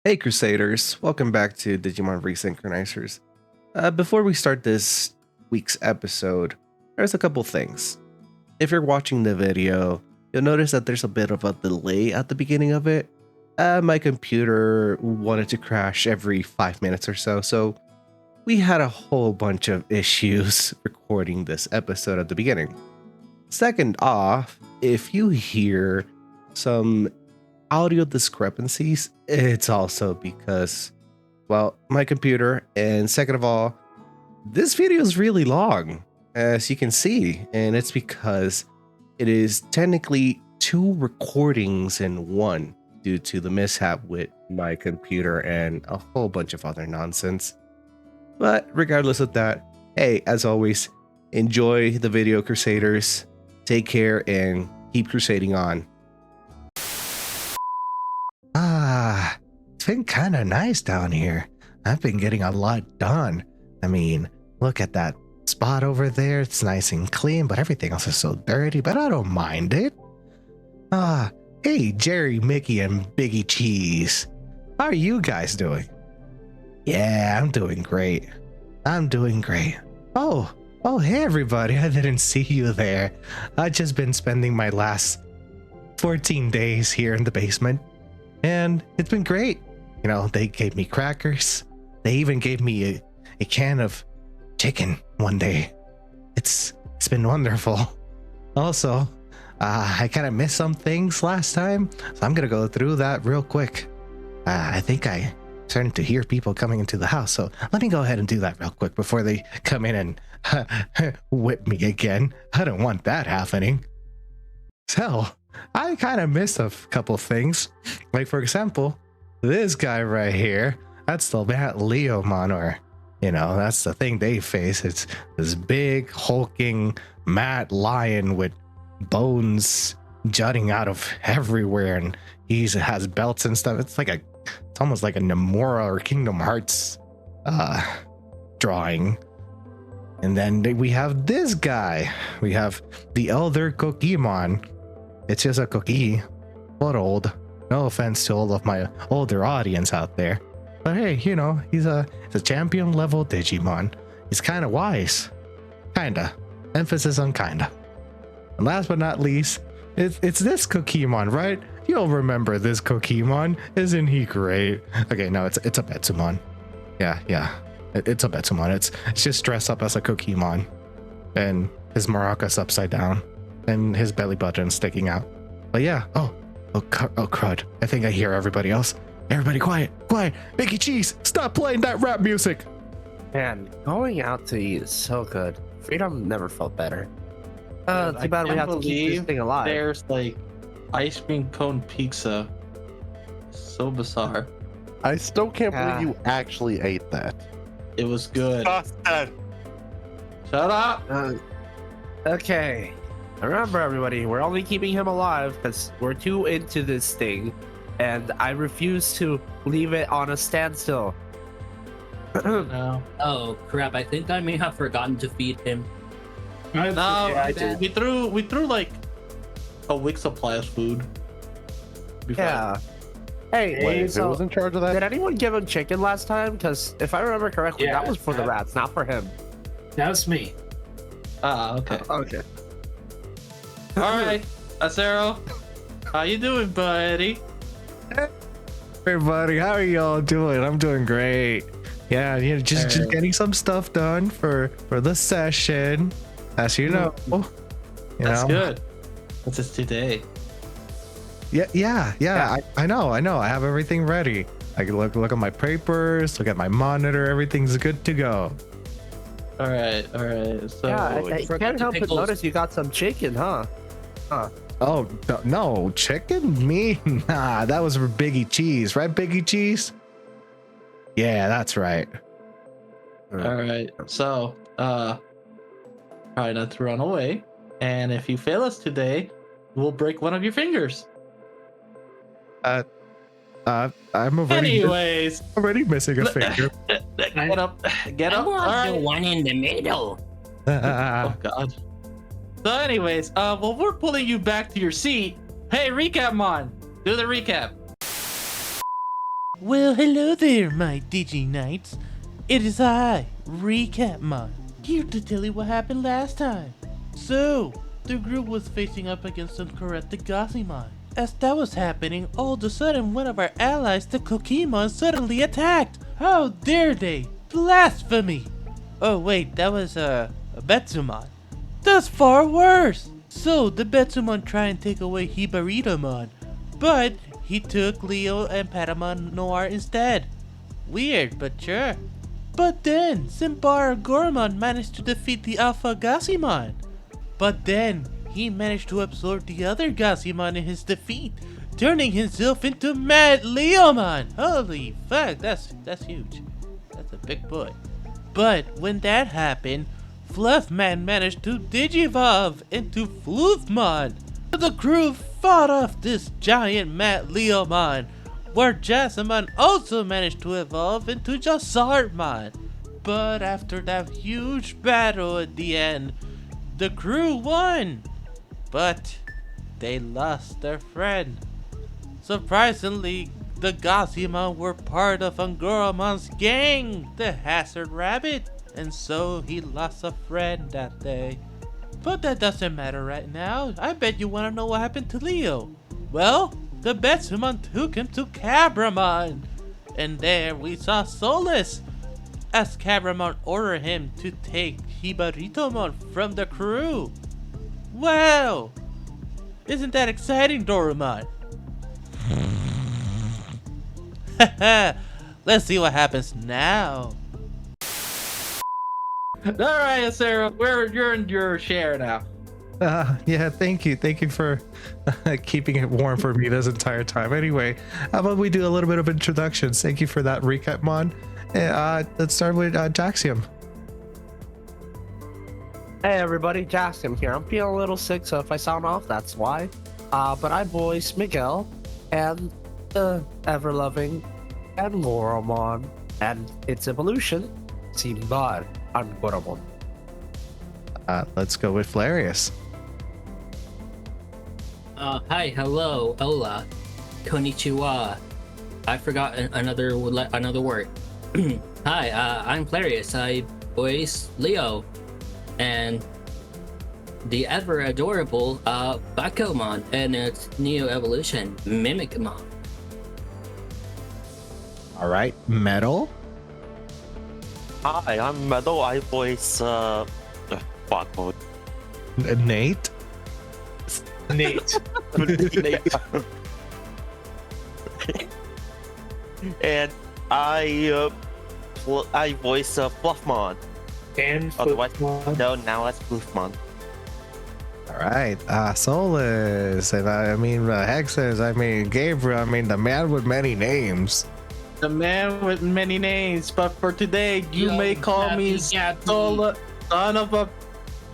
Hey Crusaders, welcome back to Digimon Synchronizers. Before we start this week's episode, there's a couple things. If you're watching the video, you'll notice that there's a bit of a delay at the beginning of it. My computer wanted to crash every 5 minutes or so we had a whole bunch of issues recording this episode at the beginning. Second off, if you hear some audio discrepancies, it's also because, well, my computer, and second of all, this video is really long, as you can see, and it's because it is technically 2 recordings in one due to the mishap with my computer and a whole bunch of other nonsense. But regardless of that, hey, as always, enjoy the video, Crusaders. Take care and keep crusading on. It's been kind of nice down here. I've been getting a lot done. I mean, look at that spot over there. It's nice and clean, but everything else is so dirty, but I don't mind it. Hey, Jerry, Mickey, and Biggie Cheese. How are you guys doing? Yeah, I'm doing great. Oh, hey, everybody. I didn't see you there. I've just been spending my last 14 days here in the basement. And it's been great. You know, they gave me crackers. They even gave me a can of chicken one day. It's been wonderful. Also, I kind of missed some things last time, so I'm gonna go through that real quick. I think I started to hear people coming into the house, so let me go ahead and do that real quick before they come in and whip me again. I don't want that happening. So, I kind of missed a couple things. Like, for example, this guy right here, that's the Matt Leomon, or, you know, that's the thing they face. It's this big, hulking Matt lion with bones jutting out of everywhere, and he has belts and stuff. It's almost like a Nomura or Kingdom Hearts drawing. And then we have this guy. We have the Elder Kokimon. It's just a cookie, but old. No offense to all of my older audience out there, but hey, you know, he's a champion level Digimon. He's kind of wise, kinda. Emphasis on kinda. And last but not least, it's this Kokimon, right? You'll remember this Kokimon, isn't he great? Okay, no, it's a Betsumon. Yeah, it's a Betsumon. It's just dressed up as a Kokimon, and his maracas upside down, and his belly button sticking out. But yeah, oh crud. I think I hear everybody else. Everybody quiet. Mickey Cheese, stop playing that rap music. Man, going out to eat is so good. Freedom never felt better. Too bad we have to keep this thing alive. There's like ice cream cone pizza. So bizarre. I still can't believe you actually ate that. It was good. Busted. Shut up. Okay. Remember, everybody, we're only keeping him alive because we're too into this thing, and I refuse to leave it on a standstill. No. Oh crap! I think I may have forgotten to feed him. No, Yeah, I did. we threw like a week's supply of food. before. Yeah. Hey, Wait, so who was in charge of that? did anyone give him chicken last time? Because if I remember correctly, Yeah, that was for the rats, not for him. That was me. Okay. Okay. All right, Acero, how you doing, buddy? Everybody, how are y'all doing? I'm doing great. Yeah, just getting some stuff done for the session, as you know. That's good. What's this today? Yeah. I know. I have everything ready. I can look at my papers, look at my monitor. Everything's good to go. All right. So Yeah, I forgot can't the help but pickles. notice you got some chicken, huh? Oh no, chicken? Me? Nah, that was for Biggie Cheese, right? Biggie Cheese? Yeah, that's right. all right. So try not to run away, and if you fail us today, we'll break one of your fingers. I'm already Anyways, missing a finger. get up. I All want the right. one in the middle. Oh God. So anyways, while we're pulling you back to your seat, hey, Recapmon, do the recap. Well, hello there, my Digi Knights. It is I, Recapmon, here to tell you what happened last time. So, the group was facing up against some correct Digimon. As that was happening, all of a sudden one of our allies, the Kokimon, suddenly attacked. How dare they? Blasphemy! Oh wait, that was a Betsumon. That's far worse! So, the Betsumon tried and take away Hibaritomon, but he took Leo and Patamon Noir instead. Weird, but sure. But then, Simbar Gormon managed to defeat the Alpha Gassimon. But then, he managed to absorb the other Gassimon in his defeat, turning himself into Mad Leomon. Holy fuck, that's huge. That's a big boy. But when that happened, Fluffman managed to digivolve into Floofmon. The crew fought off this giant Mad Leomon, where Jasmine also managed to evolve into Jazzarmon. But after that huge battle at the end, the crew won. But they lost their friend. Surprisingly, the Gassimon were part of Angoramon's gang, the Hazard Rabbit, and so he lost a friend that day. But that doesn't matter right now. I bet you want to know what happened to Leo. Well, the Betsumon took him to Cabramon, and there we saw Solus, as Cabramon ordered him to take Hibaritomon from the crew. Wow! Isn't that exciting, Dorumon? Let's see what happens now. All right, Sarah, you're in your share now. Yeah, thank you for keeping it warm for me this entire time. Anyway, how about we do a little bit of introductions? Thank you for that recap, Mon. Let's start with Jaxium. Hey everybody, Jackson here. I'm feeling a little sick, so if I sound off, that's why. But I voice Miguel and the ever-loving Angoromon and its evolution, Simbar Angoromon. Let's go with Flarius. Hi, hello, hola, konnichiwa. I forgot another word. Hi, I'm Clarius. I voice Leo and the ever adorable Bakumon and its Neo Evolution, Mimicmon. All right, Metal. Hi, I'm Meadow. I voice fuck mode. Nate. Nate. Nate. And I voice Fluffmon. And Otherwise, no, now that's Fluffmon. All right, Solus, and Hexes, Gabriel, the man with many names. The man with many names, but for today, you may call me Solus, son of a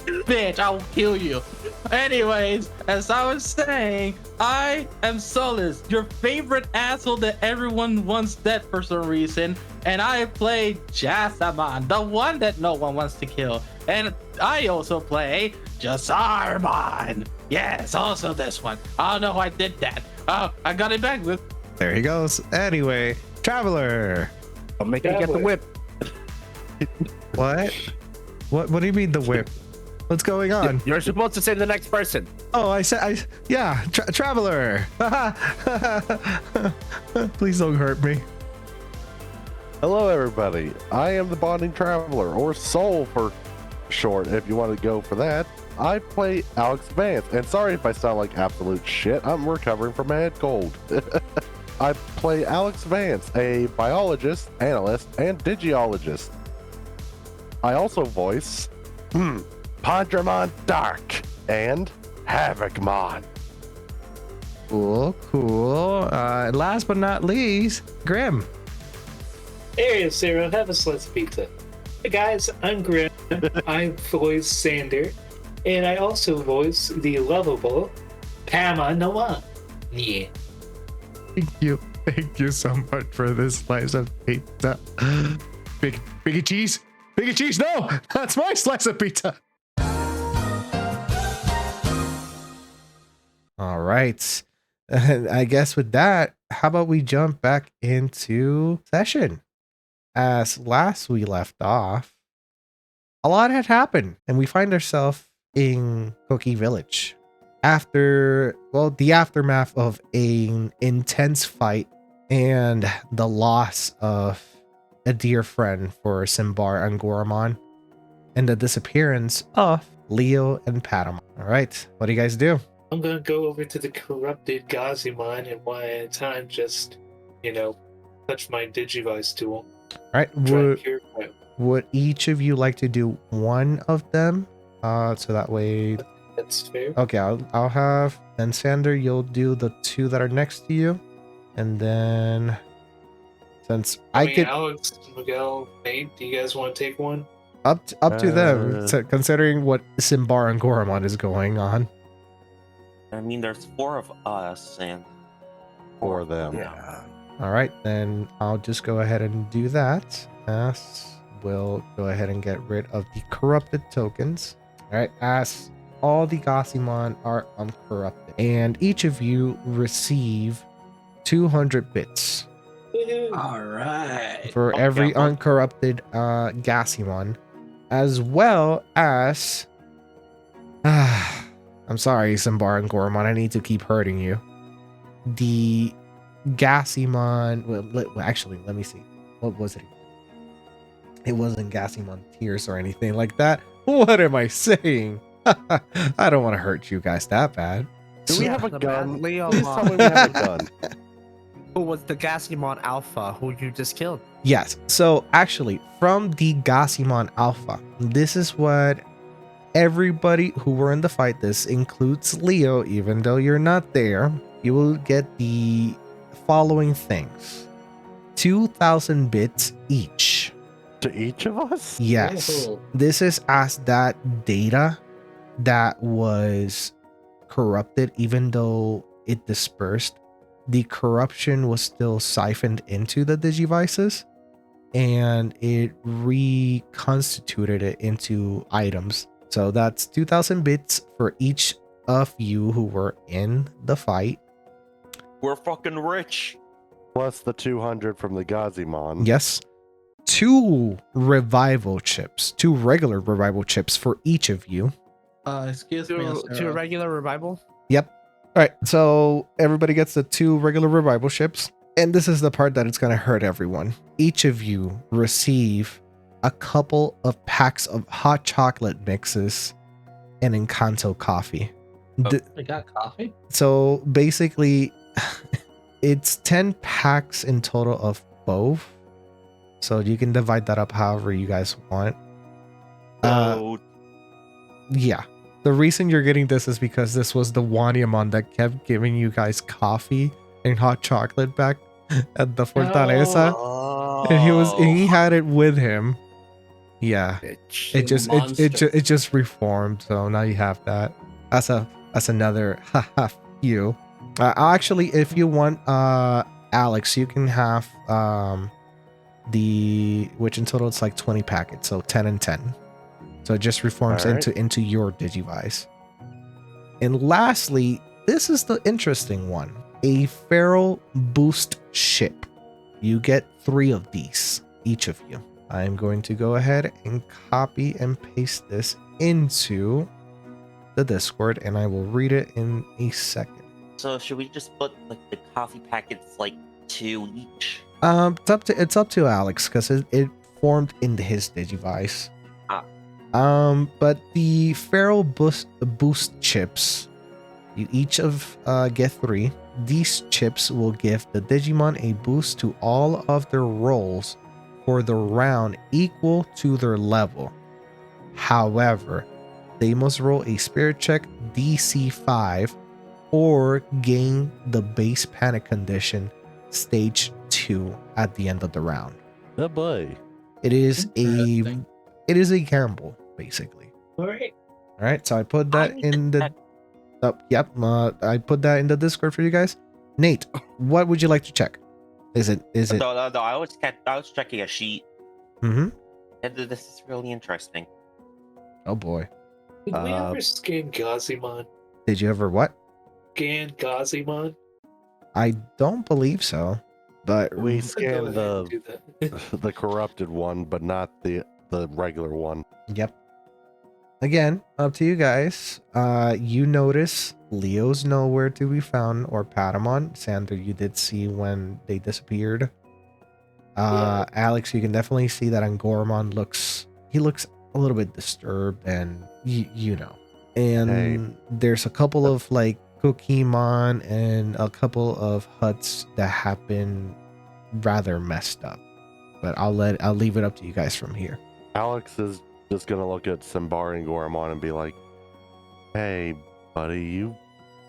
bitch. I'll kill you. Anyways, as I was saying, I am Solus, your favorite asshole that everyone wants dead for some reason, and I play Jassamon, the one that no one wants to kill. And I also play Jazzarmon. Yes, also this one. I don't know how I did that. Oh, I got it back with. There he goes. Anyway, Traveler. I'll make you get the whip. What? What do you mean the whip? What's going on? You're supposed to say the next person. Oh, Traveler. Please don't hurt me. Hello, everybody. I am the Bonding Traveler, or Soul for short, if you want to go for that. I play Alex Vance, and sorry if I sound like absolute shit. I'm recovering from a head cold. I play Alex Vance, a biologist, analyst, and digiologist. I also voice Pandramon Dark and Havocmon. Cool. Last but not least, Grim. Hey, Sarah, have a slice of pizza. Hey guys, I'm Grim. I voice Sander, and I also voice the lovable Pama Noah. Yeah. Thank you so much for this slice of pizza. Biggie cheese? Biggie cheese? No! That's my slice of pizza! All right. I guess with that, how about we jump back into session? As last we left off, a lot had happened, and we find ourselves in Cookie Village. After, well, the aftermath of an intense fight and the loss of a dear friend for Simbar and Goramon, and the disappearance of Leo and Patamon. All right, what do you guys do? I'm gonna go over to the corrupted Gazimon and one at a time just, touch my Digivice tool. All right, Try and purify it. would each of you like to do one of them? So that way. That's fair. Okay, I'll have then Sander. You'll do the two that are next to you, and then since I could Alex, Miguel, Nate, do you guys want to take one? up to them, so considering what Simbar and Goramon is going on. I mean, there's 4 of us and 4 of them. Yeah. All right, then I'll just go ahead and do that. As we'll go ahead and get rid of the corrupted tokens. All right, as all the Gazimon are uncorrupted, and each of you receive 200 bits All right. for every uncorrupted Gazimon, as well as I'm sorry, Simbar and Goramon, I need to keep hurting you. The Gazimon, well, actually, let me see. What was it? It wasn't Gazimon Tears or anything like that. What am I saying? I don't want to hurt you guys that bad. Do we have a The gun? bad Leomon. Please tell me we have a gun. Who was the Gazimon Alpha who you just killed? Yes. So actually, from the Gazimon Alpha, this is what everybody who were in the fight, this includes Leo, even though you're not there, you will get the following things. 2,000 bits each. To each of us? Yes. Oh. This is as that data that was corrupted, even though it dispersed, the corruption was still siphoned into the Digivices, and it reconstituted it into items. So that's 2,000 bits for each of you who were in the fight. We're fucking rich. Plus the 200 from the Gazimon. Yes. 2 revival chips, 2 regular revival chips for each of you. Excuse me. To a regular revival? Yep. All right. So everybody gets the 2 regular revival chips. And this is the part that it's going to hurt everyone. Each of you receive a couple of packs of hot chocolate mixes and Encanto coffee. I got coffee. So basically, it's 10 packs in total of both. So you can divide that up however you guys want. So, Yeah. The reason you're getting this is because this was the Wanyamon that kept giving you guys coffee and hot chocolate back at the Fortaleza. And he had it with him. Yeah. It just reformed, so now you have that. That's another you. Actually, if you want Alex, you can have which in total it's like 20 packets, so 10 and 10. So it just reforms into your Digivice. And lastly, this is the interesting one. A Feral Boost Ship. You get 3 of these, each of you. I'm going to go ahead and copy and paste this into the Discord, and I will read it in a second. So should we just put like the coffee packets like 2 each? It's up to Alex because it formed in his Digivice. But the Feral Boost chips, you each get 3. These chips will give the Digimon a boost to all of their rolls for the round equal to their level. However, they must roll a spirit check DC 5 or gain the base panic condition stage 2 at the end of the round. Oh boy. It is a gamble, basically. All right. All right, so I put that in the I put that in the Discord for you guys. Nate, what would you like to check? Is it No, I was checking a sheet. Mm-hmm. And this is really interesting. Oh boy. Did we ever scan Gazimon? Did you ever what? Scan Gazimon? I don't believe so, but We Go scanned ahead and do that. the corrupted one, but not the regular one. yep. Again, up to you guys. You notice Leo's nowhere to be found, or Patamon. Sander, you did see when they disappeared. Yeah. Alex, you can definitely see that Angormon looks a little bit disturbed, and you know. And Hey. there's a couple of like Cookymon and a couple of huts that have been rather messed up. But I'll leave it up to you guys from here. Alex is just gonna look at Simbar and Goramon and be like, "Hey, buddy, you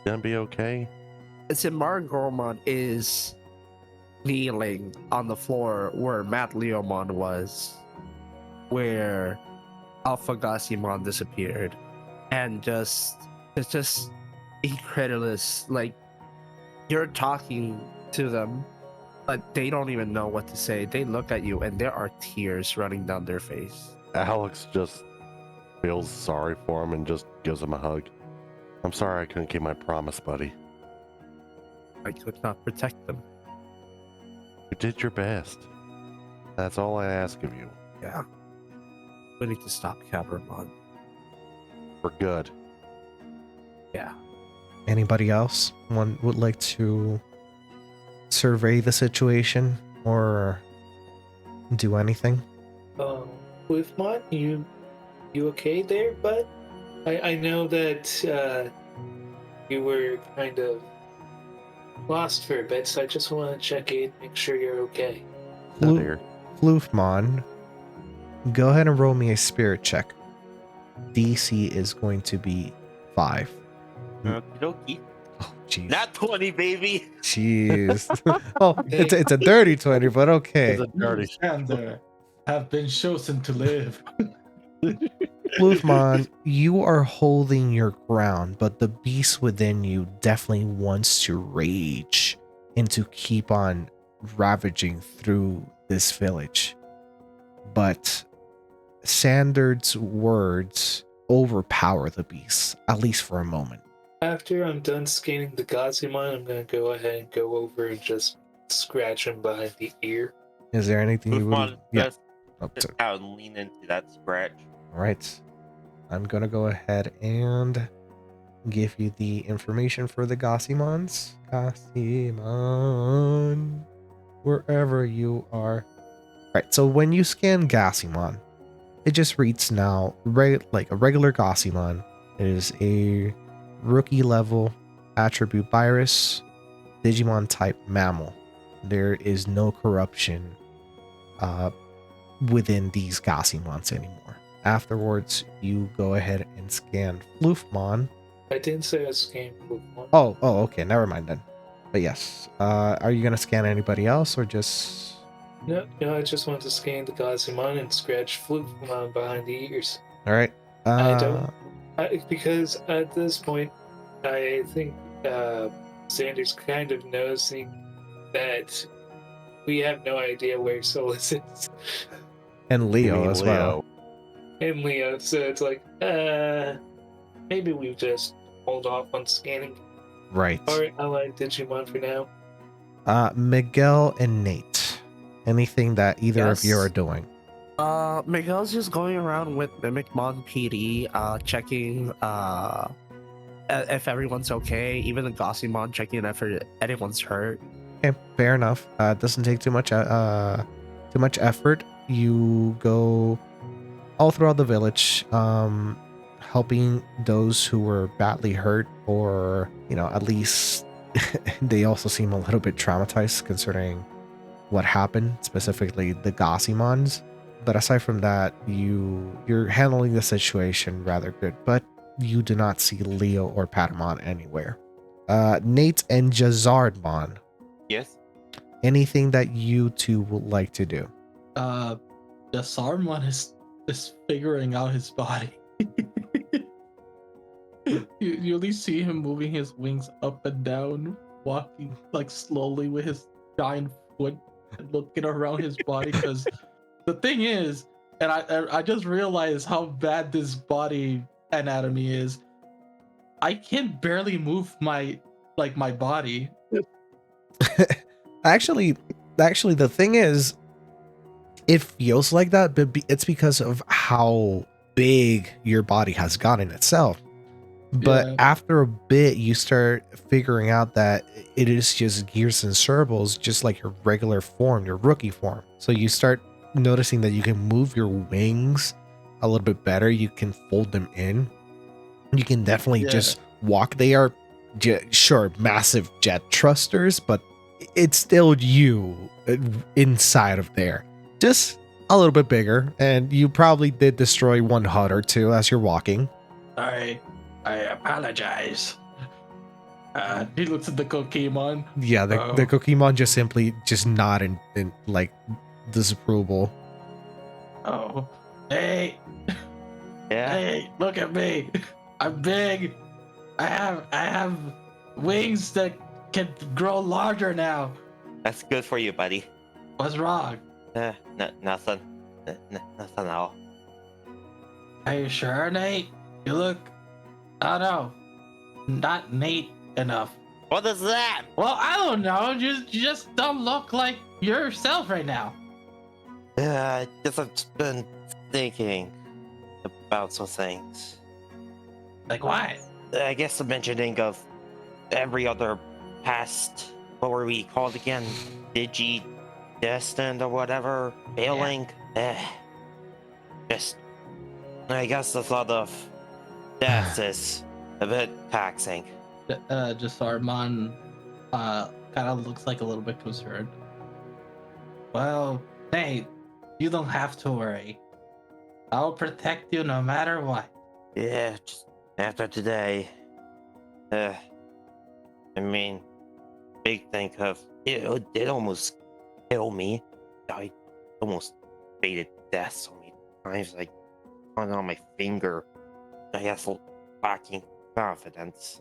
gonna be okay?" Simbar Gormon is kneeling on the floor where Matt Leomon was, where Alpha Gassimon disappeared, and it's just incredulous. Like, you're talking to them, but they don't even know what to say. They look at you, and there are tears running down their face. Alex just feels sorry for him and just gives him a hug. "I'm sorry I couldn't keep my promise, buddy. I could not protect them. You did your best. That's all I ask of you. Yeah. We need to stop Cameron. For good." Yeah. Anybody else one would like to survey the situation or do anything? Wolfmon, you okay there, bud? I know that you were kind of lost for a bit, so I just want to check in, make sure you're okay. Oh, dear. Floofmon, go ahead and roll me a spirit check. DC is going to be 5. Okie Oh, jeez. Not 20, baby. Jeez. Oh, it's a dirty 20, but okay. It's a dirty Sander have been chosen to live. Floofmon, you are holding your ground, but the beast within you definitely wants to rage and to keep on ravaging through this village. But Sander's words overpower the beast, at least for a moment. After I'm done scanning the Gazimon, I'm going to go ahead and go over and just scratch him behind the ear. Is there anything you would... Yeah. Just Oh, sit sorry. down and lean into that scratch. All right. I'm going to go ahead and give you the information for the Gassimons. Gassimon, wherever you are. Right, so when you scan Gassimon, it just reads now like a regular Gassimon. It is a rookie level attribute virus, Digimon type mammal. There is no corruption within these Gassimons anymore. Afterwards, you go ahead and scan Floofmon. I didn't say I scanned Wolfmon. Oh, okay, never mind then. But yes, are you gonna scan anybody else or just? No, I just want to scan the Gazimon and scratch Wolfmon behind the ears. All right. I don't, because at this point, I think Xander's kind of noticing that we have no idea where Solus is. And Leo as well. And Leo, so it's like, maybe we just hold off on scanning Right. our allied Digimon for now. Miguel and Nate. Anything that either of you Yes. are doing? Miguel's just going around with Mimicmon PD, checking if everyone's okay. Even the Gossimon checking if anyone's hurt. Okay, fair enough. It doesn't take too much effort. You go all throughout the village, helping those who were badly hurt, or at least they also seem a little bit traumatized considering what happened, specifically the Gossimons. But aside from that, you're handling the situation rather good. But you do not see Leo or Patamon anywhere. Nate and Jazardmon. Yes. Anything that you two would like to do? The Saruman is figuring out his body. you at least see him moving his wings up and down, walking like slowly with his giant foot and looking around his body. Because the thing is, and I just realized how bad this body anatomy is. I can barely move my body. Actually, the thing is, it feels like that, but it's because of how big your body has gotten itself. But Yeah. after a bit, you start figuring out that it is just gears and servos, just like your regular form, your rookie form. So you start noticing that you can move your wings a little bit better. You can fold them in. You can definitely just walk. They are, sure, massive jet thrusters, but it's still you inside of there. Just a little bit bigger. And you probably did destroy one hut or two as you're walking. I apologize. He looks at the Pokemon. Yeah, the Pokemon just simply just nod in like disapproval. Oh, hey, Yeah. hey, look at me. I'm big. I have wings that can grow larger now. That's good for you, buddy. What's wrong? Nothing. Nothing at all. Are you sure, Nate? You look, I don't know, not Nate enough. What is that? Well, I don't know. You just don't look like yourself right now. I guess I've been thinking about some things. Like what? I guess the mentioning of every other past, what were we called again? Digi-Destined or whatever? Failing? Just, I guess the thought of death is a bit taxing. Just Armand kind of looks like a little bit concerned. Well, Nate, you don't have to worry. I'll protect you no matter what. Yeah, just after today. I mean, big think of it did almost kill me. I almost faded death so many times. Like on my finger. I guess lacking confidence.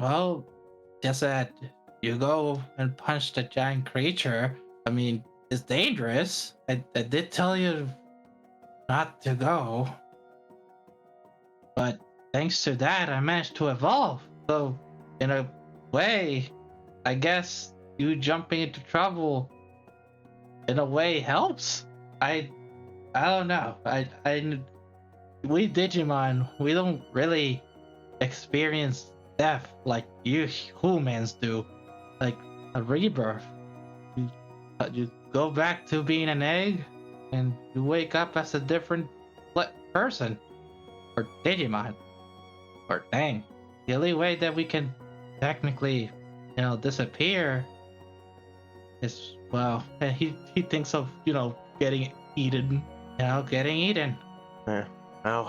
Well, just that you go and punch the giant creature. I mean, it's dangerous. I did tell you not to go. But thanks to that, I managed to evolve. So, in a way, I guess you jumping into trouble, in a way, helps. I don't know. We Digimon, we don't really experience death like you humans do, like a rebirth. You go back to being an egg, and you wake up as a different person, or Digimon, or dang. The only way that we can technically, disappear is, well, he thinks of, getting eaten, getting eaten. Well,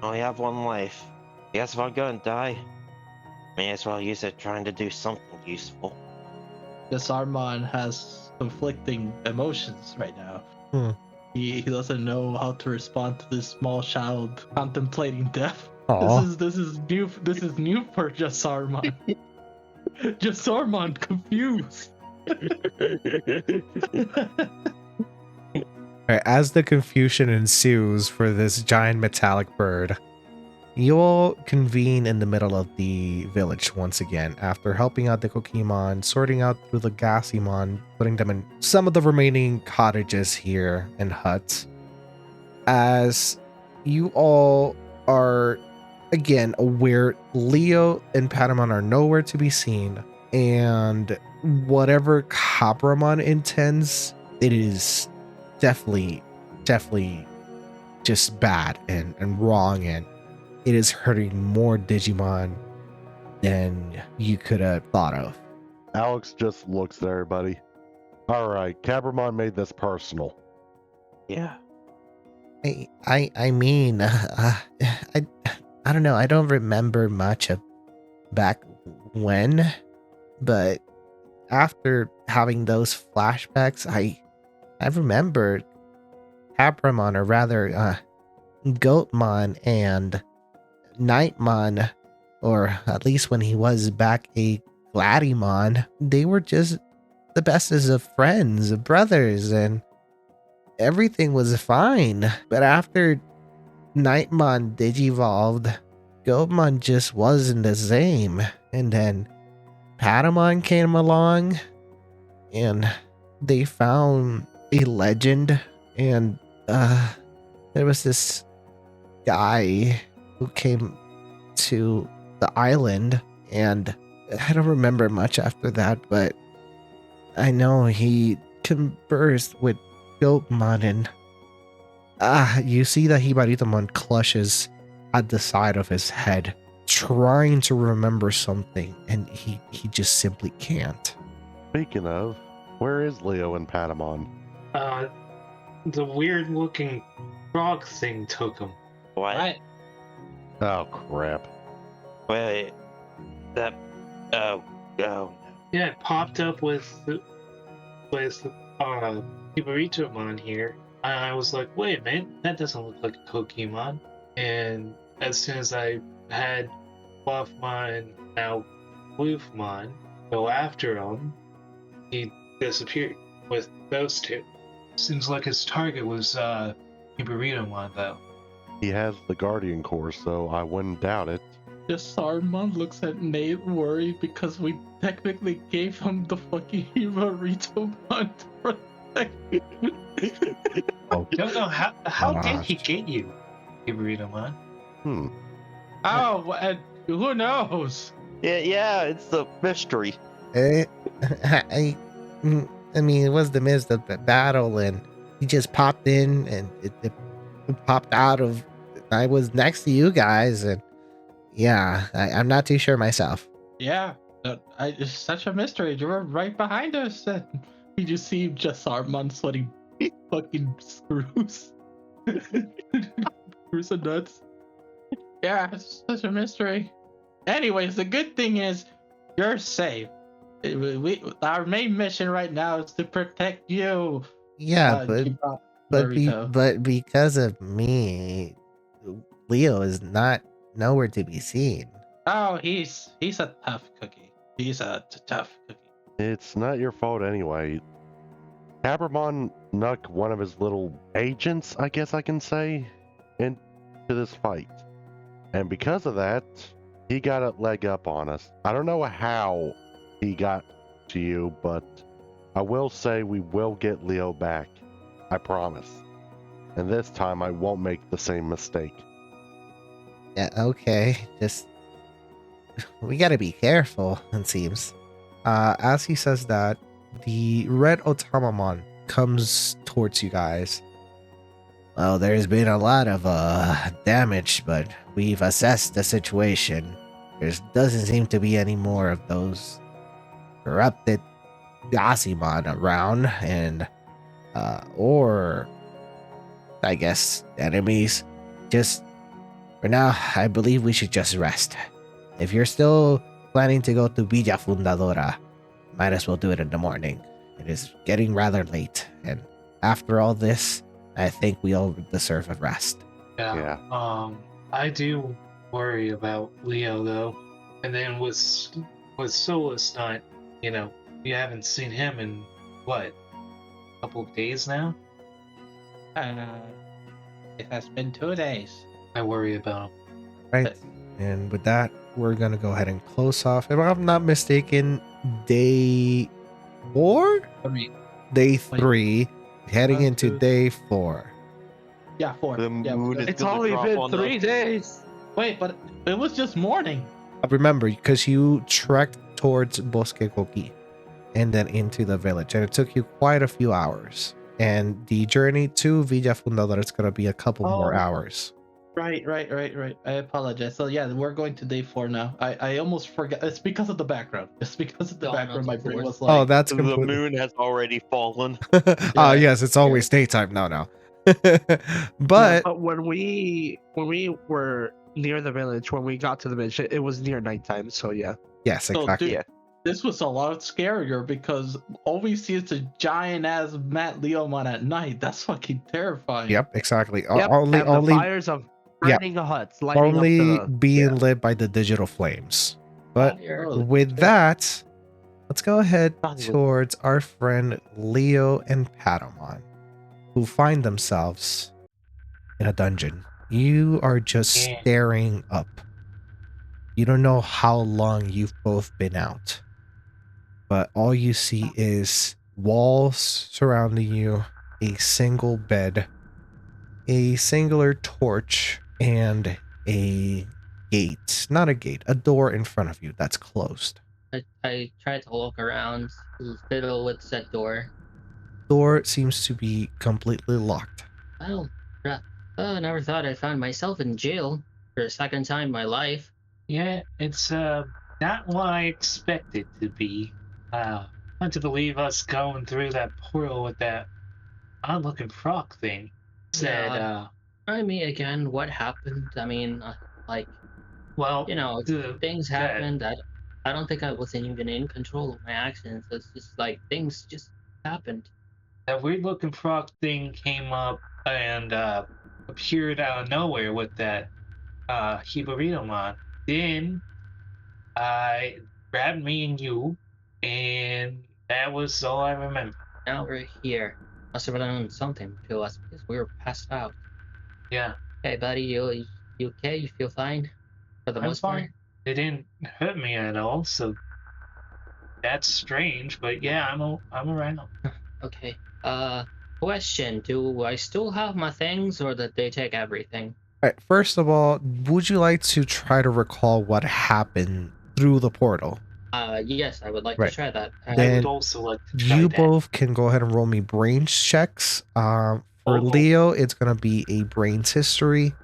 I only have one life. I guess if I'm gonna die, may as well use it trying to do something useful. This Armand has conflicting emotions right now. He doesn't know how to respond to this small child contemplating death. This is new for Jasarmon. Jasarmon confused. Right, as the confusion ensues for this giant metallic bird, you all convene in the middle of the village once again after helping out the Pokemon, sorting out through the Gassimon, putting them in some of the remaining cottages here and huts. As you all are again aware, Leo and Patamon are nowhere to be seen, and whatever Capramon intends, it is definitely just bad and wrong, and it is hurting more Digimon than you could have thought of. Alex just looks at everybody. All right, Cabramon made this personal. Yeah. I mean, I don't know. I don't remember much of back when, but after having those flashbacks, I remember Capramon, or rather, Goatmon and Nightmon, or at least when he was back a Gladdymon, they were just the bestest of friends, brothers, and everything was fine. But after Nightmon digivolved, Goatmon just wasn't the same. And then Patamon came along, and they found a legend, and there was this guy who came to the island, and I don't remember much after that, but I know he conversed with Goatmon, and you see that Hibaritomon clutches at the side of his head, trying to remember something, and he just simply can't. Speaking of, where is Leo and Patamon? The weird looking frog thing took him. What? Oh crap. Wait. That. Oh. Yeah, it popped up with Hibaritomon here. I was like, wait a minute, that doesn't look like a Pokemon. And as soon as I had Buffmon, now Wolfmon, go after him, he disappeared with those two. Seems like his target was Hibaritomon, though. He has the Guardian Core, so I wouldn't doubt it. Sarmon looks at Nate worried because we technically gave him the fucking Hibaritomon to protect. I don't know how did he get you, Hibaritomon? Oh, and who knows? Yeah, it's a mystery. I mean, it was the midst of the battle, and he just popped in, and it popped out of. I was next to you guys, and yeah, I'm not too sure myself. Yeah, it's such a mystery. You were right behind us, and you just see Sarmon sweating fucking screws. Screws and nuts. Yeah, it's such a mystery. Anyways, the good thing is you're safe. Our main mission right now is to protect you. Yeah, but because of me, Leo is not nowhere to be seen. Oh, he's a tough cookie. He's a tough cookie. It's not your fault anyway. Tabramon snuck one of his little agents, I guess I can say, into this fight. And because of that, he got a leg up on us. I don't know how he got to you, but I will say we will get Leo back. I promise. And this time I won't make the same mistake. Yeah, okay. Just we gotta be careful, it seems. As he says that, the red Otamamon comes towards you guys. Well, there's been a lot of damage, but we've assessed the situation. There doesn't seem to be any more of those corrupted Gosimon around, and or I guess enemies. Just for now, I believe we should just rest. If you're still planning to go to Villa Fundadora, might as well do it in the morning. It is getting rather late, and after all this, I think we all deserve a rest. Yeah. I do worry about Leo though, and then with Solus not, you haven't seen him in what, a couple of days now? It has been 2 days. I worry about him. Right. And with that, we're gonna go ahead and close off. If I'm not mistaken, day 4? Day 3, heading into day 4. Yeah, 4. The moon is It's gonna only drop been on 3 us. days. Wait, but it was just morning. Remember, because you trekked towards Bosque Koki and then into the village, and it took you quite a few hours. And the journey to Villa Fundadora is gonna be a couple more hours. Right. I apologize. So yeah, we're going to day 4 now. I almost forgot. It's because of the background. It's because of the background. My brain was like, Oh, that's The completely. moon has already fallen. Oh yes, it's always daytime now. But when we were near the village, when we got to the village, it was near nighttime. So yeah. yes, So, exactly. dude, this was a lot scarier because all we see is a giant ass Matt Leomon at night. That's fucking terrifying. Yep, exactly. Yep, and the fires of burning huts, lighting only up the, being lit by the digital flames. But Holy with shit. that, let's go ahead Not even- towards our friend Leo and Patamon, who find themselves in a dungeon. You are just staring up. You don't know how long you've both been out, but all you see is walls surrounding you, a single bed, a singular torch, and a gate. Not a gate, a door in front of you that's closed. I tried to look around, fiddle with said door. Door seems to be completely locked. Oh, crap. Oh, I never thought I'd find myself in jail for a second time in my life. Yeah, it's not what I expected to be. Hard to believe us going through that portal with that odd-looking frog thing. Said, Remind me again what happened. I mean, like, well, you know, things that- happened. I don't think I wasn't even in control of my actions. It's just like things just happened. that weird-looking frog thing came up and appeared out of nowhere with that Hibaritomon. Then I grabbed me and you, and that was all I remember. Now we're here. Must have done something to us because we were passed out. Yeah, Hey, buddy, you okay? You feel fine? For the I'm most part? fine. They didn't hurt me at all, so that's strange. But yeah, I'm around. Okay. Question: do I still have my things, or did they take everything? All right, first of all, would you like to try to recall what happened through the portal? Yes, I would like Right. to try that. I Then would also like to try you that. both can go ahead and roll me brains checks. For Leo, it's gonna be a brains history.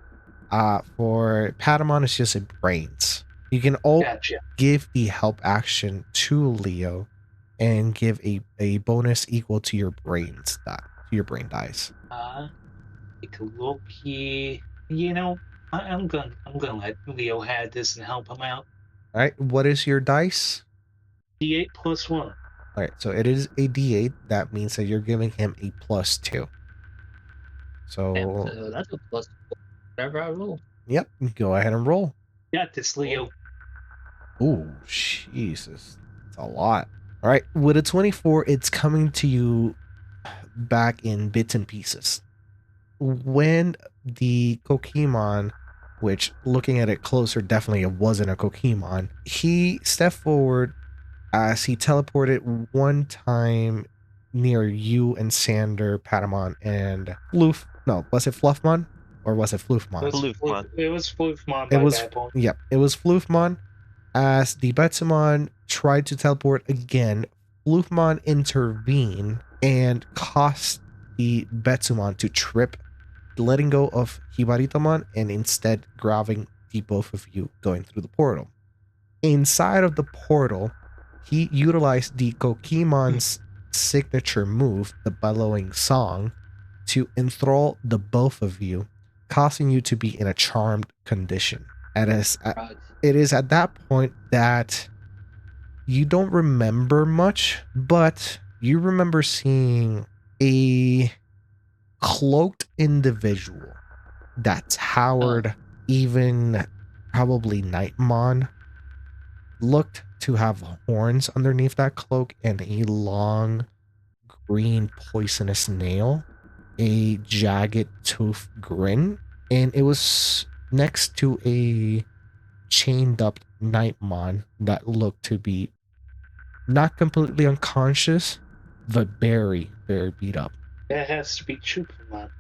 For Patamon, it's just a brains. You can all Gotcha. give the help action to Leo and give a bonus equal to your brains to your brain dice. Take a look here. You know, I'm gonna let Leo have this and help him out. All right, what is your dice? D8 +1. All right, so it is a D8. That means that you're giving him a +2. So, So that's a plus whatever I roll. yep, go ahead and roll. Got this, Leo. Ooh, Jesus, that's a lot. All right, with a 24, it's coming to you back in bits and pieces. When the Kokemon, which looking at it closer, definitely it wasn't a Kokemon, he stepped forward as he teleported one time near you and Sander, Patamon, and Floof. No, was it Fluffmon or was it Floofmon? It was Floofmon It by was, that point. yep, it was Floofmon. As the Betsumon tried to teleport again, Floofmon intervened and caused the Betsumon to trip, letting go of Hibaritomon and instead grabbing the both of you going through the portal. Inside of the portal, he utilized the Kokemon's signature move, the bellowing song, to enthrall the both of you, causing you to be in a charmed condition. It is at that point that you don't remember much, but you remember seeing a cloaked individual that towered even probably Nightmon, looked to have horns underneath that cloak and a long green poisonous nail, a jagged tooth grin, and it was next to a chained up Nightmon that looked to be not completely unconscious, but very, very beat up. That has to be Chupermon.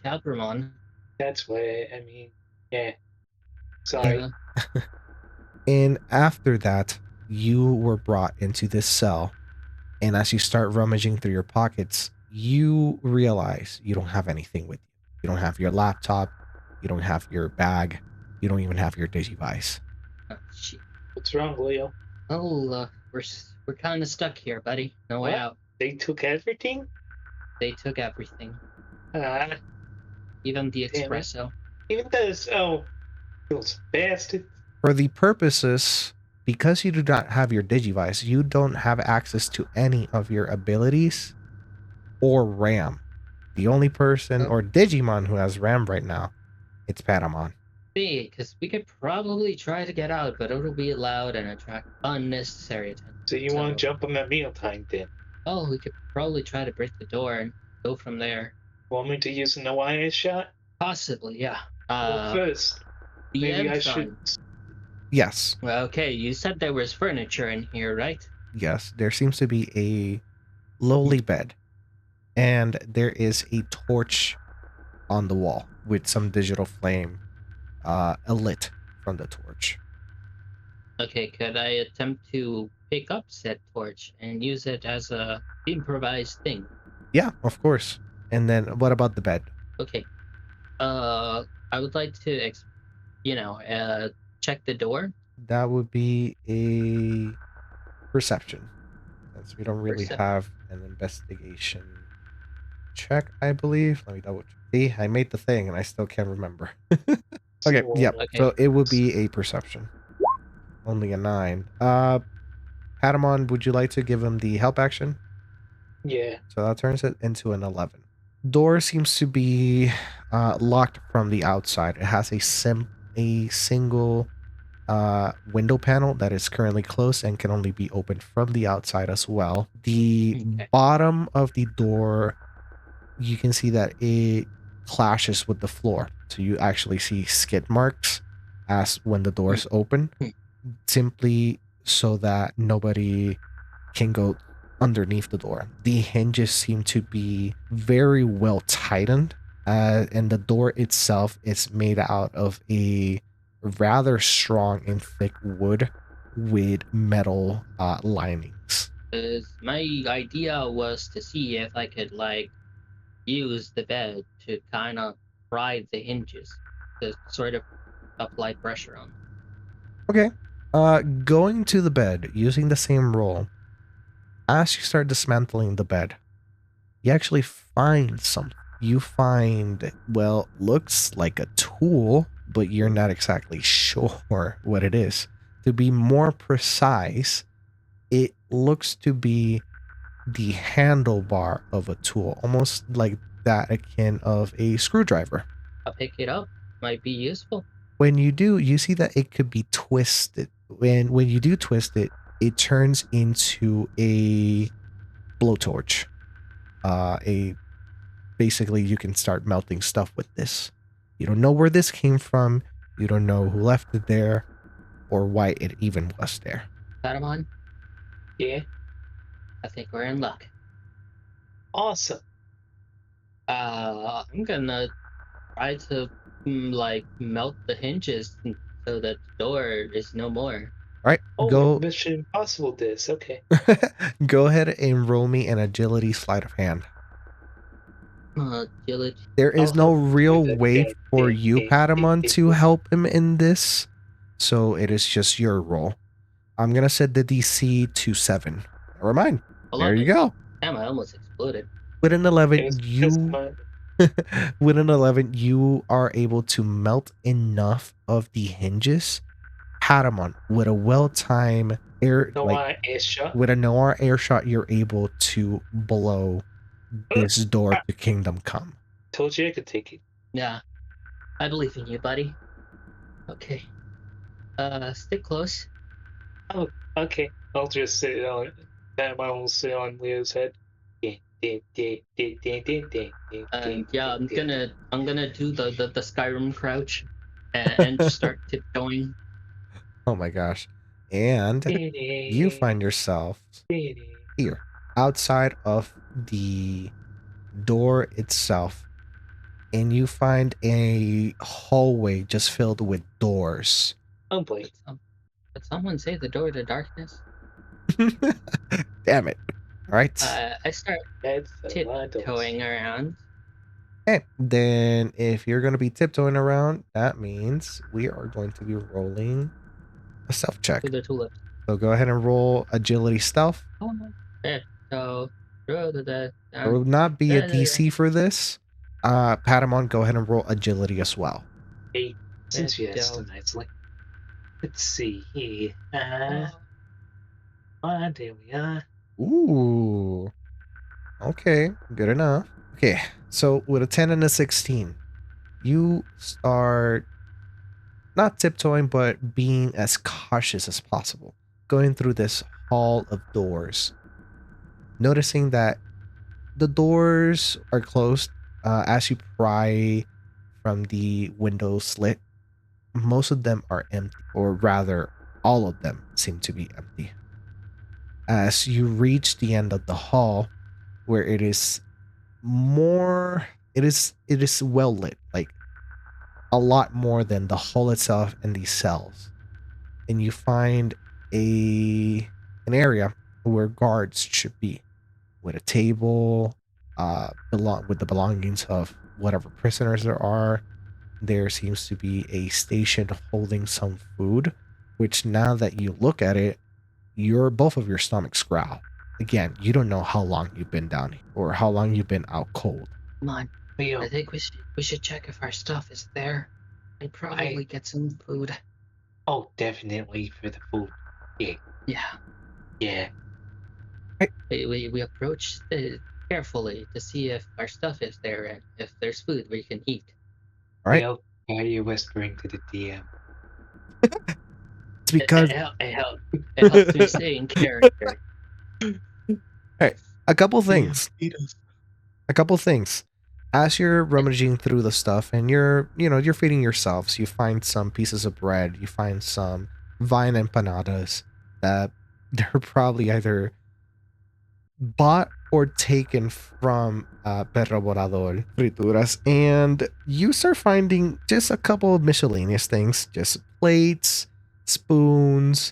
Capramon. That's what I mean. Yeah. Sorry. And after that, you were brought into this cell. And as you start rummaging through your pockets, you realize you don't have anything with you. You don't have your laptop. You don't have your bag. You don't even have your Digivice. Oh, shit. What's wrong, Leo? Oh, we're kind of stuck here, buddy. No way What? out. They took everything? They took everything, Ah, even the Damn it. espresso. even those, those bastards. For the purposes, because you do not have your Digivice, you don't have access to any of your abilities or RAM. The only person or Digimon who has RAM right now, it's Patamon. See, because we could probably try to get out, but it'll be loud and attract unnecessary attention. So you want to jump them at mealtime then? Oh, we could probably try to break the door and go from there. Want me to use an wire shot? Possibly, yeah. Well, first, maybe I should. Yes. Well, okay, you said there was furniture in here, right? yes, there seems to be a lowly bed, and there is a torch on the wall with some digital flame lit from the torch. Okay, could I attempt to pick up said torch and use it as a improvised thing? Yeah, of course. And then what about the bed? Okay. I would like to, check the door. That would be a perception, since we don't really have an investigation check, I believe. Let me double check. See, I made the thing and I still can't remember. Okay, yep. Okay. So it would be a perception. Only a 9. Patamon, would you like to give him the help action? Yeah. So that turns it into an 11. Door seems to be locked from the outside. It has a single window panel that is currently closed and can only be opened from the outside as well. The bottom of the door, you can see that it clashes with the floor. So you actually see skid marks as when the doors open, simply so that nobody can go underneath the door. The hinges seem to be very well tightened, and the door itself is made out of a rather strong and thick wood with metal linings. My idea was to see if I could use the bed to kind of ride the hinges to sort of apply pressure on. Okay. Going to the bed using the same roll. As you start dismantling the bed, you actually find something. You find, well, looks like a tool, but you're not exactly sure what it is. To be more precise, it looks to be the handlebar of a tool, almost like that akin of a screwdriver. I'll pick it up. Might be useful. When you do, you see that it could be twisted. When you do twist it, it turns into a blowtorch. Basically you can start melting stuff with this. You don't know where this came from. You don't know who left it there or why it even was there. Patamon? Yeah. I think we're in luck. Awesome. I'm gonna try to melt the hinges so that the door is no more. All right, Oh, go. Mission Impossible this. Okay. Go ahead and roll me an agility sleight of hand. Agility. There is no real way for you, Patamon, to help him in this, so it is just your roll. I'm gonna set the DC to 7. Never mind. There you go. Damn, I almost exploded. With an 11, with an 11, you are able to melt enough of the hinges. Patamon, with a well-timed with a Noir air shot, you're able to blow this door to Kingdom Come. Told you I could take it. Yeah, I believe in you, buddy. Okay. Stick close. Oh, okay. I'll just sit on that. I will sit on Leo's head. Yeah, I'm gonna do the Skyrim crouch and just start tiptoeing. Oh my gosh. And you find yourself here, outside of the door itself, and you find a hallway just filled with doors. Oh boy. Did someone say the door to darkness? Damn it. All right. I start tiptoeing around. Okay, then if you're going to be tiptoeing around, that means we are going to be rolling a stealth check. So go ahead and roll agility stealth. Oh no. There. So there will not be a DC for this. Patamon, go ahead and roll agility as well. Hey, since you asked nicely. Let's see here. There we are. Ooh. Okay, good enough. Okay, so with a 10 and a 16, you start not tiptoeing, but being as cautious as possible, going through this hall of doors, noticing that the doors are closed. As you pry from the window slit, most of them are empty, or rather, all of them seem to be empty. as you reach the end of the hall, where it is more, it is well lit, like a lot more than the hall itself and these cells. And you find an area where guards should be, with a table, with the belongings of whatever prisoners there are. There seems to be a station holding some food, which now that you look at it, both of your stomachs growl. Again, you don't know how long you've been down here or how long you've been out cold. Come on. I think we should check if our stuff is there and probably get some food. Oh, definitely for the food. Yeah. Yeah. We approach carefully to see if our stuff is there and if there's food we can eat. All right. Well, why are you whispering to the DM? It's because it helps me stay in character. a couple things. As you're rummaging through the stuff and you're feeding yourselves, you find some pieces of bread, you find some vine empanadas that they're probably either bought or taken from Perro Borador Frituras, and you start finding just a couple of miscellaneous things, just plates, spoons,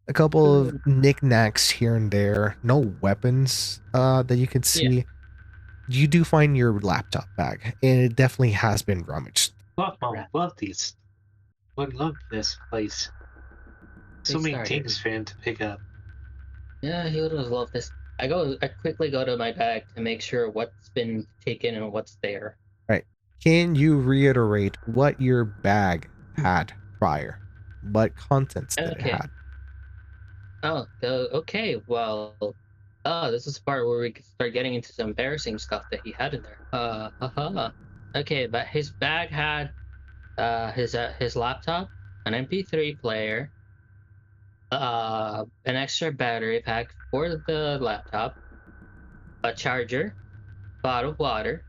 a couple of knickknacks here and there, no weapons that you can see. Yeah. You do find your laptop bag, and it definitely has been rummaged. Love these. Would love this place. So many things for him to pick up. Yeah, he would have loved this. I quickly go to my bag to make sure what's been taken and what's there. Right. Can you reiterate what your bag had prior? What contents did it had? Okay. Well, this is the part where we can start getting into some embarrassing stuff that he had in there. Okay, but his bag had his laptop, an MP3 player, an extra battery pack for the laptop, a charger, bottle of water,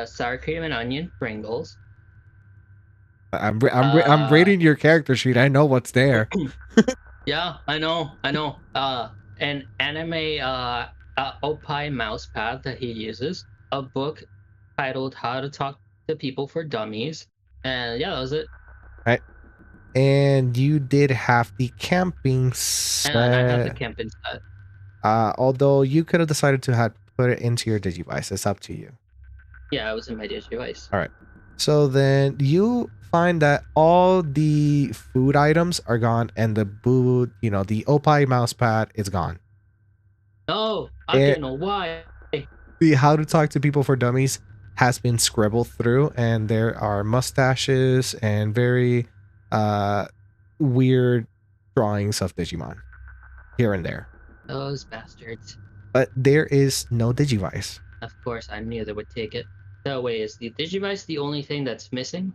sour cream and onion Pringles. I'm reading your character sheet. I know what's there. Yeah, I know. An anime Opie mouse pad that he uses, a book titled How to Talk to People for Dummies, and yeah, that was it. Right. And you did have the camping set. And I have the camping set. Although you could have decided to put it into your Digivice. It's up to you. Yeah, it was in my Digivice. All right. So then you find that all the food items are gone, and the the Opie mouse pad is gone. No, I don't know why. The How to Talk to People for Dummies has been scribbled through, and there are mustaches and very weird drawings of Digimon here and there. Those bastards. But there is no Digivice. Of course, I knew they would take it. So wait, is the Digivice the only thing that's missing?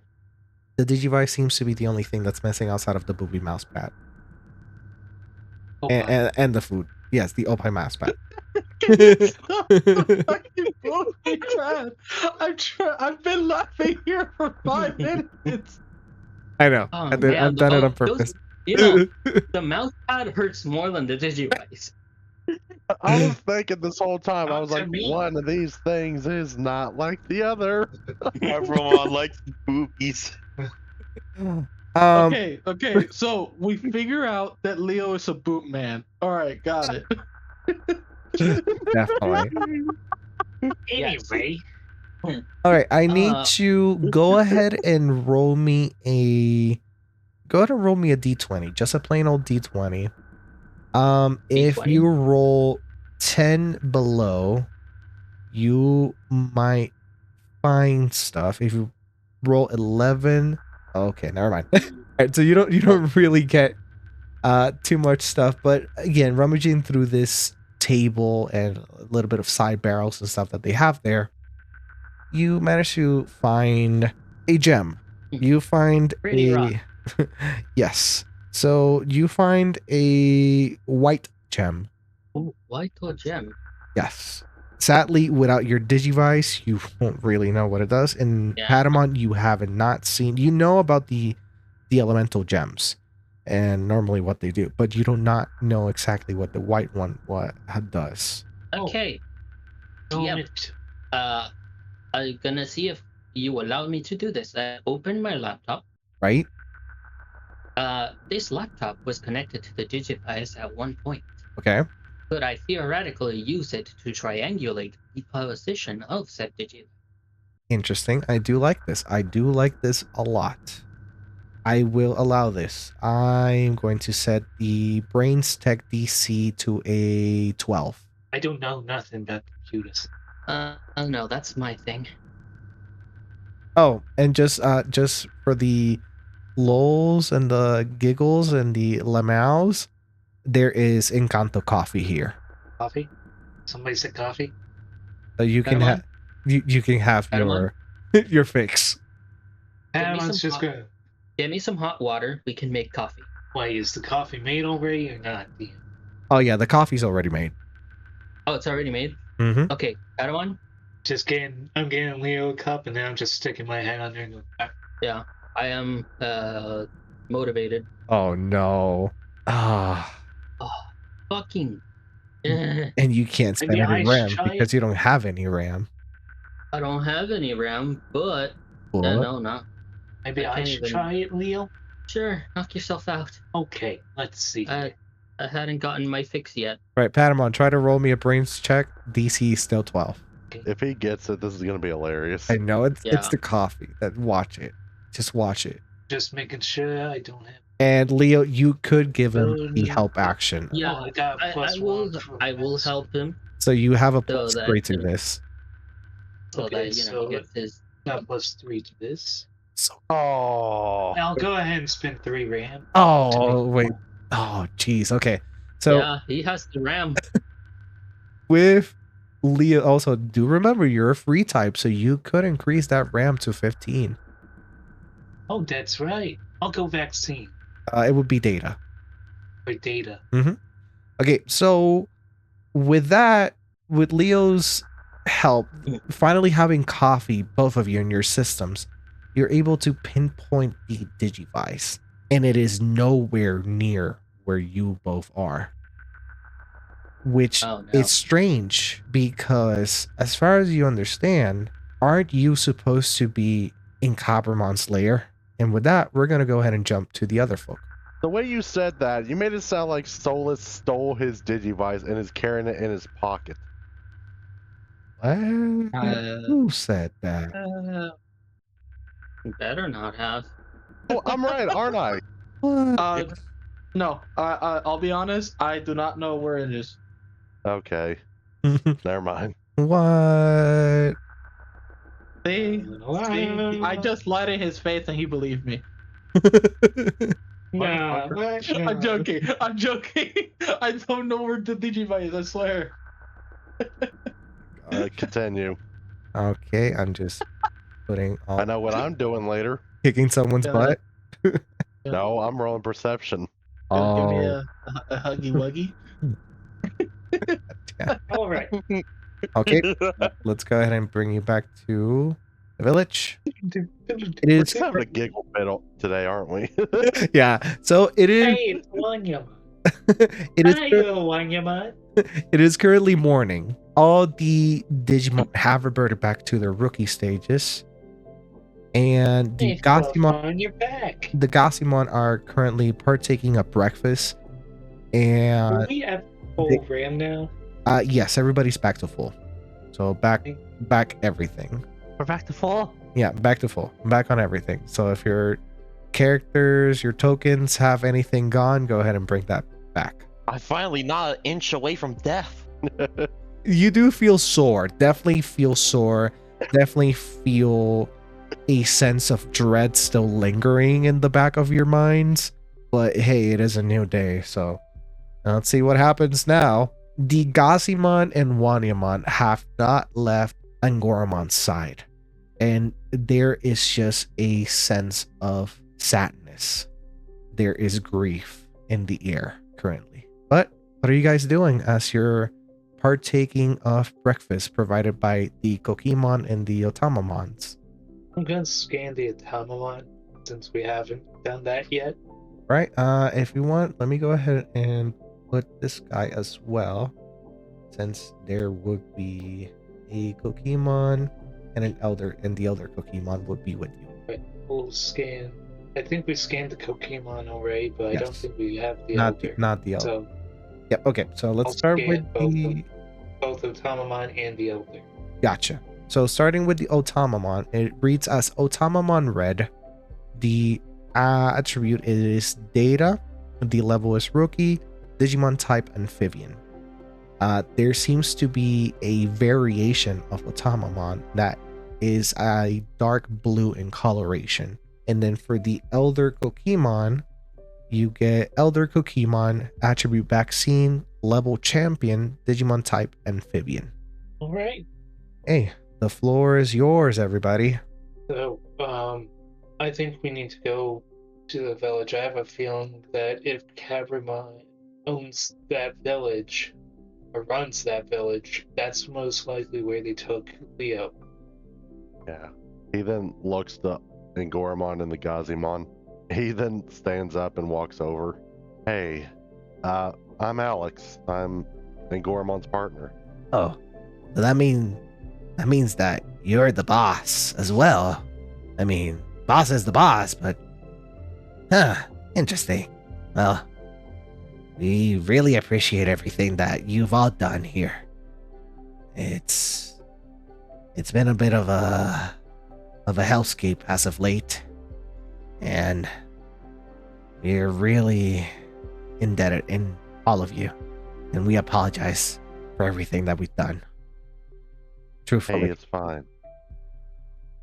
The Digivice seems to be the only thing that's missing outside of the booby mouse pad. And the food. Yes, the Opie mouse pad. I've been laughing here for 5 minutes. I know. Oh, I've done it on purpose. The mouse pad hurts more than the Digivice. I was thinking this whole time, I was like, one of these things is not like the other. Everyone likes boobies. Okay, so we figure out that Leo is a boot man. Alright, got it. Definitely. Anyway. Alright, I need to go ahead and roll me a D20, just a plain old D20. If you roll 10 below, you might find stuff. If you roll 11, okay, never mind. All right, so you don't really get too much stuff, but again, rummaging through this table and a little bit of side barrels and stuff that they have there, you manage to find a gem. You find yes. So you find a white gem. Oh, white gem. Yes. Sadly, without your Digivice, you won't really know what it does. In Patamon, you have not seen. You know about the elemental gems, and normally what they do, but you do not know exactly what the white one does. Okay. No, Yep. I'm gonna see if you allow me to do this. I opened my laptop. Right? This laptop was connected to the Digivice at one point. Okay. Could I theoretically use it to triangulate the position of said Digivice? Interesting. I do like this. I do like this a lot. I will allow this. I'm going to set the Brains Tech DC to a 12. I don't know nothing about computers. No, that's my thing. Oh, and just for the lulls and the giggles and the lamaus, there is Encanto coffee here. Coffee? Somebody said coffee? So you can have you can have Patamon? your fix. Patamon's just hot- good. Get me some hot water. We can make coffee. Why, is the coffee made already or not? Oh yeah, the coffee's already made. Oh, it's already made? Mm-hmm. Okay, Padawan? I'm getting Leo a cup and then I'm just sticking my head under and going, Yeah, I am motivated. Oh no. Ah. Oh, fucking. And you can't spend Maybe any I RAM should try because it? you don't have any RAM. I don't have any RAM, but What? no, not. maybe I I can't should even- try it, Leo? Sure, knock yourself out. Okay, let's see. I hadn't gotten my fix yet. Right, Patamon, try to roll me a brains check. DC is still 12. If he gets it, this is gonna be hilarious. I know it's Yeah. the coffee. Watch it. Just watch it. Just making sure I don't have. And Leo, you could give him the help action. Yeah, Oh, I got I plus will. one for I will medicine. help him So you have a So plus that 3 to can- this. so Okay, that so he gets his. Got plus 3 to this. Oh, I'll go ahead and spend 3 RAM. Oh, wait. Oh, jeez. Okay. So Yeah, he has the RAM. with Leo, also do remember you're a free type, so you could increase that RAM to 15. Oh, that's right. I'll go vaccine It would be data. for data. Okay, so with that, with Leo's help, finally having coffee, both of you in your systems, you're able to pinpoint the Digivice, and it is nowhere near where you both are. Which Oh, no. is strange because, as far as you understand, aren't you supposed to be in Coppermon's lair? And with that, we're going to go ahead and jump to the other folk. the way you said that, you made it sound like Solus stole his Digivice and is carrying it in his pocket. What? Who said that? Better not have. Oh, I'm right, aren't I? What? No, I'll be honest. I do not know where it is. Okay, never mind. What? See, I just lied in his face and he believed me. Nah, I'm joking. I'm joking. I don't know where the Digivice is. I swear. Continue. Okay, I'm just putting all I know what I'm doing later. kicking someone's Yeah. butt. No, I'm rolling perception. Give me Oh, a huggy wuggy. All right. okay. Let's go ahead and bring you back to the village. It is, We're having a giggle bit today, aren't we? yeah. So it is. Hey, it's Wanyama. It is. Hi, little Wanyama. It is currently morning. All the Digimon have reverted back to their rookie stages, and the Hey, Fluff, Gassimon, on your back. the Gassimon are currently partaking of breakfast. And Are we at full RAM now? yes, everybody's back to full. So back everything. We're back to full. Yeah, back to full. Back on everything. So if your characters, your tokens have anything gone, go ahead and bring that back. I'm finally not an inch away from death. You do feel sore. Definitely feel sore. Definitely feel a sense of dread still lingering in the back of your minds. But hey, it is a new day, so let's see what happens now. The Gassimon and Wanyamon have not left Angoramon's side. And there is just a sense of sadness. There is grief in the air currently. But what are you guys doing as you're partaking of breakfast provided by the Kokimon and the Otamamons? I'm gonna scan the Atamamon since we haven't done that yet. Right. If you want, let me go ahead and put this guy as well, since there would be a Pokemon and an Elder, and the Elder Pokemon would be with you. Right. We'll scan. I think we scanned the Pokemon already, but I don't Yes. think we have the Not the Elder. not the Elder. So Yep. Okay. So let's I'll start scan with the. both Otamamon and the Elder. Gotcha. So starting with the Otamamon, it reads as Otamamon Red. The attribute is Data. The level is Rookie. Digimon type Amphibian. There seems to be a variation of Otamamon that is a dark blue in coloration. And then for the Elder Pokemon, you get Elder Pokemon, attribute Vaccine, level Champion, Digimon type Amphibian. All right. Hey, the floor is yours, everybody. So, I think we need to go to the village. I have a feeling that if Cabramon owns that village, or runs that village, that's most likely where they took Leo. Yeah. He then looks to Angoramon and the Gazimon. He then stands up and walks over. Hey, I'm Alex. I'm Angoramon's partner. Oh, that means that you're the boss as well. I mean, boss is the boss, but interesting. Well, we really appreciate everything that you've all done here. It's been a bit of a hellscape as of late, and we're really indebted in all of you, and we apologize for everything that we've done. Truthfully. Hey, it's fine.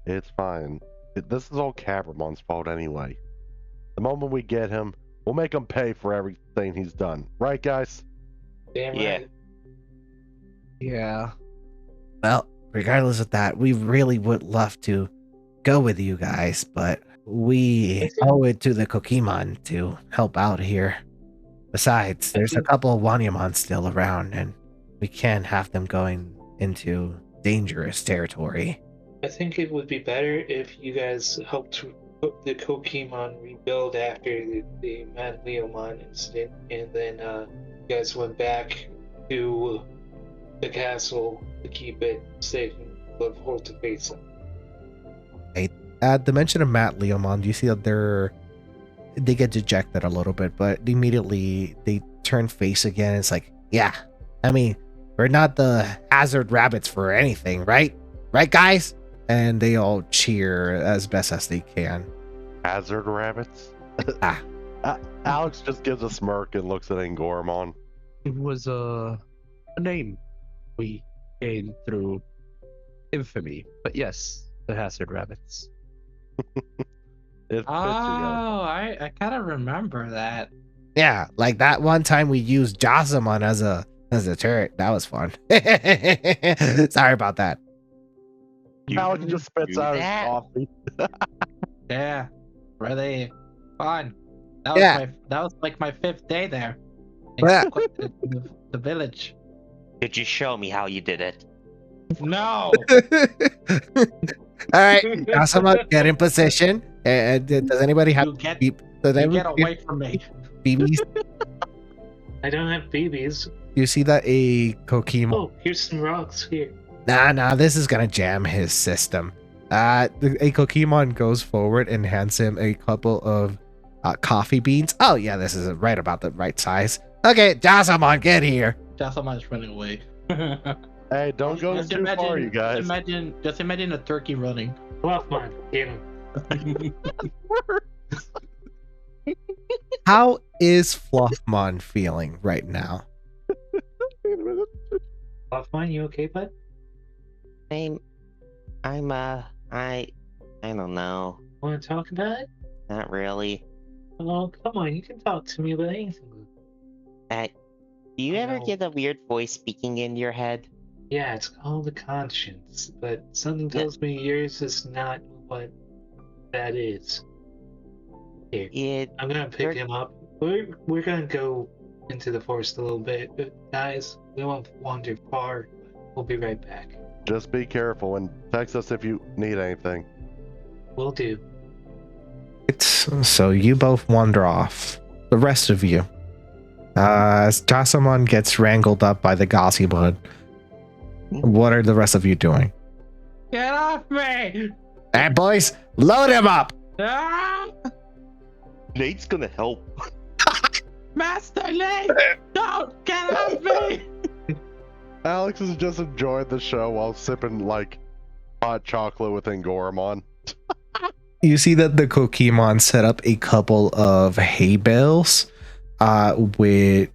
It's fine. This is all Cabramon's fault anyway. The moment we get him, we'll make him pay for everything he's done. Right, guys? Damn Yeah. right. Yeah. Well, regardless of that, we really would love to go with you guys, but we owe it to the Pokemon to help out here. Besides, there's a couple of Wanyamon still around, and we can't have them going into dangerous territory. I think it would be better if you guys helped the Pokemon rebuild after the Mad Leomon incident, and then you guys went back to the castle to keep it safe and look forward to face it. At the mention of Matt Leomon, you see that they get dejected a little bit, but immediately they turn face again. It's like, yeah, I mean, we're not the hazard rabbits for anything, right? Right, guys? And they all cheer as best as they can. Hazard rabbits? Ah. Alex just gives a smirk and looks at Angoramon. It was a name we gained through infamy. But yes, the Hazard Rabbits. It fits you guys. I kind of remember that. Yeah, like that one time we used Josamon as a turret. That was fun. Sorry about that. Alex just spits out his that? coffee. Yeah, really fun. That was Yeah. that was like my 5th day there. Yeah. The village. Could you show me how you did it? No. All right, Josamon, get in position. Does anybody have You get, does you anybody get away from me. BBs? I don't have babies. You see that a Pokemon. Oh, here's some rocks here. Nah, this is gonna jam his system. A Pokemon goes forward and hands him a couple of coffee beans. Oh yeah, this is right about the right size. Okay, Josamon, get here. Jocelyn's running away. Hey, don't go Just too far, you guys. Just imagine a turkey running. Fluffmon, get him. How is Fluffmon feeling right now? Fluffmon, you okay, bud? I don't know. Want to talk about it? Not really. Oh, come on, you can talk to me about anything. Do you I ever know. get a weird voice speaking in your head? Yeah, it's called the conscience, but something tells me yours is not what that is. Here, I'm gonna pick him up. We're gonna go into the forest a little bit, but guys, we won't wander far. We'll be right back. Just be careful and text us if you need anything. Will do. It's so you both wander off. The rest of you. As Jasamon gets wrangled up by the Gossibud, what are the rest of you doing? Get off me! Hey, boys, load him up! Ah! Nate's gonna help. Master Nate! Don't get off me! Alex is just enjoying the show while sipping like hot chocolate with Angoramon. You see that the Kokimon set up a couple of hay bales with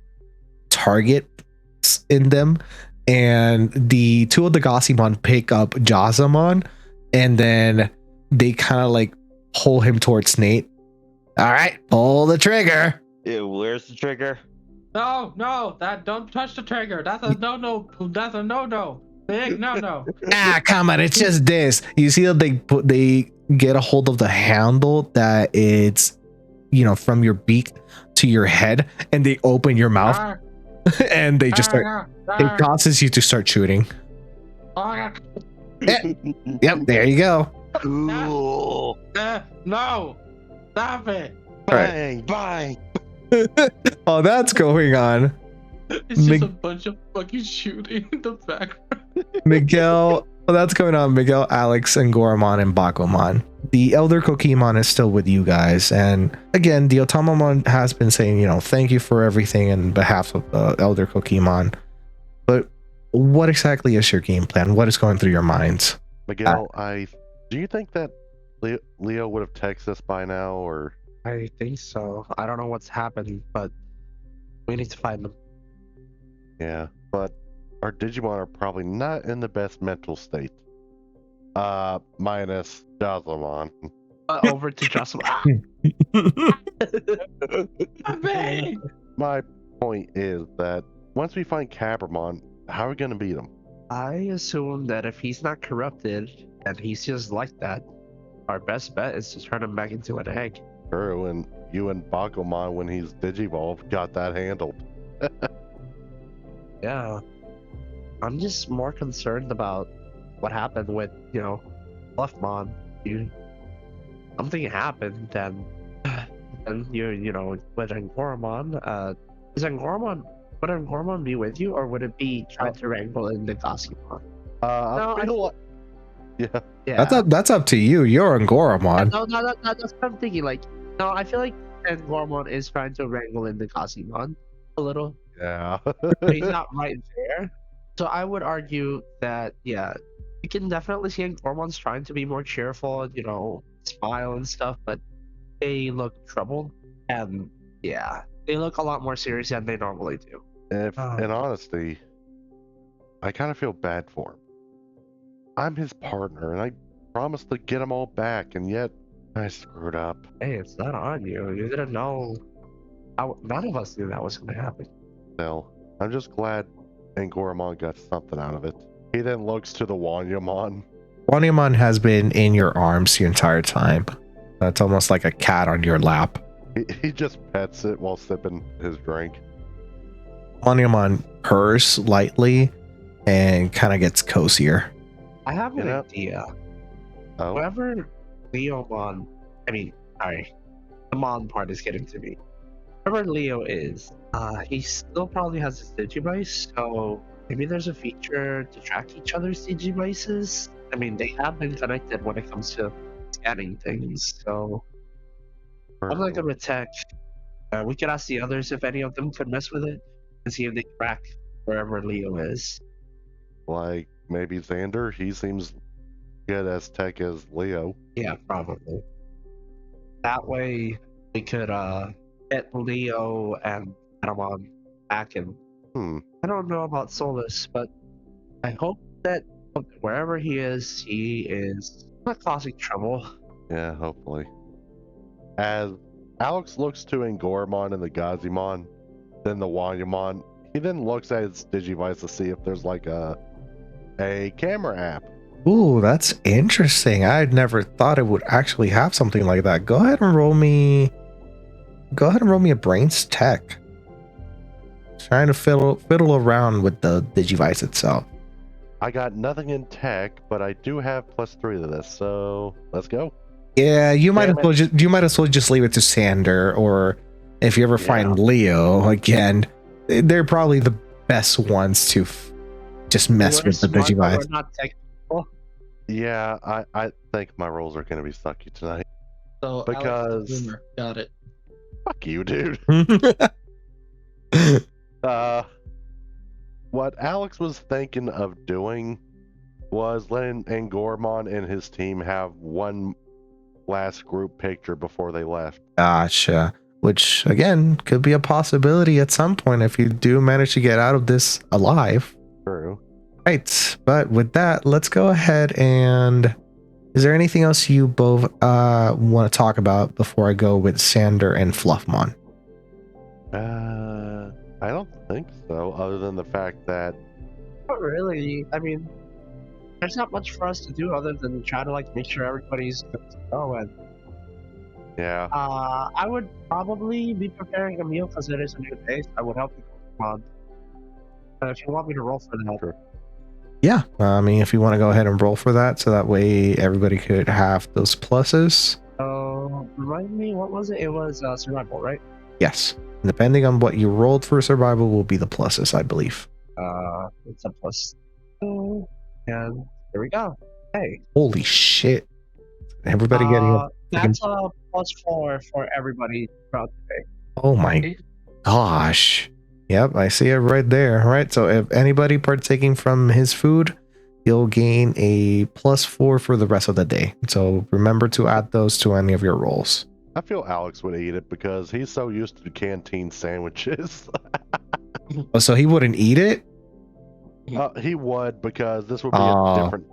targets in them, and the two of the Gossibon pick up Jasamon, and then they kind of like pull him towards Nate. All right, pull the trigger. Ew, where's the trigger? No, that don't touch the trigger. That's a no. That's a no. Big no. Come on, it's just this. You see that they get a hold of the handle that it's, from your beak to your head, and they open your mouth, and they just start. It causes you to start shooting. Yep, there you go. Cool. No, stop it. Bang, bang. Oh, that's going on. It's just a bunch of fucking shooting in the background. Miguel, that's going on. Miguel, Alex, and Goramon and Bakumon. The Elder Kokimon is still with you guys. And again, the Otamamon has been saying, thank you for everything in behalf of the Elder Kokimon. But what exactly is your game plan? What is going through your minds? Miguel, do you think that Leo would have texted us by now, or? I think so. I don't know what's happened, but we need to find them. Yeah, but our Digimon are probably not in the best mental state. Minus Jasamon. Over to Jasamon. My point is that once we find Capramon, how are we going to beat him? I assume that if he's not corrupted and he's just like that, our best bet is to turn him back into an egg. True, and you and Bakumon, when he's Digivolved, got that handled. Yeah. I'm just more concerned about what happened with, Fluffmon. Something happened, and with Angoramon, would Angoramon be with you, or would it be trying to wrangle in the Gossibon? Yeah. That's up to you. You're Angoramon. No, that's what I'm thinking. I feel like Angoramon is trying to wrangle in the Gossibon a little. Yeah. He's not right there. So I would argue that, you can definitely see Angoramon's trying to be more cheerful, smile and stuff, but they look troubled, and they look a lot more serious than they normally do. In honesty, I kind of feel bad for him. I'm his partner, and I promised to get them all back, and yet I screwed up. Hey, it's not on you. You didn't know. None of us knew that was going to happen. Still, I'm just glad Angoramon got something out of it. He then looks to the Wanyamon. Wanyamon has been in your arms the entire time. It's almost like a cat on your lap. He just pets it while sipping his drink. Wanyamon purrs lightly and kind of gets cozier. I have an idea. Oh? Whoever Leomon, the Mon part is getting to me. Whoever Leo is, he still probably has his Digivice, so maybe there's a feature to track each other's Digivices. They have been connected when it comes to scanning things, so I'm not gonna tech. We could ask the others if any of them could mess with it and see if they track wherever Leo is. Like maybe Xander, he seems good as tech as Leo. Yeah, probably. That way we could get Leo and Patamon back in. I don't know about Solus, but I hope that wherever he is not causing trouble. Yeah, hopefully. As Alex looks to Angoramon and the Gazimon, then the Wanyamon, he then looks at his Digivice to see if there's like a camera app. Ooh, that's interesting. I'd never thought it would actually have something like that. Go ahead and roll me a brains tech. Trying to fiddle around with the Digivice itself. I got nothing in tech, but I do have +3 to this, so let's go. Yeah, you might as Damn it. well just leave it to Sander, or if you ever find Leo again, they're probably the best ones to just mess We're with the smart, but Digivice. we're not technical. Yeah, I think my rolls are going to be sucky tonight. So Because- Alex is the winner. Got it. Fuck you, dude. What Alex was thinking of doing was letting Angormon and his team have one last group picture before they left. Gotcha. Which again could be a possibility at some point if you do manage to get out of this alive. True. Right. But with that, let's go ahead and is there anything else you both want to talk about before I go with Sander and Fluffmon? I don't think so, other than the fact that Not really. I mean, there's not much for us to do other than try to like make sure everybody's good to go. And yeah. I would probably be preparing a meal because it is a new day. So I would help you cook. If you want me to roll for that, Sure. Yeah. I mean, if you want to go ahead and roll for that, so that way everybody could have those pluses. So remind me, what was it? It was survival, right? Yes. Depending on what you rolled for survival will be the pluses, I believe. It's a +2, and here we go. Hey, Holy shit. Everybody getting a that's a +4 for everybody throughout the day. oh my gosh. Yep, I see it right there. All right, so if anybody partaking from his food, you'll gain a +4 for the rest of the day. So remember to add those to any of your rolls. I feel Alex would eat it because he's so used to canteen sandwiches. Oh, so he wouldn't eat it? He would, because this would be Oh. a different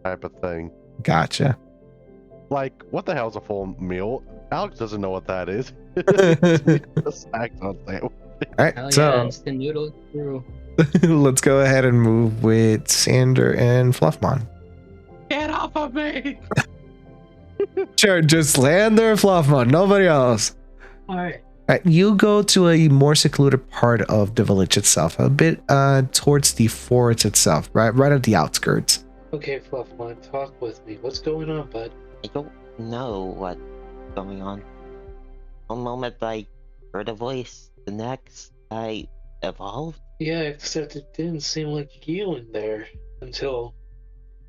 type of thing. Gotcha. Like, what the hell's a full meal? Alex doesn't know what that is. A snack on sandwich. All right, Hell yeah, so instant noodle crew. let's go ahead and move with Sander and Fluffmon. Get off of me! Sure, just land there, Fluffmon, nobody else. Alright. All right, you go to a more secluded part of the village itself, a bit towards the forest itself, right at the outskirts. Okay, Fluffmon, talk with me. What's going on, bud? I don't know what's going on. One moment I heard a voice, the next I evolved. Yeah, except it didn't seem like you in there until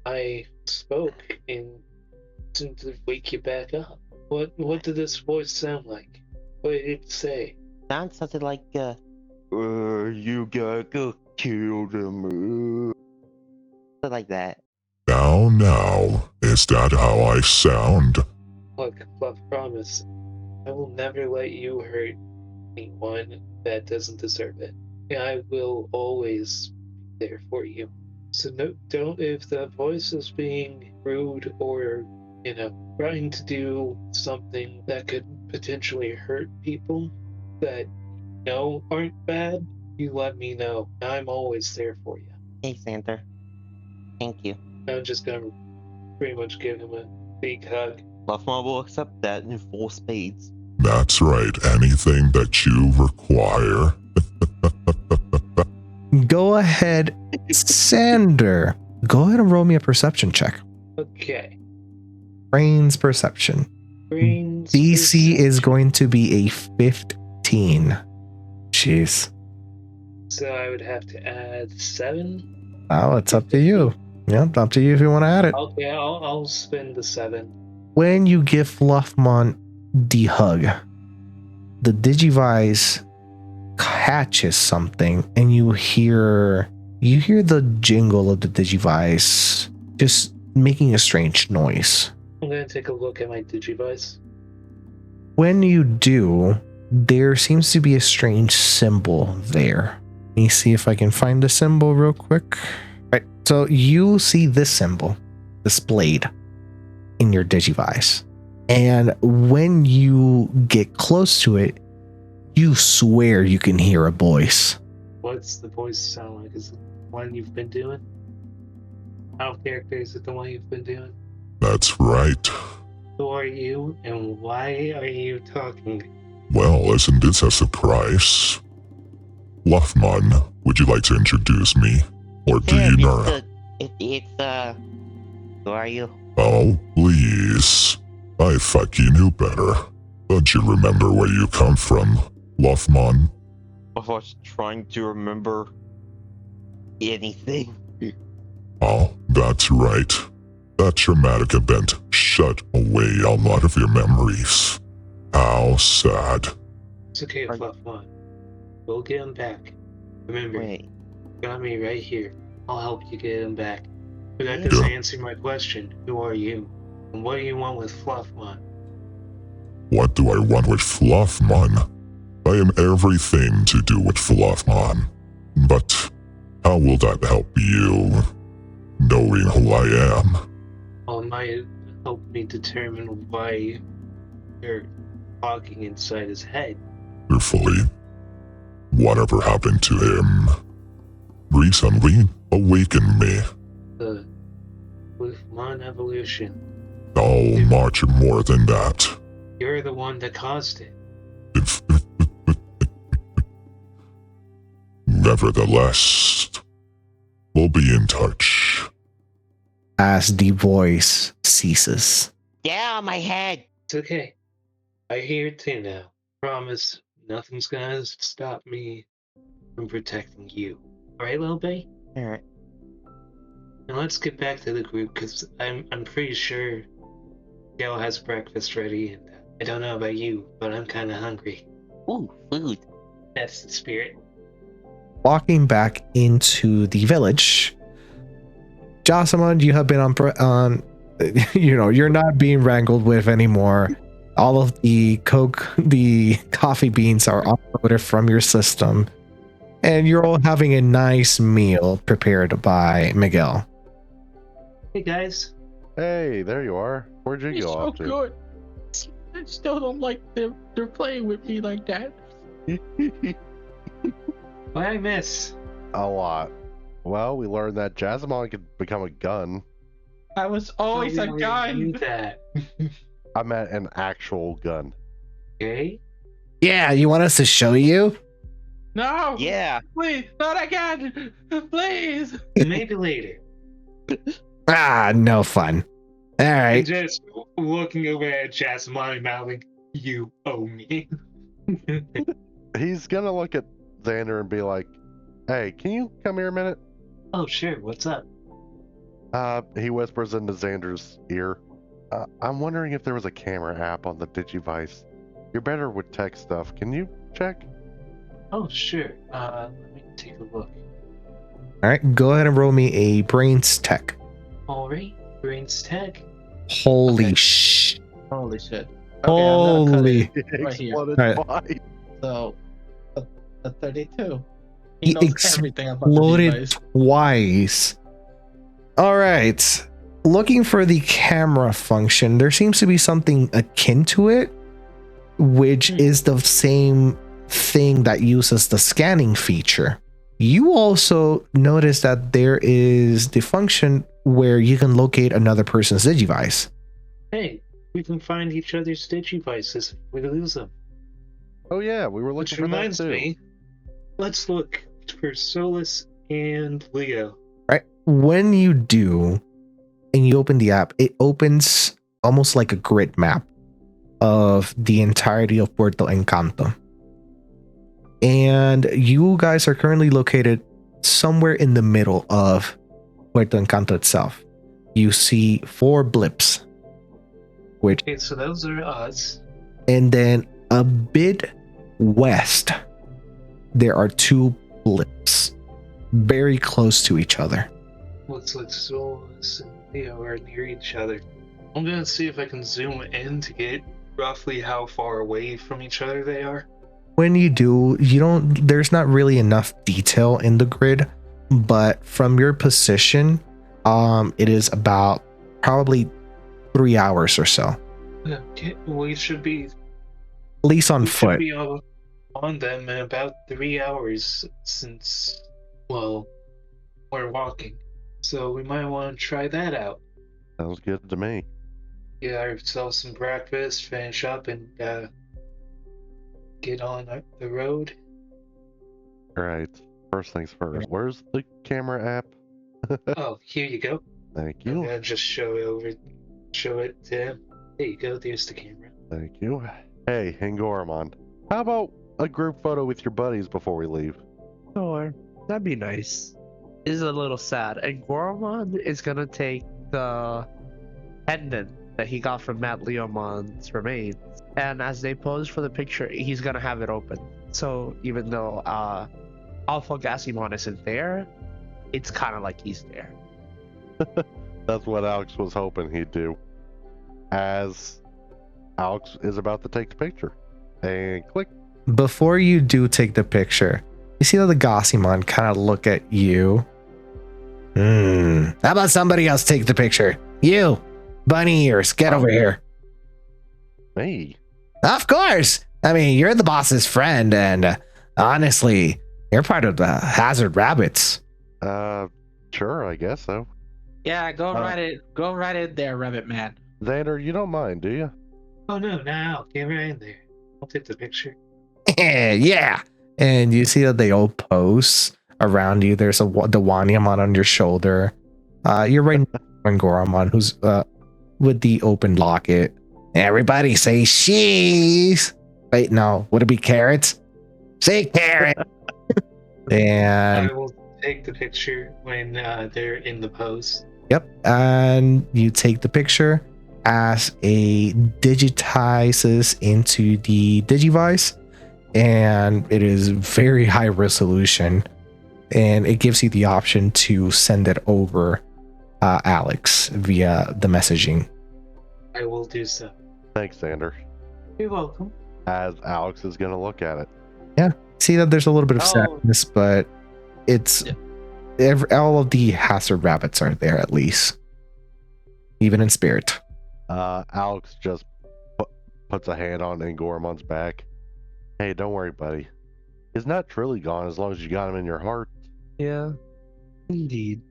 I spoke and to wake you back up. What did this voice sound like? What did it say? Sounds something like you gotta go kill them. Something like that. Now, is that how I sound? Look, Fluff, promise. I will never let you hurt anyone that doesn't deserve it. I will always be there for you. So no, don't, if the voice is being rude or, trying to do something that could potentially hurt people that you know aren't bad, you let me know. I'm always there for you. Hey, Santa. Thank you. I'm just gonna pretty much give him a big hug. Fluffmon will accept that in full spades. That's right, anything that you require. Go ahead, Sander. Go ahead and roll me a perception check. Okay. Brains perception. Brains DC is perception. going to be a 15. Jeez. So I would have to add 7. Well, it's up to you. Yeah, it's up to you if you want to add it. Okay, I'll spend the 7. When you give Fluffmon the hug, the Digivice catches something and you hear the jingle of the Digivice just making a strange noise. I'm gonna take a look at my Digivice. When you do, there seems to be a strange symbol there. Let me see if I can find the symbol real quick. Right, so you see this symbol displayed in your Digivice. And when you get close to it, you swear you can hear a voice. What's the voice sound like? Is it the one you've been doing? Out of character, is it the one you've been doing? That's right. Who are you and why are you talking? Well, isn't this a surprise? Fluffmon, would you like to introduce me? Or do you know? Who are you? Oh, please. I thought you knew better. Don't you remember where you come from, Luffmon? I was trying to remember anything. Oh, that's right. That traumatic event shut away a lot of your memories. How sad. It's okay, Fluffmon. We'll get him back. Remember, Wait. you got me right here. I'll help you get him back. But that Yeah. doesn't answer my question. Who are you? And what do you want with Fluffmon? What do I want with Fluffmon? I am everything to do with Fluffmon. But how will that help you, knowing who I am? Well, it might help me determine why you're talking inside his head. Truthfully, whatever happened to him recently awakened me. The Fluffmon evolution. Oh, much more than that. You're the one that caused it. Nevertheless, we'll be in touch. As the voice ceases. Yeah, my head. It's okay. I hear it too now. Promise, nothing's gonna stop me from protecting you. Alright, little Bay? Alright. Now let's get back to the group, because I'm pretty sure Gail has breakfast ready, and I don't know about you, but I'm kind of hungry. Ooh, food. That's the spirit. Walking back into the village, Jocelyn, you have been on you're not being wrangled with anymore. All of the coffee beans are offloaded from your system, and you're all having a nice meal prepared by Miguel. Hey guys. Hey, there you are. Where'd you It's go so off to? good. I still don't like they're playing with me like that. What I miss? A lot. Well, we learned that Jasmine could become a gun. I was always a knew gun. that. I meant an actual gun. Okay. Yeah, you want us to show you? No. Yeah. Please, not again. Please. Maybe later. Ah, no fun. All I'm right. just looking over at Jasmine mouthing, "You owe me." He's gonna look at Xander and be like, "Hey, can you come here a minute?" Oh, sure. What's up? He whispers into Xander's ear. I'm wondering if there was a camera app on the Digivice. You're better with tech stuff. Can you check? Oh, sure. Let me take a look. All right, go ahead and roll me a brains tech. Alright, brains tech. Holy Okay. Holy shit. Okay, I'm gonna cut Holy. it right here. Exploded Alright. twice. So, a 32. He He knows everything about the Loaded device. twice. All right. Looking for the camera function, there seems to be something akin to it, which is the same thing that uses the scanning feature. You also notice that there is the function where you can locate another person's Digivice. Hey, we can find each other's Digivices if we lose them. Oh yeah, we were Which looking for that reminds too. me, let's look for Solus and Leo. Right? When you do, and you open the app, it opens almost like a grid map of the entirety of Puerto Encanto. And you guys are currently located somewhere in the middle of Puerto Encanto itself. You see 4 blips, which, Okay, so those are us. and then a bit west, there are 2 blips very close to each other. Looks like Solus and Leo are near each other. I'm gonna see if I can zoom in to get roughly how far away from each other they are. When you do, there's not really enough detail in the grid, but from your position, it is about probably 3 hours or so, Okay, we should be at least on we should foot. be on them in about 3 hours since, well, we're walking. So we might want to try that out. Sounds good to me. Get ourselves some breakfast, finish up, and get on the road. Alright, first things first. Where's the camera app? Oh, here you go. Thank I'm you. gonna just show it to him. There you go. There's the camera. Thank you. Hey, Hingoramon, how about a group photo with your buddies before we leave? Sure, that'd be nice. This is a little sad. And Goromon is gonna take the pendant that he got from Matt Leomon's remains, and as they pose for the picture, he's gonna have it open. So even though Alpha Gassimon isn't there, it's kind of like he's there. That's what Alex was hoping he'd do. As Alex is about to take the picture. And click. Before you do take the picture, you see that the Gassimon kind of look at you. How about somebody else take the picture? You, bunny ears, get over here. Me? Of course. I mean, you're the boss's friend, and honestly, you're part of the Hazard Rabbits. Sure, I guess so. Yeah, go right in there, Rabbit Man. Xander, you don't mind, do you? Oh no, now get right in there. I'll take the picture. Yeah. And you see that they all pose around you. There's the Wanyamon on your shoulder. You're right on Goramon, who's with the open locket. Everybody say she's. Wait, no, would it be carrots? Say carrot. And I will take the picture when they're in the pose. yep, and you take the picture as a digitizes into the Digivice, and it is very high resolution, and it gives you the option to send it over Alex via the messaging. I will do so. Thanks, Xander. You're welcome. As Alex is going to look at it. See that there's a little bit of sadness, but it's all of the Hazard Rabbits are there, at least, even in spirit. Alex just puts a hand on Ngoramon's back. Hey, don't worry, buddy. He's not truly gone as long as you got him in your heart. Yeah, indeed.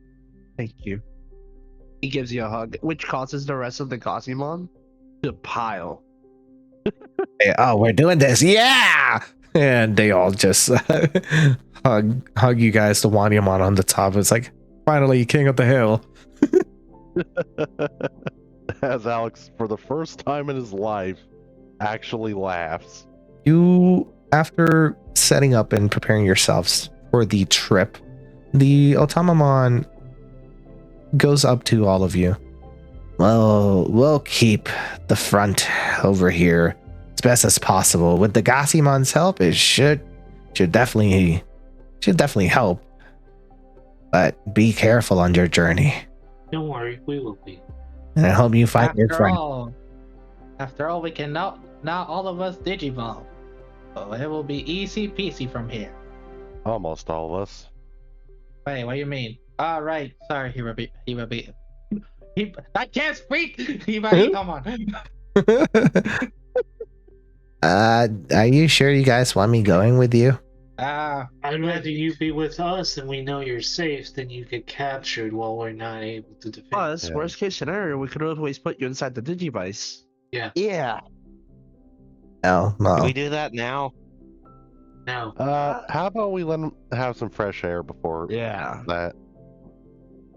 Thank you. He gives you a hug, which causes the rest of the Gassimon to pile. Hey, oh, we're doing this, yeah! And they all just hug you guys. The Wanyamon on the top. It's like, finally, king of the hill. As Alex, for the first time in his life, actually laughs. You, after setting up and preparing yourselves for the trip, the Otamamon goes up to all of you. Well, we'll keep the front over here as best as possible. With the Gassimon's help, it should definitely help. But be careful on your journey. Don't worry, we will be. And I hope you find your friend. After all, we can now all of us Digimon. So it will be easy peasy from here. Almost all of us. Wait, what do you mean? All right, sorry, Hirabi. I can't speak. Hirabi, come on. Are you sure you guys want me going with you? I'd rather you be with us and we know you're safe than you get captured while we're not able to defend. Plus, worst case scenario, we could always put you inside the Digivice. Yeah. Yeah. No. Can we do that now? No. How about we let him have some fresh air before that?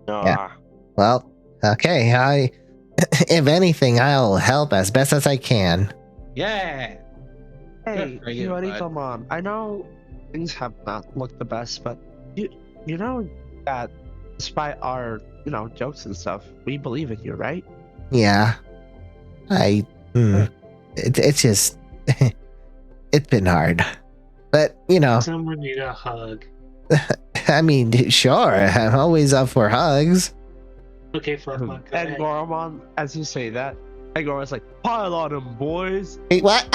Yeah. Well, okay. If anything, I'll help as best as I can. Yeah. Hey, Good for you, buddy, bud. come on. I know things have not looked the best, but you know that despite our jokes and stuff, we believe in you, right? Yeah. It's just it's been hard, but Someone need a hug. I mean, sure, I'm always up for hugs. Okay, for a hug. Go And ahead. Goromon, as you say that, and Goromon's like, pile on him, boys. Wait, what?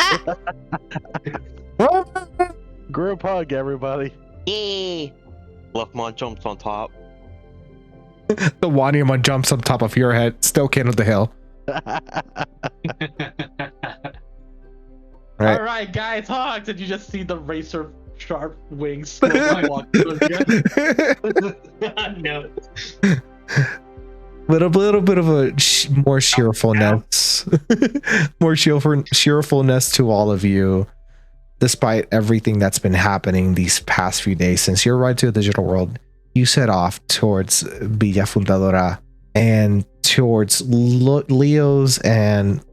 Group hug, everybody. Yay! Bluffmon jumps on top. The Wanyamon jumps on top of your head, still king of the hill. Right. All right, guys, hugs, and you just see the razor sharp wings slowly walk towards you. No. Little bit of a more cheerfulness, more cheerfulness to all of you, despite everything that's been happening these past few days since your ride to the digital world. You set off towards Villa Fundadora and towards Leo's and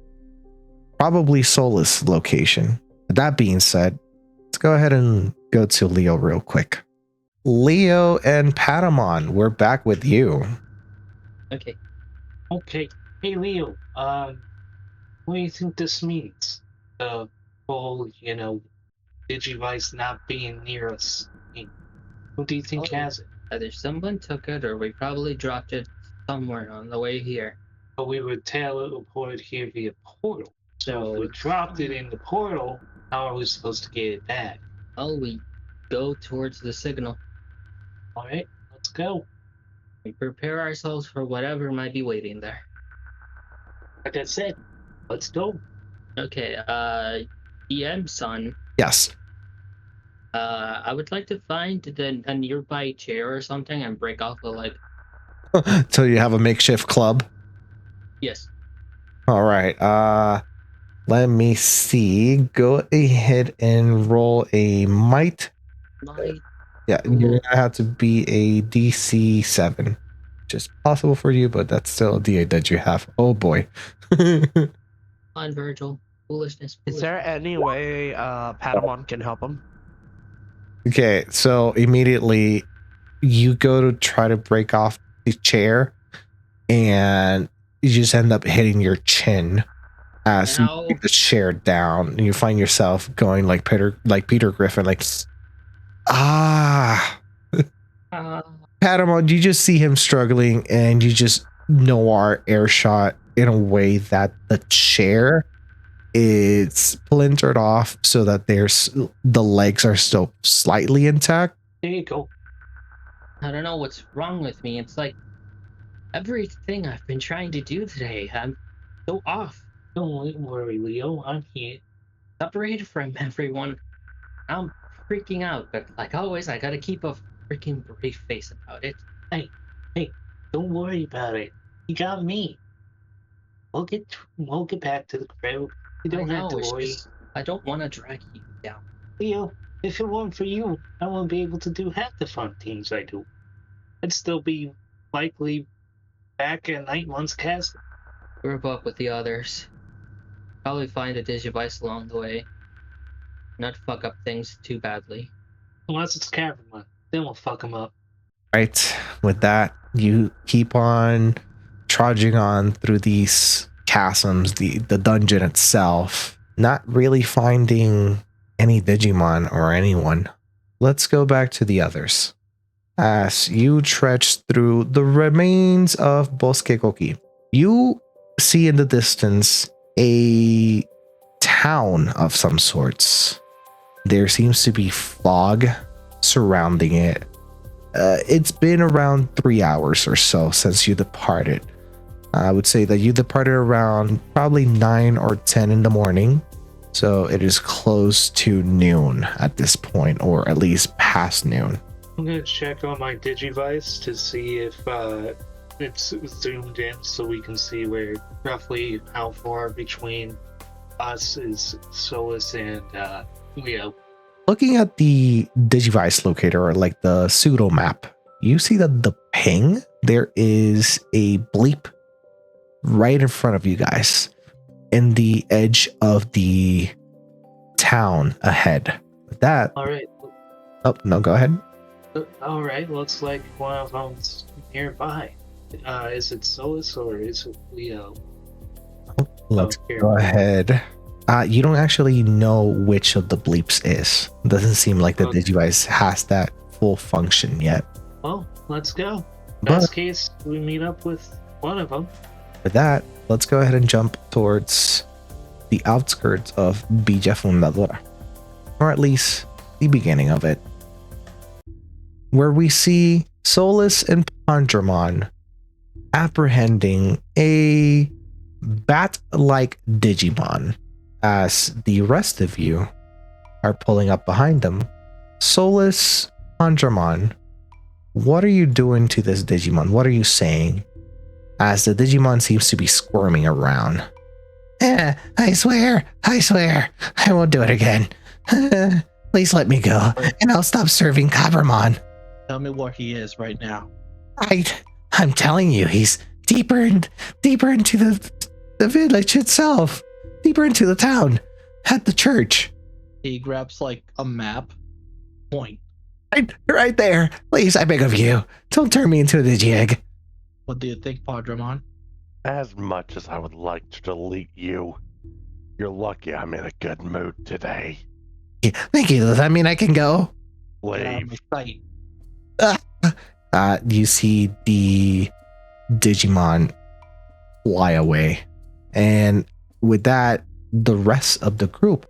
probably Solus location. That being said, let's go ahead and go to Leo real quick. Leo and Patamon, we're back with you. Okay. Okay. Hey, Leo. What do you think this means? The whole, Digivice not being near us. Who do you think has it? Either someone took it or we probably dropped it somewhere on the way here. But we were teleported here via portal. So if we dropped it in the portal, how are we supposed to get it back? Oh, we go towards the signal. All right, let's go. We prepare ourselves for whatever might be waiting there. Like I said, let's go. Okay, EM-san. Yes. I would like to find a nearby chair or something and break off a leg. So you have a makeshift club? Yes. All right. Let me see. Go ahead and roll a might. Yeah, you're gonna have to be a DC 7. Which is possible for you, but that's still a D8 that you have. Oh boy. On Virgil. Foolishness. Is there any way Patamon can help him? Okay, so immediately you go to try to break off the chair and you just end up hitting your chin as you take the chair down, and you find yourself going like Peter Griffin, like Patamon, you just see him struggling and you just noir air shot in a way that the chair is splintered off so that the legs are still slightly intact. There you go. I don't know what's wrong with me. It's like everything I've been trying to do today, I'm so off. Don't worry, Leo. I'm here. Separated from everyone. I'm freaking out, but like always, I gotta keep a freaking brave face about it. Hey, don't worry about it. You got me. We'll get back to the crib. You don't have to worry. I don't want to drag you down. Leo, if it weren't for you, I wouldn't be able to do half the fun things I do. I'd still be likely back at Nightman's castle. Group up with the others. Probably find a Digivice along the way. Not fuck up things too badly. Unless it's Cavernman, then we'll fuck them up. Right. With that, you keep on trudging on through these chasms, the dungeon itself, not really finding any Digimon or anyone. Let's go back to the others. As you trudge through the remains of Bosque Koki, you see in the distance a town of some sorts. There seems to be fog surrounding it. It's been around 3 hours or so since you departed. I would say that you departed around probably 9 or 10 in the morning. So it is close to noon at this point, or at least past noon. I'm gonna check on my Digivice to see if it's zoomed in so we can see where roughly how far between us is Solus and Leo. Looking at the Digivice locator, or like the pseudo map, you see that the ping, there is a bleep right in front of you guys in the edge of the town ahead. With that, all right. Oh no, go ahead. All right, looks like one of them's nearby. Is it Solus or is it Leo? Let's go ahead. You don't actually know which of the bleeps is. Doesn't seem like the Digivice has that full function yet. Well, let's go. Best case, we meet up with one of them. With that, let's go ahead and jump towards the outskirts of Villa Fundadora, or at least the beginning of it, where we see Solus and Pandramon apprehending a bat-like Digimon. As the rest of you are pulling up behind them, Solus, Pandramon, what are you doing to this Digimon? What are you saying? As the Digimon seems to be squirming around. I swear, I won't do it again. Please let me go, and I'll stop serving Cobramon. Tell me where he is right now. I'm telling you, he's deeper into the village itself. deeper into the town. At the church. He grabs like a map. Point. Right there. Please, I beg of you. Don't turn me into a Digi-Egg. What do you think, Padramon? As much as I would like to delete you, you're lucky I'm in a good mood today. Thank you. Does that mean I can go? Leave. You see the Digimon fly away. And with that, the rest of the group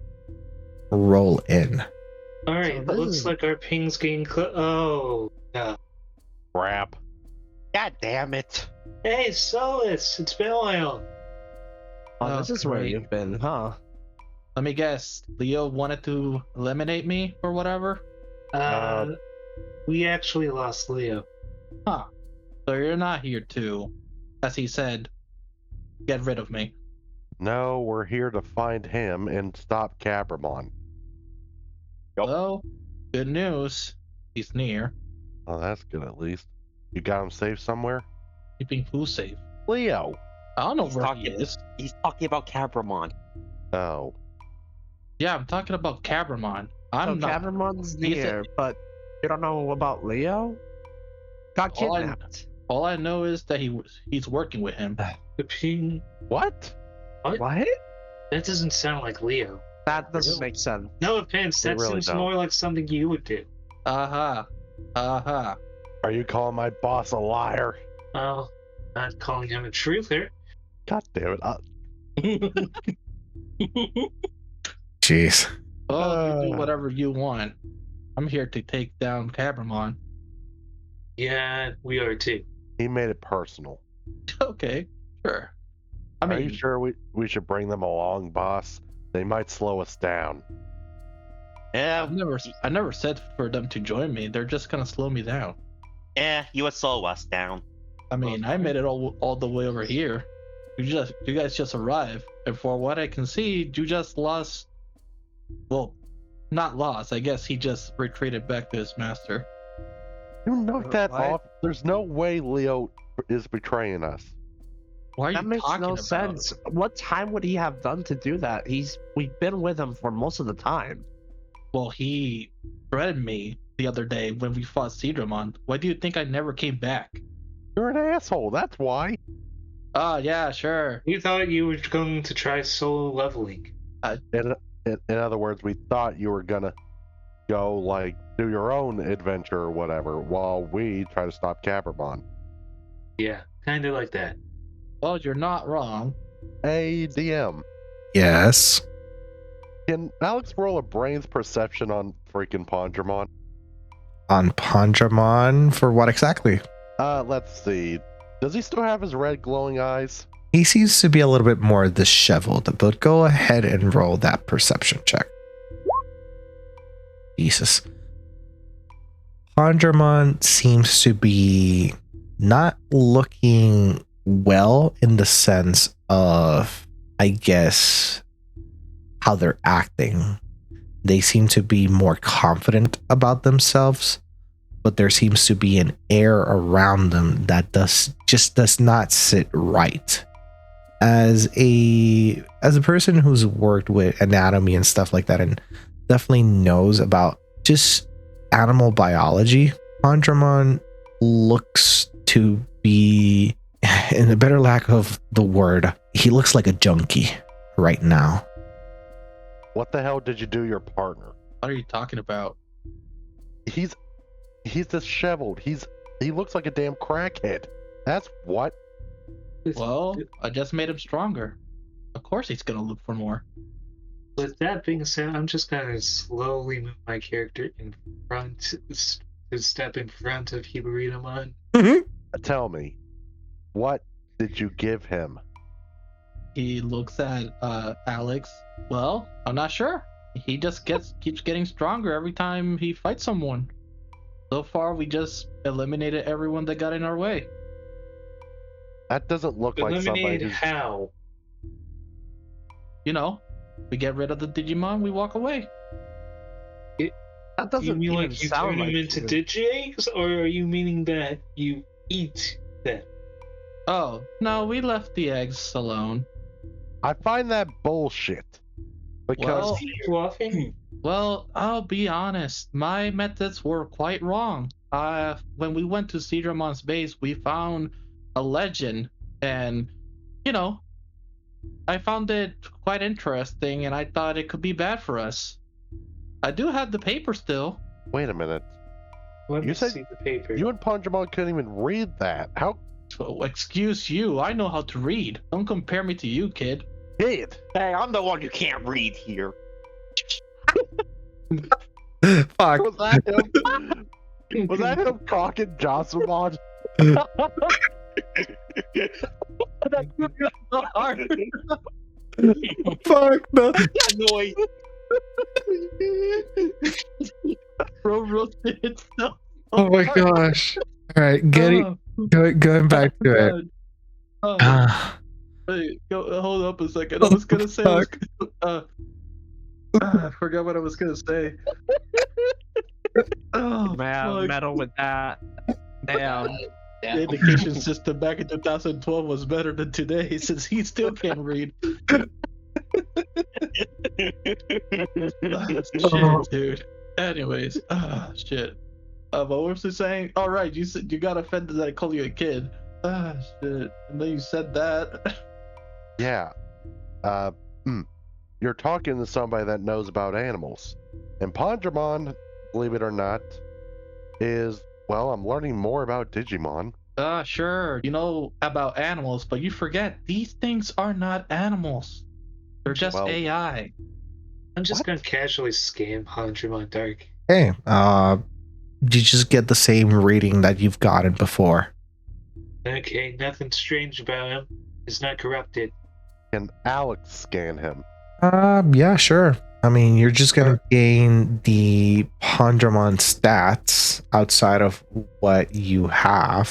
roll in. Alright, looks like our ping's getting oh, yeah. Crap. God damn it. Hey, Solus, it's been a while. Oh, this is where great. you've been, huh? Let me guess. Leo wanted to eliminate me or whatever? We actually lost Leo. Huh. So you're not here to, as he said, get rid of me. No, we're here to find him and stop Cabramon. Yep. Well, good news. He's near. Oh, that's good at least. You got him safe somewhere? Keeping who safe? Leo! I don't know He's where talking- he is. He's talking about Cabramon. Oh. Yeah, I'm talking about Cabramon. So I'm not. Cabramon's He's near, but you don't know about Leo? Got All I- kidnapped. All I know is that he's working with him. The ping. What? What? What? That doesn't sound like Leo. That doesn't make sense. No offense, They that really seems don't. more like something you would do. Aha. Aha. Are you calling my boss a liar? Well, not calling him a truther. God damn it. Jeez. Well, you do whatever you want. I'm here to take down Cabramon. Yeah, we are too. He made it personal. Okay, sure. I Are mean, you sure we should bring them along, boss? They might slow us down. Yeah, I never said for them to join me. They're just gonna slow me down. you would slow us down. I mean, I made it all the way over here. You guys just arrived, and for what I can see, you just lost. Well, not lost. I guess he just retreated back to his master. You knock that What? off. There's no way Leo is betraying us. Why are That you makes talking no about sense. What time would he have done to do that? We've been with him for most of the time. Well, he threatened me the other day when we fought Sidramon. Why do you think I never came back? You're an asshole, that's why. Oh, yeah, sure. We thought you were going to try solo leveling. In other words, we thought you were gonna go, like, do your own adventure or whatever, while we try to stop Cabramon. Yeah, kind of like that. Well, you're not wrong. Hey, DM, Yes. can Alex roll a brains perception on freaking Pondramon? On Pandramon, for what exactly? Let's see. Does he still have his red glowing eyes? He seems to be a little bit more disheveled, but go ahead and roll that perception check. Jesus. Pandramon seems to be not looking well in the sense of, I guess, how they're acting. They seem to be more confident about themselves, but there seems to be an air around them that does not sit right. As a person who's worked with anatomy and stuff like that and definitely knows about just animal biology, Pandramon looks to be, in a better lack of the word, he looks like a junkie right now. What the hell did you do your partner? What are you talking about? He's disheveled. He looks like a damn crackhead. That's what. Well, I just made him stronger. Of course he's gonna look for more. With that being said, I'm just gonna slowly move my character in front to step in front of Hibaritamon. Tell me, what did you give him? He looks at Alex. Well, I'm not sure. He just keeps getting stronger every time he fights someone. So far, we just eliminated everyone that got in our way. That doesn't look like somebody Eliminated who's... how? You know, we get rid of the Digimon, we walk away. That Do you doesn't mean even like you sound turn like them into you. Digi-Eggs, or are you meaning that you eat them? Oh, no, we left the eggs alone. I find that bullshit. Because Fluffing? Well, I'll be honest. My methods were quite wrong. When we went to Synchronize's base, we found a legend, and you know, I found it quite interesting, and I thought it could be bad for us. I do have the paper still. wait a minute. Let You me said see the paper. You and Panjamon couldn't even read that. How Oh, excuse you, I know how to read. Don't compare me to you, kid. kid? Hey, I'm the one who can't read here. Fuck. Was that him? Was that him cocking Jocelyn? Fuck no. Noise. Bro, it's so. Oh my gosh. All right, going back to it. Oh, Ah, wait, hold up a second. I was gonna say. I forgot what I was gonna say. Oh Man, fuck. metal with that. Damn. The indication system back in 2012 was better than today, since he still can't read. Shit, dude. Anyways, shit. What was I saying? All right, you said you got offended that I called you a kid. Shit. And then you said that. Yeah. You're talking to somebody that knows about animals. And Panjamon, believe it or not, is, well, I'm learning more about Digimon. Sure. You know about animals, but you forget these things are not animals. They're just Well- AI. I'm just gonna casually scan Panjamon Dark. hey, you just get the same reading that you've gotten before. Okay, nothing strange about him. He's not corrupted. Can Alex scan him? Yeah, sure. I mean, you're just gonna gain the Pandramon stats outside of what you have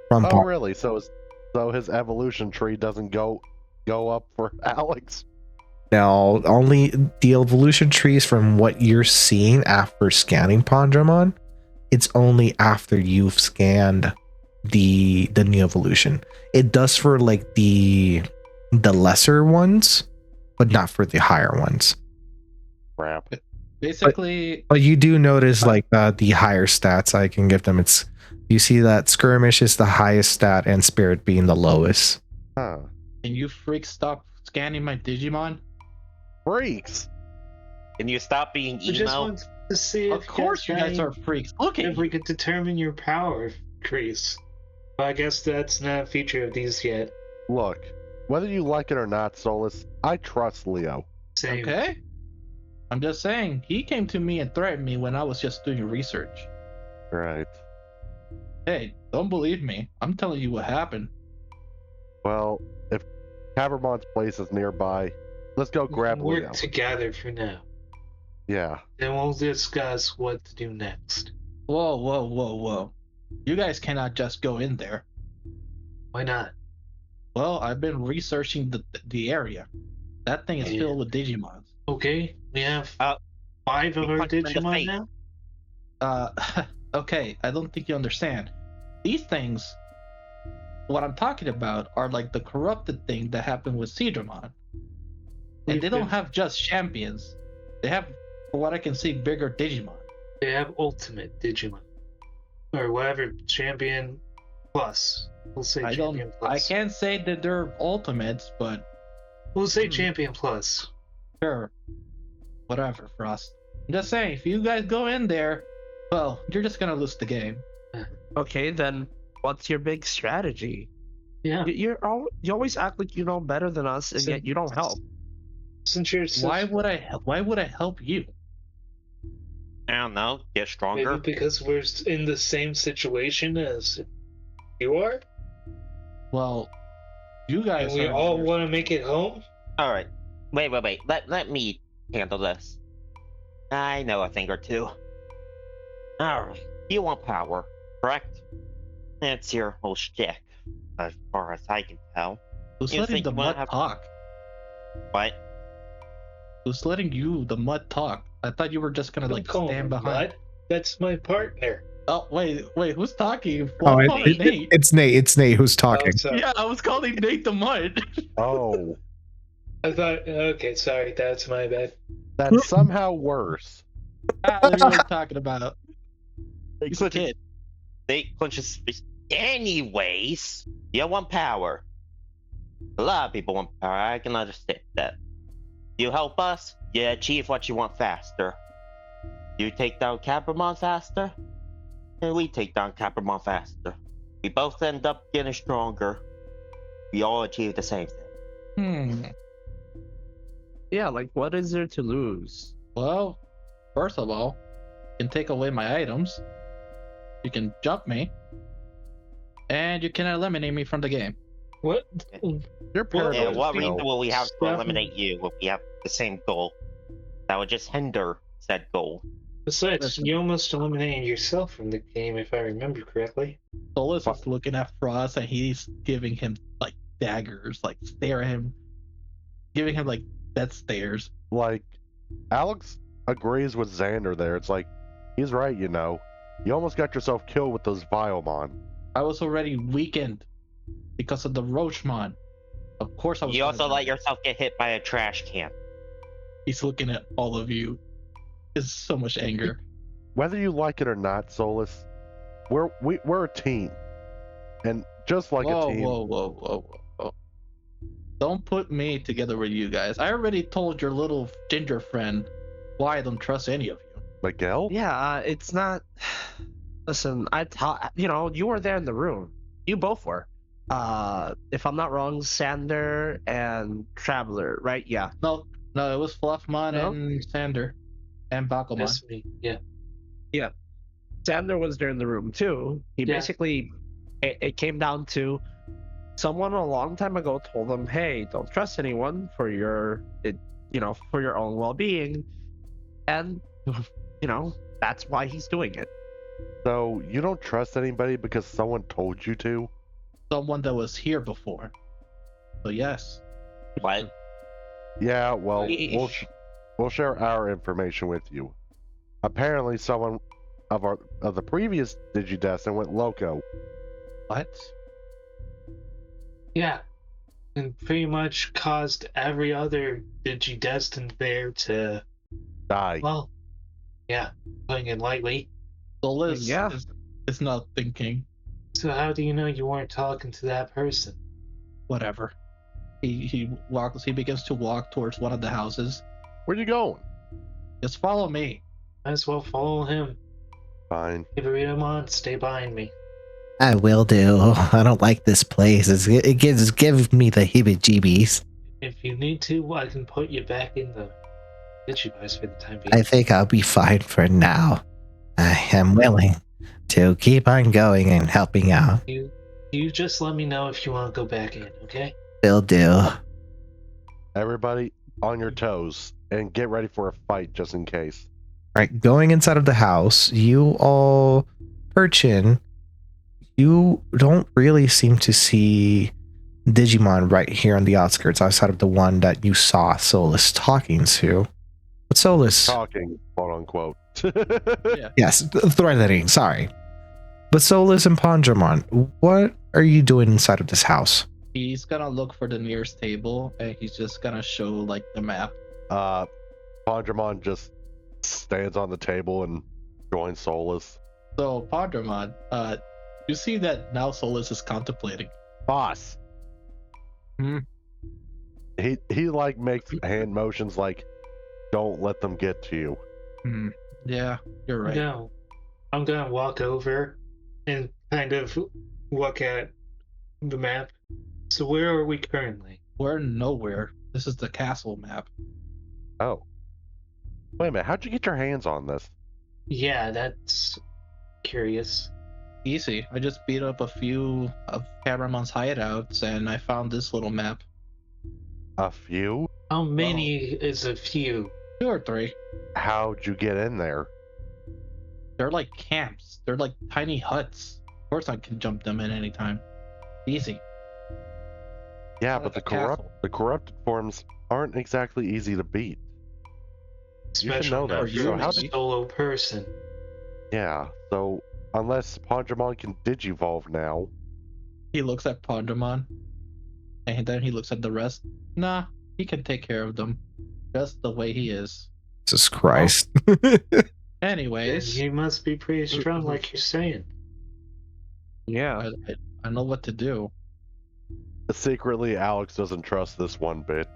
from. Oh, really? So his evolution tree doesn't go up for Alex? No, only the evolution trees from what you're seeing after scanning Pandramon. It's only after you've scanned the new evolution. It does for like the lesser ones, but not for the higher ones. Crap. Basically, But you do notice like the higher stats I can give them. It's you see that skirmish is the highest stat and spirit being the lowest. Huh. can you freaks stop scanning my Digimon? Freaks! Can you stop being I just emo? want to see if Of course you guys are freaks. Look at if you. we could determine your power increase. But I guess that's not a feature of these yet. Look, whether you like it or not, Solus, I trust Leo. Same. Okay? I'm just saying, he came to me and threatened me when I was just doing research. Right. Hey, don't believe me. I'm telling you what happened. Well, if Cavermon's place is nearby, let's go grab We'll Leo. work together for now. Yeah. Then we'll discuss what to do next. Whoa. You guys cannot just go in there. Why not? Well, I've been researching the area. That thing is Yeah. filled with Digimons. Okay, we have 5 of you our punch him in the Digimon face. now? Okay, I don't think you understand. These things, what I'm talking about, are like the corrupted thing that happened with Seedramon. And they don't have just champions. They have, for what I can see, bigger Digimon. They have Ultimate Digimon. Or whatever, Champion Plus. We'll say I Champion Plus. I can't say that they're ultimates, but We'll say Champion Plus. sure. Whatever, Frost. I'm just saying, if you guys go in there, well, you're just gonna lose the game. Okay, then what's your big strategy? Yeah. You always act like you know better than us, and yet you don't help. Since you're such, Why would I help you? I don't know. Get stronger. maybe because we're in the same situation as you are? Well, you guys And we are all want to make it home? All right. Wait. Let me handle this. I know a thing or two. All right. You want power, correct? That's your whole shtick, as far as I can tell. Who's You letting think the you wanna mud have- talk? What? Who's letting you, the mud, talk? I thought you were just gonna Don't like call stand him behind. Bud. That's my partner. Oh wait, who's talking? Oh, I'm calling Nate. it's Nate. It's Nate who's talking. Oh, sorry. Yeah, I was calling Nate the mud. Oh. I thought, okay, sorry, that's my bad. That's somehow worse. What are you really talking about? They He's a clinch his, kid. they clinch his fist. Anyways, you want power. A lot of people want power. I can understand that. You help us, you achieve what you want faster. You take down Capramon faster, and we take down Capramon faster. We both end up getting stronger. We all achieve the same thing. Yeah, like what is there to lose? Well, first of all, you can take away my items. You can jump me. And you can eliminate me from the game. What? You're Well, Yeah, paranoid. what as reason hell. will we have to Stop. eliminate you if we have the same goal? That would just hinder said goal. Besides, Listen. you almost eliminated yourself from the game, if I remember correctly. Solus is looking at Frost and he's giving him like daggers, like stare at him, giving him like death stares. Like, Alex agrees with Xander there. It's like, he's right, you know. You almost got yourself killed with those Viomon. I was already weakened because of the Roachmon. Of course I was. You gonna also die. let yourself get hit by a trash can. He's looking at all of you. It's so much anger. Whether you like it or not, Solus, we're a team. And just like whoa, a team. whoa. Don't put me together with you guys. I already told your little ginger friend why I don't trust any of you. Miguel? Yeah, it's not. Listen, you were there in the room. You both were. If I'm not wrong, Sander and Traveler, right? Yeah. No, it was Fluffmon No? and Sander and Bakumon. That's me. Yeah. Sander was there in the room too. He Yeah. basically, it came down to someone a long time ago told him, "Hey, don't trust anyone for for your own well-being," and that's why he's doing it. So you don't trust anybody because someone told you to? Someone that was here before. So yes. What? Yeah, well, Eh. we'll share our information with you. Apparently, someone of the previous Digi-Destined went loco. What? Yeah. And pretty much caused every other Digi-Destined there to, Die. well, yeah, putting it lightly. Solus Yeah. is not thinking. So how do you know you weren't talking to that person? Whatever. He begins to walk towards one of the houses. Where you going? Just follow me. Might as well follow him. Fine. Digimon, stay behind me. I will do. I don't like this place. It gives me the heebie-jeebies. If you need to, I can put you back in the Digivice for the time being. I think I'll be fine for now. I am willing to keep on going and helping out. You just let me know if you want to go back in, okay? Will do. Everybody on your toes and get ready for a fight just in case. Right, going inside of the house, you all perch in. You don't really seem to see Digimon right here on the outskirts outside of the one that you saw Solus talking to. But Solus... Talking, quote unquote. Yes, threatening, sorry. But Solus and Pondramon, what are you doing inside of this house? He's gonna look for the nearest table and he's just gonna show like the map. Pondramon just stands on the table and joins Solus. So Pondramon, you see that now Solus is contemplating. Boss. He like makes hand motions like, don't let them get to you. Yeah, you're right. No. I'm gonna walk over and kind of look at the map. So where are we currently? We're nowhere. This is the castle map. Oh. Wait a minute, how'd you get your hands on this? Yeah, that's curious. Easy. I just beat up a few of Caramon's hideouts and I found this little map. A few? How many is a few? 2 or 3. How'd you get in there? They're like camps. They're like tiny huts. Of course I can jump them in anytime. Easy. Yeah, Out but of the the corrupted forms aren't exactly easy to beat. Especially know that. not So for how a did- solo person. Yeah, so unless Pondramon can digivolve now. He looks at Pondramon and then he looks at the rest. Nah, he can take care of them, just the way he is. Jesus Christ. Anyways, He must be pretty strong, like you're saying. Yeah. I know what to do. Secretly, Alex doesn't trust this one bit.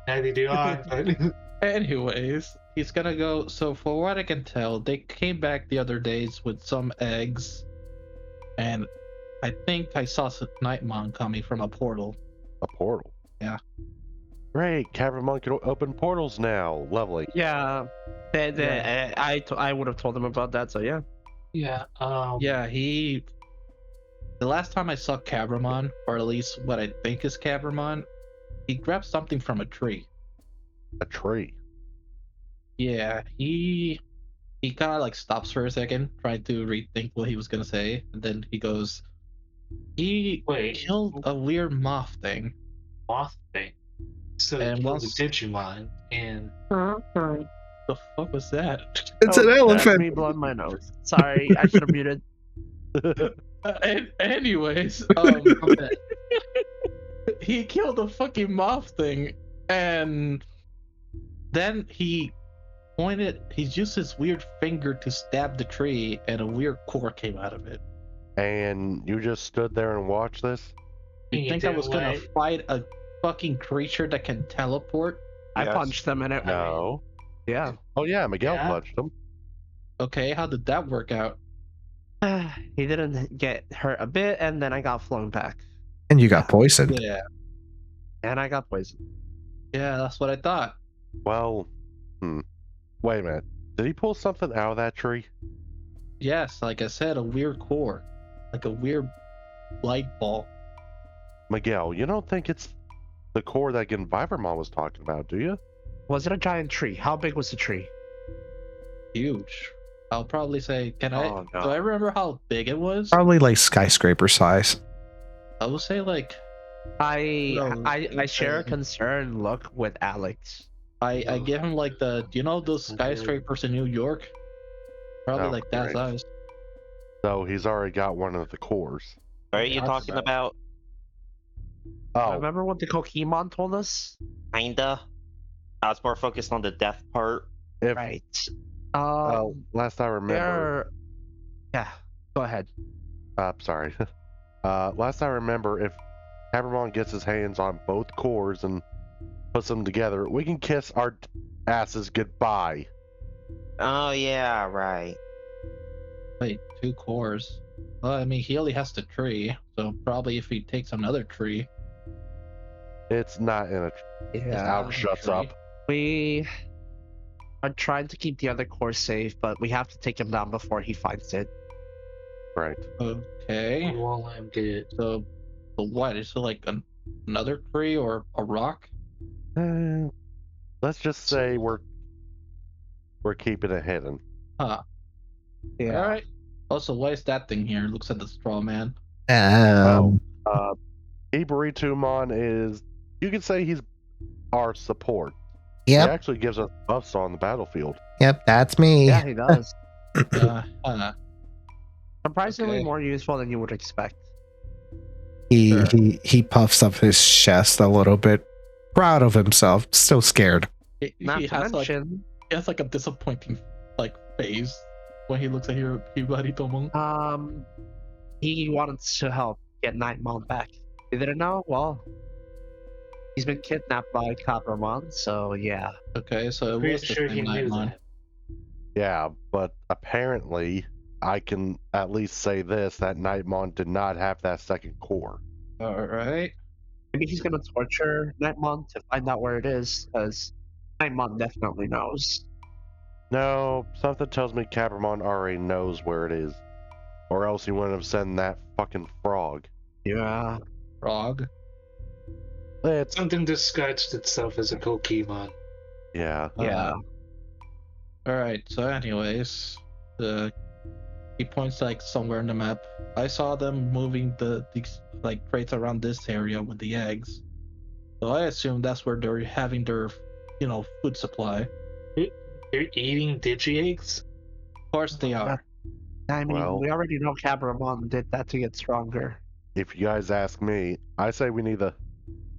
Neither do I, but Anyways, he's gonna go. So, for what I can tell, they came back the other days with some eggs, and I think I saw some Nightmon coming from a portal. A portal? Yeah. Great, Cavramon can open portals now. Lovely. Yeah. I would have told him about that, so yeah. yeah. Yeah, the last time I saw Cavramon, or at least what I think is Cavramon, he grabbed something from a tree. A tree? Yeah, he kind of like stops for a second, trying to rethink what he was gonna say, and then he goes, he killed a weird moth thing. Moth thing. So And he killed once- a Digimon, and The fuck was that? It's an That's elephant. me blowing my nose. Sorry, I should have muted. Anyways, he killed a fucking moth thing, and then he used his weird finger to stab the tree, and a weird core came out of it. And you just stood there and watched this? You He think I did was gonna what? fight a fucking creature that can teleport? I Yes. punched them in it. No. Yeah. Oh yeah, Miguel Yeah. punched him. Okay, how did that work out? He didn't get hurt a bit, and then I got flown back. And you got poisoned. Yeah, And I got poisoned. yeah, that's what I thought. Well, wait a minute. Did he pull something out of that tree? Yes, like I said, a weird core, like a weird light ball. Miguel, you don't think it's the core that Vivramon was talking about, do you? Was it a giant tree? How big was the tree? Huge. I'll probably say, Oh, no. do I remember how big it was? Probably like skyscraper size. I would say like I No, share a concerned look with Alex. I give him like those skyscrapers in New York? Probably Oh, like that great. size. So he's already got one of the cores. What are you That's talking right. about? Oh, Remember what the Pokemon told us? Kinda. I was more focused on the death part. if Right. last I remember, Yeah. Go ahead. sorry. Last I remember, if Cavramon gets his hands on both cores and puts them together, we can kiss our asses goodbye. Oh yeah, right. Wait, 2 cores. Well, I mean, he only has the tree, so probably if he takes another tree. It's not in a. Yeah. Alex shuts up. We are trying to keep the other core safe, but we have to take him down before he finds it. Right. Okay. won't let him get it. So what? Is it like another tree or a rock? Let's just say we're keeping it hidden. Huh. Yeah. All right. Also, why is that thing here? Looks like the straw man. Ibaritumon is, you could say he's our support. He Yep, actually gives us buffs on the battlefield. yep, that's me. Yeah, he does. Surprisingly Okay. more useful than you would expect. He puffs up his chest a little bit, proud of himself, still scared. He Not to has like mention, a disappointing face when he looks at Hibaritomon. he wanted to help get Nightmon back. You didn't know? Well, he's been kidnapped by Coppermon, so yeah. Okay, so it Pretty was the sure same he knew Nightmon. that. Yeah, but apparently, I can at least say this, that Nightmon did not have that second core. All right. Maybe he's gonna torture Nightmon to find out where it is, because Nightmon definitely knows. No, something tells me Cavramon already knows where it is. Or else he wouldn't have sent that fucking frog. Yeah. Frog. It's, Something disguised itself as a Pokemon. yeah. Yeah. All right. So, anyways, he points like somewhere in the map. I saw them moving these like crates around this area with the eggs. So I assume that's where they're having their, food supply. They're eating Digi-Eggs? Of course they are. I mean, Well- we already know Coppermon did that to get stronger. If you guys ask me, I say we need to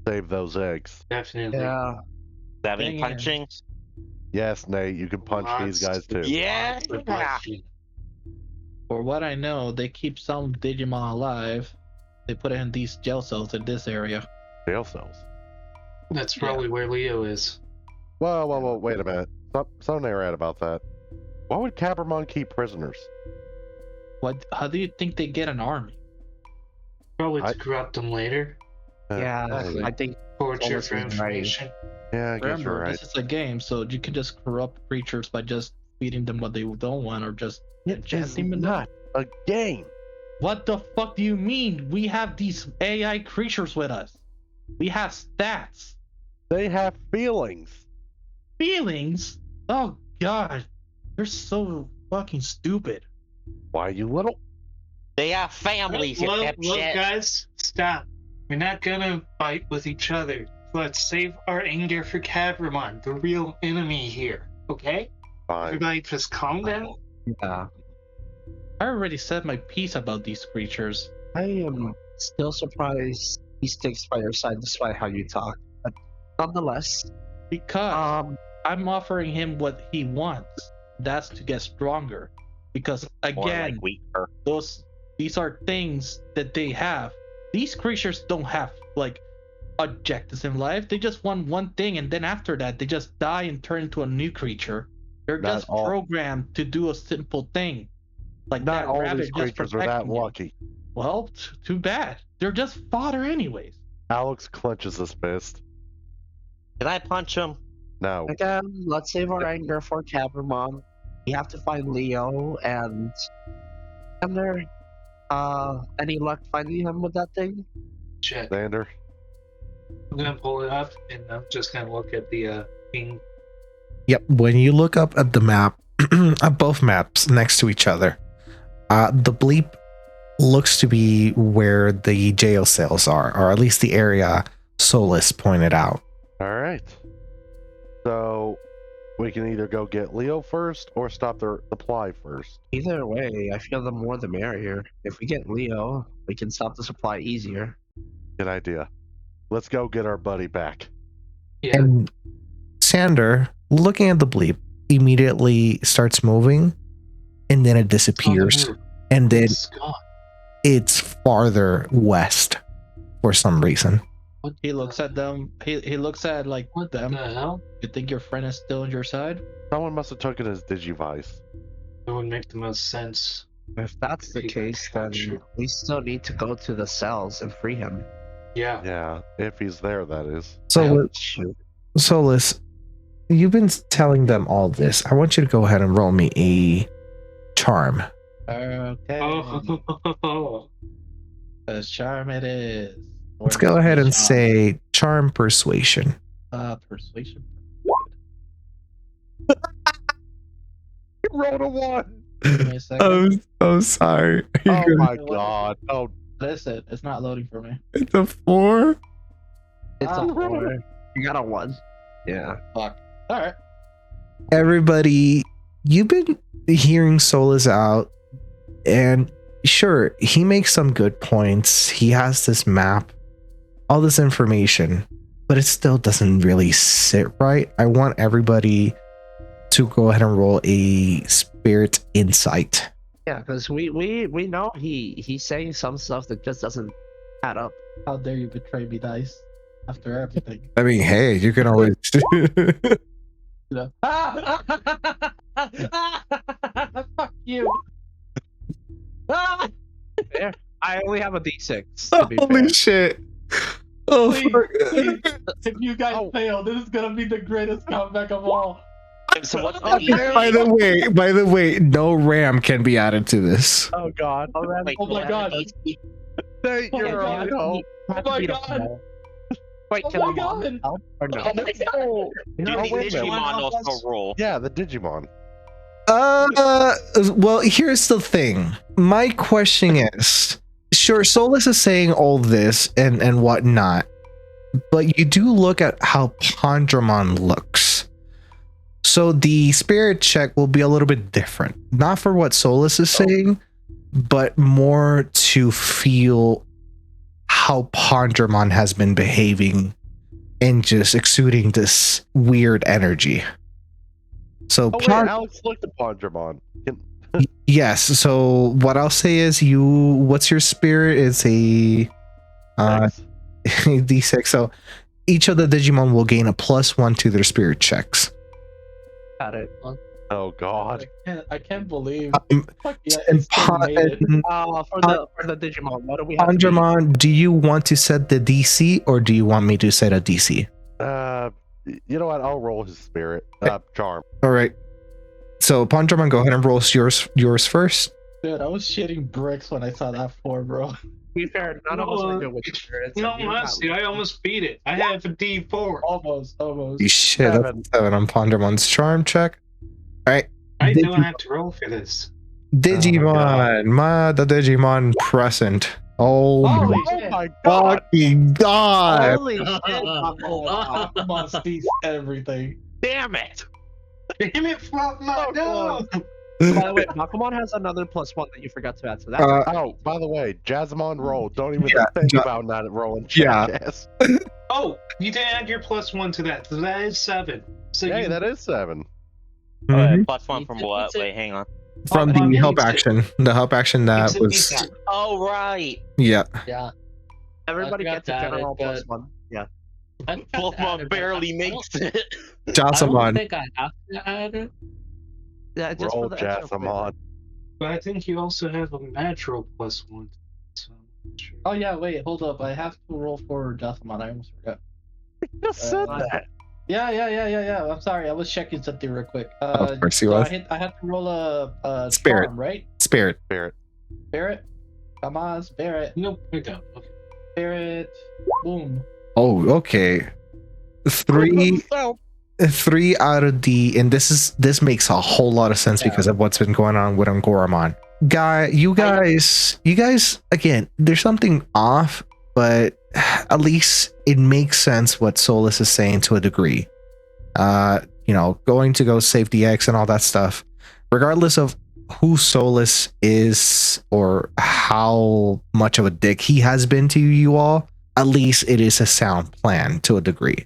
Save those eggs. Definitely. Yeah. Stabbing, Dang it. punching. Yes, Nate, you can punch these guys too. Yeah. For what I know, they keep some Digimon alive. They put it in these jail cells in this area. Jail cells. That's probably where Leo is. Whoa, wait a minute. Something ain't right about that. Why would Cabermon keep prisoners? How do you think they get an army? Probably to corrupt them later. Yeah, Maybe. I think Torture Solus for is right. information. Yeah, I guess Remember, you're right. this is a game, so you can just corrupt creatures by just feeding them what they don't want, or just It's enchanting them. not a game. What the fuck do you mean? We have these AI creatures with us. We have stats. They have feelings. Feelings? Oh god. They're so fucking stupid. Why, you little? They have families, you Look, dipshit. guys, stop. We're not gonna fight with each other. Let's save our anger for Cabramon, the real enemy here. Okay? Fine. Everybody just calm down. Yeah. I already said my piece about these creatures. I am still surprised he sticks by your side despite how you talk. But nonetheless, Because I'm offering him what he wants. That's to get stronger. Because More again, like weaker. these are things that they have. These creatures don't have like objectives in life. They just want one thing, and then after that they just die and turn into a new creature. They're Not just all- programmed to do a simple thing. Like Not that all rabbit these just creatures are that protecting you. lucky. Well, too bad. They're just fodder anyways. Alex clenches his fist. Did I punch him? No. again, let's save our anger for Cabramon. We have to find Leo and there. Any luck finding him with that thing? Check. Xander. I'm gonna pull it up and I'm just gonna look at the thing. Yep. When you look up at the map, at both maps next to each other, the bleep looks to be where the jail cells are, or at least the area Solus pointed out. All right. So we can either go get Leo first or stop their supply first. Either way, I feel the more the merrier. If we get Leo, we can stop the supply easier. Good idea. Let's go get our buddy back. Yeah. And Sander, looking at the bleep, immediately starts moving, and then it disappears, and then it's farther west for some reason. He looks at them. He looks at like What them. the hell? You think your friend is still on your side? Someone must have taken his Digivice. That would make the most sense. If that's the He got case, then captured. we still need to go to the cells and free him. Yeah. Yeah, if he's there, that is. So, Shoot. Solus, you've been telling them all this. I want you to go ahead and roll me a charm. Okay. Oh. As charm it is. Let's go ahead and say charm persuasion. Persuasion. You rolled a 1! Give me a second. Oh, sorry. Oh my god. Oh, Listen, it's not loading for me. It's a 4. It's Ah. a 4. You got a 1. Yeah. Fuck. All right. Everybody, you've been hearing Solus out, and sure, he makes some good points. He has this map, all this information, but it still doesn't really sit right. I want everybody to go ahead and roll a spirit insight. Yeah, because we know he's saying some stuff that just doesn't add up. How dare you betray me, Dice? After everything. I mean, hey, you can always. You know? Fuck you. I only have a D6. To be Holy fair. shit. Oh, Please, fuck. please. If you guys Oh. fail, this is gonna be the greatest comeback of all. So what's Oh, the By the way, no RAM can be added to this. oh god. Wait, Oh my god. Nate, Oh you're my on God. home. Oh my god. Wait, Oh can my the mom God. help or no? Oh my god. No, Do wait a minute. Digimon also roll? Yeah, the Digimon. Well, here's the thing. My question is, sure, Solus is saying all this and whatnot, but you do look at how Pondramon looks. So the spirit check will be a little bit different. Not for what Solus is saying, but more to feel how Pondramon has been behaving and just exuding this weird energy. So Oh wait, Alex looked at Pondramon. yes. So what I'll say is, what's your spirit? It's a D6. So each of the Digimon will gain a +1 to their spirit checks. Got it. Oh God. I can't believe. For the Digimon, what do we have? Pondramon, do you want to set the DC or do you want me to set a DC? You know what? I'll roll his spirit. Charm. All right. So Pondramon, go ahead and roll yours first. Dude, I was shitting bricks when I saw that 4, bro. To be fair, none of us were good with spirits. No mercy, I almost beat it. I have a D4. Almost. You shit. That's 7 on Pondramon's charm check. All right. I don't have to roll for this. Digimon, the Digimon present. Oh my God. fucking God. Holy shit. Pokemon sees everything. Damn it. Damn it, Fluff, no. By the way, Bakuman has another +1 that you forgot to add, so that's by the way, Jasmine roll. Don't even think about not rolling. Jackass. Oh, you didn't add your +1 to that, so that is 7. So hey, that is 7. Okay, +1 from what? Wait, hang on. From the help action. The help action that was. Oh, right. Yeah. Yeah. Everybody gets a general +1. Yeah. Pokemon barely makes it. I don't Jasamon. think I have to add it. Yeah, just Roll for the extra flavor. Jasamon. But I think you also have a natural +1. So I'm not sure. Oh yeah, wait, hold up. I have to roll for Jasamon. I almost forgot. Just said that. Yeah. I'm sorry. I was checking something real quick. Of course he so was. I had to roll a Spirit. charm, right? Spirit. Spirit. Come on, spirit. Nope, I don't. Okay. Spirit. Boom. Oh, okay. 3 out of the, and this makes a whole lot of sense because of what's been going on with Angoramon. You guys, again, there's something off, but at least it makes sense what Solus is saying to a degree. Going to go save the X and all that stuff, regardless of who Solus is or how much of a dick he has been to you all, at least it is a sound plan to a degree.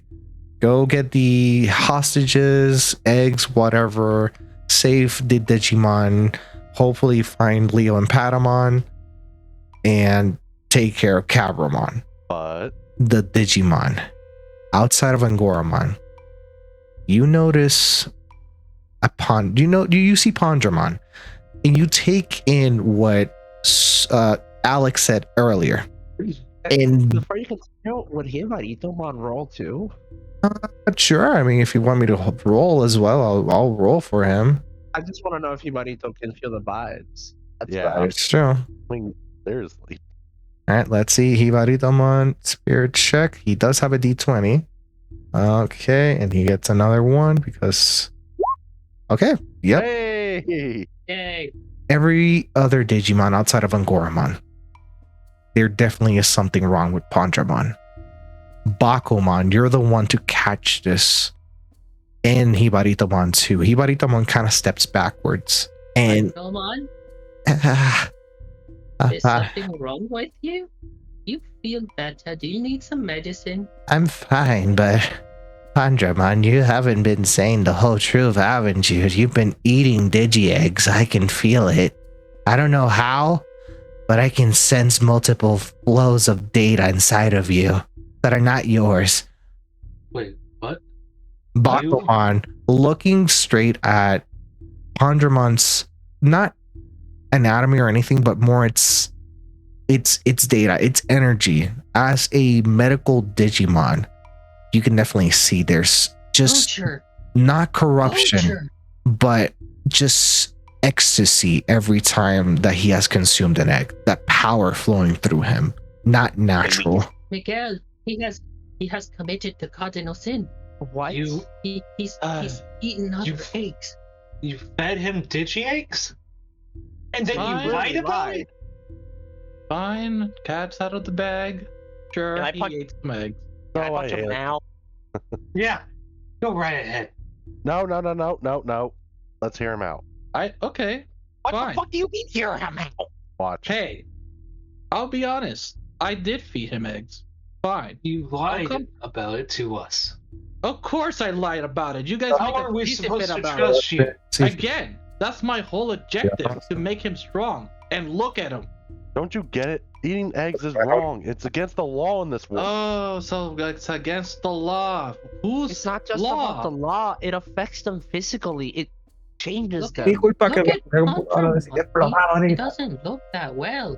Go get the hostages, eggs, whatever, save the Digimon, hopefully find Leo and Patamon, and take care of Cabramon. But the Digimon outside of Angoramon, you notice you see Pondramon, and you take in what Alex said earlier. And before you continue, would he invite Itomon roll too? Sure. I mean, if you want me to roll as well, I'll roll for him. I just want to know if Hibarito can feel the vibes. It's true. I mean, seriously. All right, let's see. Hibaritomon spirit check. He does have a D20. Okay, and he gets another one because. Okay. Yep. Hey. Yay. Every other Digimon outside of Angoramon, there definitely is something wrong with Pondramon. Bakumon, you're the one to catch this, and Hibaritomon too. Hibaritomon kind of steps backwards, and Come on. Is something wrong with you? You feel better. Do you need some medicine? I'm fine, but Pondramon, you haven't been saying the whole truth, haven't you? You've been eating Digi-Eggs. I can feel it. I don't know how, but I can sense multiple flows of data inside of you that are not yours. Wait, what? Bakumon, looking straight at Pondramon's, not anatomy or anything, but more its data, its energy. As a medical Digimon, you can definitely see there's just not corruption, but just ecstasy every time that he has consumed an egg. That power flowing through him, not natural. Miguel, he has committed the cardinal sin. What? He's eaten other eggs. You fed him Digi-Eggs? And then you lied about it? Fine, cat's out of the bag. Sure, Can I he punch- ate some eggs. Can I punch him now? Yeah. Go right ahead. No. Let's hear him out. Okay. What Fine. the fuck do you mean hear him out? Watch. Hey, I'll be honest. I did feed him eggs. Fine. You lied come- about it to us. Of course I lied about it. You guys How make are a we piece of supposed it to about trust you? See, Again, that's my whole objective, to make him strong. And look at him. Don't you get it? Eating eggs is wrong. It's against the law in this world. Oh, so it's against the law. Who's It's not just law? about the law. It affects them physically. It changes Look them. Look at Phantom. He doesn't look that well.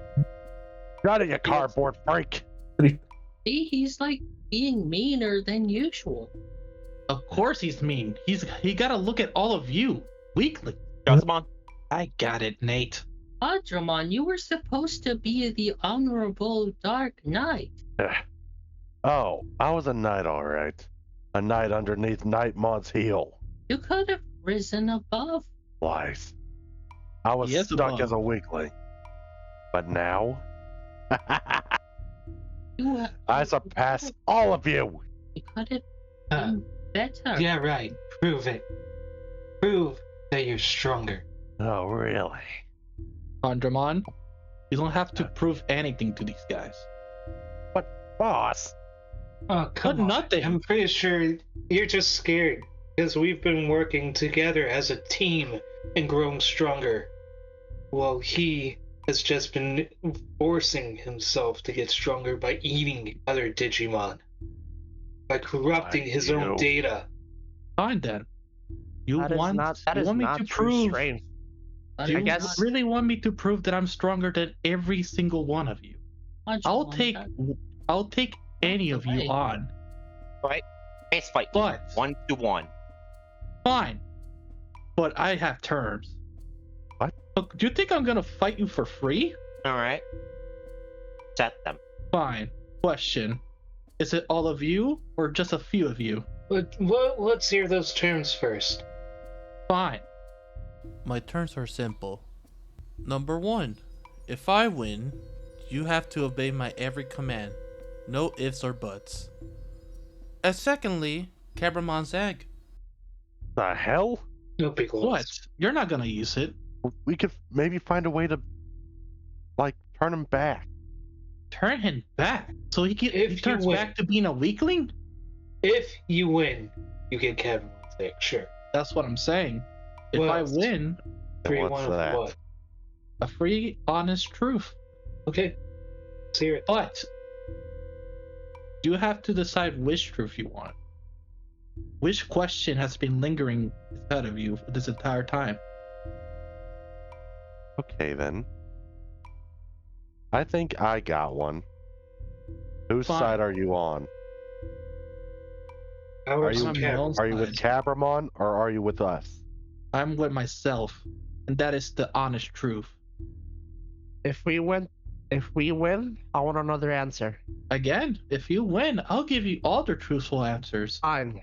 Got it, you cardboard freak. See, he's like being meaner than usual. Of course he's mean. He gotta look at all of you weekly. Digimon. I got it, Nate. Padramon, you were supposed to be the honorable Dark Knight. Oh, I was a knight, all right. A knight underneath Nightmon's heel. You could have risen above. Lies. I was Yes, stuck above. as a weakling. But now, I surpass all of you. You could have Uh, been better. yeah, right. Prove it. Prove that you're stronger. Oh, really? Pandramon, you don't have to prove anything to these guys. Boss. Oh, come on. nothing. I'm pretty sure you're just scared because we've been working together as a team and growing stronger. Well, he has just been forcing himself to get stronger by eating other Digimon, by corrupting his own you. data. Fine then. You That is want, not- that you is want me not to true prove? strength. That Do is you guess- really want me to prove that I'm stronger than every single one of you? not- I'll take any of you Right. on. Face fight. But 1-1. fine. But I have terms. What? Look, do you think I'm gonna fight you for free? All right. Set them. Fine. Question. Is it all of you or just a few of you? But let's hear those terms first. Fine. My terms are simple. Number 1, if I win, you have to obey my every command. No ifs or buts. And secondly, Cabramon's egg. The hell? No big loss. What? You're not gonna use it. We could maybe find a way to, like, turn him back. Turn him back. So he If you turns win. back to being a weakling? If you win, you get Cabramon's egg, sure. That's what I'm saying. If Well, I win, Free what's one of that? what? a free, honest truth. Okay. Let's hear it. But you have to decide which truth you want. Which question has been lingering inside of you this entire time? Okay, then. I think I got one. Whose Fine. side are you on? Our Are you, I'm on my own are you with side. Cabramon or are you with us? I'm with myself, and that is the honest truth. If we win, I want another answer. Again, if you win, I'll give you all the truthful answers. Fine.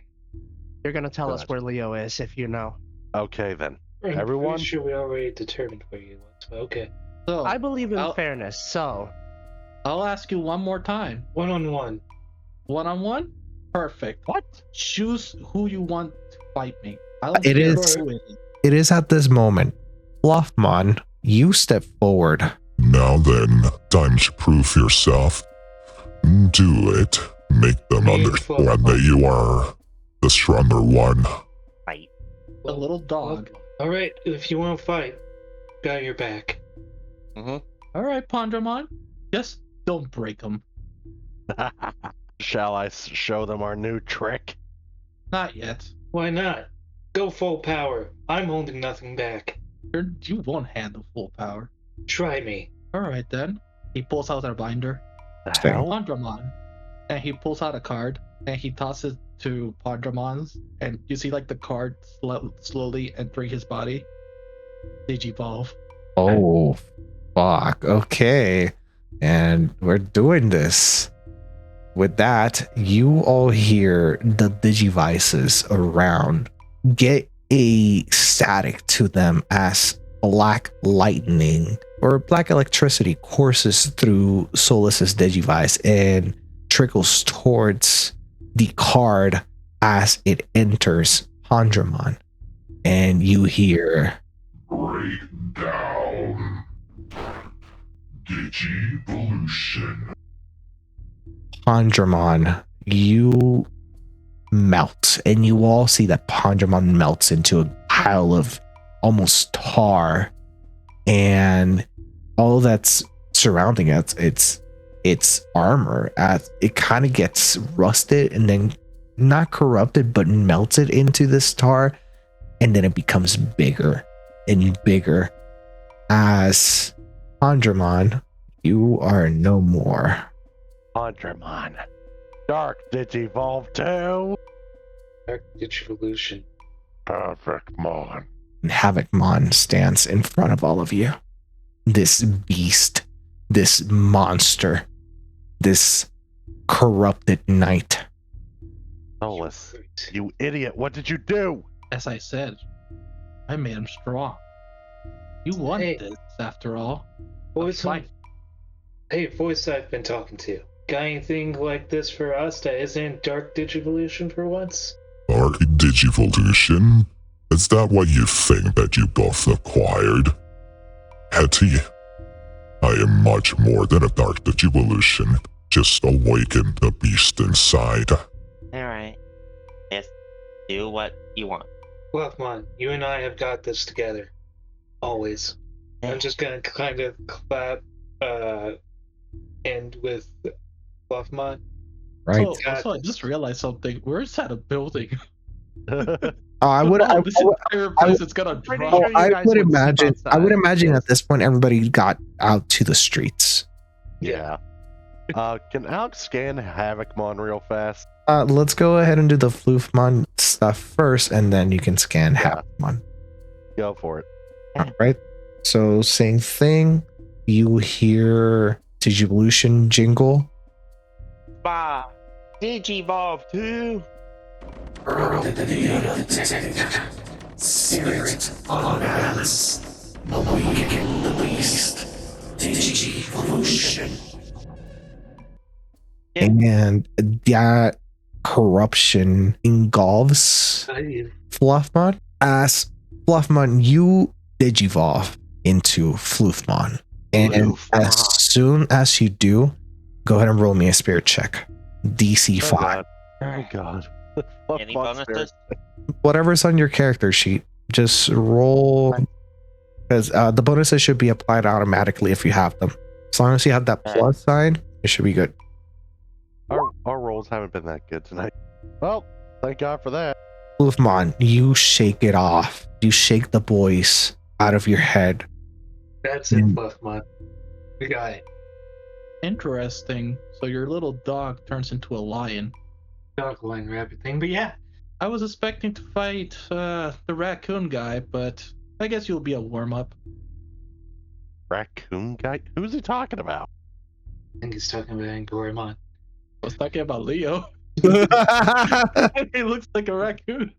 You're gonna tell us Good. where Leo is if you know. Okay, then. I'm Everyone? pretty sure we already determined where you was, but okay. So I believe in I'll- fairness, so I'll ask you one more time. 1-on-1. One-on-one? Perfect. What? Choose who you want to fight me. I don't It care is- who it is. It is at this moment. Fluffmon, you step forward. Now then, time to prove yourself. Do it. Make them Me, understand Fluffmon. that you are the stronger one. Fight. The little dog. Alright, if you want to fight, got your back. All right, Pandramon. Just don't break them. Shall I show them our new trick? Not yet. Why not? Go full power. I'm holding nothing back. You won't handle full power. Try me. All right then. He pulls out a binder. The Stay. hell? Pandramon. And he pulls out a card and he tosses to Pandramon's. And you see like the card slowly entering his body. Digivolve. Oh, fuck. Okay. And we're doing this. With that, you all hear the Digivices around get a static to them as black lightning or black electricity courses through Solus's Digivice and trickles towards the card as it enters Pandramon. And you hear Break down. Digi-Evolution. Pondramon, you melt, and you all see that Pondramon melts into a pile of almost tar, and all that's surrounding its armor, as it kind of gets rusted and then not corrupted but melted into this tar, and then it becomes bigger and bigger as Pondramon, you are no more. Pondramon. Dark Digivolve 2. Dark Digivolution. Havocmon. And Havocmon stands in front of all of you. This beast, this monster, this corrupted knight. Solus, you idiot, what did you do? As I said, I made him strong. You wanted this, after all. Voice, hey, voice I've been talking to. Got anything like this for us that isn't Dark Digivolution for once? Dark Digivolution? Is that what you think that you both acquired? Hetty, I am much more than a Dark Digivolution. Just awaken the beast inside. Alright. Yes, do what you want. Fluffmon, you and I have got this together. Always. I'm just gonna kind of clap end with Fluffmon. Right. So I just realized something. Where's that a building? I would this entire place is gonna drop. I would imagine at this point everybody got out to the streets. Yeah. Can Alex scan Havocmon real fast? Let's go ahead and do the Floofmon stuff first, and then you can scan Havocmon. Go for it. All right. So same thing. You hear Digivolution jingle. Bah! Digivolve 2! Spirit on Alice, awaken the beast, Digi-Evolution. And that corruption engulfs Fluffmon. As Fluffmon, you digivolve into Floofmon. And as soon as you do, go ahead and roll me a spirit check. DC 5. Oh god. Any bonuses? Whatever's on your character sheet, just roll. Because the bonuses should be applied automatically if you have them. As long as you have that plus sign, it should be good. Our rolls haven't been that good tonight. Well, thank God for that. Floofmon, you shake it off. You shake the boys out of your head. That's it, Fluffmon. We got it. Interesting. So your little dog turns into a lion. Dog line rabbit thing, but yeah. I was expecting to fight the raccoon guy, but I guess you'll be a warm-up. Raccoon guy? Who's he talking about? I think he's talking about Angoramon. I was talking about Leo. He looks like a raccoon.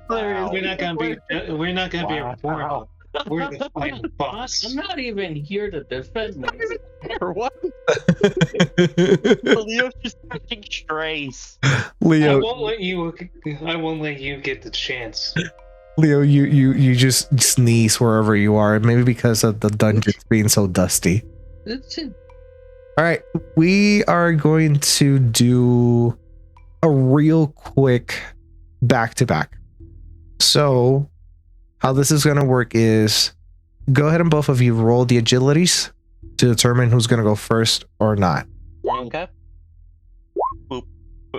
We're not gonna be a warm-up. We're the final boss. I'm not even here to defend myself. For what? Leo's just catching strays. Leo, I won't let you get the chance. Leo, you just sneeze wherever you are, maybe because of the dungeon being so dusty. All right, we are going to do a real quick back-to-back. So how this is going to work is go ahead and both of you roll the agilities to determine who's going to go first or not. Okay. Boop.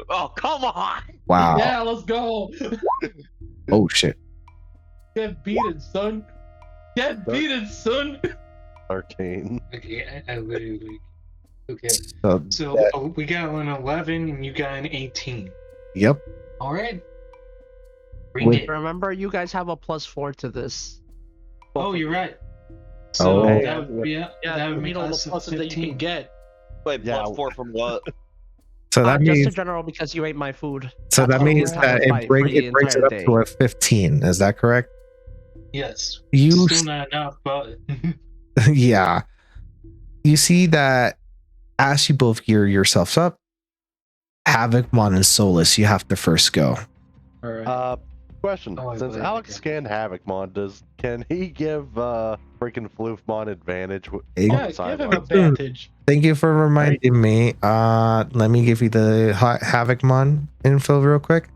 Oh, come on! Wow. Yeah, let's go. Oh, shit. Get beaten, son. Get beaten, son. Arcane. Okay, I literally. Okay. So we got an 11 and you got an 18. Yep. All right. Remember, you guys have a +4 to this. Oh, you're right. So Oh. that would be that would you make know the us pluses that you 15. can get. Wait, Yeah. +4 from what? So that Just means in general, because you ate my food. so that That's why means we have that a fight it for the brings it entire up day. to a 15. Is that correct? Yes. You Still not enough, but yeah. You see that as you both gear yourselves up, Havocmon and Solus, you have to first go. All right. Question: Oh, I since believe Alex it. scanned Havocmon, can he give freaking Floofmon advantage? Hey. On Yeah, the give sidewalk? him advantage. Thank you for reminding me. Let me give you the Havocmon info real quick.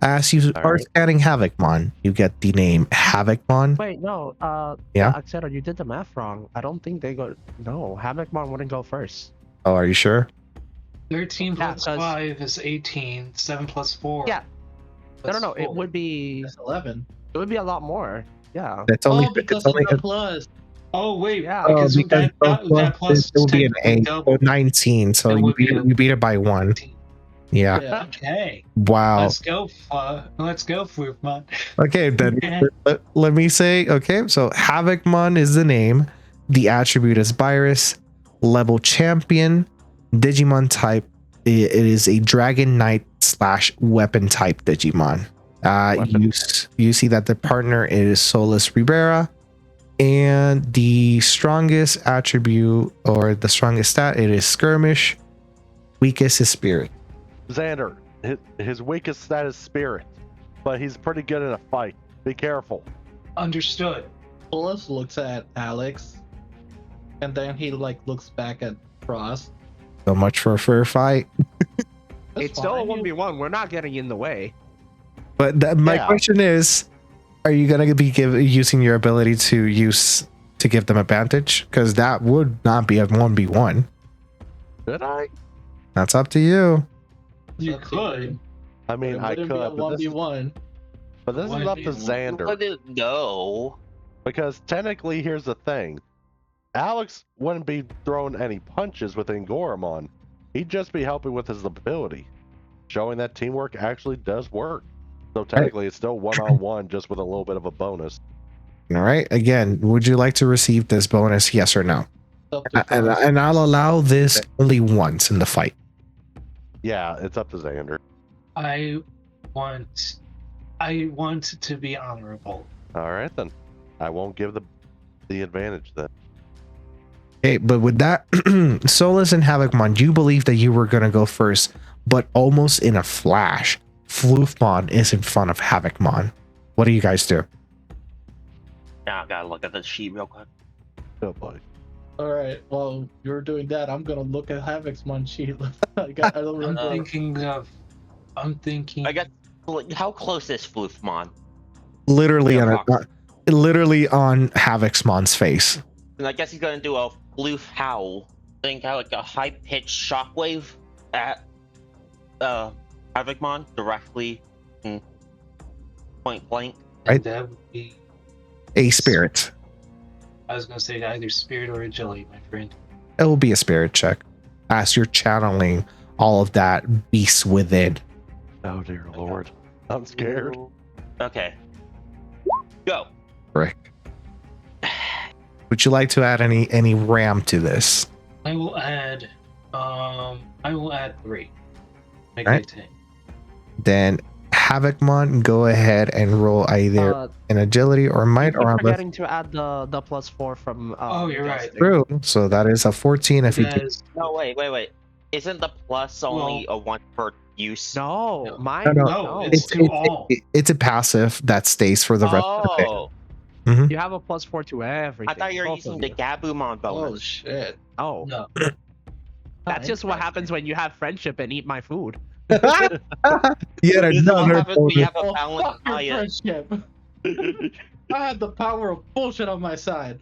As you All are right. scanning Havocmon, you get the name Havocmon. Wait, no. Yeah? Axero, you did the math wrong. I don't think they go. No, Havocmon wouldn't go first. Oh, are you sure? 13 Yeah, plus 'cause- 5 is 18. 7 plus 4. Yeah. No, That's it 4. would be. That's 11. It would be a lot more. Yeah. It's only. Oh, because it's only. of the plus. Oh, wait. Yeah. Because, that it plus will be an technically 8, so double. 19. So It you would be you beat it by 1. 19. Yeah. Yeah. Okay. Wow. Let's go, Floofmon. Okay, then let me say, okay, so Havocmon is the name, the attribute is Virus, level champion, Digimon type, it is a Dragon Knight / weapon type Digimon. You see that the partner is Solus Rivera, and the strongest attribute or the strongest stat, it is Skirmish, weakest is Spirit. Xander, his weakest stat is Spirit, but he's pretty good in a fight. Be careful. Understood. Solus looks at Alex, and then he looks back at Frost. So much for a fair fight. That's It's still a fine. 1v1. We're not getting in the way. But my Yeah. question is, are you gonna be using your ability to give them advantage? Because that would not be a 1v1. Did I? That's up to you. You That's up to could. you. I mean, It I wouldn't be a could, but this is 1v1. up to Xander. No. Because technically, here's the thing. Alex wouldn't be throwing any punches within Goramon. He'd just be helping with his ability, showing that teamwork actually does work. So technically, it's still one-on-one, just with a little bit of a bonus. All right. Again, would you like to receive this bonus? Yes or no? Up to And, Frost. and I'll allow this only once in the fight. Yeah, it's up to Xander. I want to be honorable. All right, then. I won't give the advantage then. Okay, but with that, Solus and Havocmon, you believe that you were gonna go first, but almost in a flash, Floofmon is in front of Havocmon. What do you guys do? Now I gotta look at the sheet real quick. Oh boy. Alright, while you're doing that, I'm gonna look at Havocmon sheet. I don't I'm remember. thinking. I got. How close is Floofmon? Literally Yeah, literally on Havocmon's face. And I guess he's gonna do a floof howl. Think how like a high pitched shockwave at Havocmon directly point blank. Right. That would be. A spirit. I was gonna say either spirit or agility, my friend. It will be a spirit check as you're channeling all of that beast within. Oh dear lord. I'm scared. Okay. Go. Rick. Would you like to add any RAM to this? I will add 3. Make Alright. it 10. Then Havocmon, go ahead and roll either an agility or might or I'm unless forgetting to add the +4 from. Oh, you're right. true. So that is a 14 if you That take. is- No, wait. Isn't the plus only a 1 per use? No, mine. No, No, it's to all. It's a passive that stays for the rest of the day. Oh, You have a +4 to everything. I thought you were both using of the you. Gabumon Oh bonus. shit. Oh, No. that's just what happens when you have friendship and eat my food. Yet This is what another happens when you have a Oh, balanced fuck your diet. friendship. I had the power of bullshit on my side.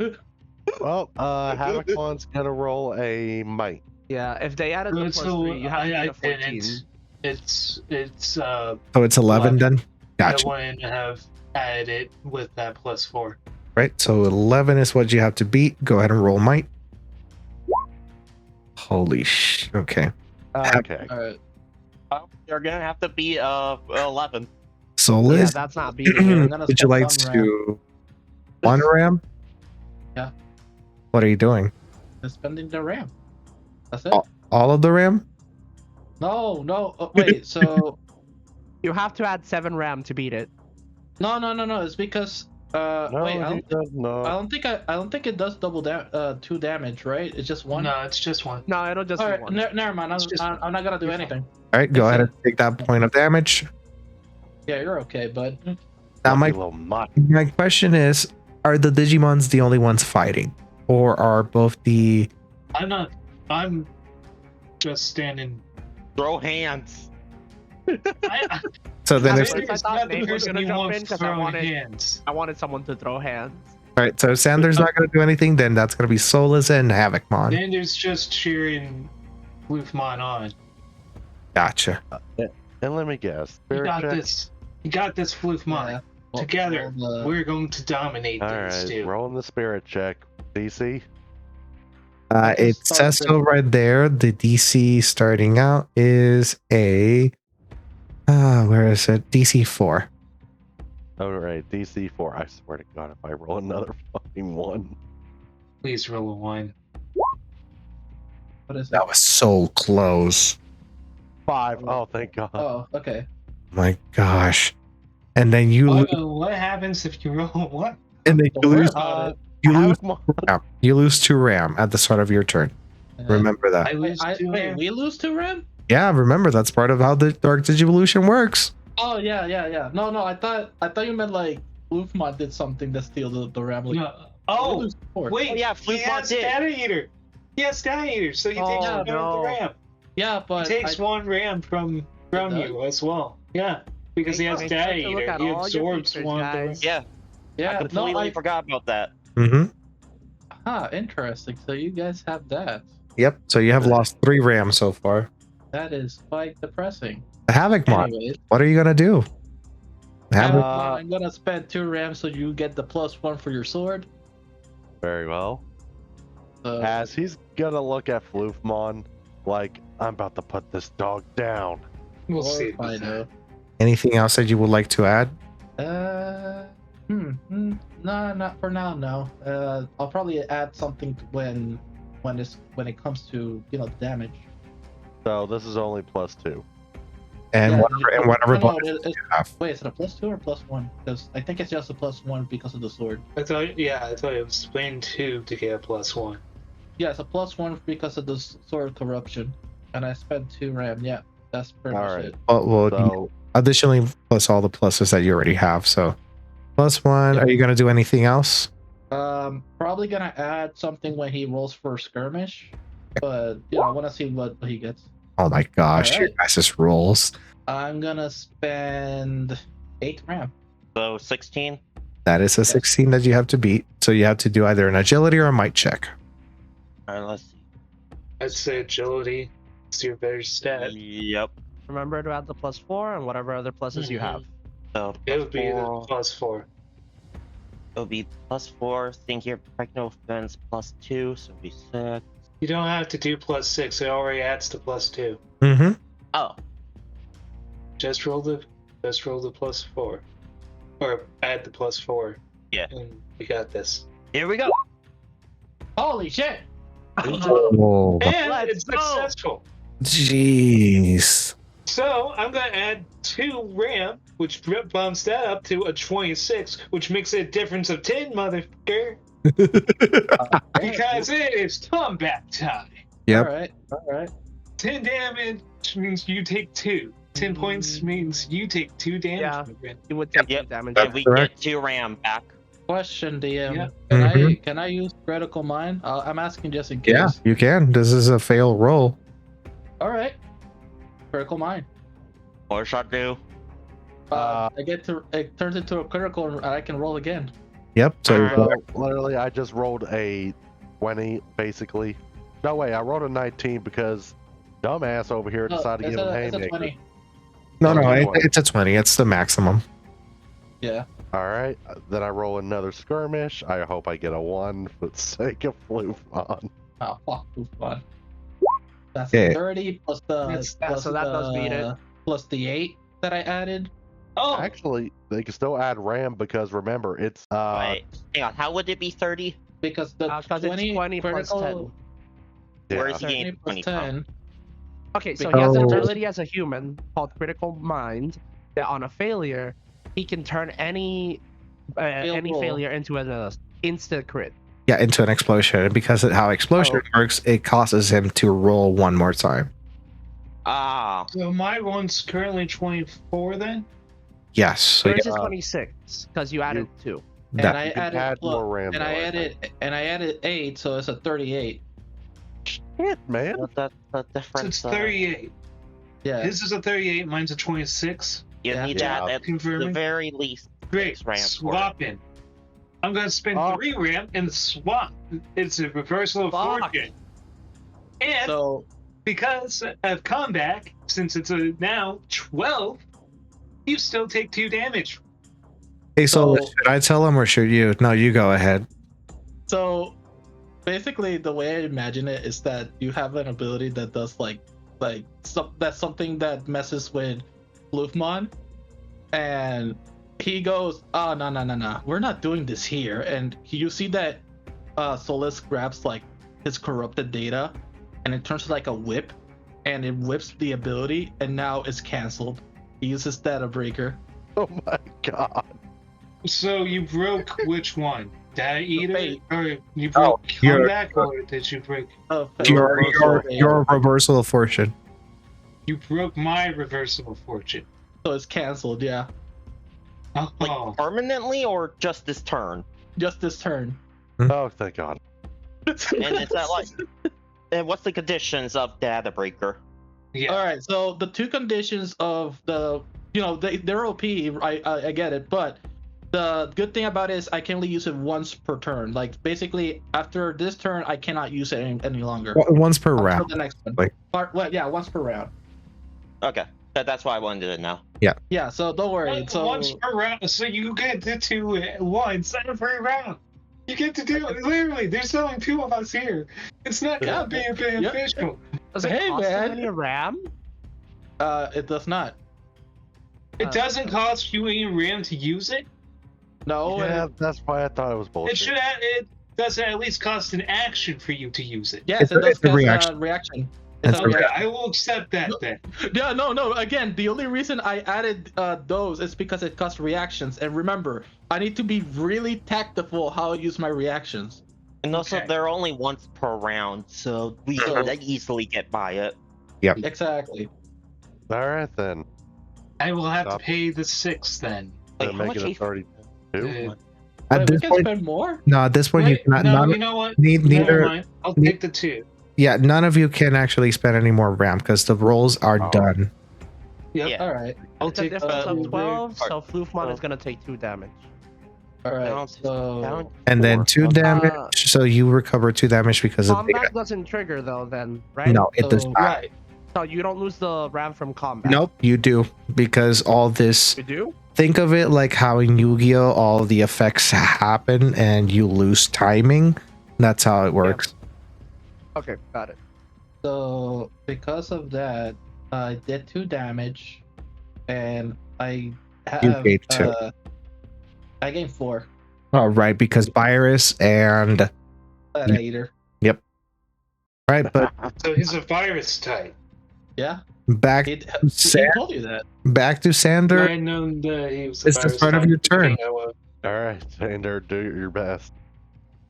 Well, Havocmon's gonna roll a might. Yeah, if they added the So +3, you have to I get a 14. didn't. It's So it's 11 then? I Gotcha. wouldn't have added it with that +4. Right, so 11 is what you have to beat. Go ahead and roll might. Holy sh. Okay. Okay. Alright. You're gonna have to beat 11. So Yeah, Liz, that's not beating it. I'm gonna would you spend like one to one RAM? Yeah. What are you doing? Just spending the RAM. That's it. All of the RAM? No. Wait. So You have to add 7 RAM to beat it. no. It's because No, wait. he does not. I don't think it does double 2 damage, right? It's just 1. No, it's just 1. No, it'll just All be right. 1. Never mind. It's just I'm not gonna do You're anything. All right, go It's ahead a- and take that point of damage. Yeah, you're okay, bud. Now, Lucky little mutt. My question is, are the Digimons the only ones fighting? Or are both the... I'm not. I'm just standing. Throw hands. I, So then At if... first I Sander's thought not the Nate was person gonna who jump wants in because throwing hands. I wanted someone to throw hands. Alright, so Sander's not going to do anything, then that's going to be Solus and Havocmon. Sander's just cheering Wolfmon on. Gotcha. And let me guess. You Spirit got check? this. You got this, Wolfmon. Yeah. Together, Well, we're going to dominate All these right, two. rolling the spirit check. DC. It says so right there. The DC starting out is a... where is it? DC 4. All right, DC 4. I swear to God, if I roll another fucking 1. Please roll a 1. What is That was so close. 5. Oh, thank God. Oh, okay. My gosh. And then you What happens if you roll a 1? and then Don't worry about it. you lose Havocmon. you lose 2 RAM at the start of your turn. Remember that. I lose 2 Wait, RAM. we lose to Ram? Yeah, remember that's part of how the Dark Digivolution works. Oh yeah. No, I thought you meant like Wolfmon did something to steal the Ram. Like, No. Oh, we lose four. wait. Oh, yeah, he Wolfmon has did. Data Eater. He has Data Eater, so he takes Oh, one of no. the RAM. Yeah, He but takes 1 RAM from does? you as well. Yeah, because he has Make Data sure to look Eater. at He all your absorbs features, 1 of the RAM. guys. Yeah, yeah, I completely no, forgot about that. Mm-hmm. interesting. So you guys have that. Yep. So you have lost 3 RAM so far. That is quite depressing. The Havocmon, Anyways, what are you gonna do? Havoc, I'm gonna spend 2 RAM so you get the +1 for your sword. Very well. So, As he's gonna look at Floofmon like, I'm about to put this dog down. We'll see. I know. anything else that you would like to add? No, not for now. No. I'll probably add something when it comes to damage. So this is only +2. And Yeah, whatever no, bonus you have. Wait, is it a +2 or +1? Because I think it's just a +1 because of the sword. I thought it was spend 2 to get a +1. Yeah, it's a +1 because of the sword corruption, and I spent 2 RAM. Yeah, that's pretty much Alright. it. Well, So additionally, plus all the pluses that you already have. So, +1. Are you gonna do anything else? Probably gonna add something when he rolls for skirmish, but I want to see what he gets. Oh my gosh, your Alright. guys' rolls. I'm gonna spend 8 RAM. So 16. That is a 16 that you have to beat. So you have to do either an agility or a might check. All right, let's see. I'd say agility is your better stat. Yep. Remember to add the +4 and whatever other pluses you have. So It would be the +4. +4. It'll be +4. Think your techno defense +2, so it'll be 6. You don't have to do +6. It already adds to +2. Mm-hmm. Oh, Just roll the +4, or add the +4. Yeah. And we got this. here we go. Holy shit! Oh, And Let's it's go. successful. jeez. So I'm gonna add 2 RAM, which bumps that up to a 26, which makes it a difference of 10, motherfucker. Because it is combat time. Yep. All right. 10 damage means you take 2. 10 points means you take 2 damage. Yeah. my friend. You would take Yep. damage. And we correct. get 2 RAM back. Question, DM. Yeah. Can I use critical mind? I'm asking just in case. Yeah, you can. This is a fail roll. All right. Critical mind. Or shot do. It turns into a critical, and I can roll again. Yep. So So literally, I just rolled a 20, basically. No way, I rolled a 19 because dumbass over here decided to give him it's a haymaker. 20. no, Okay. it's a 20. It's the maximum. Yeah. All right, then I roll another skirmish. I hope I get a 1 for the sake of Floofmon. Oh, fuck, too fun. That's Okay. 30 plus the so that does beat it. plus the 8 that I added. Oh, Actually, they can still add RAM because remember, it's Wait, hang on. How would it be 30? Because the Because it's 20 plus critical 10. Where yeah. is he 20 getting plus 20 from? 10. Okay, so he has an Oh. ability as a human called Critical Mind that on a failure, he can turn any roll. failure into an instant crit. Yeah, into an explosion. And because of how explosion works, it causes him to roll 1 more time. Ah, so my one's currently 24 then? Yes. So Yours yeah, is 26 because you added 2. And that- I You can added add more RAM. and I though, added 8, so it's a 38. Shit, man. That's the So difference. it's 38. Yeah. His is a 38, mine's a 26. You Yeah. need Yeah. that at the Confirming. very least. Great. 6 RAM for it. Swapping. I'm gonna spend Oh. 3 RAM and swap. It's a reversal of Fuck. fortune. And So because of comeback, since it's a now 12, you still take 2 damage. Hey, so So- should I tell him or should you? No, you go ahead. So basically the way I imagine it is that you have an ability that does that's something that messes with Floofmon, and he goes, oh no, we're not doing this here. And you see that Solus grabs like his corrupted data and it turns like a whip and it whips the ability and now it's cancelled. He uses data breaker. Oh my god. So you broke which one? Data Eater? Fate. Or you broke you're- comeback, or did you break? Your reversal of fortune. You broke my reversible fortune. So it's cancelled, yeah. Oh, Like permanently or just this turn? Just this turn. Oh, thank god. And is that like? And what's the conditions of data breaker? yeah. All right, so the 2 conditions of the, they're OP. I get it, but the good thing about it is I can only use it once per turn. Like basically, after this turn, I cannot use it any longer. Once per Until round. the next one. Like- Once per round. Okay, that's why I wanted to know. Yeah, so don't worry. So Once per round, so you get to 2 at once every round. You get to do it. Literally, there's only 2 of us here. It's not gonna be beneficial. Does it Hey, cost man. any RAM? it does not. It doesn't cost you any RAM to use it. No. Yeah, that's why I thought it was bullshit. It doesn't at least cost an action for you to use it. Yes, It's it a- does it's a cast reaction. reaction. It's It's a a Okay, reaction. I will accept that then. Yeah, no. Again, the only reason I added those is because it costs reactions. And remember, I need to be really tactful how I use my reactions. And also, Okay. they're only once per round, so we So- can easily get by it. Exactly. All right then. I will have Stop. to pay the 6 then. Wait, Gonna how make much it a HP? 32. At Wait, we this can point, spend more? no. At this point, you Wait, cannot. no, None, you know what? neither. Never mind. I'll ne- take the 2. Yeah, none of you can actually spend any more RAM because the rolls are Oh. done. Yep. Yeah. All right. I'll It's a take difference the of big 12, so part. Floofmon is gonna take 2 damage. All right. Down- So down And then 2 4. damage. So you recover 2 damage because of Combat data. doesn't trigger though, then, right? No, it does So- not. Right. So you don't lose the RAM from combat. Nope, you do because all this. You do? Think of it like how in Yu-Gi-Oh all the effects happen and you lose timing. That's how it works. Okay, got it. So because of that, I did 2 damage, and I have gained 2. I gained 4 Oh, right, because virus and later. right, but So he's a virus type. Yeah, back it Sa- told you that. back to I Sander. had known that he was It's the virus start of type your at the beginning, turn. I would- All right, Sander, do your best.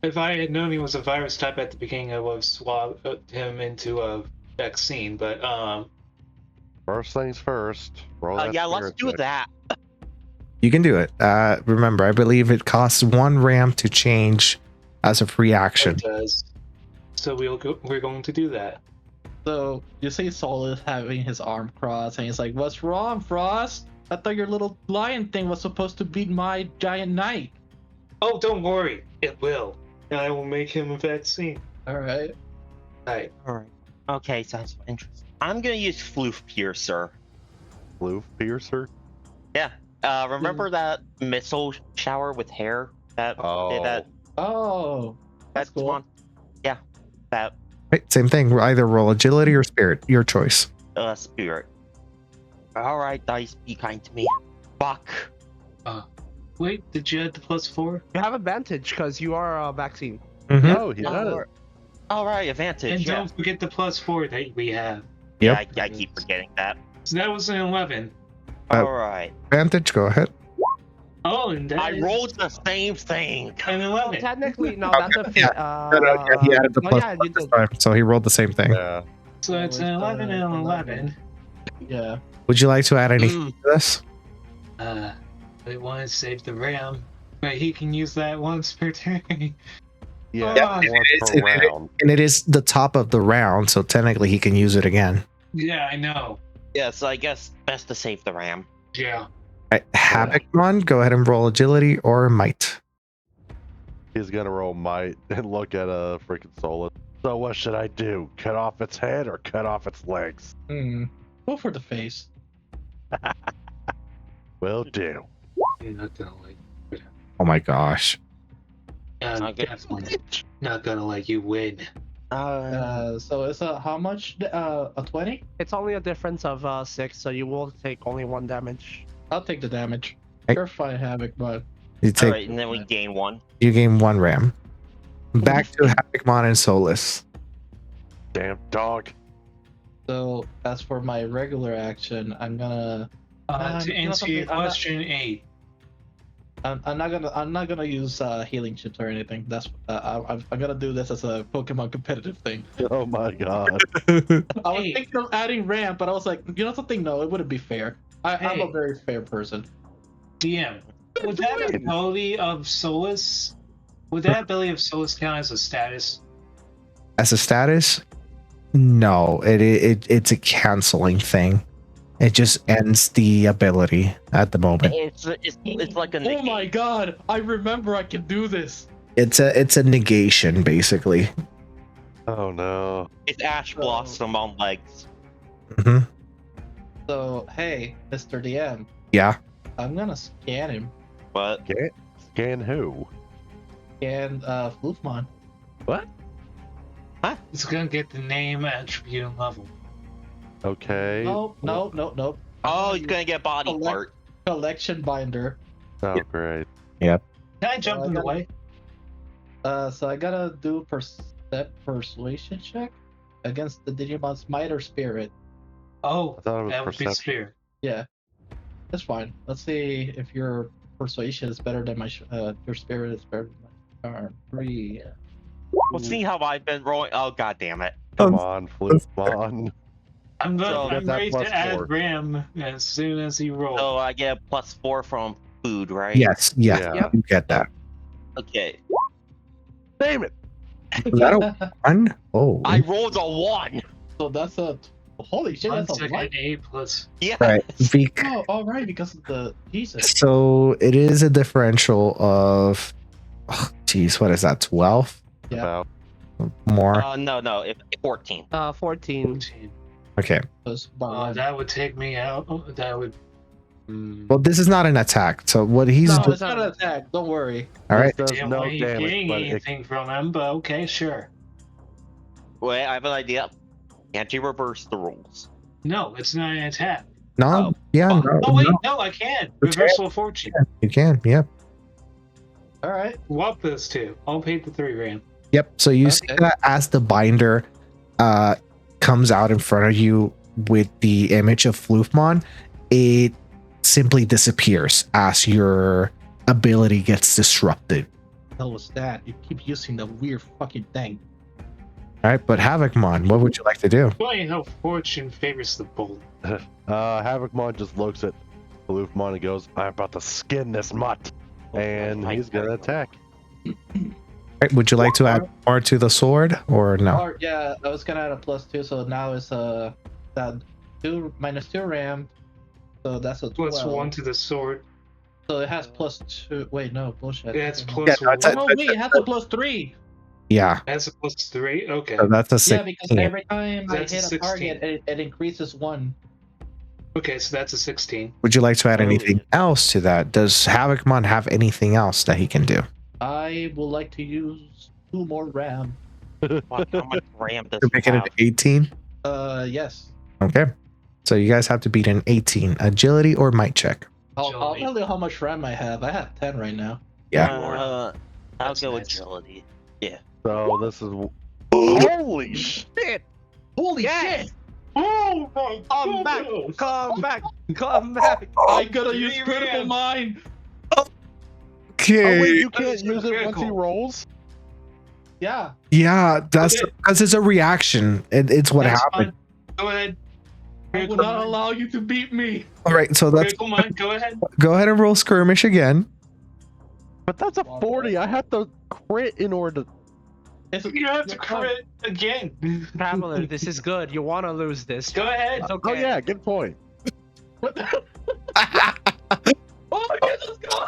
If I had known he was a virus type at the beginning, I would have swapped him into a vaccine. But First things first. Roll that Yeah, let's spirit do check. that. You can do it. Remember, I believe it costs 1 RAM to change as a free action. it does. So we're going to do that. So you see Solus having his arm crossed, and he's like, "What's wrong, Frost? I thought your little lion thing was supposed to beat my giant knight." Oh, don't worry, it will. And I will make him a vaccine. All right. Right. Alright. Okay, sounds interesting. I'm gonna use Floof Piercer. Blue Piercer. Remember that missile shower with hair that did that? Oh, that's cool. one. Yeah, that Right, same thing. Either roll agility or spirit. Your choice. spirit. Alright, dice, be kind to me. Fuck. Wait, did you add the +4? You have advantage because you are a vaccine. Mhm. Oh, he does. Alright, advantage. And Yeah, don't forget the +4 that we have. Yep. I keep forgetting that. So that was an 11. Alright. Advantage. Go ahead. Oh, and that I is rolled the same thing. an 11. Technically, no, that's a feat. He added the no, plus yeah, one you this did. time, so he rolled the same thing. Yeah. So it's an 11 and an 11. Yeah. Would you like to add anything to this? I want to save the RAM, but he can use that once per turn. Yeah, Yeah, once per round. And it is the top of the round, so technically he can use it again. Yeah, I know. Yeah, so I guess best to save the RAM. Yeah. Right, Havocmon, go ahead and roll agility or might. He's gonna roll might and look at a freaking Solus. So what should I do? Cut off its head or cut off its legs? Go for the face. Will do. You're not gonna like. Oh my gosh. I'm definitely not gonna let you win. So it's how much? A 20? It's only a difference of 6, so you will take only 1 damage. I'll take the damage. Hey. You're fine, Havoc, but You take Alright, and then we gain 1. you gain 1 ram. Back to Havocmon and Solus. Damn dog. so as for my regular action, I'm gonna. To answer your question 8. I'm not gonna use healing chips or anything. That's I'm gonna do this as a Pokemon competitive thing. Oh my god. I was thinking of adding ramp, but I was like, you know something? No, it wouldn't be fair. I'm a Hey. very fair person. DM, would that ability of Solus count as a status? As a status, no, it's a canceling thing. It just ends the ability at the moment. It's like a Oh negate. my god! I remember I can do this. It's a negation basically. Oh no. It's Ash Blossom on legs. hmm So hey, Mr. DM, Yeah. I'm gonna scan him. But Scan who? Scan Floofmon. What? It's gonna get the name, attribute, and level. Okay. No. oh, he's gonna get body Collect- part. Collection binder. Oh great. Can I jump in the gotta- way? So I gotta do persuasion check against the Digimon's might or spirit. Oh, I thought it was that would be perception. spirit. Yeah, that's fine. Let's see if your persuasion is better than my your spirit is better than my charm. 3. We'll see how I've been rolling. Oh god damn it. Come on, Floofmon. I'm So ready that's to plus add 4. RAM as soon as he rolls. So I get a +4 from food, right? Yes. Yeah. Yeah. You get that. Okay. Damn it. Is that a 1? Oh. I rolled a 1. So that's a holy shit. One That's a second, lot. 8 plus. Yeah. Right. Oh, all right, because of the Jesus. So it is a differential of, geez, what is that? 12 Yeah. About more. No, if 14. 14. 14. Okay. That would take me out. Oh, that would. Well, this is not an attack. So what he's No, doing. It's not an attack. Don't worry. All right. This does Damn, no I ain't damage, getting but it, anything from him, but okay, sure. Wait, I have an idea. Can't you reverse the rules? No, it's not an attack. No. Oh. Yeah. Oh, No. oh wait, no, no, I can. It's Reversal of fortune. you can. Yep. All right. Swap those two. I'll pay the 3 RAM. Yep. So you see Okay. that as the binder comes out in front of you with the image of Floofmon, it simply disappears as your ability gets disrupted. What the hell was that? You keep using the weird fucking thing. All right. But Havocmon, what would you like to do? Funny how fortune favors the bold. Havocmon just looks at Floofmon and goes, I'm about to skin this mutt. And he's gonna attack. Right, would you like to add more to the sword or no? Or, yeah, I was gonna add a +2, so now it's that 2 minus 2 RAM. So that's a 12. Plus 1 to the sword. So it has +2. Wait, no, bullshit. That's Okay. plus Yeah, no, 1. it's Oh, no, wait, it has a +3. Yeah. That's a plus 3? Okay. So that's a Yeah, 16. because every time I That's hit a 16. target, it increases 1. Okay, so that's a 16. Would you like to add Oh, anything else to that? Does Havocmon have anything else that he can do? I would like to use 2 more RAM. Fuck, how much RAM does To he make it an have? 18? Yes. Okay. So you guys have to beat an 18 agility or might check. I'll Agility. tell you how much RAM I have. I have 10 right now. Yeah. I'll That's go nice. agility. So this is holy shit! Holy shit! Oh my Come back! goodness. Come back! Come back! I gotta use Three critical RAM. mind. Okay. Oh wait, you That can't is use it once he critical. rolls? Yeah. Yeah, that's Okay. because it's a reaction. It's what That's happened. fine. Go ahead. I will not allow you to beat me. All right, so that's Critical Mind, go ahead. go ahead and roll skirmish again. But that's a 40. I have to crit in order to. You have to crit again. Traveler, this is good. You want to lose this. Go ahead. It's okay. Oh yeah, good point. What the? Oh my god, let's go.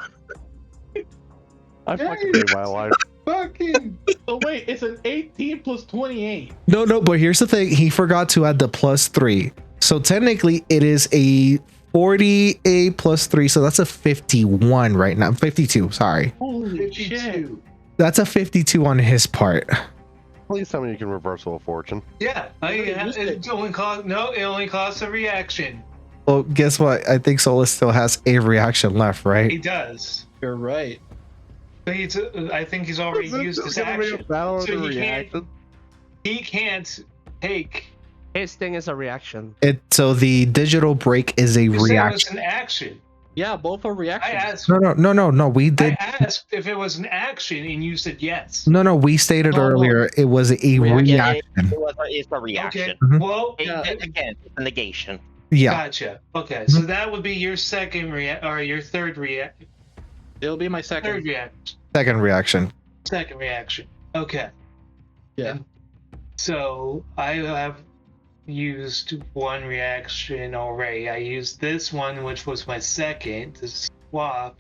I fucking hate my life. Fucking. Oh wait, it's an 18 plus 28. No, but here's the thing. He forgot to add the +3. So technically it is a 48 plus 3. So that's a 51 right now. 52, sorry. Holy shit. That's a 52 on his part. Please tell me you can reversal a fortune. Yeah, it only costs a reaction. Well, guess what? I think Solus still has a reaction left, He right? does. You're right. But I think he's already used his action. Battle So of the he can't- reaction. He can't take. His thing is a reaction. So the digital break is a You said it was reaction. an action. Yeah, both are I reactions. asked. No. We did. I asked if it was an action, and you said yes. No. We stated No. earlier it was a reaction. It's a reaction. Okay. Mhm. Well, Again, it's a negation. Yeah. gotcha. Okay, so that would be your second or your third It'll be my second. third reaction. Second reaction. Second reaction. Okay. Yeah. So I have used one reaction already. I used this one, which was my second, to swap.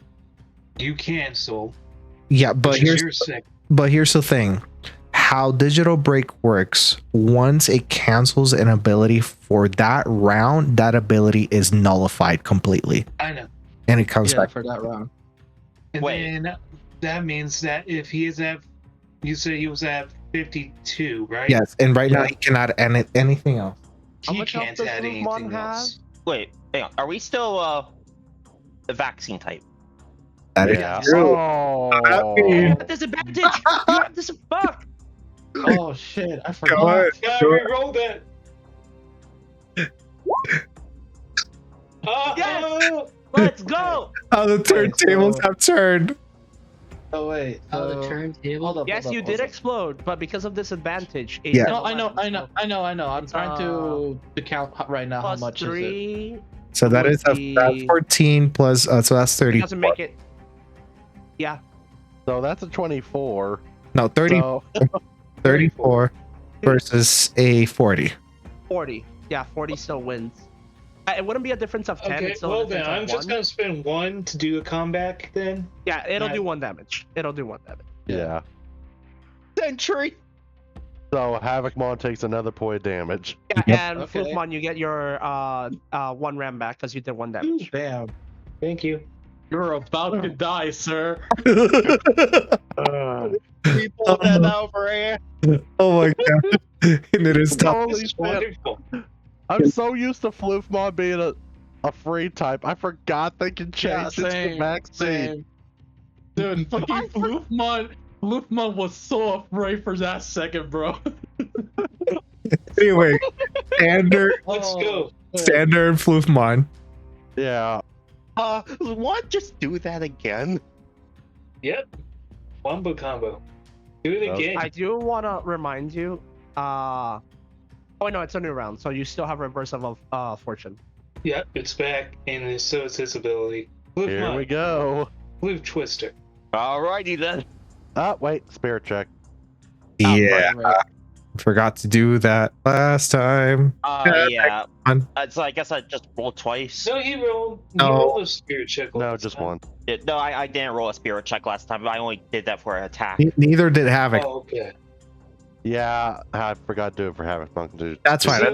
You cancel. Yeah, but Which is here's your second. here's the thing. How digital break works, once it cancels an ability for that round, that ability is nullified completely. I know. And it comes Yeah, back. for that round. And Wait. then that means that if he is at, you said he was at 52, right? Yes, and right now he cannot add anything else. How He much health can't does add Lumon anything have? else. Wait, hang on. Are we still the vaccine type? That is Yeah. true. Oh. Disadvantage! You have this fuck! Oh shit, I forgot. Yeah, re-roll that. Yes! Let's go! How the turntables have turned. Oh wait. Oh, the so- turntable. Hold up, Yes, hold you up, did hold up. explode, but because of disadvantage. Yeah. No, I know. I'm trying to count right now how Plus much is it. 3. So that would is that's be- 14 plus, so that's 30. Doesn't make it. Yeah. So that's a 24. No, 30, So 34 versus a 40. 40. Yeah, 40 still wins. It wouldn't be a difference of 10. Okay, It's still a well then, difference of I'm just 1. gonna spend 1 to do a comeback then. Yeah, it'll Right. do 1 damage. It'll do 1 damage. yeah. Century. So Havocmon takes another point of damage. Yeah, Yep. and Okay. Flukemon, you get your 1 ram back because you did 1 damage. Damn. Thank you. You're about to die, sir. People that over here. Oh my god. And it is tough. Holy This is shit. wonderful. I'm so used to Floofmon being a free type. I forgot they can Yeah, change it to the same, vaccine. same. Dude, fucking Floofmon was so afraid for that second, bro. Anyway, Sander, Let's go. Sander and Floofmon. Yeah. What? Just do that again? Yep. Wombo combo. Do it again. I do want to remind you. Oh, no, it's a new round, so you still have reverse of fortune. Yep, it's back, and so it's his ability. Flip Here mine. we go. Flip Twister. Alrighty then. Wait. Spirit check. Yeah, forgot to do that last time. Yeah. on. So I guess I just rolled twice. No, he rolled. No. He rolled a spirit check. No, last just time. one. Yeah, no, I didn't roll a spirit check last time. I only did that for an attack. Neither did Havoc. Oh, okay. Yeah, I forgot to do it for Havocmon, dude. That's fine. So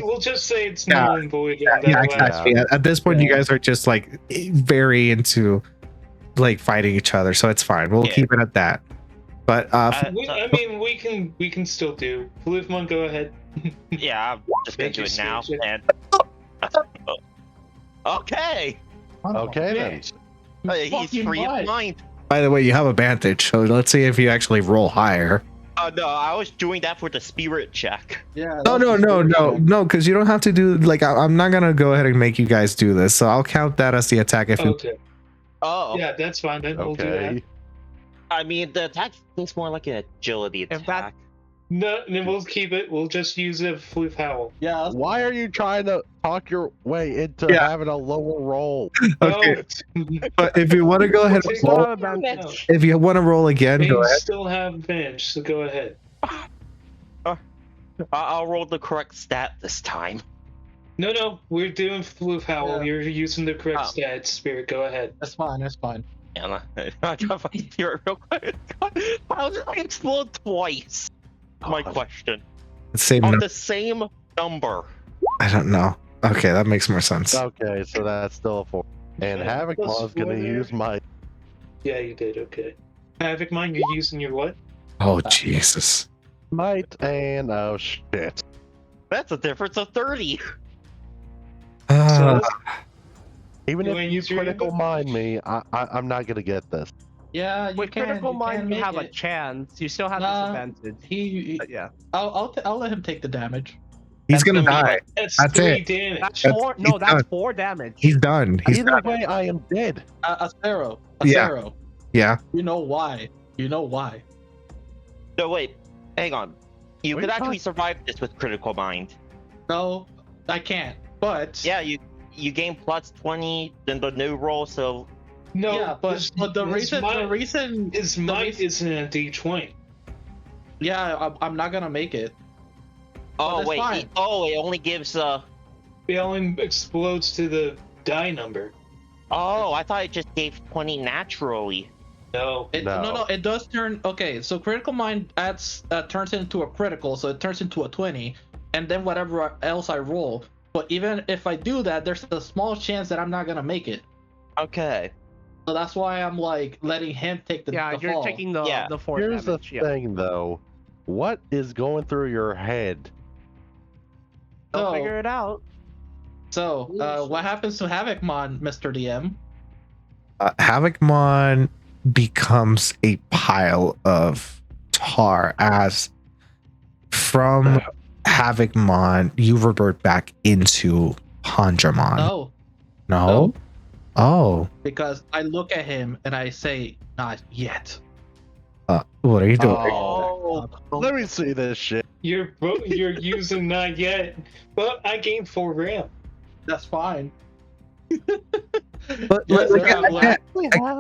we'll just say it's Yeah. null and void. Yeah, on that last exactly. At this point, you guys are just like very into like fighting each other, so it's fine. We'll Yeah. keep it at that. But Uh, I mean, we can still do. Flipmon, go ahead. Yeah, I'm just gonna Thank do you, it now. Spirit check. And okay, Okay then. He's fucking free of right. mind. by the way, you have advantage, so let's see if you actually roll higher. No, I was doing that for the spirit check. Yeah. No, because you don't have to do like I'm not gonna go ahead and make you guys do this, so I'll count that as the attack if you. Okay. Oh, Yeah, that's fine. Then we'll do that. Okay. I mean the attack looks more like an agility If that- attack. No, then we'll keep it. We'll just use it for Floof Howl. Yeah. Why are you trying to talk your way into Yeah. having a lower roll? Okay, but if you want to go ahead We'll and take roll, all advantage. if you want to roll again, go You ahead. still have advantage, so go ahead. I'll roll the correct stat this time. No, we're doing Floof Howl. Yeah. You're using the correct Oh. stat, Spirit. Go ahead. That's fine. That's fine. Yeah, I got my spirit real quick. How did I explode twice? My question. Same On number. the same number. I don't know. Okay, that makes more sense. Okay, so that's still a 4. And Okay, Havoc plus Maw's gonna 4 there. use my. Yeah, you did. Okay. Havoc Mine, you're using your what? Oh Jesus. Might and oh shit. That's a difference of 30. Ah, Even You if wanna you use your critical mind me, I'm not gonna get this. Yeah, you With can. critical mind, you make have a it. chance. You still have Nah. disadvantage. He. But yeah. I'll let him take the damage. he's That's gonna gonna be die. That's That's 3 it. damage. That's That's- 4. he's No, that's done. 4 damage. He's done. He's Either done. way, I am dead. A Sparrow. Yeah. Sparrow. Yeah. You know why? You know why? No, wait. Hang on. You What could are you actually survive this with critical mind. No, I can't. But Yeah, you gain plus 20 in the new roll, so No, yeah, but the reason his might isn't a D20. yeah, I'm not gonna make it. oh that's wait, fine. it only gives It only explodes to the die number. oh, I thought it just gave 20 naturally. No. No, it does turn. Okay, so critical mind adds turns into a critical, so it turns into a 20, and then whatever else I roll. But even if I do that, there's a small chance that I'm not gonna make it. Okay. So that's why I'm like letting him take the Yeah, the you're fall. taking the Yeah. 4 Here's damage. the Yeah. thing, though. What is going through your head? They'll So- figure it out. So what happens to Havocmon, Mr. DM? Havocmon becomes a pile of tar as from Havocmon you revert back into Pandramon. No, No? Oh. because I look at him and I say, "Not yet." What are you doing? Oh, let me see this shit. You're using not yet, but I gained 4 RAM. That's fine. But Yes, like, Traveler.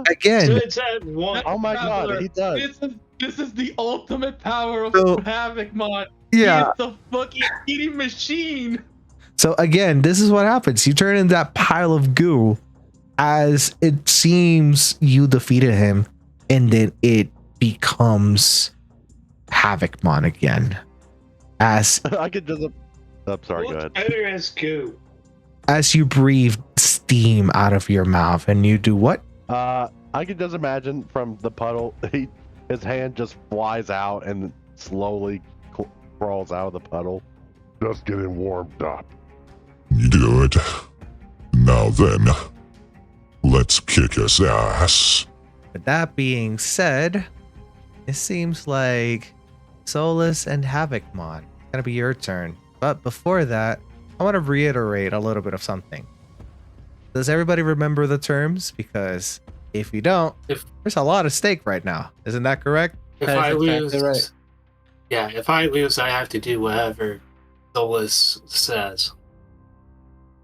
again, So it's at 1. Oh my god, Traveler, he does. This is the ultimate power of So- Havocmon. yeah. He is the fucking eating machine. So again, this is what happens. You turn into that pile of goo as it seems you defeated him, and then it becomes Havocmon again. As I could just. I'm sorry, go What's ahead. better as goo? as you breathe steam out of your mouth and you do what? I could just imagine from the puddle, his hand just flies out and slowly crawls out of the puddle. Just getting warmed up. Good. Now then, let's kick his ass. With that being said, it seems like Solus and Havocmon. It's gonna be your turn. But before that, I want to reiterate a little bit of something. Does everybody remember the terms? Because if you don't, there's a lot at stake right now. Isn't that correct? If That is I exactly lose, right. yeah, if I lose, I have to do whatever the list says.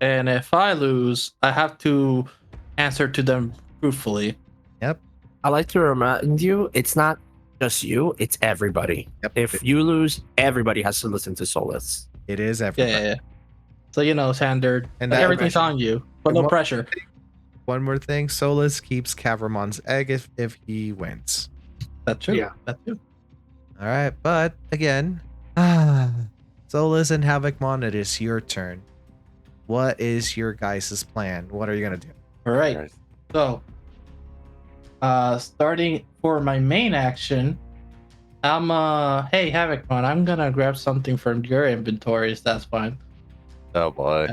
And if I lose, I have to answer to them truthfully. I like to remind you, it's not just you, it's everybody. Yep. If you lose, everybody has to listen to Solus. It is Yeah, everybody. yeah, yeah. So you know, Sander, And like, that- everything's on you, but no And what- pressure. One more thing, Solus keeps Cavermon's egg if he wins. That's true. Yeah. That's true. All right, but again, Solus and Havocmon, it is your turn. What is your guys' plan? What are you gonna do? All right. Alright. So, starting for my main action, I'm hey Havocmon, I'm gonna grab something from your inventories. That's fine. Oh boy.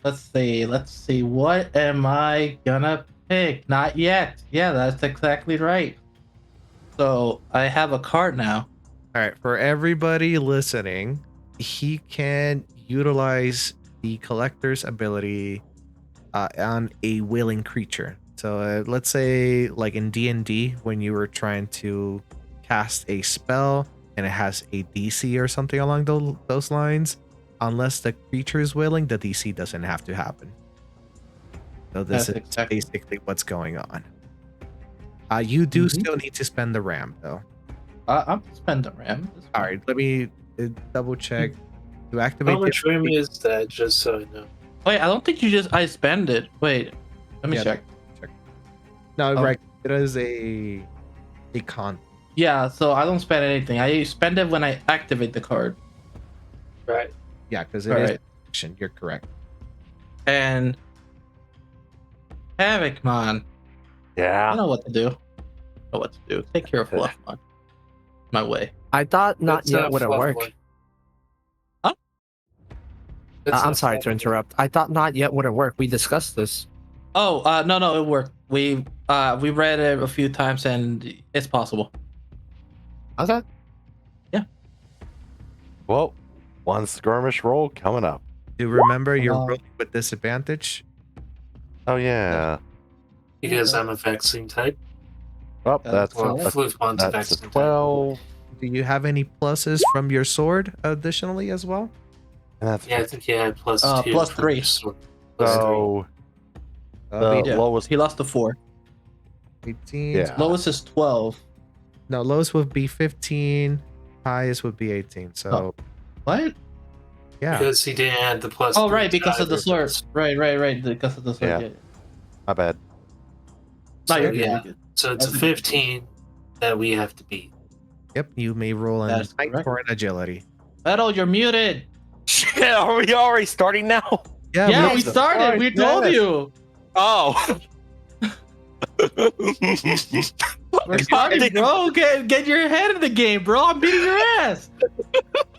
Let's see. What am I gonna pick? Not yet. Yeah, that's exactly right. So I have a card now. All right, for everybody listening, he can utilize the collector's ability on a willing creature. So let's say like in D&D when you were trying to cast a spell and it has a DC or something along those lines, unless the creature is willing, the DC doesn't have to happen. So this That's is exactly. basically what's going on. You do still need to spend the RAM though. I'm spending RAM. All right, let me double check to activate. How much RAM is that? Just so I know. Wait, I don't think I spend it. Wait, let me check. No, Oh. right. It is a con. Yeah, so I don't spend anything. I spend it when I activate the card. Right. Yeah, because it is Right. action. You're correct. And Havocmon, Yeah. I know what to do. I know what to do. Take care of Fluffmon. My way. I thought not That's yet would it fluff work. one. Huh? That's I'm not sorry to fluff. interrupt. I thought not yet would it work. We discussed this. Oh, no, it worked. We read it a few times and it's possible. Okay. Well, one skirmish roll coming up. Do remember you're Uh, rolling with disadvantage. Oh yeah. Because I'm a vaccine type. Oh, That's that's Well, Well, Fluffmon's a that's a vaccine type. 12. Do you have any pluses from your sword additionally as well? And that's Yeah, I think you had plus 2. plus from 3. your sword. Plus so That'll be Yeah. lowest. He lost to 4. 18. Yeah. Lowest is 12. No, lowest would be 15. Highest would be 18. So Oh. What? yeah. Because he didn't add the plus. Oh, 3 right, because to of the either sword. Right. Because of the sword. Yeah. Yeah. My bad. No, So, you're good. yeah. You're good. So it's a That's- 15 that we have to beat. Yep. You may roll an That's height correct. or an agility. Metal, you're muted. Shit, are we already starting now? Yeah, we Jesus started. We Christ, told yes. you. Oh. We're starting, bro. Get your head in the game, bro. I'm beating your ass.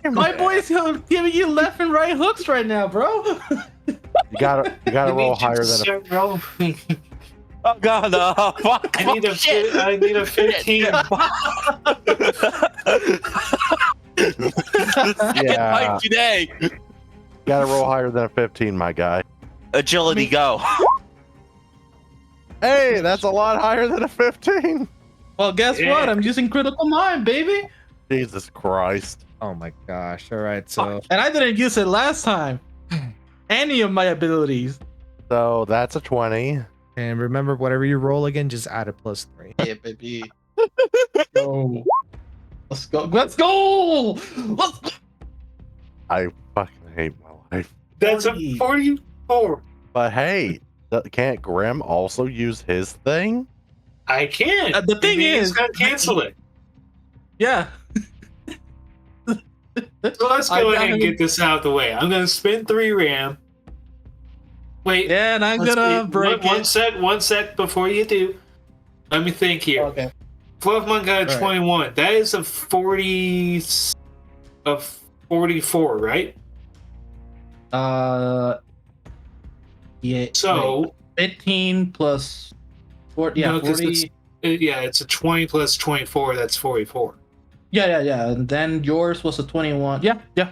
My boy's giving you left and right hooks right now, bro. You gotta I roll need you higher to than a start rolling. Oh god, fuck. I need a shit. I need a 15. Yeah. Fight today. gotta roll higher than a 15, my guy. Agility go. Hey, that's a lot higher than a 15. Well, guess Yeah. what? I'm using critical mind, baby. Jesus Christ. Oh my gosh. All right. So And I didn't use it last time. Any of my abilities. So that's a 20. and remember, whatever you roll again, just add a +3. Yeah, baby. Go. Let's go. Let's go. Let's go. I fucking hate my life. That's a 44. But hey, can't Grim also use his thing? I can. The thing He's is- gonna cancel it. Yeah. So let's I go got ahead and him. get this out of the way. I'm gonna spend 3 RAM. Wait. Yeah, and I'm let's gonna see. break One sec before you do. Let me think here. Okay. Fluffmon got a All right. 21. That is a 44, right? Yeah. So 15 plus 40. Yeah, no, 'cause 40. it's a 20 plus 24. That's 44. Yeah. And then yours was a 21. Yeah. You're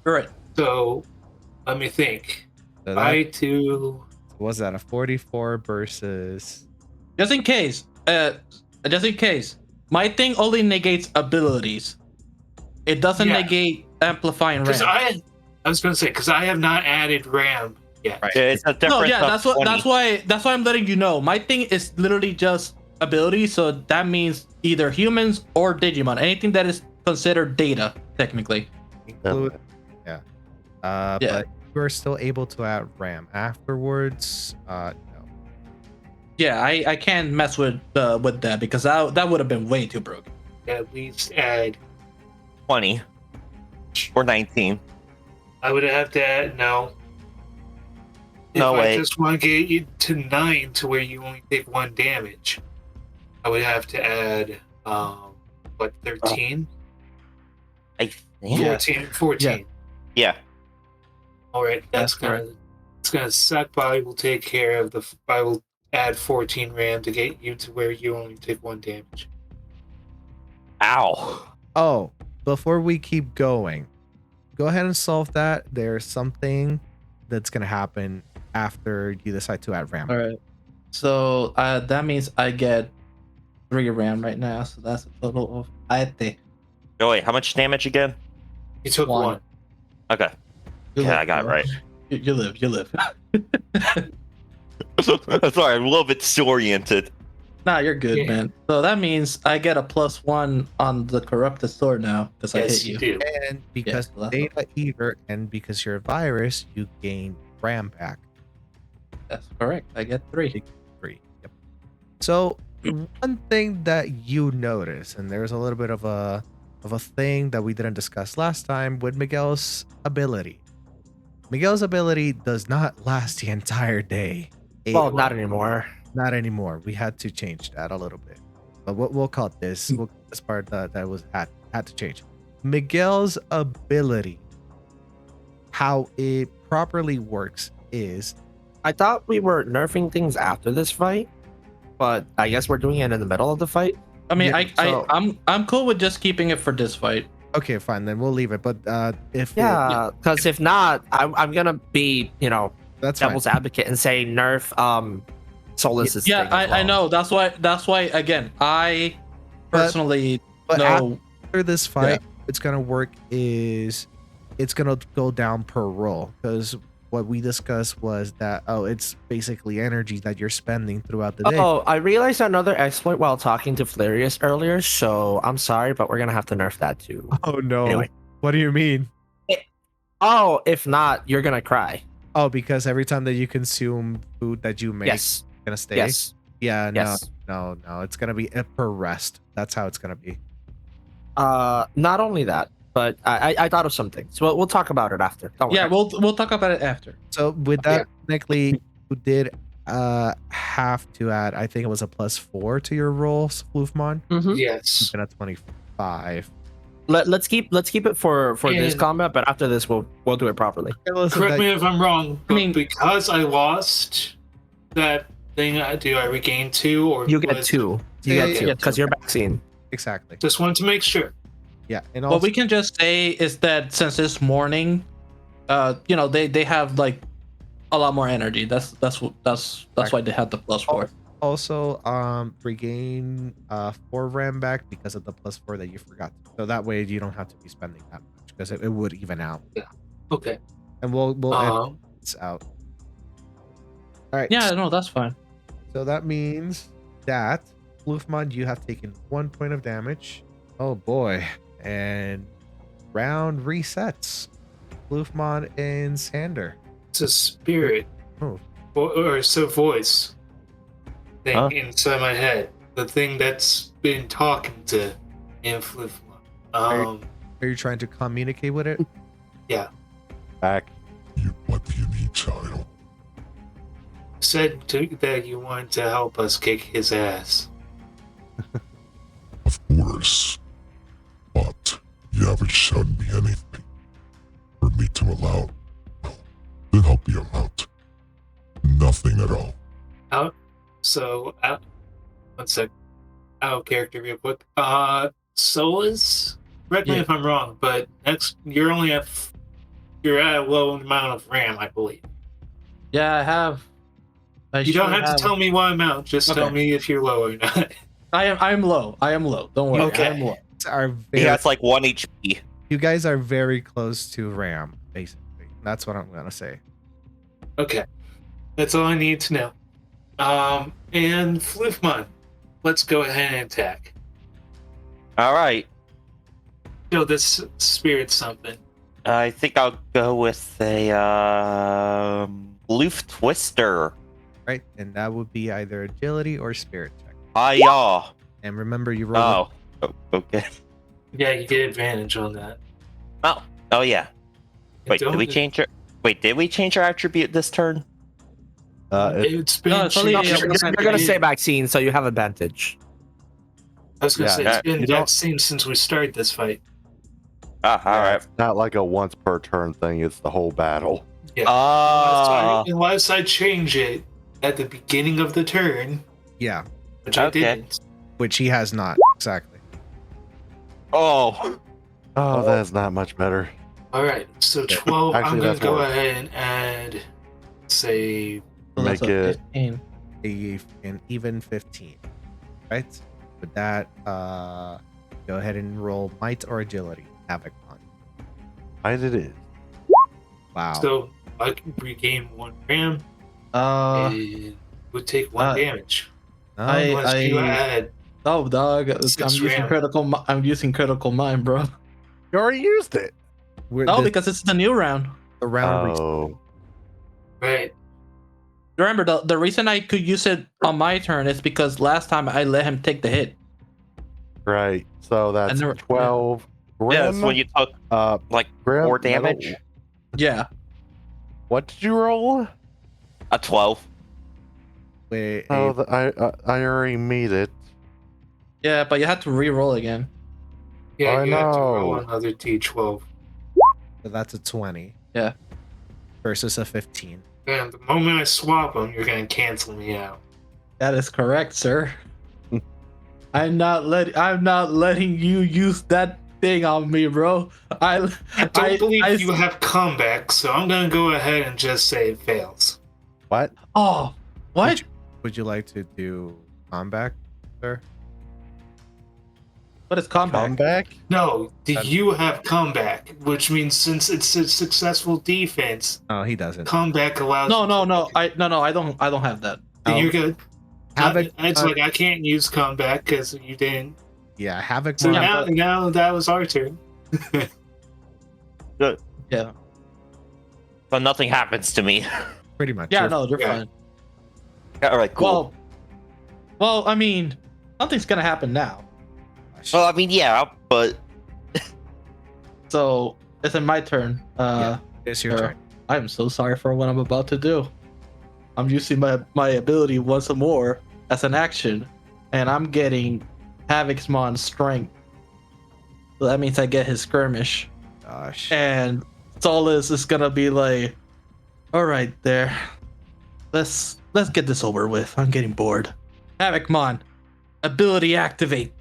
right. So let me think. So that I do. was that a 44 versus. Just in case. My thing only negates abilities. It doesn't Yeah. negate amplifying Because RAM. I was gonna say because I have not added RAM yet. Right. Yeah, it's a difference. No, yeah, of that's what 20. that's why I'm letting you know. My thing is literally just ability, so that means either humans or Digimon. Anything that is considered data, technically. Include, yeah. Yeah. But you are still able to add RAM afterwards. No. Yeah, I can't mess with that because that would have been way too broken. At least add. 20 or 19. I would have to add no. No, if wait. I just want to get you to 9 to where you only take 1 damage, I would have to add 13? I think. 14. Yeah. All right, That's it's gonna suck, but I will take care of I will add 14 RAM to get you to where you only take 1 damage. Ow. Oh, before we keep going, go ahead and solve that. There's something that's going to happen after you decide to add RAM. All right. So that means I get 3 RAM right now. So that's a total of 8. Oh wait, how much damage again? You took one. Okay. You Yeah, live, I got it bro. right. You live. You live. Sorry, I'm a little bit disoriented. Nah, you're good, Yeah. man. So that means I get a +1 on the corrupted sword now because I Yes, hit you. do. And because Yeah, data eater and because you're a virus, you gain RAM back. That's correct. I get 3. 3. Yep. So one thing that you notice, and there's a little bit of a thing that we didn't discuss last time with Miguel's ability. Miguel's ability does not last the entire day. Well, not anymore. Not anymore. We had to change that a little bit. But we'll call it this. We'll call this part that was had to change. Miguel's ability, how it properly works is, I thought we were nerfing things after this fight, but I guess we're doing it in the middle of the fight. I mean, Yeah, I'm cool with just keeping it for this fight. okay, fine, then we'll leave it. But if Yeah, because if not, I'm gonna be, that's fine. devil's advocate and say nerf Solus's Yeah, thing as I well. know. That's why again, I But- personally but know. after this fight, it's gonna work is it's gonna go down per roll, because what we discussed was that it's basically energy that you're spending throughout the day. Oh, I realized another exploit while talking to Flarius earlier, so I'm sorry, but we're gonna have to nerf that too. Oh no! Anyway. What do you mean? Oh, if not, you're gonna cry. Oh, because every time that you consume food that you make, Yes. it's gonna stay. Yes. Yeah. Yes. No. It's gonna be per rest. That's how it's gonna be. Not only that, but I thought of something. So we'll talk about it after. Don't Yeah, worry. we'll talk about it after. So with that, technically, you did have to add. I think it was a +4 to your rolls, Floofmon. Mhm. Yes. Been at 25. Let's keep it for this And- combat, but after this we'll do it properly. Correct me if I'm wrong, but I mean- because I lost that thing, do I regain 2 or You get was- 2. You Yeah, get yeah, 2 yeah. because you're vaccine. Exactly. Just wanted to make sure. Yeah, and also What we can just say is that since it's morning, they have like a lot more energy. That's why they had the +4. also regain 4 RAM back because of the +4 that you forgot. So that way you don't have to be spending that much, because it would even out. Okay. And we'll Um, edit this out. All right. Yeah, no, that's fine. So that means that Floofmon, you have taken 1 point of damage. Oh boy. And round resets. Floofmon and Sander. it's a spirit. Oh. Or it's a voice thing Huh? inside my head. The thing that's been talking to me and Flip. Are you trying to communicate with it? Back. What do you need, child? Said that you wanted to help us kick his ass. Of course. But you haven't shown me anything for me to allow. Well, then help you out. Nothing at all. So, one sec. Out of character real quick. Solus? Correct me Yeah. if I'm wrong, but you're only at you're at a low amount of RAM, I believe. Yeah, I have. You don't have to tell me what amount. Just tell Okay. me if you're low or not. I'm low. Don't worry. Okay. I'm low. Are He very, has like 1 HP. you guys are very close to RAM, basically. That's what I'm gonna say. Okay, that's all I need to know. And Floofmon, let's go ahead and attack. All right. Show this spirit something. I think I'll go with a Loof Twister. Right? And that would be either agility or spirit check. Hiya. And remember, you roll. Oh, okay. Yeah, you get advantage on that. Oh yeah. Wait, did Don't- we change our? Wait, did we change our attribute this turn? It's been. No, it's only- changed. You're gonna say vaccine, so you have advantage. I was gonna Yeah, say that- it's been you don't- that same since we started this fight. Ah, all right. It's not like a once per turn thing, it's the whole battle. Unless I change it at the beginning of the turn, Yeah, which I Okay. didn't. which he has not. Exactly. Oh. Oh, that is not much better. All right, so 12. Actually, I'm gonna that's go worse. ahead and add, say, So Make that's a it- 15. An even 15. Right? With that, Go ahead and roll might or agility. Havocmon. Might it is. Wow. So I can regain 1 ram. It would take 1 damage. Unless you add. Oh, dog! I'm 6 using ram. critical. I'm using critical mind, bro. You already used it. No, because it's the new round. the round. Oh. Right. Remember, the reason I could use it on my turn is because last time I let him take the hit. Right. So that's 12. Yeah, that's Grim, when you took like Grim, 4 damage. metal- Yeah. What did you roll? A 12. Wait, Oh, I already made it. Yeah, but you had to re-roll again. Yeah, I you have to roll know. another d12. so that's a 20. Yeah. Versus a 15. And the moment I swap them, you're gonna cancel me out. That is correct, sir. I'm not letting you use that thing on me, bro. I don't believe you have comeback, so I'm gonna go ahead and just say it fails. What? Oh, what? Would you like to do comeback, sir? What is comeback? Comeback? No, do you have comeback? Which means since it's a successful defense, Oh, he doesn't. comeback allows. No. I don't have that. Then you're good. Havoc. It's like I can't use comeback because you didn't. Yeah, Havoc. So Mon- now that was our turn. Good. Yeah. So nothing happens to me. Pretty much. Yeah, no, you're fine. All right, cool. Well, I mean, nothing's gonna happen now. Well, I mean, yeah, but So it's in my turn. It's your turn. I'm so sorry for what I'm about to do. I'm using my ability once more as an action, and I'm getting Havocmon strength. So that means I get his skirmish. Gosh. And Solus is gonna be like, all right, there. Let's get this over with. I'm getting bored. Havocmon, ability activate,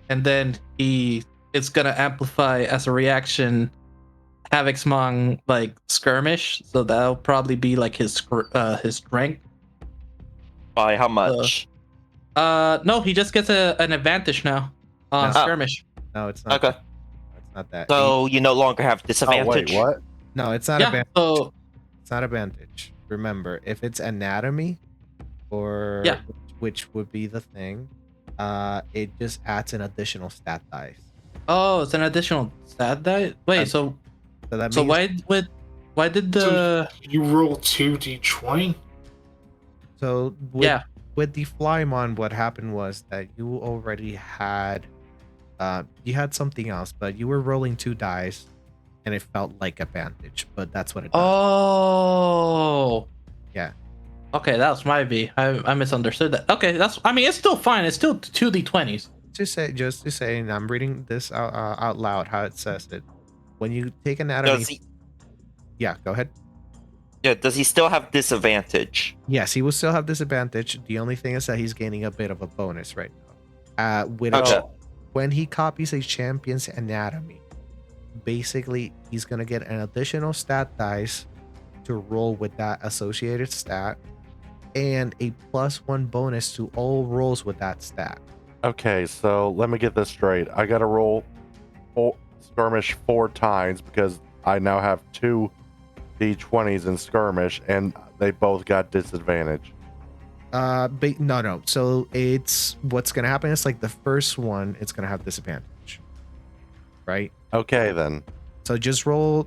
and then it's gonna amplify as a reaction. Havocmon like skirmish, so that'll probably be like his strength. by how much? No, he just gets an advantage now on No. skirmish. No, it's not. Okay. It's not that. So you no longer have Oh, disadvantage. wait, what? No, it's not Yeah, advantage. so It's not advantage. Remember, if it's anatomy, or Yeah. which would be the thing, it just adds an additional stat dice. oh, it's an additional stat die. Wait, so So that so means, why did the You roll 2d20. So with, yeah with the Flymon, what happened was that you already had, you had something else, but you were rolling 2 dice, and it felt like advantage. But that's what it does. Oh. Yeah. Okay, that was my B. I misunderstood that. Okay, I mean, it's still fine. It's still 2d20s. Just to say, and I'm reading this out loud how it says it. When you take anatomy, Does he? yeah, go ahead. Yeah. Does he still have disadvantage? Yes, he will still have disadvantage. The only thing is that he's gaining a bit of a bonus right now. Okay. When he copies a champion's anatomy, basically he's gonna get an additional stat dice to roll with that associated stat, and a +1 bonus to all rolls with that stat. Okay, so let me get this straight. I gotta roll skirmish 4 times because I now have 2 d20s in skirmish, and they both got disadvantage. No. So it's what's gonna happen is like the first one, it's gonna have disadvantage, right? Okay, then. So just roll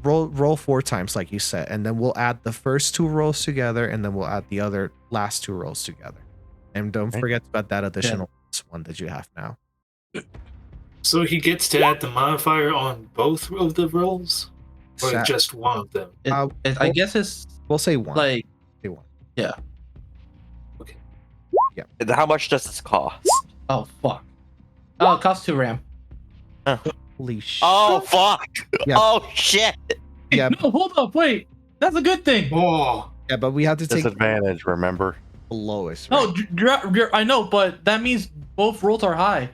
4 times, like you said, and then we'll add the first 2 rolls together, and then we'll add the other last 2 rolls together. And don't Okay. forget about that additional one that you have now. So he gets to add the modifier on both of the rolls? Or Sa- just one of them? I guess it's We'll say 1. like Say 1. yeah. And how much does this cost? Oh fuck. Oh, it costs 2 RAM. Holy shit. Oh fuck! Yeah. Oh shit! Yeah. No, hold up, wait. That's a good thing. Oh, Yeah, but we have to take Disadvantage, remember? the lowest. No, Right? I know, but that means both rolls are high.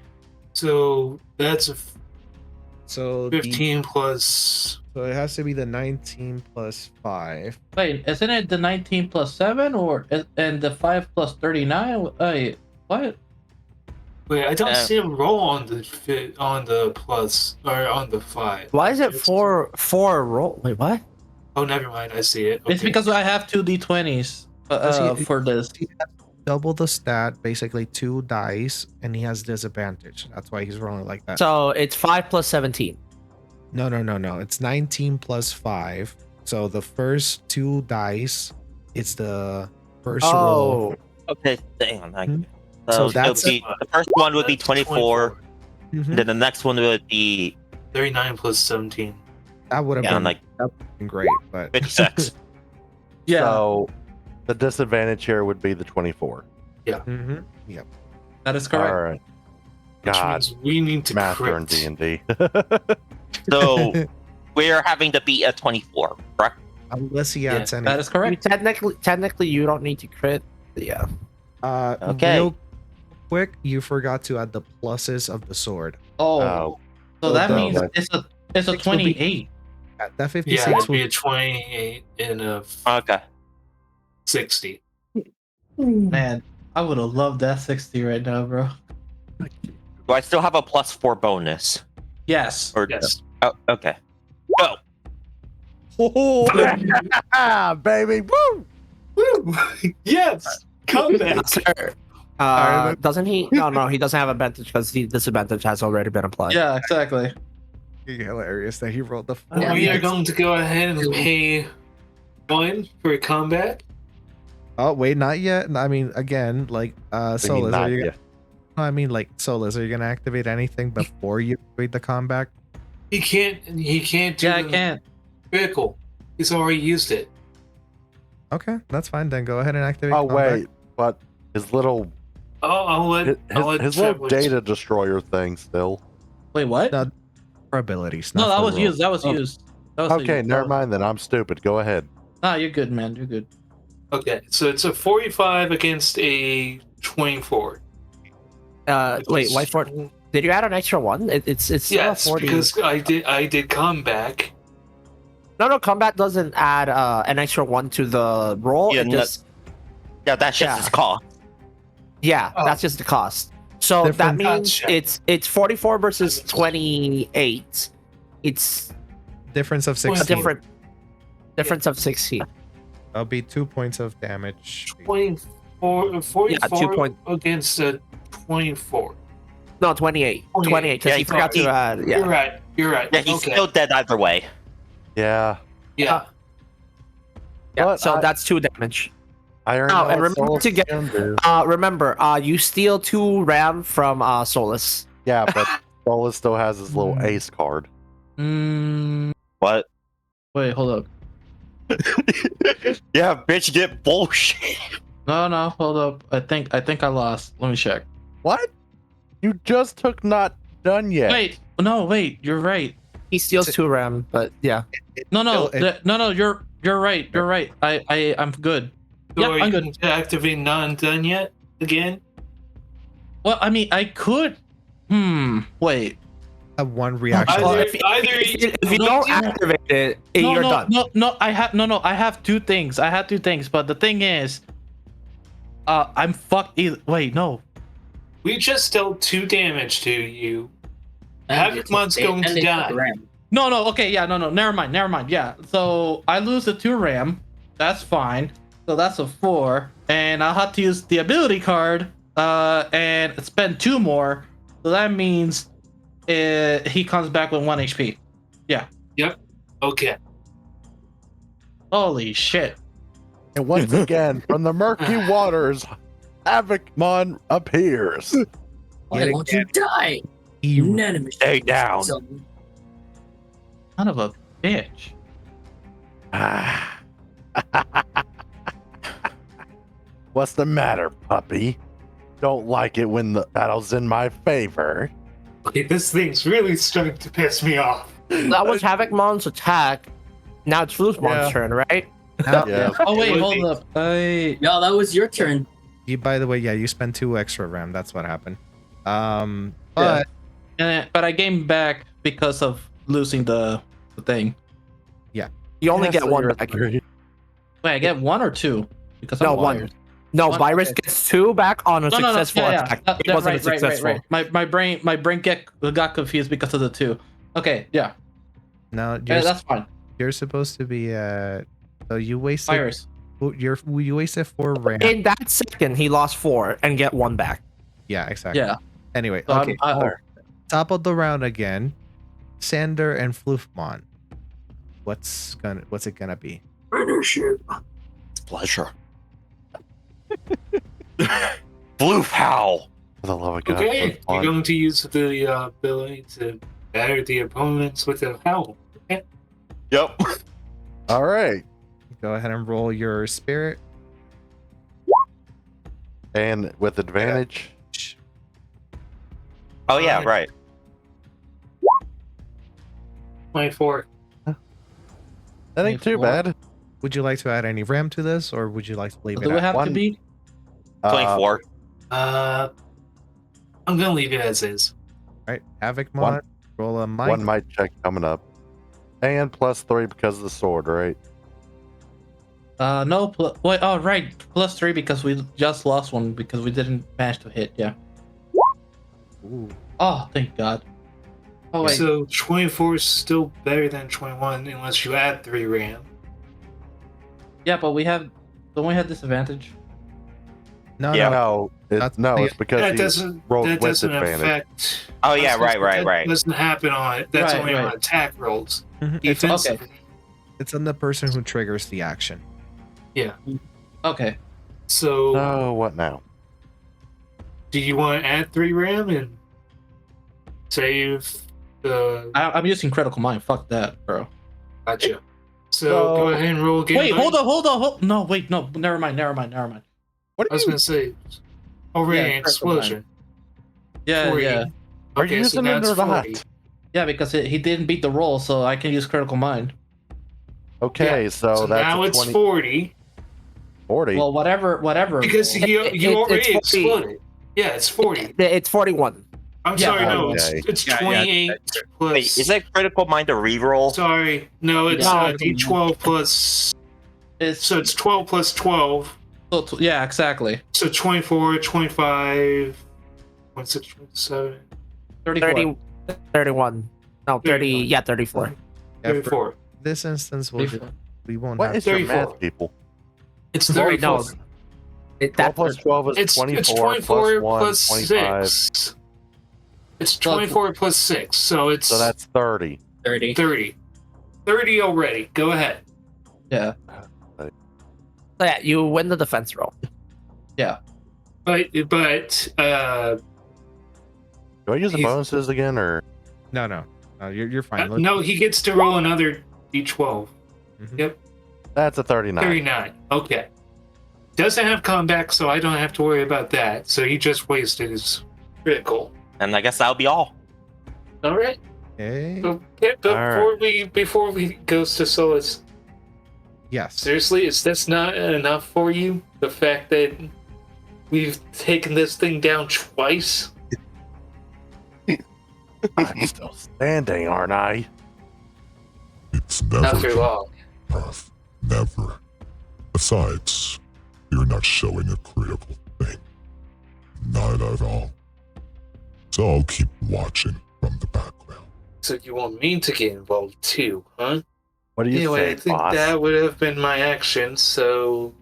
so that's a So 15 plus. so it has to be the 19 plus 5. Wait, isn't it the 19 plus 7 and the 5 plus 39? Wait, what? Wait, I don't see him roll on the plus or on the 5. Why is it four roll? Wait, what? Oh, never mind. I see it. It's Okay. because I have 2 d20s for this. He has double the stat, basically 2 dice, and he has disadvantage. That's why he's rolling like that. So it's 5 plus 17. No. It's 19 plus 5. So the first 2 dice, it's the first roll. Okay, hang on. Mhm. So that's- the first one would be 24, Mhm. then the next one would be 39 plus 17. That would have been like great, but 56. Yeah. So the disadvantage here would be the 24. Mhm. Yep. That is correct. All right. Which God, means we need to master in crit. D&D. So we're having to beat a 24, correct? Unless he adds any. That is correct. Technically, you don't need to crit. Yeah. Okay. Real quick, you forgot to add the pluses of the sword. Oh, so that no, means that- it's a Six will be- 28. That Yeah, 56 it'd will be a 28 and a Okay. 60. Man, I would have loved that 60 right now, bro. Do I still have a +4 bonus? Yes. Or Yes. Oh, okay. Go. Baby, woo! Woo! Yes! Come back! Sir, doesn't he? No, he doesn't have advantage because the disadvantage has already been applied. Yeah, exactly. hilarious that he rolled the We are going to go ahead and pay 1 for combat. Oh wait, not yet. I mean, again, like Solus, not are you? yet. I mean, like Solus, are you gonna activate anything before you activate the combat? He can't do Yeah, I the can't. vehicle. He's already used it. Okay, that's fine. Then go ahead and activate. Oh, combat. wait. But his little Oh, I'll let his little Travelers- data destroyer thing still. Wait, what? No, for abilities. No, not that for was roll. used. That was used. That was Okay, used. never mind then. I'm stupid. Go ahead. Nah, you're good, man. You're good. Okay, so it's a 45 against a 24. Wait, why for? Did you add an extra one? It's still a Yes, 40. because I did comeback. No, combat doesn't add an extra 1 to the roll. Yeah, It just Yeah, that's just Yeah. his cost. Oh. that's just the cost. So Different- that means Gotcha. it's 44 versus 28. It's Difference of a 16. difference of 16. That'll be 2 points of damage. 44 Yeah, 2 point- against a 24. No, 28. 28 because Yeah, he he- forgot to add. You're Yeah. right. You're right. Yeah, he's okay. still dead either way. Yeah. Yeah. Yeah. But So I- that's 2 damage. I already Oh, know and what remember Solus to get- can do. Remember, you steal 2 RAM from Solus. Yeah, but Solus still has his little ace card. What? Wait, hold up. Yeah, bitch, get bullshit. No, hold up. I think I lost. Let me check. What? You just took not done yet. Wait, no, wait. You're right. He steals 2 RAM, but yeah. No, It- no. You're right. You're right. I'm good. So Yeah, are I'm you good. activating non-done yet? Again? Well, I mean, I could. Wait. Have one reaction. Well, Either, If you don't activate it, you're done. No. I have 2 things. I have 2 things, but the thing is, I'm fucked. Wait, no. we just dealt 2 damage to you. Havikmon's going to die. No. Okay, yeah, no. Never mind. Yeah. So I lose the 2 RAM. That's fine. So that's a 4, and I'll have to use the ability card, and spend 2 more. So that means, he comes back with 1 HP. Yeah. Yep. Okay. Holy shit. And once again, from the murky waters, Havocmon appears. Why won't you die? He- Unanimous. Stay down. Son. Son of a bitch. What's the matter, puppy? Don't like it when the battle's in my favor. Okay, this thing's really starting to piss me off. That was Havocmon's attack. Now it's Flu's Yeah. turn, right? Yeah. Oh wait, hold up. Yeah, that was your turn. By the way, yeah, you spent 2 extra RAM. That's what happened. But But I gained back because of losing the thing. You only Yeah, get so 1 you're back. three. Wait, I get 1 or 2? Because No, I'm 1. wired. No, One- Virus okay. gets 2 back on a No, successful yeah, attack. yeah. It wasn't Right. successful. My brain got confused because of the 2. Okay, yeah. Now That's fine. you're supposed to be so you wasted Virus. you wasted 4 ramp. In that second, he lost 4 and get 1 back. Yeah, exactly. Yeah. Anyway, So okay. Top of the round again. Sander and Floofmon. What's it gonna be? Pleasure. Blue Howl. For the love of God. Okay, please, you're Mon. going to use the ability to batter the opponents with a howl. Okay. Yep. All right. Go ahead and roll your spirit. And with advantage. Oh yeah, right. 24. That ain't too bad. Would you like to add any RAM to this, or would you like to leave it Do we at have to one? be? 24. I'm gonna leave it as is. right? Havocmon, One- roll a mic. one might check coming up. And +3 because of the sword, right? No. Wait. Oh, right. +3 because we just lost one because we didn't manage to hit. Yeah. Ooh. Oh, thank God. Oh wait. So 24 is still better than 21 unless you add 3 RAM. Yeah, but don't we have disadvantage? No, Yeah. no. No, it's because That he doesn't rolled that with doesn't advantage. affect. Oh yeah, right. That doesn't happen on. That's Right, only on right. attack rolls. Mhm. Defensive. It's on the person who triggers the action. Yeah. Okay. So Oh, what now? do you want to add 3 RAM and save the? I'm using critical mind. Fuck that, bro. Gotcha. So go ahead and roll again. Wait, buddy. hold on. No, wait, no. Never mind. What I was gonna say, already Yeah, an explosion. Yeah, 40. yeah. Are Okay, you so using it that's or not? 40. Yeah, because he didn't beat the roll, so I can use critical mind. Okay, Yeah, so So that's now a it's 20, 40 40. Well, whatever. because you it's already 40. exploded. Yeah, it's 40. It's 41. I'm Yeah, sorry, no, okay. it's Yeah, 28 plus. Wait, is that critical mind a reroll? Sorry, no, it's No. D12 plus. It's So it's 12 plus 12. yeah, exactly. So 24, 25, 26, 27, 34. 30, 31. No, 30. 31. Yeah, 34. Yeah, for 34. this instance, we won't What have is your 34. math, people? It's Sorry, 34. no. 12 That, plus 12 is It's 24, 24 plus 1, plus 25. 6. It's 24 plus 6, so it's So that's 30. 30. 30. 30 already. Go ahead. Yeah. so yeah, you win the defense roll. But Do I use the He's- bonuses again, or? no. You're fine. Look- no, he gets to roll another D12. Mhm. Yep, That's a 39. 39. Okay. Doesn't have comeback, so I don't have to worry about that. So he just wasted his critical. And I guess that'll be all. All right. Okay. So, before we goes to Solus, Yes. seriously, is this not enough for you? The fact that we've taken this thing down twice? I'm still standing, aren't I? It's never Not too long. enough. Never. Besides, you're not showing a critical thing. Not at all. So I'll keep watching from the background. So you want me to get involved too, huh? What do you Anyway, I say, think boss? that would have been my action, so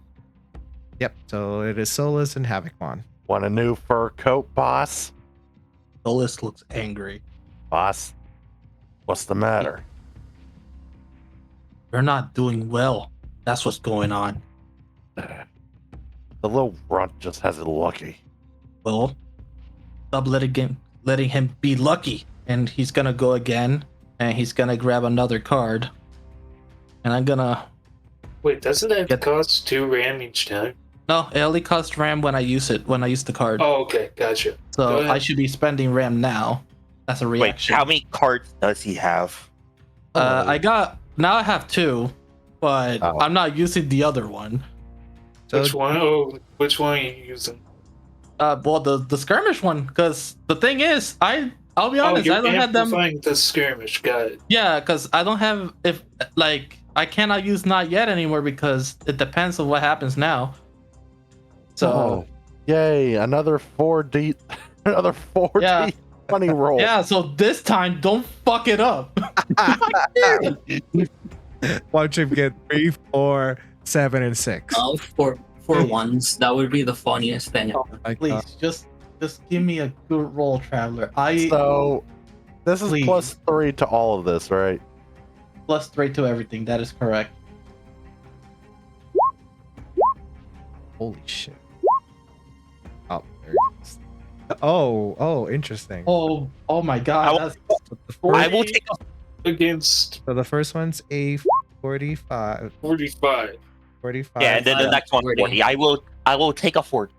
Yep. So it is Solus and Havocmon. Want a new fur coat, boss? Solus looks angry. Boss, what's the matter? You're not doing well. That's what's going on. The little runt just has it lucky. Well, stop letting him be lucky. And he's gonna go again, and he's gonna grab another card. And I'm gonna... wait, doesn't that Get- cost 2 RAM each time? No, it only costs RAM when I use the card. Oh, okay, gotcha. Go So ahead. I should be spending RAM now. That's a Wait, reaction. how many cards does he have? Now I have 2, but Oh. I'm not using the other one. So Which one? Oh, which one are you using? Well, the skirmish one, because the thing is, I'll be honest, you're I don't have them. amplifying the skirmish. Got it. Yeah, because I don't have I cannot use not yet anymore because it depends on what happens now. So yay! Another 4D, another 4D Yeah. 20 roll. yeah, so this time don't fuck it up. Watch him get 3, 4, 7, and 6. Oh, for ones, that would be the funniest thing. Oh my Please, God. just give me a good roll, Traveler. So this is Please. +3 to all of this, right? +3 to everything. That is correct. Holy shit. Oh, there it is. Oh, interesting. Oh my God. I That's I will take against So the first one's a 45. 45. 45. yeah, and then the next one 40. I will take a 40.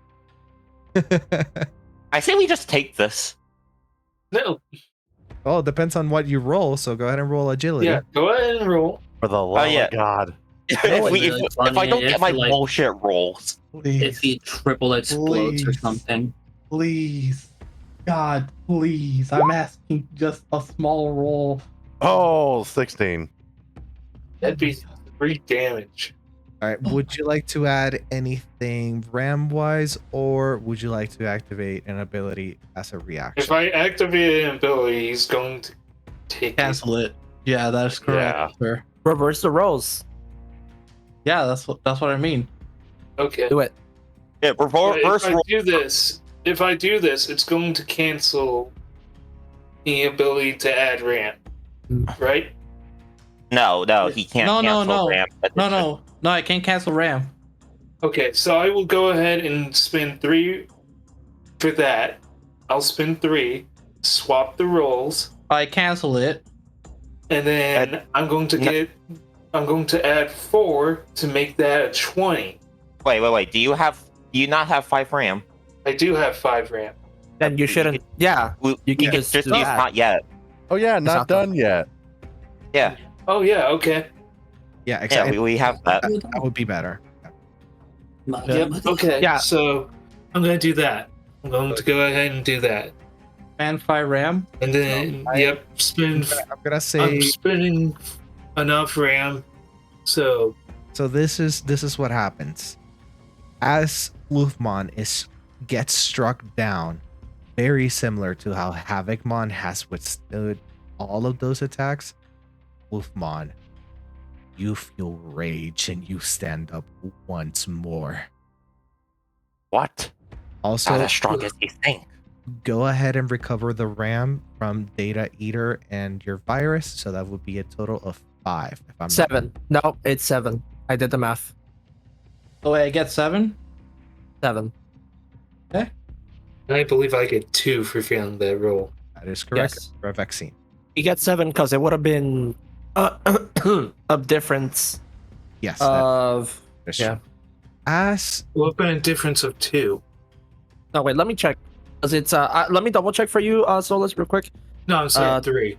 I say we just take this. No, Oh, it depends on what you roll, so go ahead and roll agility. yeah, go ahead and roll. For the love yeah. of God. if really I funny don't get if, my like- bullshit rolls, please, If he triple explodes or Please. something. please, God, please. I'm asking just a small roll. Oh, 16. That'd be 3 damage. All right. Would you like to add anything RAM-wise, or would you like to activate an ability as a reaction? If I activate an ability, he's going to take it. Cancel it. Yeah, that is correct, Yeah. sir. Reverse the roles. Yeah, that's what I mean. Okay. Do it. yeah, But reverse if I roll. do this, it's going to cancel the ability to add ramp, right? No, he can't No, cancel ramp. No, I can't cancel RAM. Okay, so I will go ahead and spend 3 for that. I'll spend 3, swap the rolls, I cancel it. and then I'm going to add 4 to make that a 20. Wait. Do you not have 5 RAM? I do have 5 ramp. Then you shouldn't. Yeah. You can just just do use that. not yet. Oh yeah, not not done yet. Yeah, Oh yeah, okay. Yeah, yeah, exactly. we have that. That would be better. Yep. Okay. Yeah. So I'm gonna do that. I'm going to go ahead and do that, And 5 RAM. and then spend. I'm gonna say. I'm spending enough RAM, so So this is what happens. As Wolfmon gets struck down, very similar to how Havocmon has withstood all of those attacks, Wolfmon, you feel rage and you stand up once more. What? Also, Not as strong as you think. go ahead and recover the RAM from Data Eater and your virus, so that would be a total of 5. If I'm not- 7. No, it's 7. I did the math. Oh wait, I get 7. 7. I believe I get 2 for failing that roll. That is correct. Yes. For a vaccine. You get 7 because it would have been a difference Yes. of. that is yeah. true. As Well, it's been a difference of 2. Oh wait, let me check. Cause it's let me double check for you, Solus, real quick. No, I'm sorry, 3.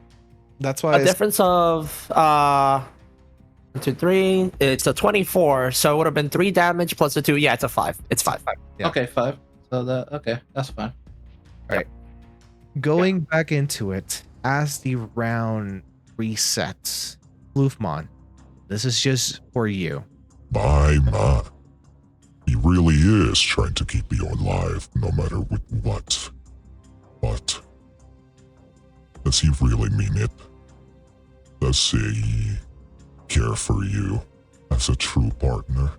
that's why A difference of 1, 2, 3. It's a 24, so it would have been 3 damage plus the 2. Yeah, it's a 5. It's 5. Yeah. Okay, 5. So that's fine. going back into it, as the round resets, Floofmon, this is just for you. My. He really is trying to keep you alive, no matter with what. But does he really mean it? Does he care for you as a true partner?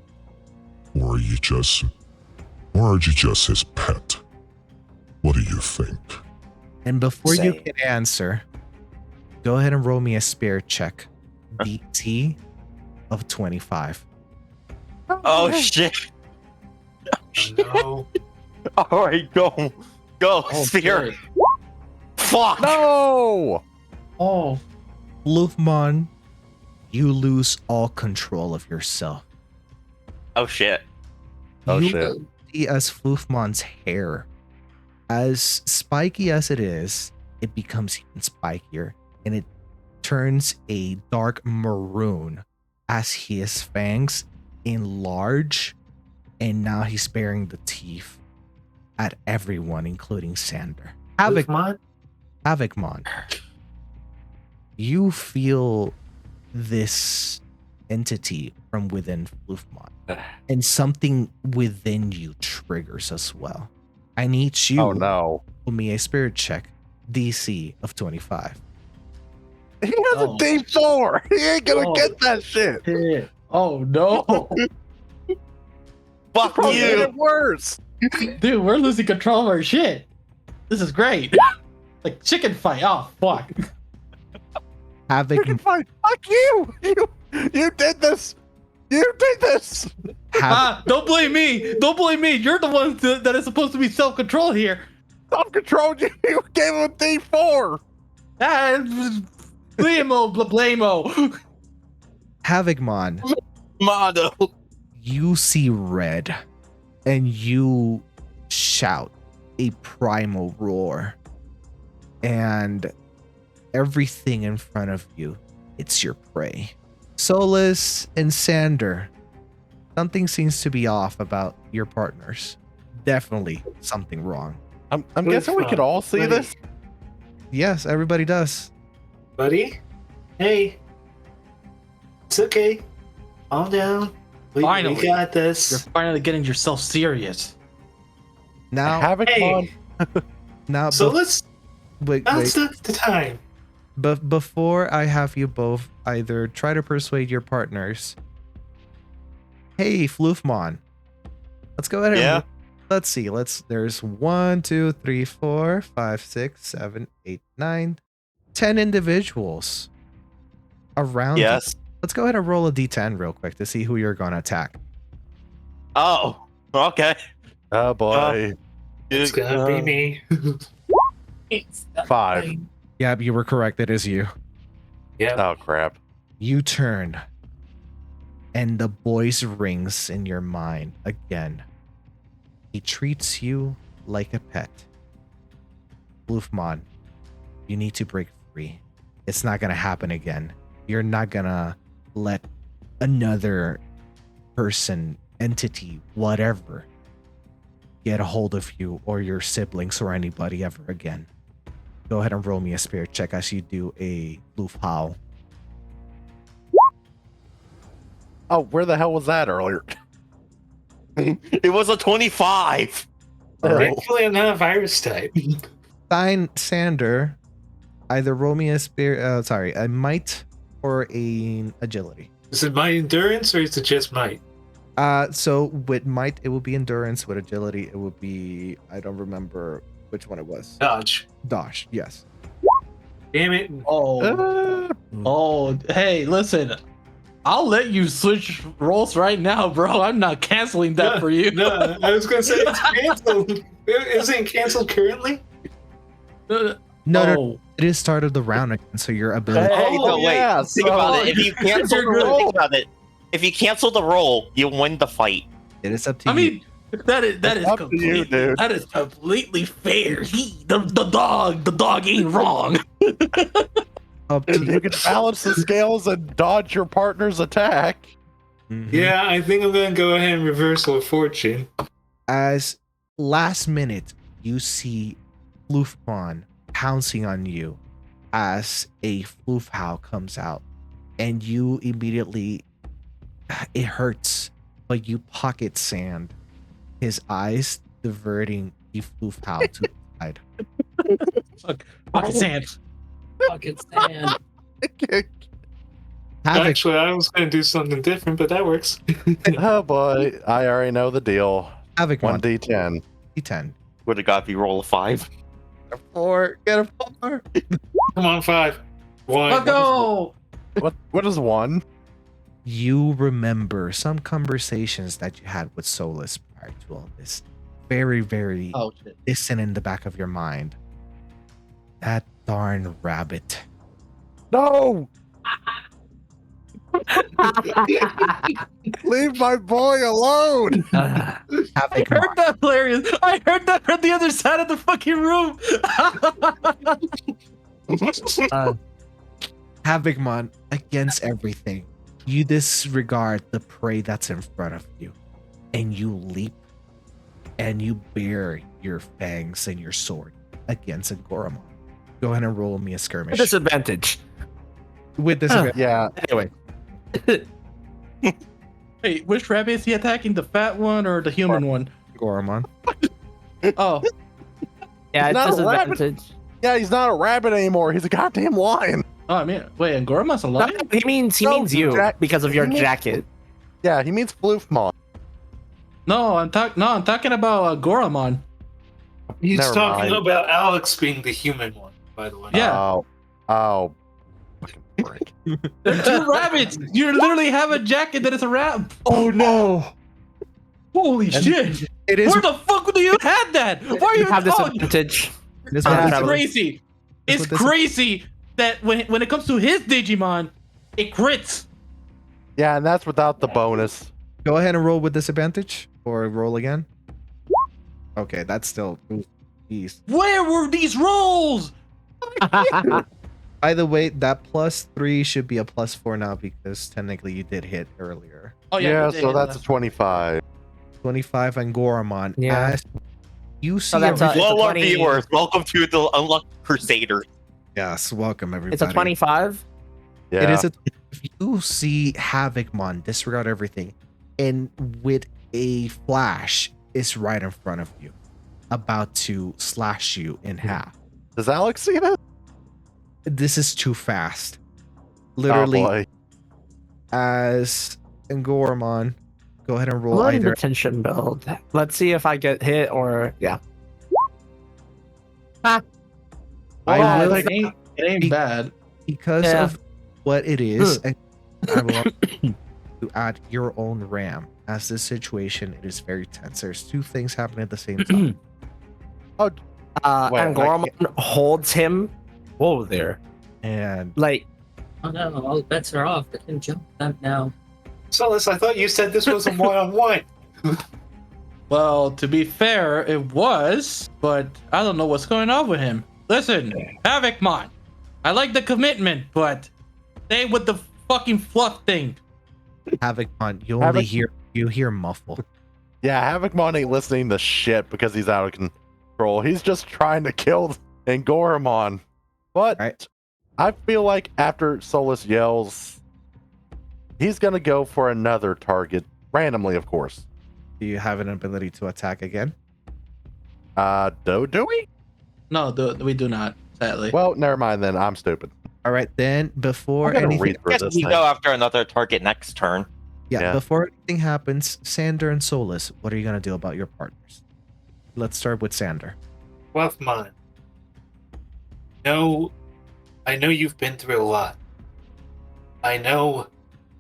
Or are you just his pet? What do you think? And before you Same. can answer, go ahead and roll me a spirit check. DT of 25. Oh shit! No. All right, go, Sphere. shit. Fuck! No! Oh, Floofmon, you lose all control of yourself. Oh shit! Oh You shit. see as Floofmon's hair, as spiky as it is, it becomes even spikier, and it turns a dark maroon as his fangs enlarge, and now he's baring the teeth at everyone, including Sander. Wolfmon? Havocmon, you feel this entity from within Floofmon, and something within you triggers as well. I need you Oh no. to roll me a spirit check, DC of 25. He has a D4. He ain't gonna get that shit. Oh no. Fuck Probably made you. it worse. Dude, we're losing control of our shit. This is great. Like chicken fight. Oh fuck. Havoc, Fuck you. You did this. You did this. Don't blame me. Don't blame me. You're the one that is supposed to be self-controlled here. Self-controlled you. You gave him a D4. Blamo. Havocmon, Mono. you see red and you shout a primal roar, and everything in front of you, it's your prey. Solus and Sander, something seems to be off about your partners. Definitely something wrong. I'm guessing we could all see this. Yes, everybody does. Buddy? Hey. It's okay. Calm down. We Finally. got this. You're finally getting yourself serious. Now, Havocmon. now, So let's wait. bounce up the time. But before I have you both either try to persuade your partners, hey, Floofmon, let's go ahead and Yeah. let's see. There's 1, 2, 3, 4, 5, 6, 7, 8, 9, 10 individuals around. Yes. Let's go ahead and roll a D10 real quick to see who you're gonna attack. Oh. Okay. Oh boy. It's gonna be me. It's 5. Yep, you were correct. It is you. Yeah. Oh crap. You turn, and the voice rings in your mind again. He treats you like a pet. Floofmon, you need to break free. It's not gonna happen again. You're not gonna let another person, entity, whatever, get a hold of you or your siblings or anybody ever again. Go ahead and roll me a spirit check as you do a Floof howl. Oh, where the hell was that earlier? It was a 25. Thankfully, I'm not a virus type. Sander, either roll me a a might or an agility. Is it my endurance or is it just might? So with might it will be endurance. With agility it will be, I don't remember which one it was. Dodge. Dodge, yes. Damn it. Oh, hey, listen. I'll let you switch roles right now, bro. I'm not canceling that for you. No, I was gonna say it's canceled. Isn't it canceled currently? No, it is start of the round again, so your ability. Hey, no, wait. yeah, Think about it. If you cancel the roll, think about it. If you cancel the roll, you win the fight. It is up to you. I mean, that is up to you, completely, dude. that is completely fair. The dog ain't wrong. Up to You can balance the scales and dodge your partner's attack. Mhm. Yeah, I think I'm gonna go ahead and reversal of fortune. As last minute, you see Floofmon pouncing on you as a floof howl comes out, and you immediately, it hurts, but you pocket sand his eyes, diverting the floof howl to the side. Fucking sand. fucking sand. Havoc, Actually, I was gonna do something different, but that works. Oh boy, I already know the deal. Havocmon, 1d10. D10. Would have got me roll a 5. A 4, get a 4. Come on, 5. 1. Let's go. What is 1? You remember some conversations that you had with Solus prior to all this. Very, very Oh shit. distant in the back of your mind. That darn rabbit. No! Leave my boy alone! I heard that, hilarious. I heard that from the other side of the fucking room. Havocmon, against everything, you disregard the prey that's in front of you, and you leap and you bare your fangs and your sword against a Goramon. Go ahead and roll me a skirmish. Disadvantage. With disadvantage. Yeah. Anyway. Hey, which rabbit is he attacking? The fat one or the human one? Goramon. Oh, Yeah, Not it's a rabbit. disadvantage. Yeah, he's not a rabbit anymore. He's a goddamn lion. oh, I mean, wait, and Goramon's a No, lion? he means No, you Jack- because of your he means- jacket. Yeah, he means Floofmon. No, I'm talking about Goramon. He's Never talking mind. about Alex being the human one, by the way. Yeah. Oh. Fucking prick. They're two rabbits. You literally have a jacket that is a rabbit. Oh no! Holy shit! It is. Where the fuck do you have that? Why are you? You have Oh, disadvantage. This Uh, one- it's traveler. crazy. It's what this- crazy that when it comes to his Digimon, it crits. Yeah, and that's without the bonus. Go ahead and roll with disadvantage, or roll again. Okay, that's still. Jeez. Where were these rolls? By the way, that +3 should be a +4 now because technically you did hit earlier. Oh Yeah, yeah. so that's a 25. 25 on Goramon. Yeah. As you see, that's everything- It's a Hello, our 20. viewers. Welcome to the Unlucky Crusader. yes, welcome everybody. It's a 25. Yeah. It is a. If you see Havocmon, disregard everything, and with a flash, is right in front of you, about to slash you in half. Does Alex see that? This is too fast. Oh, Literally, boy. as Goramon, go ahead and roll Blood either. retention build. Let's see if I get hit or yeah. I Well, will it ain't bad. because Yeah. of what it is, and I will to add your own RAM. As this situation, it is very tense. There's two things happening at the same time. Wait, and Goramon holds him. Whoa there. And Like Oh no, all bets are off. I can jump that now. Solus, I thought you said this was a one-on-one. Well, to be fair, it was, but I don't know what's going on with him. Listen, Havocmon, I like the commitment, but stay with the fucking fluff thing. Havocmon, you hear muffle. Yeah, Havocmon ain't listening to shit because he's out of control. He's just trying to kill Goramon. But Right. I feel like after Solus yells, he's gonna go for another target randomly, of course. Do you have an ability to attack again? Do we? No, we do not, sadly. Well, never mind then. I'm stupid. All right, then before I'm gonna anything, read through Guess this we thing. go after another target next turn. yeah. before anything happens, Sander and Solus, what are you gonna do about your partners? Let's start with Sander. Fluffmon. No, I know you've been through a lot. I know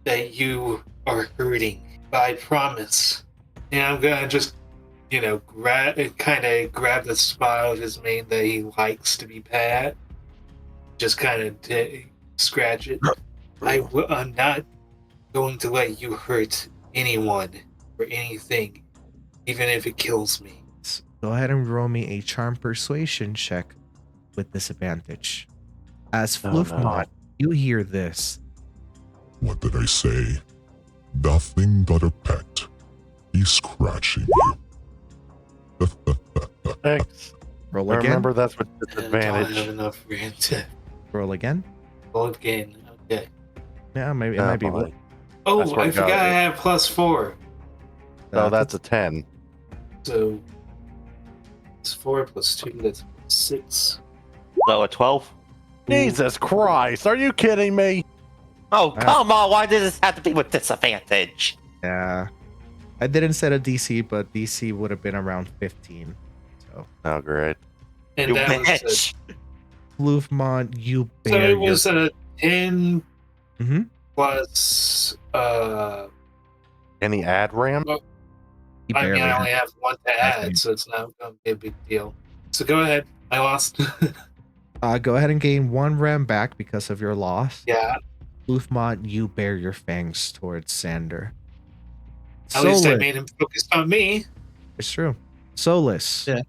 that you are hurting, but I promise. And I'm gonna just, grab the spot out of his mane that he likes to be pat. Just kind of scratch it. I'm not going to let you hurt anyone or anything, even if it kills me. Go ahead and roll me a charm persuasion check with disadvantage. As Oh, Floofmon, no. you hear this. What did I say? Nothing but a pet. He's scratching you. Thanks. Roll I again. remember that's with I don't have disadvantage. enough RAM to Roll again. roll again. Okay. Yeah, maybe it might be. boy. Oh, I swear I to God, forgot I it- have +4. So that's a 10. So it's 4 + 2, that's 6. So a 12. Jesus Christ, are you kidding me? Oh, come on. Why does this have to be with disadvantage? Yeah. I didn't set a DC, but DC would have been around 15. So, Oh, great. And You that was bitch. Floofmon, you so bear it was a 10 Mhm. plus Any ad ram? You I mean barely I have- only have one to add, so it's not gonna be a big deal. So go ahead. I lost. Go ahead and gain 1 RAM back because of your loss. Yeah. Floofmon, you bear your fangs towards Sander. At least I Solus, made him focused on me. it's true. Solus. Yeah.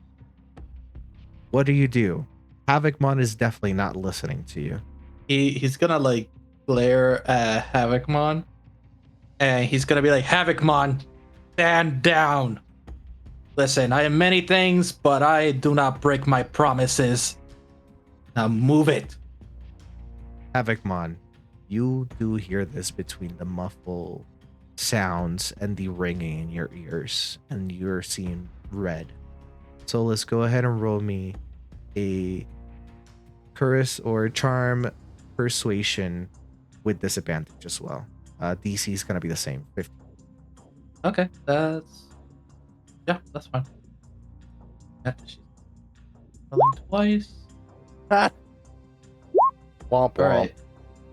What do you do? Havocmon is definitely not listening to you. He's gonna like glare at Havocmon, and he's gonna be like, Havocmon, stand down. Listen, I am many things, but I do not break my promises. Now move it. Havocmon, you do hear this between the muffled sounds and the ringing in your ears, and you're seeing red. So let's go ahead and roll me a curse or charm persuasion with disadvantage as well. DC is gonna be the same. 50. Okay, that's fine. She's rolling twice. Womp All womp.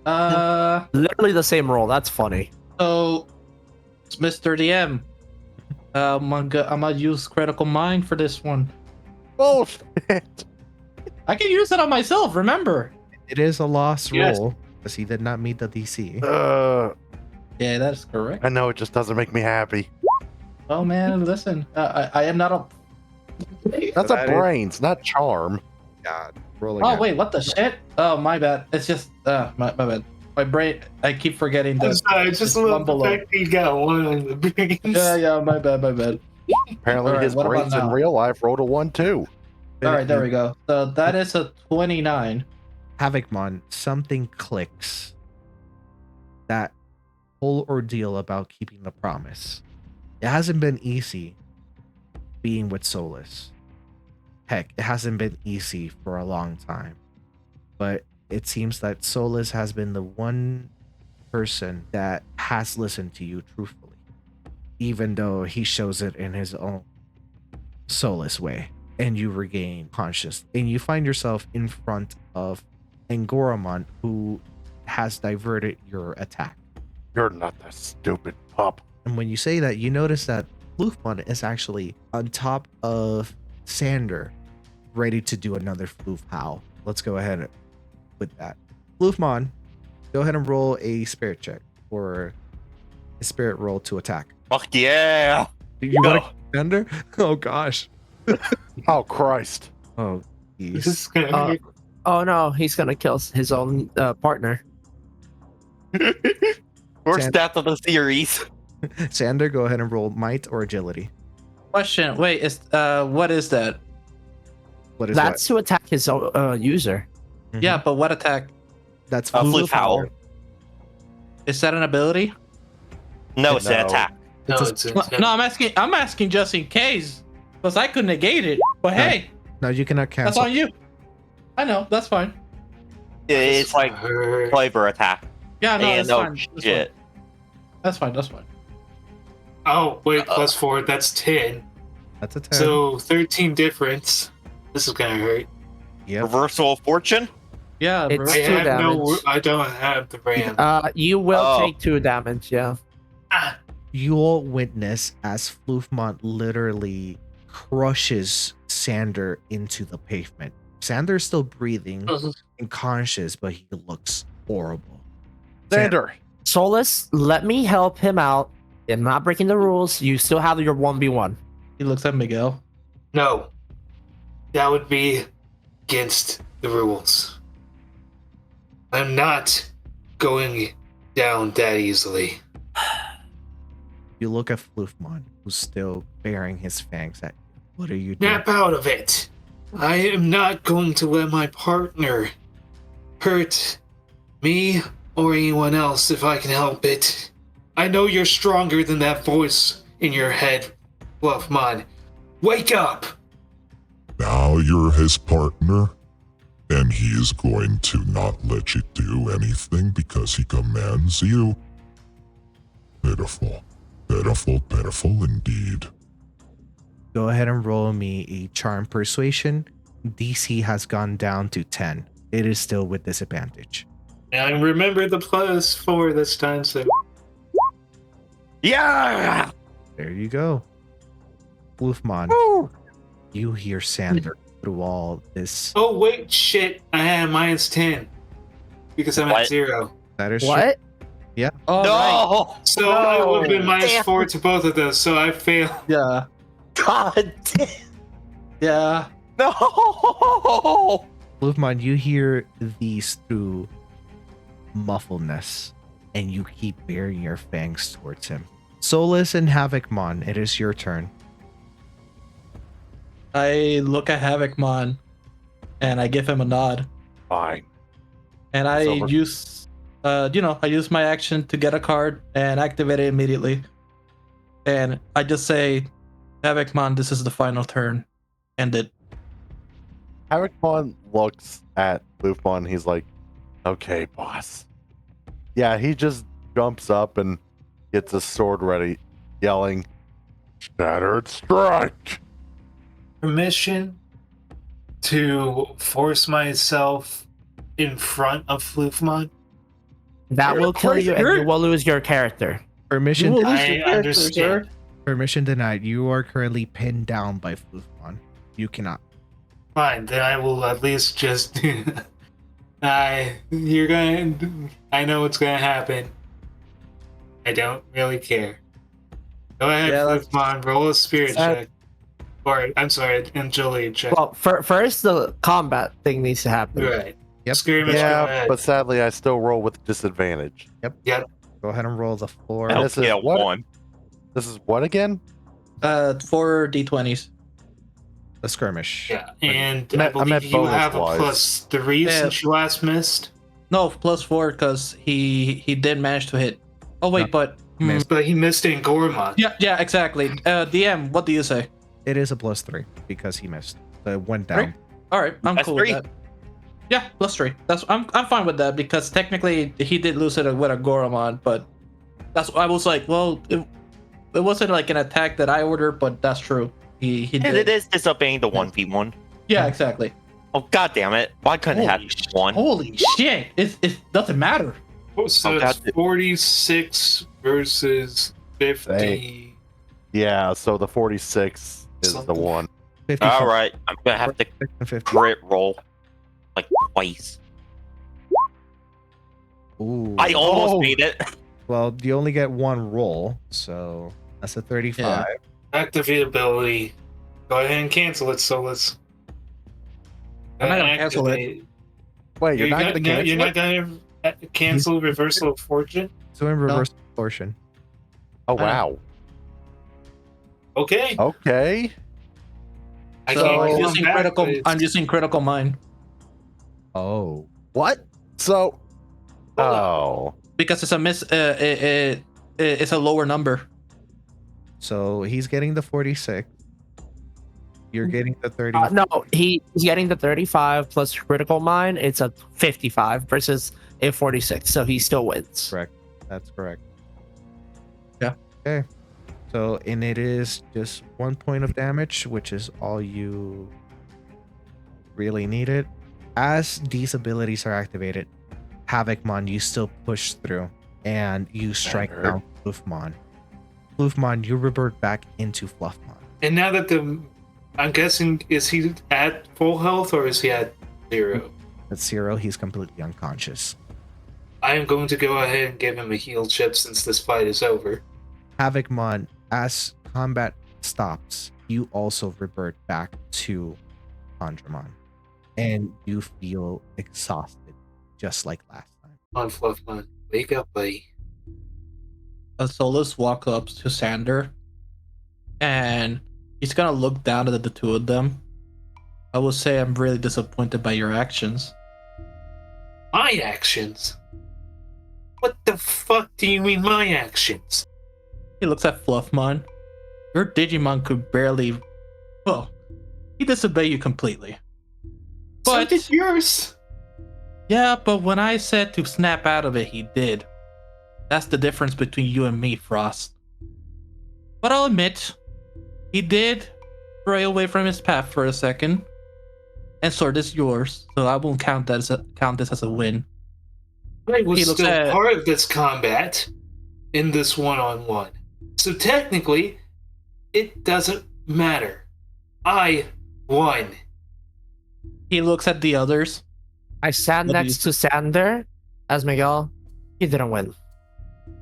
right. Literally the same roll. That's funny. So it's Mr. DM. I'm gonna use critical mind for this one. Bullshit. I can use it on myself. Remember? It is a lost Yes. roll because he did not meet the DC. Yeah, that's correct. I know it just doesn't make me happy. Oh man, listen. I am not a. That's a brains, not charm. God, rolling. Oh wait, what the shit? Oh my bad. It's just my bad. My brain. I keep forgetting I'm that. sorry, just a little the fact that you got one on the brains. Yeah, my bad. Apparently, All right, his what about brains in now? real life rolled a 1 too. All right, there we go. So that is a 29. Havocmon, something clicks. That whole ordeal about keeping the promise. It hasn't been easy being with Solus. Heck, it hasn't been easy for a long time. But it seems that Solus has been the one person that has listened to you truthfully, even though he shows it in his own Solus way. And you regain conscious, and you find yourself in front of Angoramon, who has diverted your attack. You're not that stupid pup. And when you say that, you notice that Floofmon is actually on top of Sander, ready to do another Floof howl. Let's go ahead with that. Floofmon, go ahead and roll a spirit check or a spirit roll to attack. Fuck yeah! You want to Sander? Oh gosh. Oh Christ. Oh, This is gonna Oh no, he's gonna kill his own partner. Worst death of the series. Sander, go ahead and roll might or agility. Question. Wait, is what is that? What is That's to attack his own user. that? Yeah, but what attack? That's Floof howl. Is that an ability? No, it's an No. attack. No, It's it's No, I'm asking just in case, because I could negate it. But hey, No, you cannot that's cancel. on you. I know, that's fine. It's like her. flavor attack. Yeah, no, And that's no fine. shit. That's fine. That's fine. Oh, wait, plus 4, that's 10. That's a 10. So 13 difference. This is gonna hurt. Yep. Reversal of fortune. Yeah, It's bro. I 2 have damage. I don't have the RAM. You will Oh. take 2 damage, yeah. You'll witness as Floofmont literally crushes Sander into the pavement. Sander's still breathing and conscious, but he looks horrible. Sander. Solus, let me help him out. I'm not breaking the rules. You still have your 1v1. He looks at Miguel. No. That would be against the rules. I'm not going down that easily. You look at Floofmont, who's still baring his fangs at you. What are you doing? Snap out of it. I am not going to let my partner hurt me or anyone else if I can help it. I know you're stronger than that voice in your head, Fluffmon. Wake up! Now you're his partner, and he is going to not let you do anything because he commands you. Pitiful. Pitiful, pitiful indeed. Go ahead and roll me a charm persuasion. DC has gone down to 10. It is still with disadvantage. And remember the plus 4 this time, so. Yeah! There you go. Wolfmon, you hear Sander through all this. Oh, wait, shit. I have -10. Because I'm at What? 0. That is What? Yeah. Oh, right. No! So I would have been Damn. -4 to both of those, so I failed. Yeah. God damn! Yeah. No! Wolfmon, you hear these through muffledness, and you keep baring your fangs towards him. Solus and Havocmon, it is your turn. I look at Havocmon, and I give him a nod, Fine. and I It's over. use, I use my action to get a card and activate it immediately, and I just say, Havocmon, this is the final turn. End it. Havocmon looks at Floofmon. He's like, okay, boss. Yeah, he just jumps up and gets his sword ready, yelling, Shattered Strike! Permission to force myself in front of Floofmon? That will kill you, and you will lose your character. Permission. I understand. Permission denied. You are currently pinned down by Floofmon. You cannot. Fine, then I will at least just. I know what's gonna happen. I don't really care. Go ahead, Floofmon, roll a spirit check. Or, I'm sorry, agility check. Well, first the combat thing needs to happen. Right. Yep. Skirmish, go Yeah, ahead. but sadly, I still roll with disadvantage. Yep. Go ahead and roll the 4. And this is what? 1. This is what again? 4 d20s. The skirmish. Yeah, and I I meant believe you have a bonus-wise. +3 Yeah. since you last missed. No, +4 because he did manage to hit. Oh wait, but But he missed in Gormon. yeah, exactly. DM, what do you say? It is a +3 because he missed. So it went down. Right. All right, I'm That's cool 3. with that. Yeah, +3. I'm fine with that because technically he did lose it with a Goromon, but I was like, well, it wasn't like an attack that I ordered, but that's true. He And did. it is disobeying the 1v1. Yeah, exactly. Oh, god damn it. Why couldn't it have one? Holy shit! It doesn't matter. So it's 46 versus 50. Yeah, so the 46 is the one. 55. Alright, I'm gonna have to 50. crit roll like twice. Ooh. I almost made it. Well, you only get one roll, so that's a 35. Activate ability. Go ahead and cancel it, Solus. I'm not gonna cancel it. Activate. Wait, you're not going to cancel You're it? not going to cancel Reversal of Fortune? So in reverse proportion. Oh, wow. Okay. Okay. I So can't I'm come using back, critical. but it's- I'm using critical mind Oh. What? So. Hold Oh. because it's a miss. It's a lower number. So he's getting the 46. You're getting the 30. No, he's getting the 35 plus critical mine. It's a 55 versus a 46, so he still wins. Correct. That's correct. Yeah. Okay. So, and it is just 1 point of damage, which is all you really needed. As these abilities are activated, Havocmon, you still push through and you strike down Floofmon. Floofmon, you revert back into Fluffmon. And now that I'm guessing, is he at full health or is he at 0? At 0, he's completely unconscious. I am going to go ahead and give him a heal chip since this fight is over. Havocmon, as combat stops, you also revert back to Andramon. And you feel exhausted, just like last time. On Fluffmon, wake up, buddy. Solus walks up to Sander, and he's gonna look down at the two of them. I will say I'm really disappointed by your actions. My actions? What the fuck do you mean, my actions? He looks at Fluffmon. Your Digimon could barely. Well, he disobeyed you completely. So But did yours. yeah, but when I said to snap out of it, he did. That's the difference between you and me, Frost. But I'll admit, he did stray away from his path for a second, and sword is yours, so I won't count this as a win. I was He looks still at- part of this combat in this one-on-one. So technically, it doesn't matter. I won. He looks at the others. I stand What do next to Sander as Miguel. You didn't win.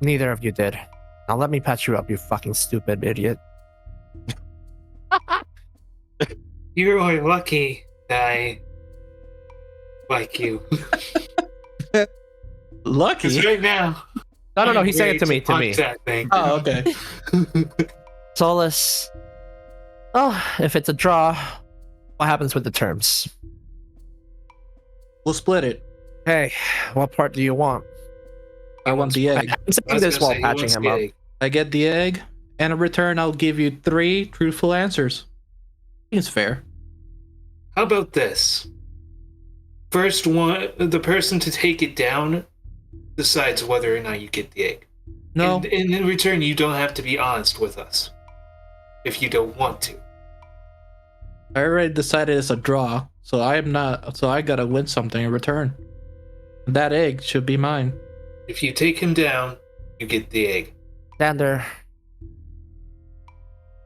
Neither of you did. Now let me patch you up, you fucking stupid idiot. You're lucky that I like you. Lucky? 'Cause right now. No, he's saying it to me, punch that thing. Oh, okay. Solus. Oh, if it's a draw, what happens with the terms? We'll split it. Hey, what part do you want? I want the egg. I'm saying this while patching him up. I get the egg, and in return, I'll give you 3 truthful answers. I think it's fair. How about this? First one, the person to take it down decides whether or not you get the egg. No. And in return, you don't have to be honest with us if you don't want to. I already decided it's a draw, so I am not. So I gotta win something in return. That egg should be mine. If you take him down, you get the egg. Xander.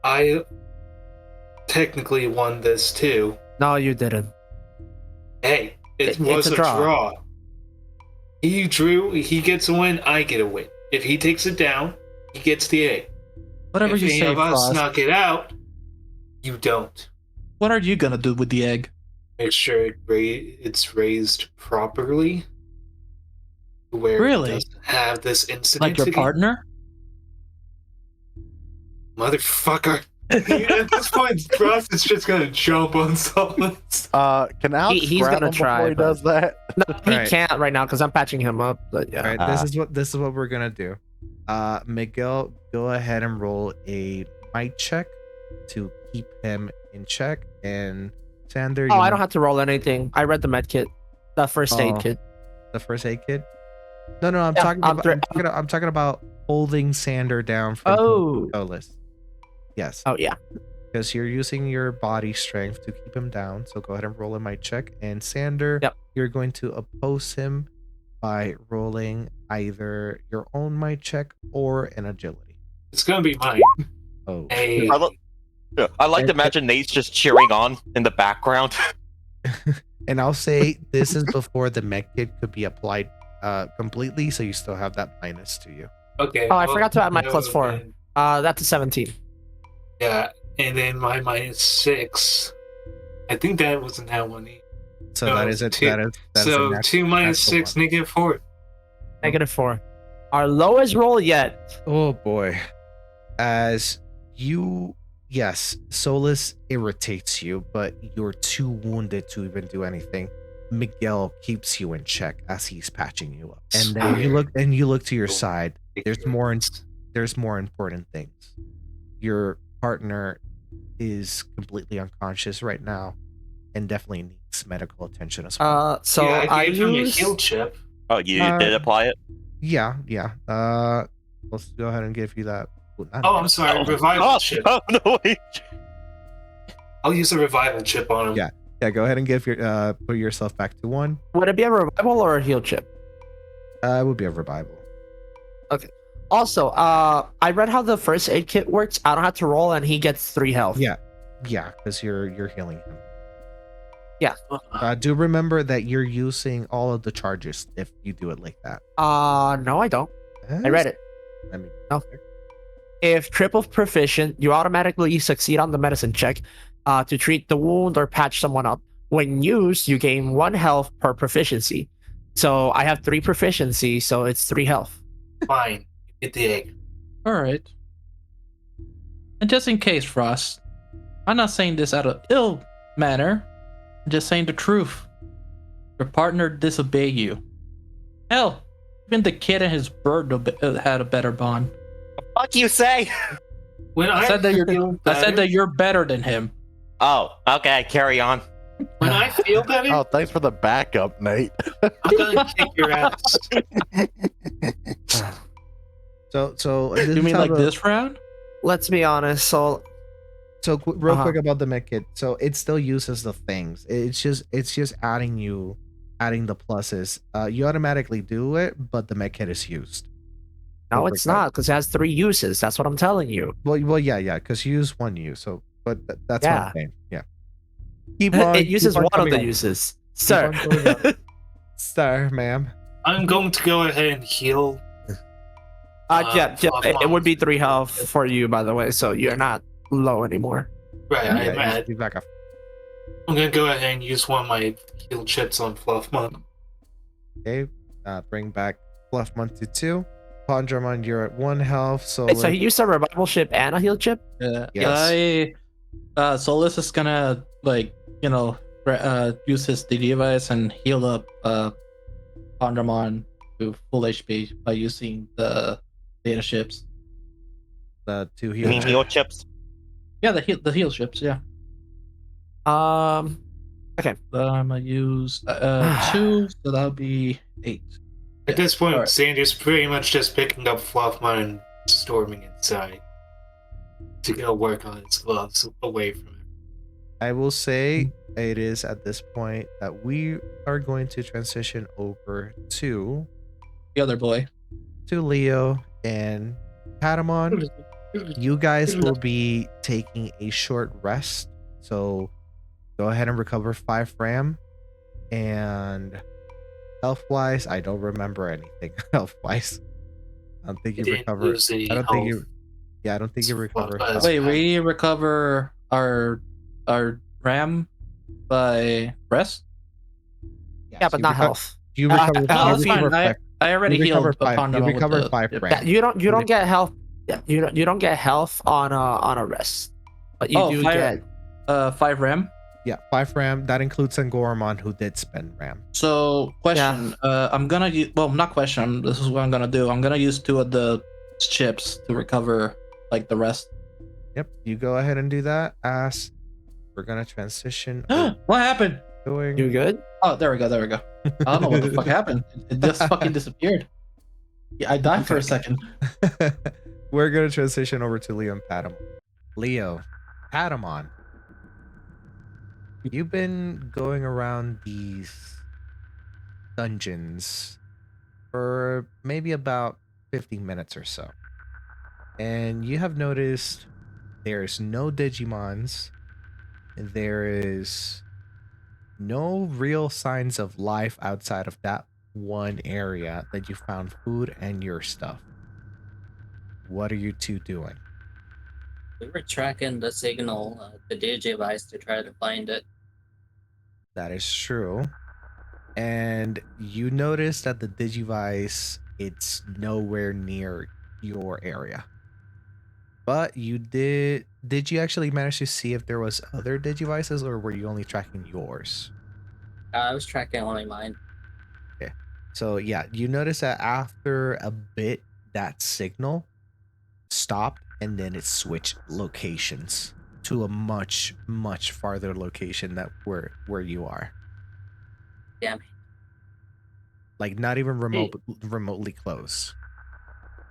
I technically won this too. No, you didn't. Hey, it was it's a draw. He drew, he gets a win, I get a win. If he takes it down, he gets the egg. Whatever if you any say, of us Frost. knock it out, you don't. What are you gonna do with the egg? Make sure it's raised properly. Where Really? it doesn't have this incident. Like your again. partner? Motherfucker. At this point, Frost is just gonna jump on someone. Can Alex He's grab gonna him try, before he but- does that? No, he Right. can't right now because I'm patching him up. But yeah. All right, this is what we're gonna do. Miguel, go ahead and roll a might check to keep him in check, and Sander. Oh, I don't have to roll anything. I read the med kit, the first aid Oh. kit. the first aid kit. No, I'm Yeah, talking I'm about. I'm talking about holding Sander down from Oh. Solus. Yes, Oh yeah. because you're using your body strength to keep him down. So go ahead and roll a might check, and Sander, Yep. you're going to oppose him by rolling either your own might check or an agility. It's gonna be mine. Oh, Hey, I like to imagine Nate's just cheering on in the background. and I'll say this is before the med kit could be applied completely, so you still have that minus to you. okay. Oh, I well, forgot to add my no, +4. then- That's a 17. Yeah, and then my -6. I think that was a nat 1. So No, that is it. two. That is So a 2 minus natural 6, one. -4. -4. Our lowest roll yet. Oh boy. As you, yes, Solus irritates you, but you're too wounded to even do anything. Miguel keeps you in check as he's patching you up, and then you look to your side. There's more important things. Your partner is completely unconscious right now, and definitely needs medical attention as well. So yeah, I I gave him a use. heal chip. Oh, you did apply it? Yeah. Let's go ahead and give you that. Oh, I'm sorry, revival chip. Oh, no, wait. I'll use a revival chip on him. Yeah, go ahead and give your put yourself back to 1. Would it be a revival or a heal chip? It would be a revival. Also, I read how the first aid kit works. I don't have to roll, and he gets 3 health. Yeah, because you're healing him. Yeah. Do remember that you're using all of the charges if you do it like that. No, I don't. I read it. Let me. No. If triple proficient, you automatically succeed on the medicine check to treat the wound or patch someone up. When used, you gain 1 health per proficiency. So I have 3 proficiency, so it's 3 health. Fine. Get the egg. All right. And just in case, Frost, I'm not saying this out of ill manner. I'm just saying the truth. Your partner disobeyed you. Hell, even the kid and his bird had a better bond. Fuck you say? When I said that you're better than him. Oh, okay, carry on. When I feel better, Oh, thanks for the backup, Nate. I'm gonna kick your ass. So You mean like this round? Let's be honest. So real Uh-huh. quick about the med kit. So it still uses the things. It's just adding the pluses. You automatically do it, but the med kit is used. no, Don't it's break that. not because it has 3 uses. That's what I'm telling you. Well, yeah, because you use 1 use. So, but that's what Yeah. I'm saying. Yeah. Keep on. It uses keep on 1 of coming the up. uses, Keep sir. on coming up. Sir, ma'am. I'm going to go ahead and heal. Yeah, Fluff it would be Mom. 3 health for you, by the way. So you're not low anymore. Right, Yeah, I'm at. he's back up. I'm gonna go ahead and use one of my heal chips on Fluff Mom. Okay. Bring back Fluffmon to 2. Pondramon, you're at 1 health. So Wait, so he used a revival chip and a heal chip? Yeah. Yes. Solus is gonna use his device and heal up Pondramon to full HP by using the data chips. The 2 You heal mean chips. heal chips? Yeah, the heal chips. Yeah. Okay. I'm gonna use 2, so that'll be 8. At this point, Alright. Sandy's pretty much just picking up Fluffmon and storming inside to go work on his gloves away from him. I will say it is at this point that we are going to transition over to The other boy. Leo and Patamon. You guys will be taking a short rest, so go ahead and recover 5 RAM. And health-wise, I don't remember anything health-wise. I don't think you recovered. I don't think you. Yeah, I don't think you recovered. Wait, we recover our RAM by rest? Yeah, but not health. You recover. No, that's fine. I already healed upon You recover 5 RAM. Yeah, you don't get health. Yeah, you don't get health on a rest, but you do get 5 RAM. Yeah, 5 RAM. That includes Sangoromon, who did spend RAM. So, question. I'm gonna use, well, not question. This is what I'm gonna do. I'm gonna use 2 of the chips to recover like the rest. Yep, you go ahead and do that. As we're gonna transition. What happened? You good? Oh, there we go. There we go. I don't know what the fuck happened. It just fucking disappeared. Yeah, I died for a second. We're gonna transition over to Leo and Patamon. Leo, Patamon, you've been going around these dungeons for maybe about 15 minutes or so. And you have noticed there's no Digimons. There is no real signs of life outside of that one area that you found food and your stuff. What are you two doing? We were tracking the signal, the Digi-Device, to try to find it. That is true. And you notice that the Digivice, it's nowhere near your area. But you did you actually manage to see if there was other Digivices, or were you only tracking yours? I was tracking only mine. Okay. So yeah, you notice that after a bit, that signal stopped and then it switched locations to a much farther location that where you are. Damn. Like not even remotely close.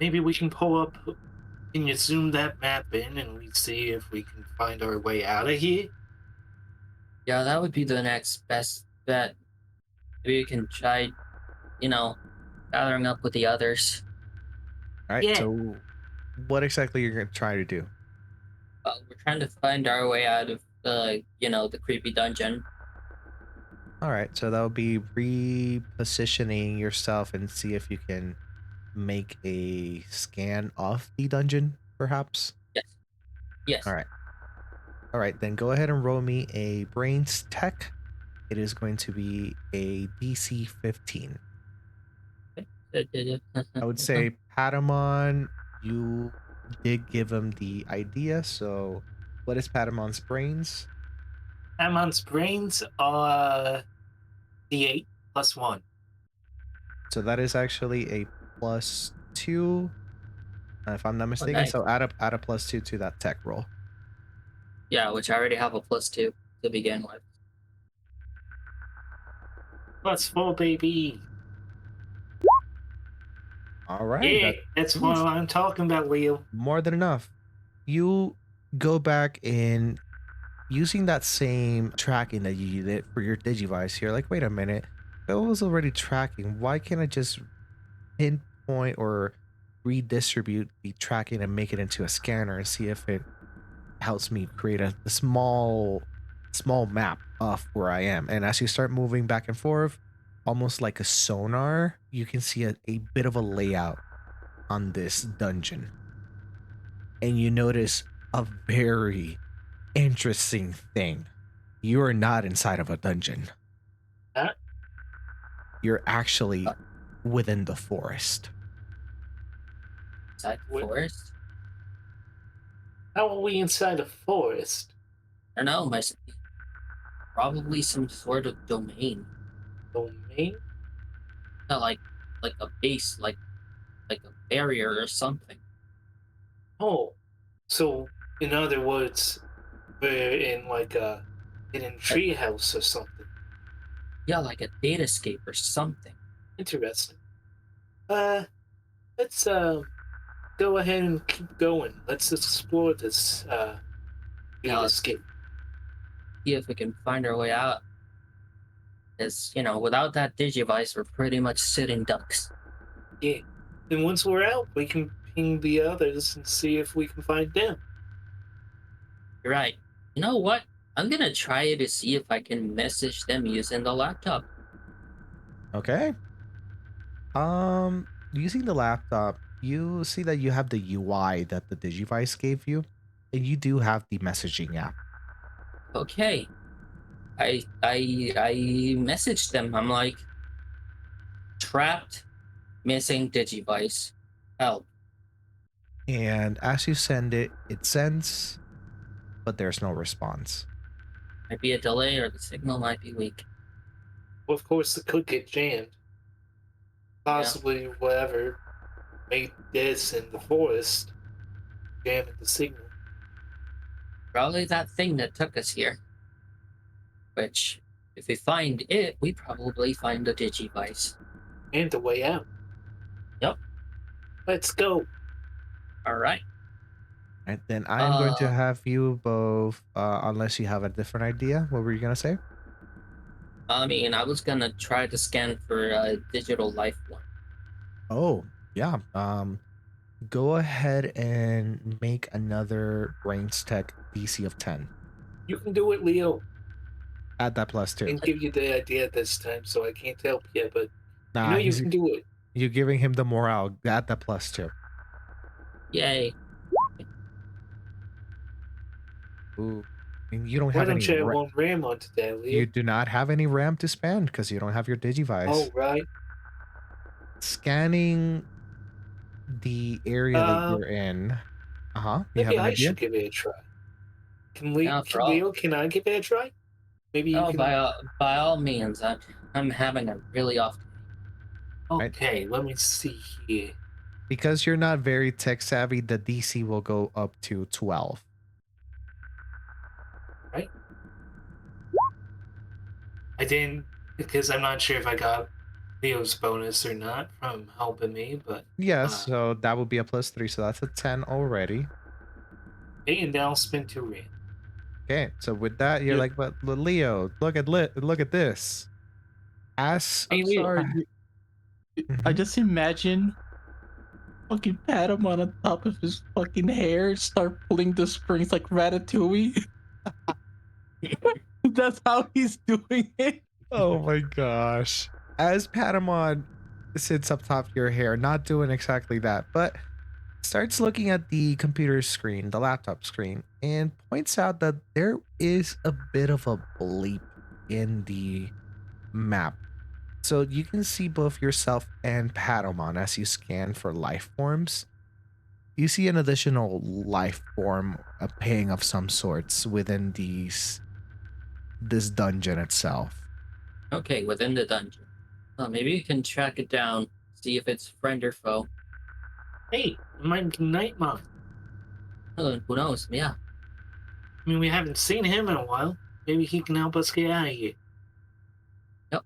Maybe we can pull up. Can you zoom that map in and we see if we can find our way out of here? Yeah, that would be the next best bet. Maybe we can try, gathering up with the others. All right. Yeah. So what exactly you're going to try to do? We're trying to find our way out of the creepy dungeon. All right. So that would be repositioning yourself and see if you can make a scan of the dungeon, perhaps? Yes. All right, then go ahead and roll me a brains tech. It is going to be a DC 15. I would say, Patamon, you did give him the idea, so what is Patamon's brains? Patamon's brains are D8 plus 1. So that is actually a +2, if I'm not mistaken. Nice. So add a +2 to that tech roll. Yeah, which I already have a +2 to begin with. +4, baby. All right. Yeah, that's what I'm talking about, Leo. More than enough. You go back in using that same tracking that you did for your Digivice. You're like, wait a minute. I was already tracking. Why can't I just pinpoint or redistribute the tracking and make it into a scanner and see if it helps me create a small map of where I am? And as you start moving back and forth, almost like a sonar, you can see a bit of a layout on this dungeon. And you notice a very interesting thing. You are not inside of a dungeon. You're actually within the forest. Inside the forest? How are we inside a forest? I don't know, probably some sort of domain. Domain? No, like a base, like a barrier or something. Oh, So, in other words, we're in like a hidden treehouse or something. Yeah, like a datascape or something. Interesting. Let's go ahead and keep going. Let's explore this Yeah, let's datascape. see if we can find our way out. Because, without that Digivice, we're pretty much sitting ducks. Yeah. And once we're out, we can ping the others and see if we can find them. You're right. You know what? I'm gonna try to see if I can message them using the laptop. Okay. Using the laptop, you see that you have the UI that the Digivice gave you, and you do have the messaging app. Okay. I messaged them. I'm like, trapped, missing Digivice. Help. And as you send it, it sends, but there's no response. Might be a delay or the signal might be weak. Well, of course, it could get jammed. Possibly whatever made this in the forest jamming the signal. Probably that thing that took us here. Which, if we find it, we probably find the Digivice. And the way out. Yep. Let's go. All right. And then I'm going to have you both, unless you have a different idea. What were you going to say? I mean, I was going to try to scan for a digital life one. Oh, yeah. Go ahead and make another Brains Tech DC of 10. You can do it, Leo. Add that plus 2. I didn't give you the idea this time, so I can't help you, but Nah, you can do it. You're giving him the morale. Add that plus 2. Yay. Ooh. And you don't Why have don't any you have one RAM on today, Leo? You do not have any RAM to spend because you don't have your Digivice. Oh, right. Scanning the area that you're in. You Maybe have an I idea? should give it a try. Leo, can I give it a try? Maybe you can. By all means. I'm having a really off day. Okay, let me see here. Because you're not very tech savvy, the DC will go up to 12. Right? I didn't, because I'm not sure if I got Leo's bonus or not from helping me, but. Yes, so that would be a plus 3, so that's a 10 already. Okay, and then I'll spend 2 RAM. Okay, so with that, you're like, but Leo, look at this. I'm sorry. I just imagine fucking pat him on the top of his fucking hair, start pulling the strings like Ratatouille. That's how he's doing it. Oh my gosh. As Patamon sits up top of your hair, not doing exactly that, but starts looking at the computer screen, the laptop screen, and points out that there is a bit of a bleep in the map. So you can see both yourself and Patamon as you scan for life forms. You see an additional life form, a ping of some sorts within this dungeon itself. Okay, within the dungeon. Well, maybe you can track it down, see if it's friend or foe. Hey, it might be Nightmon. Oh, who knows? Yeah. I mean, we haven't seen him in a while. Maybe he can help us get out of here. Yep.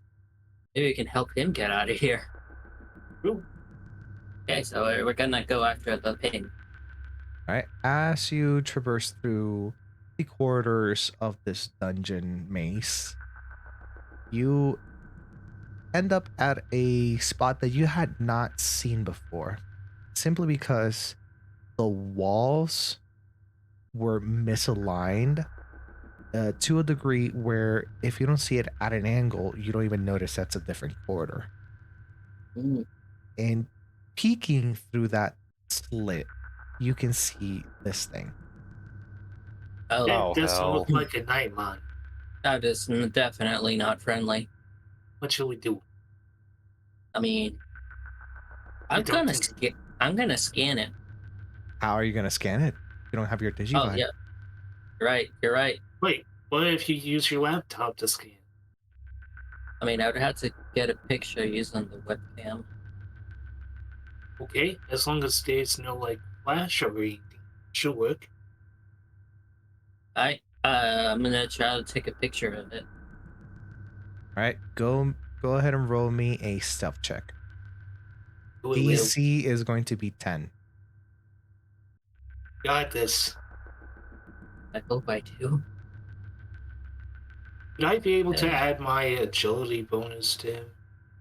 Maybe we can help him get out of here. Ooh. Okay, so we're gonna go after the ping. All right. As you traverse through the corridors of this dungeon maze, you end up at a spot that you had not seen before, simply because the walls were misaligned to a degree where if you don't see it at an angle, you don't even notice that's a different corridor. And peeking through that slit, you can see this thing. That doesn't look like a Nightmon. That is definitely not friendly. What should we do? I mean, I'm gonna scan it. How are you gonna scan it? You don't have your Digivice. Oh yeah, you're right. Wait, what if you use your laptop to scan? I mean, I would have to get a picture using the webcam. Okay, as long as there's no flash or anything. Should work. I'm gonna try to take a picture of it. All right, go ahead and roll me a stealth check. Will. DC is going to be 10. Got this. I hope I do. Would I be able to add my agility bonus to him?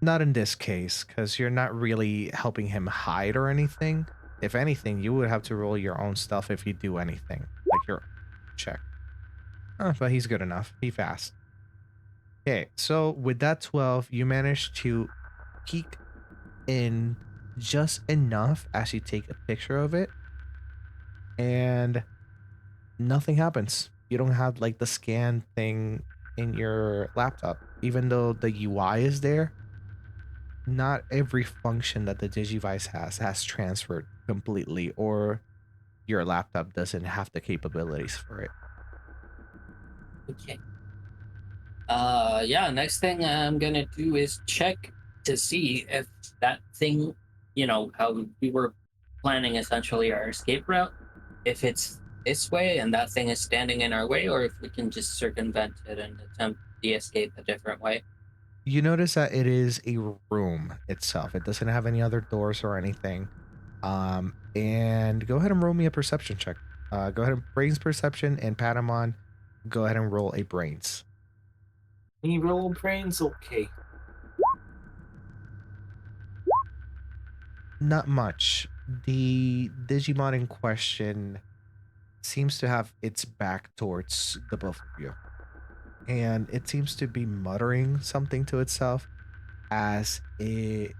Not in this case, because you're not really helping him hide or anything. If anything, you would have to roll your own stuff if you do anything, like your check. But he's good enough. He fast. Okay, so with that 12, you manage to peek in just enough as you take a picture of it, and nothing happens. You don't have like the scan thing in your laptop, even though the UI is there. Not every function that the Digivice has transferred completely, or your laptop doesn't have the capabilities for it. Okay. Yeah, next thing I'm gonna do is check to see if that thing, how we were planning essentially our escape route, if it's this way and that thing is standing in our way, or if we can just circumvent it and attempt the escape a different way. You notice that it is a room itself. It doesn't have any other doors or anything. And go ahead and roll me a perception check. Go ahead and brains perception, and Patamon, go ahead and roll a brains. Any roll brains? Okay. Not much. The Digimon in question seems to have its back towards the both of you. And it seems to be muttering something to itself as it's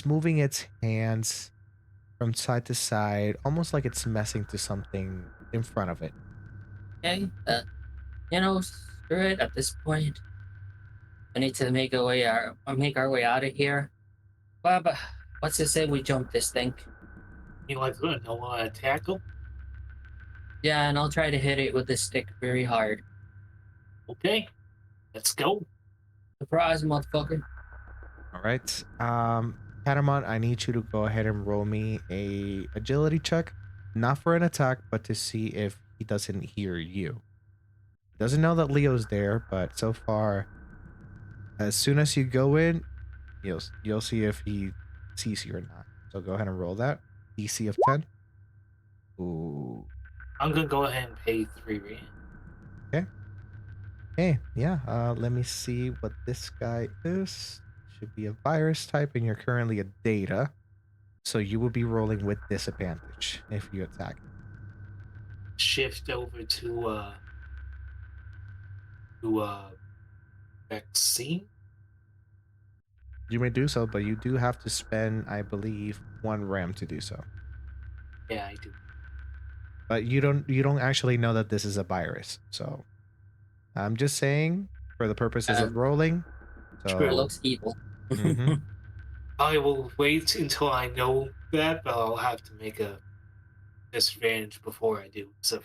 moving its hands from side to side, almost like it's messing to something in front of it. Okay, screw it at this point. I need to make our way out of here. But what's to say we jump this thing? You like good? I want to tackle. Yeah, and I'll try to hit it with this stick very hard. Okay, let's go. Surprise, motherfucker. All right. Patamon, I need you to go ahead and roll me a agility check, not for an attack, but to see if he doesn't hear you. He doesn't know that Leo's there, but so far, as soon as you go in, you'll see if he sees you or not. So go ahead and roll that. DC of 10. Ooh. I'm gonna go ahead and pay 3 rand. Okay. Hey, yeah. Let me see what this guy is. Should be a virus type, and you're currently a data, so you will be rolling with disadvantage if you attack. Shift over to vaccine. You may do so, but you do have to spend, I believe, 1 RAM to do so. Yeah, I do. But you don't actually know that this is a virus, so I'm just saying for the purposes of rolling. So it looks evil. Mm-hmm. I will wait until I know that, but I'll have to make a disadvantage before I do. So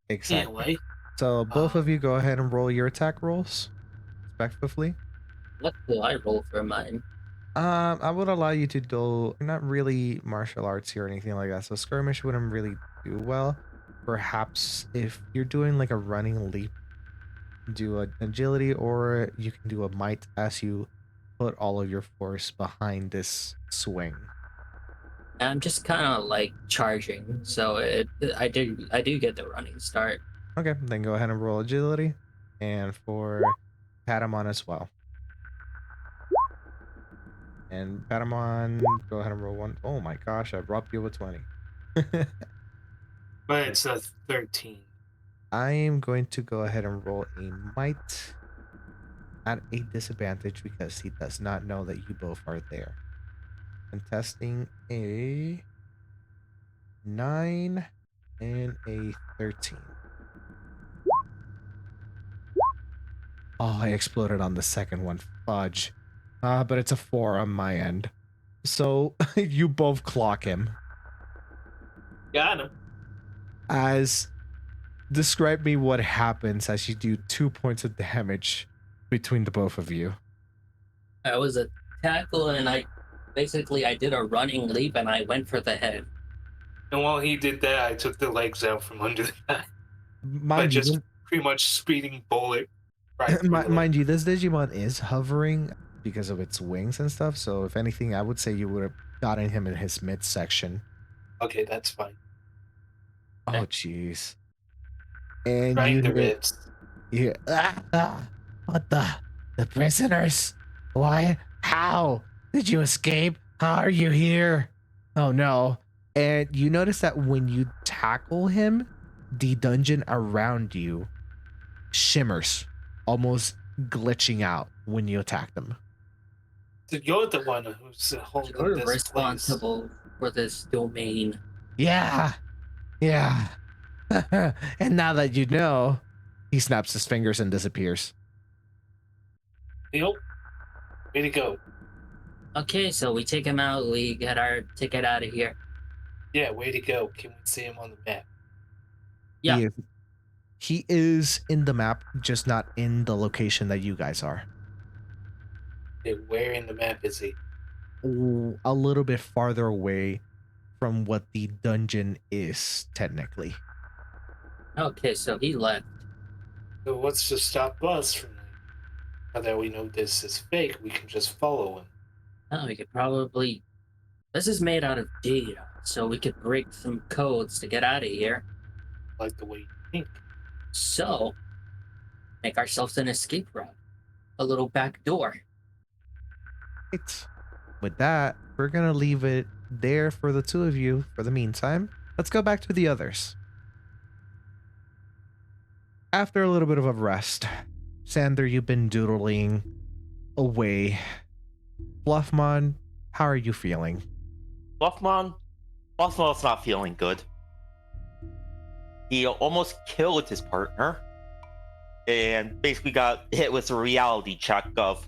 exactly. Anyway, so both of you go ahead and roll your attack rolls, respectively. What will I roll for mine? I would allow you to do not really martial arts here or anything like that, so skirmish wouldn't really do well. Perhaps if you're doing like a running leap, do an agility, or you can do a might as you put all of your force behind this swing. I'm just kind of like charging, so I do get the running start. Okay, then go ahead and roll agility, and for Patamon as well. And Patamon, go ahead and roll 1. Oh my gosh, I robbed you with 20. But it's a 13. I am going to go ahead and roll a might at a disadvantage because he does not know that you both are there. I'm testing a 9 and a 13. Oh, I exploded on the second one. Fudge. But it's a 4 on my end. So you both clock him. Got him. Describe me what happens as you do 2 points of damage between the both of you. I was a tackle, and I did a running leap, and I went for the head. And while he did that, I took the legs out from under the guy by Mind you, just pretty much speeding bullet right through the mind you, this Digimon is hovering because of its wings and stuff. So if anything, I would say you would have gotten him in his midsection. Okay, that's fine. Oh, jeez. And Right you in the hear- ribs. you what the prisoners? Why? How did you escape? How are you here? Oh no. And you notice that when you tackle him, the dungeon around you shimmers, almost glitching out when you attack them. So you're the one who's holding You're this responsible for this domain. Yeah. And now that you know, he snaps his fingers and disappears. place. Nope. Way to go. Okay, so we take him out, we get our ticket out of here. Yeah, way to go. Can we see him on the map? Yeah. He is in the map, just not in the location that you guys are. Okay, where in the map is he? A little bit farther away from what the dungeon is, technically. Okay, so he left. So what's to stop us from, now that we know this is fake, we can just follow him. Oh, we could probably... This is made out of data, so we could break some codes to get out of here. Like the way you think. So, make ourselves an escape route. A little back door. Right. With that, we're going to leave it there for the two of you for the meantime. Let's go back to the others. After a little bit of a rest, Sander, you've been doodling away. Fluffmon, how are you feeling? Fluffmon's not feeling good. He almost killed his partner and basically got hit with a reality check of,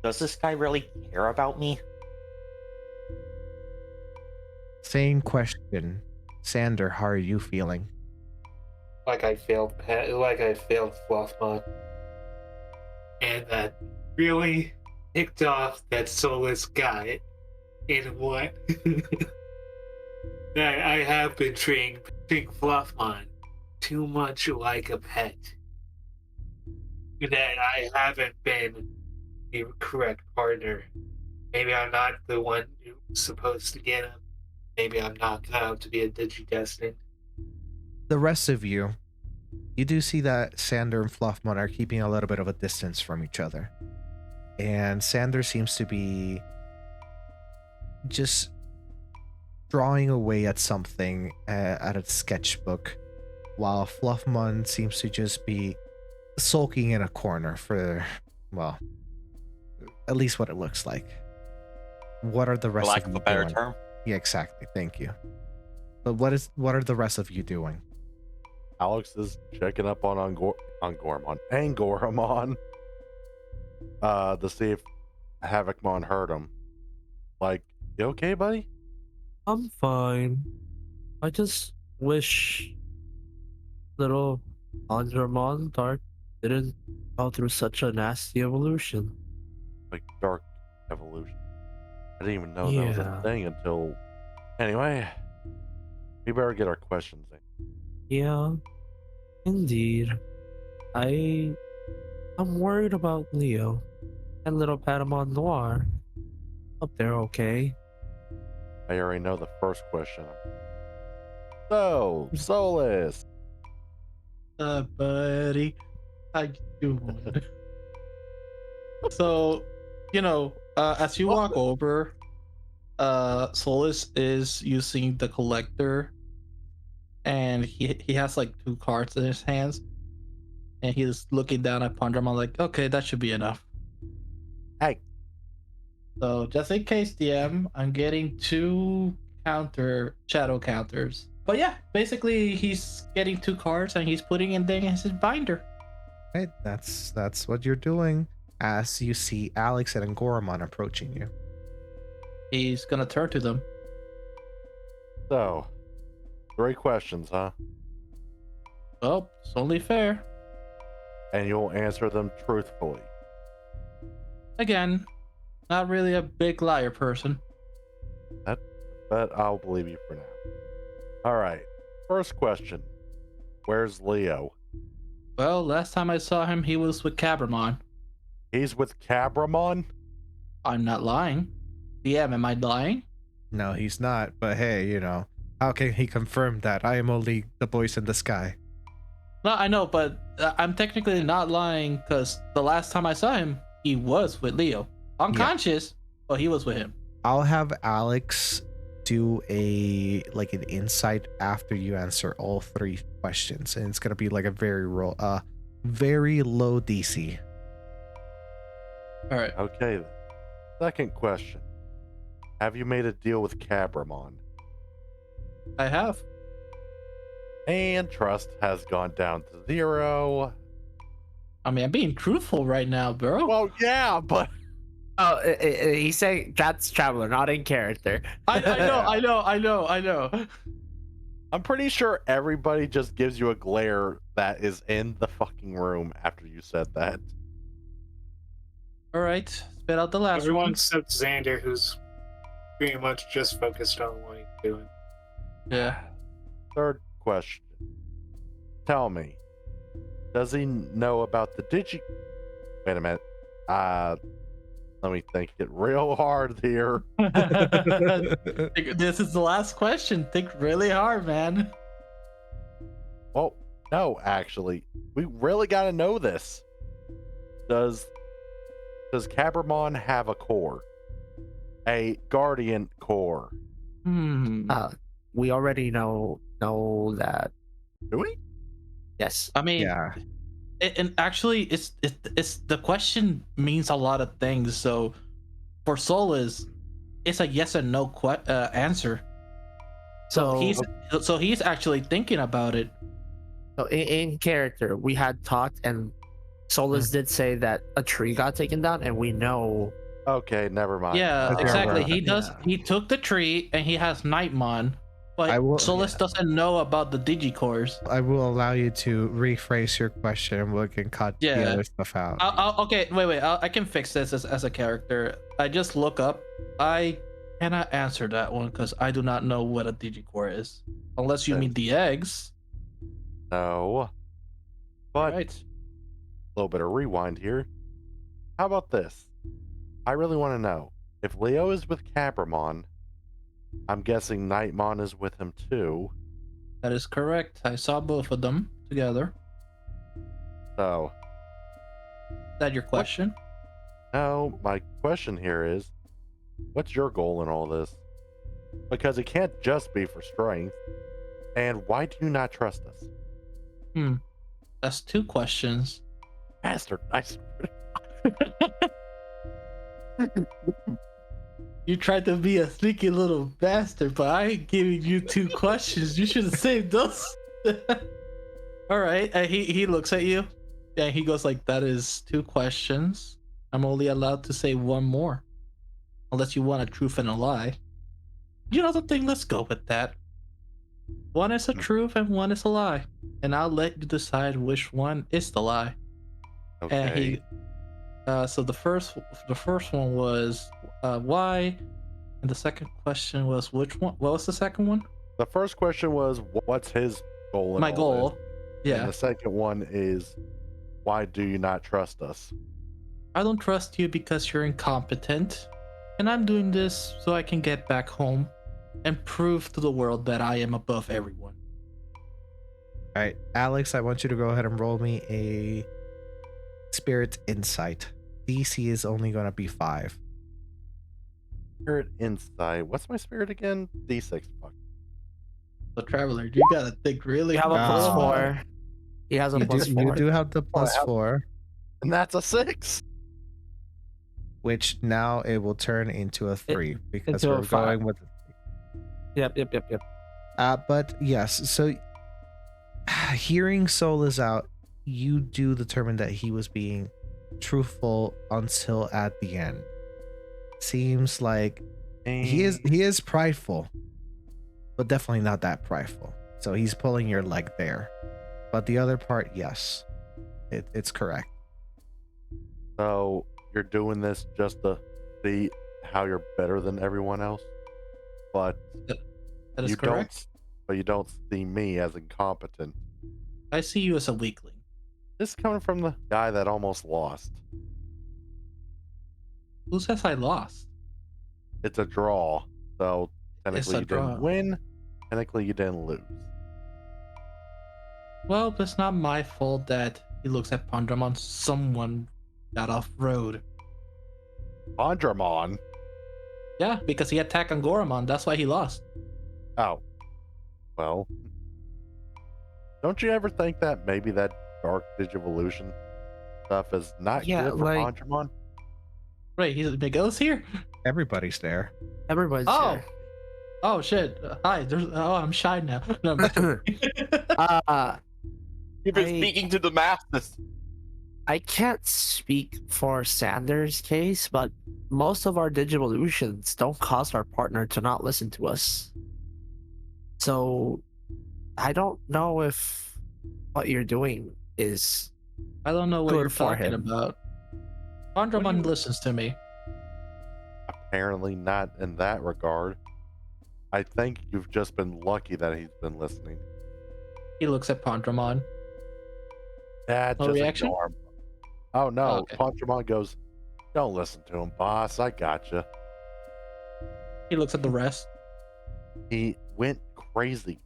does this guy really care about me? Same question. Sander, how are you feeling? Like I failed Fluffmon. And that really ticked off that soulless guy in what that I have been treating Fluffmon too much like a pet. That I haven't been the correct partner. Maybe I'm not the one who's supposed to get him. Maybe I'm not cut out to be a Digi-Destined. The rest of you, you do see that Sander and Fluffmon are keeping a little bit of a distance from each other. And Sander seems to be just drawing away at something at a sketchbook, while Fluffmon seems to just be sulking in a corner for, well, at least what it looks like. What are the rest For lack of of you a better doing? term. Yeah, exactly. Thank you. But what are the rest of you doing? Alex is checking up on Angoramon to see if Havocmon hurt him. Like, you okay, buddy? I'm fine. I just wish little Andromon Dark didn't go through such a nasty evolution. Like dark evolution. I didn't even know that was a thing until. Anyway, we better get our questions in. Yeah, indeed. I'm worried about Leo and little Patamon Noir. Hope they're okay. I already know the first question. So, Solus. Buddy, how you doing? So, as you walk over, Solus is using the collector, and he has like 2 cards in his hands, and he's looking down at Pandramon like, okay, that should be enough. Hey. So just in case, DM, I'm getting 2 shadow counters. But yeah, basically he's getting 2 cards and he's putting in them in his binder. Right, that's what you're doing as you see Alex and Angoramon approaching you. He's gonna turn to them. So, 3 questions, huh? Well, it's only fair. And you'll answer them truthfully. Again, not really a big liar person. But I'll believe you for now. All right. First question. Where's Leo? Well, last time I saw him, he was with Cabramon. He's with Cabramon? I'm not lying. DM, am I lying? No, he's not. But hey, you know, how can he confirm that? I am only the voice in the sky. No, I know, but I'm technically not lying because the last time I saw him, he was with Leo. Unconscious, but he was with him. I'll have Alex do an insight after you answer all 3 questions, and it's gonna be like a very low DC. All right. Okay. Second question. Have you made a deal with Cabramon? I have. And trust has gone down to 0. I mean, I'm being truthful right now, bro. Well, yeah, but Oh, he said that's Traveler, not in character. I know. I'm pretty sure everybody just gives you a glare that is in the fucking room after you said that. All right, spit out the last Everyone one. except Xander, who's pretty much just focused on what he's doing. Yeah. Third question. Tell me, does he know about the Wait a minute. Let me think it real hard here. This is the last question. Think really hard, man. Well, no, actually. We really gotta know this. Does Cabramon have a core? A guardian core? We already know that. Do we? Yes. I mean, Yeah. and actually, it's the question means a lot of things. So, for Solus, it's a yes and no answer. So he's actually thinking about it. So in character, we had talked, and Solus did say that a tree got taken down, and we know. Okay, never mind. Yeah, Okay, exactly. right. He does. He took the tree, and he has Nightmon, but Solus doesn't know about the Digicores. I will allow you to rephrase your question, and we can cut the other stuff out. Okay, wait. I can fix this as a character. I just look up. I cannot answer that one because I do not know what a Digicore is, unless you mean the eggs. No. But Right. a little bit of rewind here. How about this? I really want to know if Leo is with Cabramon. I'm guessing Nightmon is with him too. That is correct. I saw both of them together. So, Is that your question? no, my question here is, what's your goal in all this? Because it can't just be for strength. And why do you not trust us? That's 2 questions. Bastard, I You tried to be a sneaky little bastard, but I ain't giving you 2 questions. You should have saved those. All right. He looks at you, and he goes like, "That is 2 questions. I'm only allowed to say 1 more, unless you want a truth and a lie." You know the thing. Let's go with that. 1 is a truth and 1 is a lie, and I'll let you decide which one is the lie. Okay. And he. So the first one was why, and the second question was which one? What was the second one? The first question was, what's his goal? In My all goal. this? Yeah. And the second one is, why do you not trust us? I don't trust you because you're incompetent, and I'm doing this so I can get back home and prove to the world that I am above everyone. All right, Alex, I want you to go ahead and roll me a Spirit Insight. DC is only going to be 5. Spirit Insight. What's my spirit again? D6. Fuck. So, Traveler, you gotta think really You have a hard. +4. He has a +4. You do have the +4, And that's a 6. which now it will turn into a 3 because into a we're 5. going with. Yep. But yes, so hearing Solus out, you do determine that he was being truthful until at the end. Seems like he is prideful, but definitely not that prideful. So he's pulling your leg there. But the other part, yes, it's correct. So you're doing this just to see how you're better than everyone else, but That is correct. but you don't see me as incompetent. I see you as a weakling. This is coming from the guy that almost lost. Who says I lost? It's a draw, so It's technically a you draw. didn't win. Technically you didn't lose. Well, it's not my fault that he looks at Pandramon. Someone got off road. Pandramon? Yeah, because he attacked Angoramon. That's why he lost. Oh. Well. Don't you ever think that maybe that Dark Digivolution stuff is not good for Pandramon? Right, Miguel's here? Everybody's there. Everybody's Oh! here. Oh, shit. Hi, I'm shy now. No, I'm just kidding. You've been speaking to the masses. I can't speak for Sanders' case, but most of our Digivolutions don't cause our partner to not listen to us. So I don't know if what you're doing is I don't know what good you're for talking him. about. Pandramon listens to me. Apparently not in that regard. I think you've just been lucky that he's been listening. He looks at Pandramon. Dad, No just reaction? ignore him. Oh no, Oh, okay. Pandramon goes, don't listen to him, boss. I gotcha. He looks at the rest. He went crazy.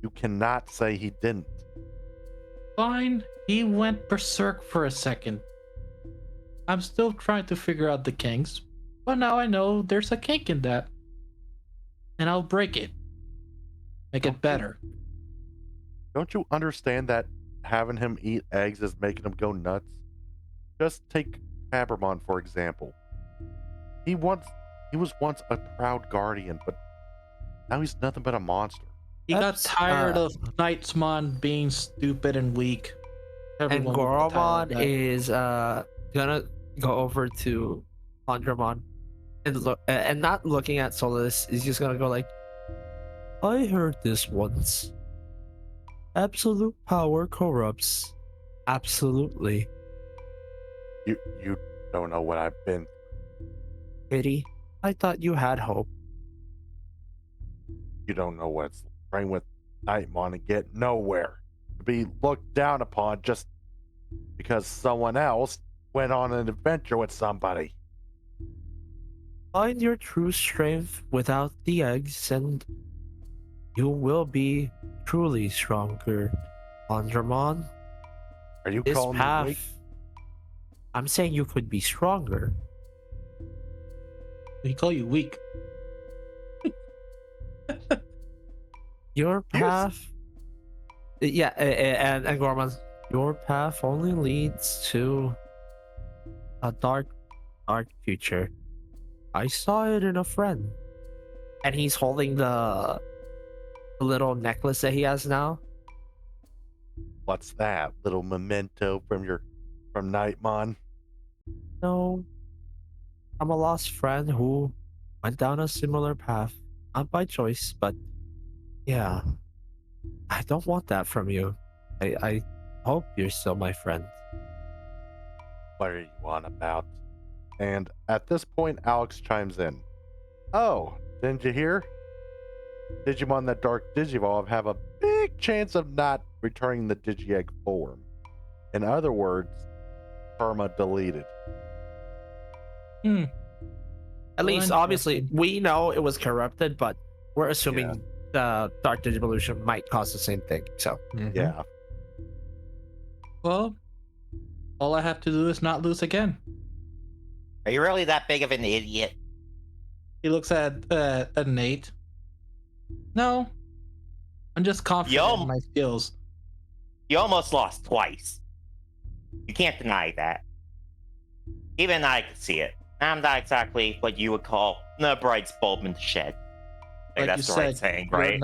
You cannot say he didn't. Fine, he went berserk for a second. I'm still trying to figure out the kinks, but now I know there's a kink in that. And I'll break it. Make it better. Don't you understand that having him eat eggs is making him go nuts? Just take Abramon for example. He was once a proud guardian, but now he's nothing but a monster. He got tired of Knightsmon being stupid and weak. And Everyone got tired Goromon of that. is gonna go over to Pandramon and not looking at Solus. He's just gonna go like, I heard this once. Absolute power corrupts. Absolutely. You don't know what I've been. Pity. I thought you had hope. You don't know what's train with Nightmon and get nowhere. To be looked down upon just because someone else went on an adventure with somebody. Find your true strength without the eggs, and you will be truly stronger. Pandramon, Are you this calling me weak? path. I'm saying you could be stronger. He call you weak. Your path. Yeah, and Gorman, your path only leads to a dark future. I saw it in a friend. And he's holding the little necklace that he has now. What's that? Little memento from Nightmon? No. I'm a lost friend who went down a similar path. Not by choice, but yeah. I don't want that from you. I hope you're still my friend. What are you on about? And at this point, Alex chimes in. Oh, didn't you hear? Digimon that Dark Digivolve have a big chance of not returning the Digi-Egg form. In other words, perma deleted. At least, obviously, we know it was corrupted, but we're assuming the Dark Digivolution might cause the same thing. So, Yeah. Well, all I have to do is not lose again. Are you really that big of an idiot? He looks at Nate. No, I'm just confident in my skills. You almost lost twice. You can't deny that. Even I can see it. I'm not exactly what you would call the brightest bulb in the shed. Like That's you the right said, saying, right?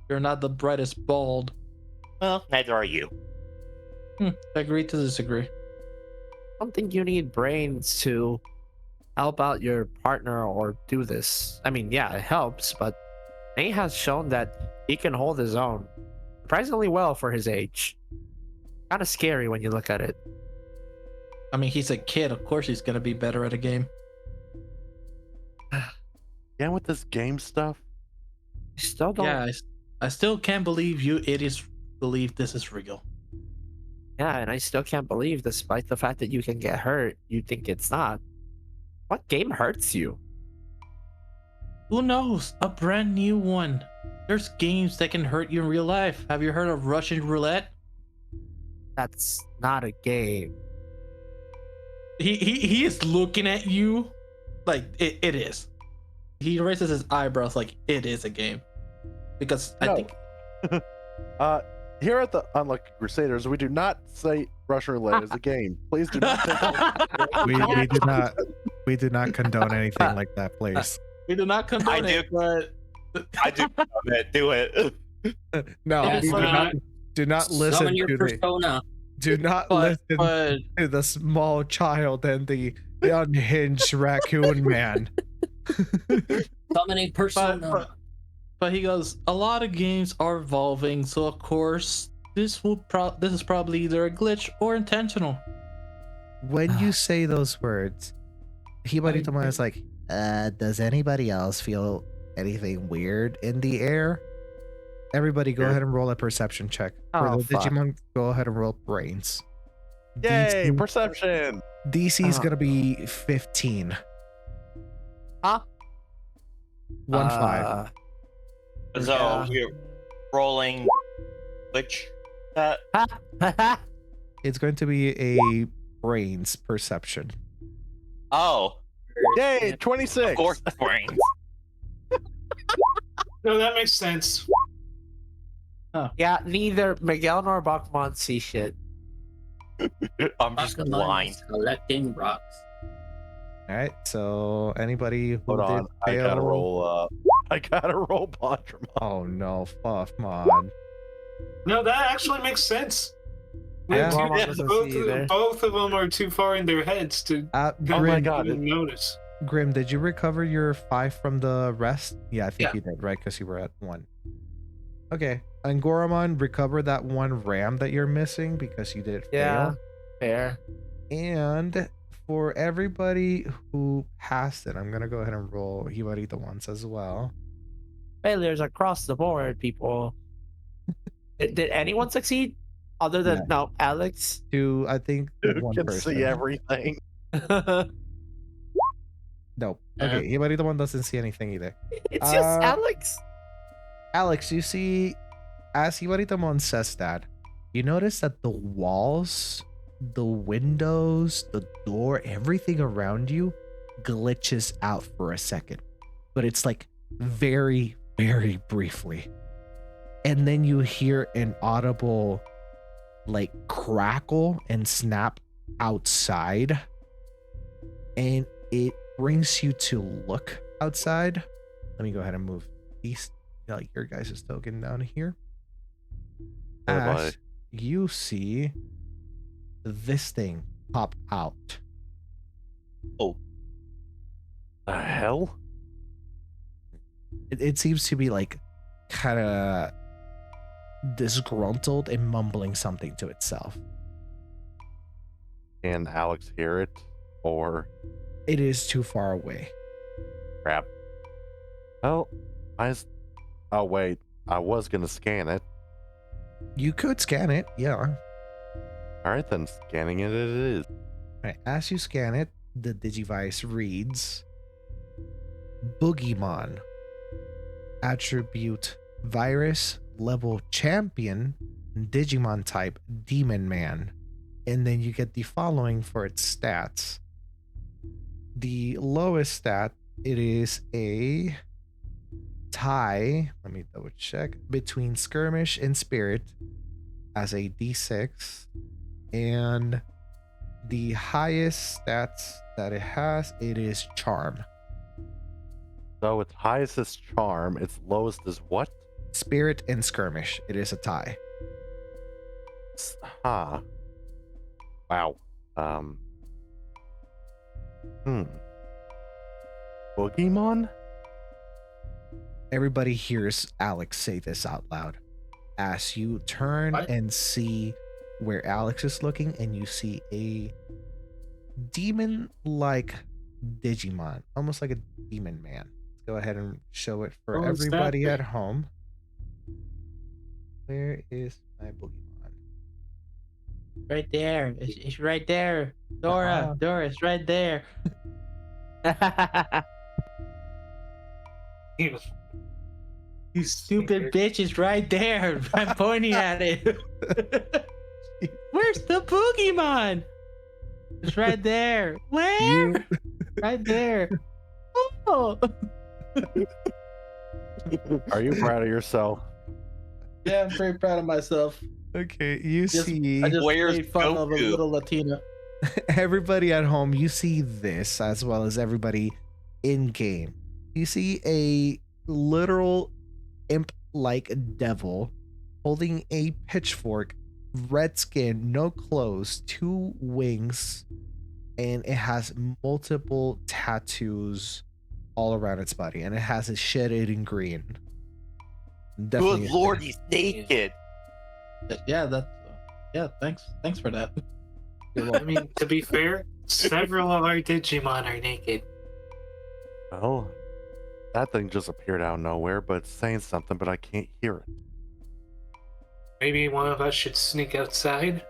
You're not the brightest bulb. Well, neither are you. Agree to disagree. I don't think you need brains to help out your partner or do this. I mean, yeah, it helps, but Nate has shown that he can hold his own surprisingly well for his age. Kind of scary when you look at it. I mean, he's a kid. Of course he's going to be better at a game. Yeah, with this game stuff? You still don't. Yeah, I still can't believe you idiots believe this is real. Yeah, and I still can't believe, despite the fact that you can get hurt, you think it's not. What game hurts you? Who knows? A brand new one. There's games that can hurt you in real life. Have you heard of Russian roulette? That's not a game. He is looking at you like it is. He raises his eyebrows like it is a game. Because I think here at the Unlucky Crusaders, we do not say Russian roulette is a game. Please do not take we do not condone anything like that, please. we do not condone it, but I do do it. No, Yes, do not listen Summon your to persona. do not listen to the small child and the unhinged raccoon man. Summoning persona. But he goes, a lot of games are evolving, so of course this is probably either a glitch or intentional. When you say those words, Hibaritama is like, does anybody else feel anything weird in the air? Everybody go ahead and roll a perception check. For Oh, the fuck. Digimon, go ahead and roll brains. Yay, DC perception! DC is gonna be 15. Huh? 1-5. So we're rolling which It's going to be a brains perception. Oh. Yay, 26. Of course, brains. No, that makes sense. Yeah, neither Miguel nor Bachman see shit. I'm just Bakuman blind. is collecting rocks. All right, so anybody who Hold did on, I fail... gotta roll. I gotta roll Bondramon. Oh no, Fluffmon. No, that actually makes sense. Yeah. Two- Mama doesn't see either. both of them are too far in their heads to Oh my Grim, god! even notice. Grim, did you recover your 5 from the rest? Yeah, I think Yeah. you did, right? Because you were at 1. Okay, and Goramon, recover that 1 ram that you're missing because you did Yeah, fail. fair. And for everybody who passed it, I'm gonna go ahead and roll Hibarita once as well. Failures across the board, people. Did anyone succeed? Other than, no, Alex? To, I think, You 1 can person. see everything. Nope. Okay, Hibarita one doesn't see anything either. It's just Alex. Alex, you see, as Hibaritamon says that, you notice that the walls, the windows, the door, everything around you glitches out for a second. But it's like very, very briefly. And then you hear an audible like crackle and snap outside. And it brings you to look outside. Let me go ahead and move these, like, your guys' token down here. Oh, As you see this thing pop out. Oh. The hell? It seems to be like kind of disgruntled and mumbling something to itself. Can Alex hear it? Or It is too far away. crap? Well, oh wait, I was gonna scan it. You could scan it, yeah. All right, then scanning it is. Right, as you scan it, the Digivice reads Boogeyman, attribute virus, level champion, Digimon type Demon Man. And then you get the following for its stats. The lowest stat, it is a tie, let me double check, between Skirmish and Spirit as a D6. And the highest stats that it has, it is Charm. So its highest is charm, its lowest is what? Spirit and Skirmish, it is a tie. Huh. Wow. Boogeyman? Everybody hears Alex say this out loud. As you turn and see where Alex is looking, and you see a demon-like Digimon, almost like a demon man. Let's go ahead and show it for Oh, it's that everybody big. at home. Where is my Boogeyman? Right there. It's right there. Dora, Dora, it's right there. You stupid bitch, it's right there. I'm pointing at it. Where's the Pokemon? It's right there. Where? Right there. Oh. Are you proud of yourself? Yeah, I'm very proud of myself. Okay, you see I just Where's made fun of a Goku? little Latina. everybody at home, you see this as well as everybody in game. You see a literal imp like devil holding a pitchfork, red skin, no clothes, 2 wings, and it has multiple tattoos all around its body, and it has a shit-eating green. Definitely Good lord, he's naked. Yeah, that. Yeah, thanks for that. I mean, to be fair, several of our Digimon are naked. Well, that thing just appeared out of nowhere, but it's saying something, but I can't hear it. Maybe one of us should sneak outside.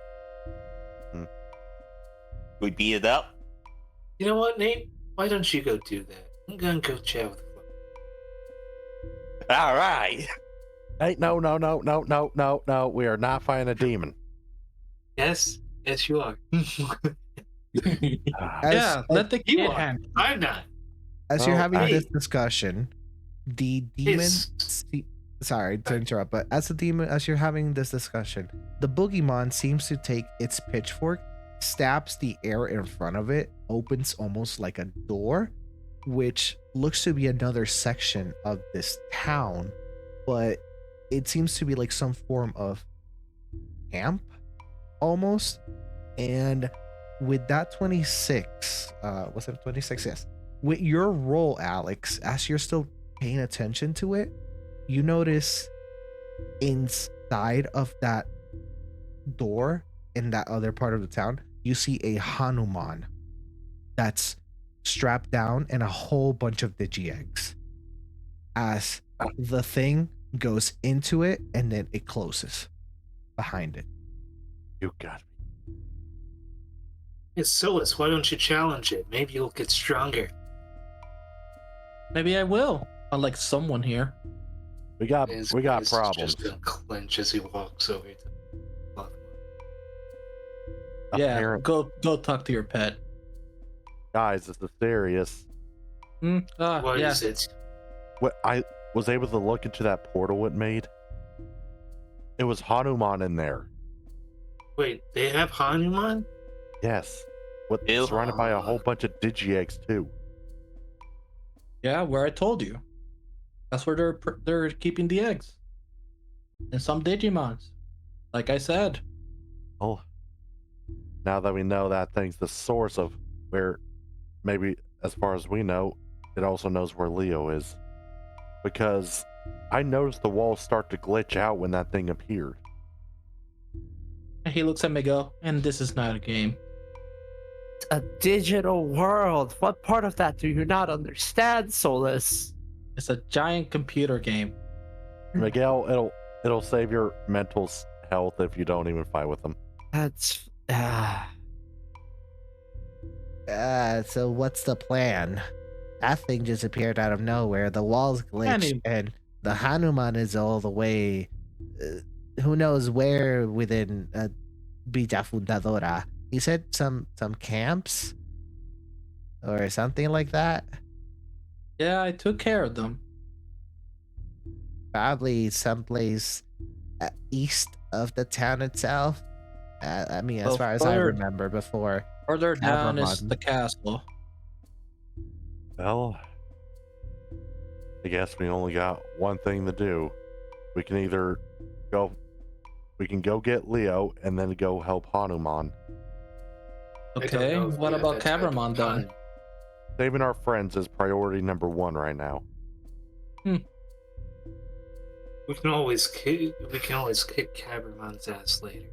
We beat it up. You know what, Nate? Why don't you go do that? I'm gonna go chat with Fluff. All right. Hey, no. We are not fighting a demon. Yes, you are. Yeah, let the You kid are. handle. I'm not. As you're Oh, having hey. this discussion, the demon. It's- Sorry to interrupt, but as you're having this discussion, the Boogeyman seems to take its pitchfork, stabs the air in front of it, opens almost like a door, which looks to be another section of this town, but it seems to be like some form of camp almost. And with that 26, was it 26? Yes. With your roll, Alex, as you're still paying attention to it, you notice inside of that door in that other part of the town, you see a Hanuman that's strapped down and a whole bunch of Digi eggs. As the thing goes into it and then it closes behind it. You got me. Hey, Solus, why don't you challenge it? Maybe you'll get stronger. Maybe I will. Unlike someone here. We got His problems. just gonna clench as he walks over to Fluff. Yeah, Apparent- go talk to your pet. Guys, this is serious. What Yeah. is it? What I was able to look into that portal it made. It was Hanuman in there. Wait, they have Hanuman? Yes. What Ew. surrounded by a whole bunch of Digi eggs too. Yeah, where I told you. That's where they're keeping the eggs. And some Digimons. Like I said. Oh. Now that we know that thing's the source of where, maybe as far as we know, it also knows where Leo is. Because I noticed the walls start to glitch out when that thing appeared. He looks at Miguel, and this is not a game. It's a digital world. What part of that do you not understand, Solus? It's a giant computer game. Miguel, it'll save your mental health if you don't even fight with them. That's So what's the plan? That thing just appeared out of nowhere. The walls glitched, and the Hanuman is all the way. Who knows where within Villa Fundadora? You said some camps or something like that. Yeah, I took care of them. Probably someplace east of the town itself. I mean, as Well, far as I remember before. Further down is Cameron. the castle. Well, I guess we only got one thing to do. We can either go get Leo and then go help Hanuman. Okay, what about Cavramon then? Saving our friends is priority number 1 right now. We can always kick Cabramon's ass later.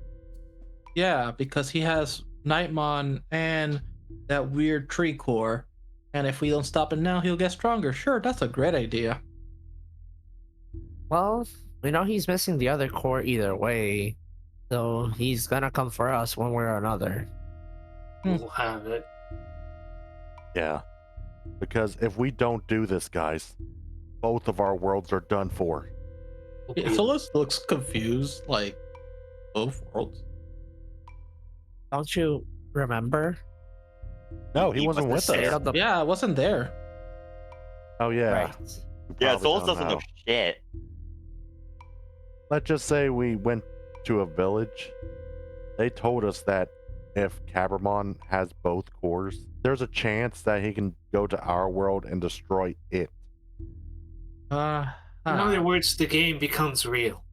Yeah, because he has Nightmon and that weird tree core. And if we don't stop him now, he'll get stronger. Sure, that's a great idea. well, We know he's missing the other core either way, so he's gonna come for us one way or another. We'll have it. Yeah. Because if we don't do this, guys, both of our worlds are done for. Yeah, Solus looks confused, like both worlds. Don't you remember? No, he wasn't with Straight us. up the- Yeah, I wasn't there. Oh, yeah. Right. You Yeah, probably Souls don't doesn't know know. shit. Let's just say we went to a village. They told us that if Cabramon has both cores, there's a chance that he can go to our world and destroy it. In other words, the game becomes real.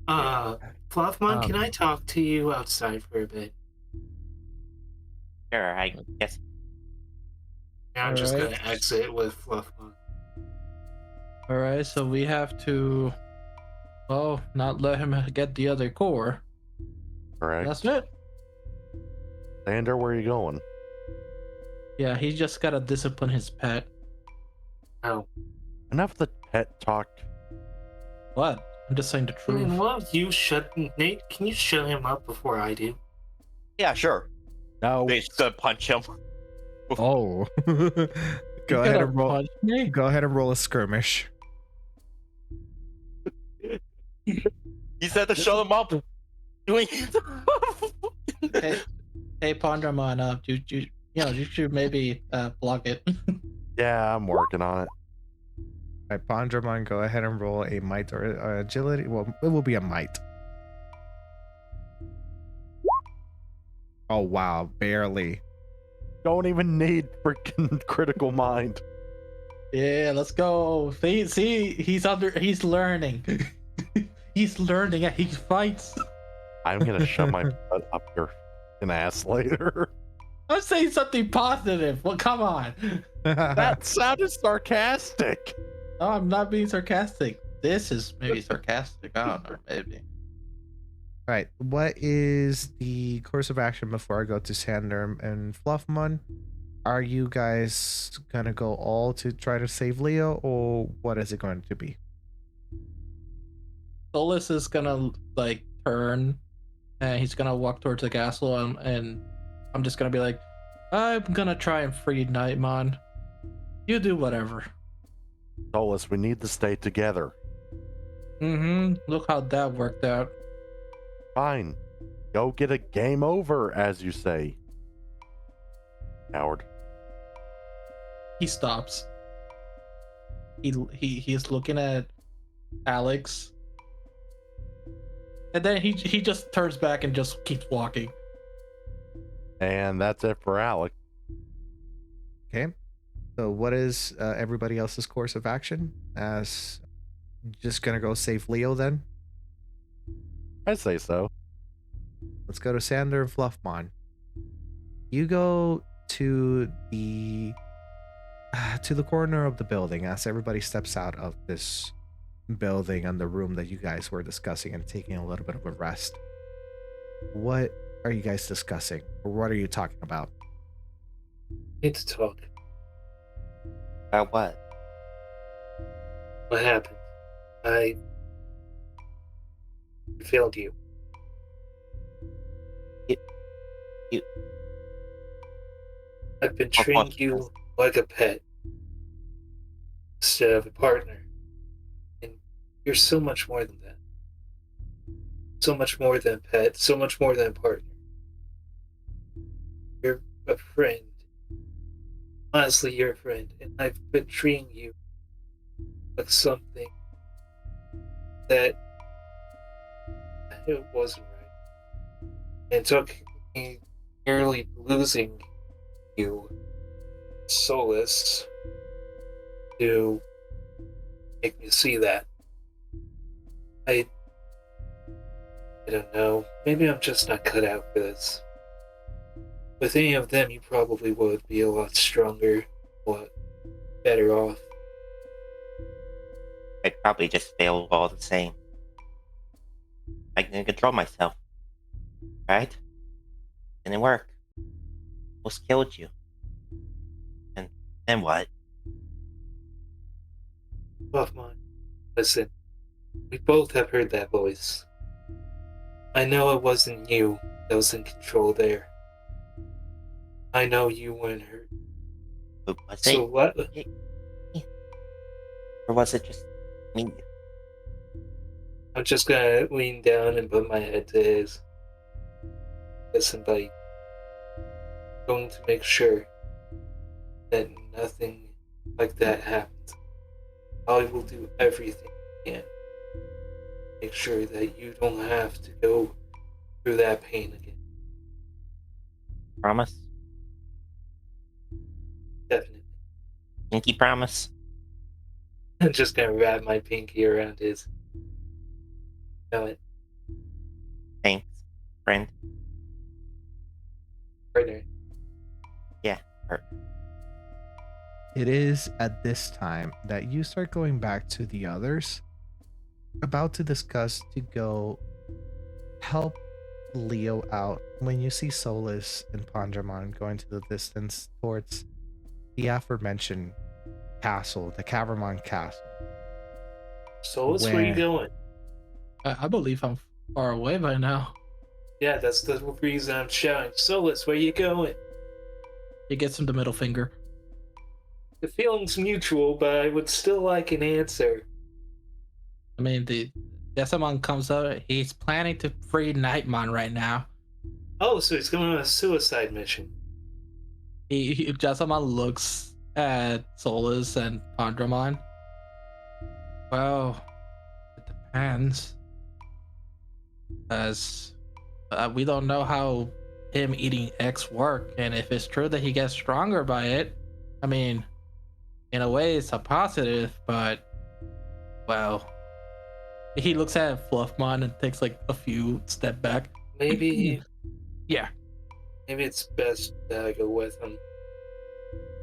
Fluffmon, can I talk to you outside for a bit? Sure, I guess. Now I'm just Alright. gonna exit with Fluffmon. All right, so we have to, well, not let him get the other core. Correct. That's it. Sander, where are you going? Yeah, he just gotta discipline his pet. Oh. Enough of the pet talk. What? I'm just saying the I mean, truth. why don't you Nate, can you shut him up before I do? Yeah, sure. No. Nate's gonna punch him. Oh. Go ahead and roll. Go ahead and roll a skirmish. He said to shut him up. Doing Hey, Pondramon, you should maybe block it. Yeah, I'm working on it. All right, Pondramon, go ahead and roll a might or agility. Well, it will be a might. Oh wow, barely. Don't even need freaking critical mind. Yeah, let's go. See, he's learning. He's learning. Yeah, he fights. I'm gonna shove my butt up your fucking ass later. I'm saying something positive. Well, come on. That sounded sarcastic. No, I'm not being sarcastic. This is maybe sarcastic. I don't know, maybe. All right, what is the course of action before I go to Sander and Fluffmon? Are you guys gonna go all to try to save Leo, or what is it going to be? Solus is gonna like turn, and he's gonna walk towards the castle, and I'm just gonna be like, I'm gonna try and free Nightmon. You do whatever. Solus, we need to stay together. Look how that worked out. Fine. Go get a game over, as you say. Coward. He stops. He is looking at Alex, and then he just turns back and just keeps walking. And that's it for Alec. Okay. So what is everybody else's course of action? As just gonna go save Leo then? I'd say so. Let's go to Sander and Fluffmon. You go to the corner of the building as everybody steps out of this building and the room that you guys were discussing and taking a little bit of a rest. What are you guys discussing, or what are you talking about? Need to talk. About what? What happened? I failed you. You. I've been treating you like a pet instead of a partner. And you're so much more than that. So much more than pet, so much more than partner. You're a friend. Honestly, you're a friend. And I've been treating you like something that it wasn't right. And it took me nearly losing you, Solus, to make me see that. I don't know. Maybe I'm just not cut out for this. With any of them, you probably would be a lot stronger, a lot better off. I'd probably just fail all the same. I can control myself. Right? Didn't work. Almost killed you. And then what? Buffmon, listen. We both have heard that voice. I know it wasn't you that was in control there. I know you weren't hurt. But was So it? what? Or was it just me? I'm just gonna lean down and put my head to his. Listen, buddy. Going to make sure that nothing like that happens. I will do everything I can. Make sure that you don't have to go through that pain again. Promise? Definitely. Pinky promise? I'm just gonna wrap my pinky around his. Know it, Thanks, friend. partner. Yeah, partner. It is at this time that you start going back to the others, about to discuss to go help Leo out when you see Solus and Pandramon going to the distance towards the aforementioned castle, the Cavermon Castle. Solus, where you going? I believe I'm far away by now. Yeah, that's the reason I'm shouting. Solus, where you going? He gets him the middle finger. The feeling's mutual, but I would still like an answer. I mean, the Desamon comes out. He's planning to free Nightmon right now. Oh, so he's going on a suicide mission. Desamon looks at Solus and Pandramon. Well, it depends. As we don't know how him eating X work, and if it's true that he gets stronger by it, I mean, in a way it's a positive, but well, he looks at Fluffmon and takes like a few step back. Maybe Yeah. maybe it's best that I go with him.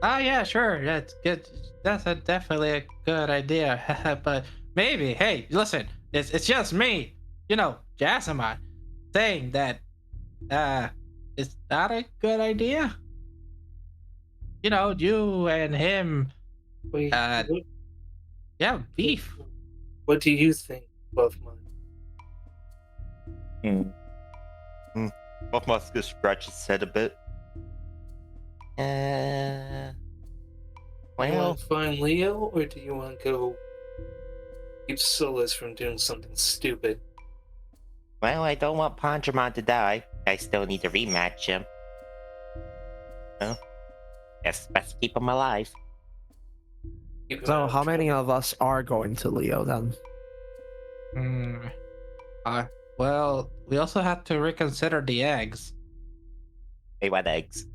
Oh yeah, sure. That's good. That's definitely a good idea. But maybe, hey, listen, it's just me, Jasamon, saying that it's not a good idea. You and him, Wait, yeah, beef. what do you think, Buffman? Buff must just scratch his head a bit. Do you Well, want to find Leo, or do you want to go keep Solus from doing something stupid? I don't want Pandramon to die. I still need to rematch him. Well, guess best keep him alive. So, how many of us are going to Leo then? Well, we also have to reconsider the eggs. Hey, what eggs?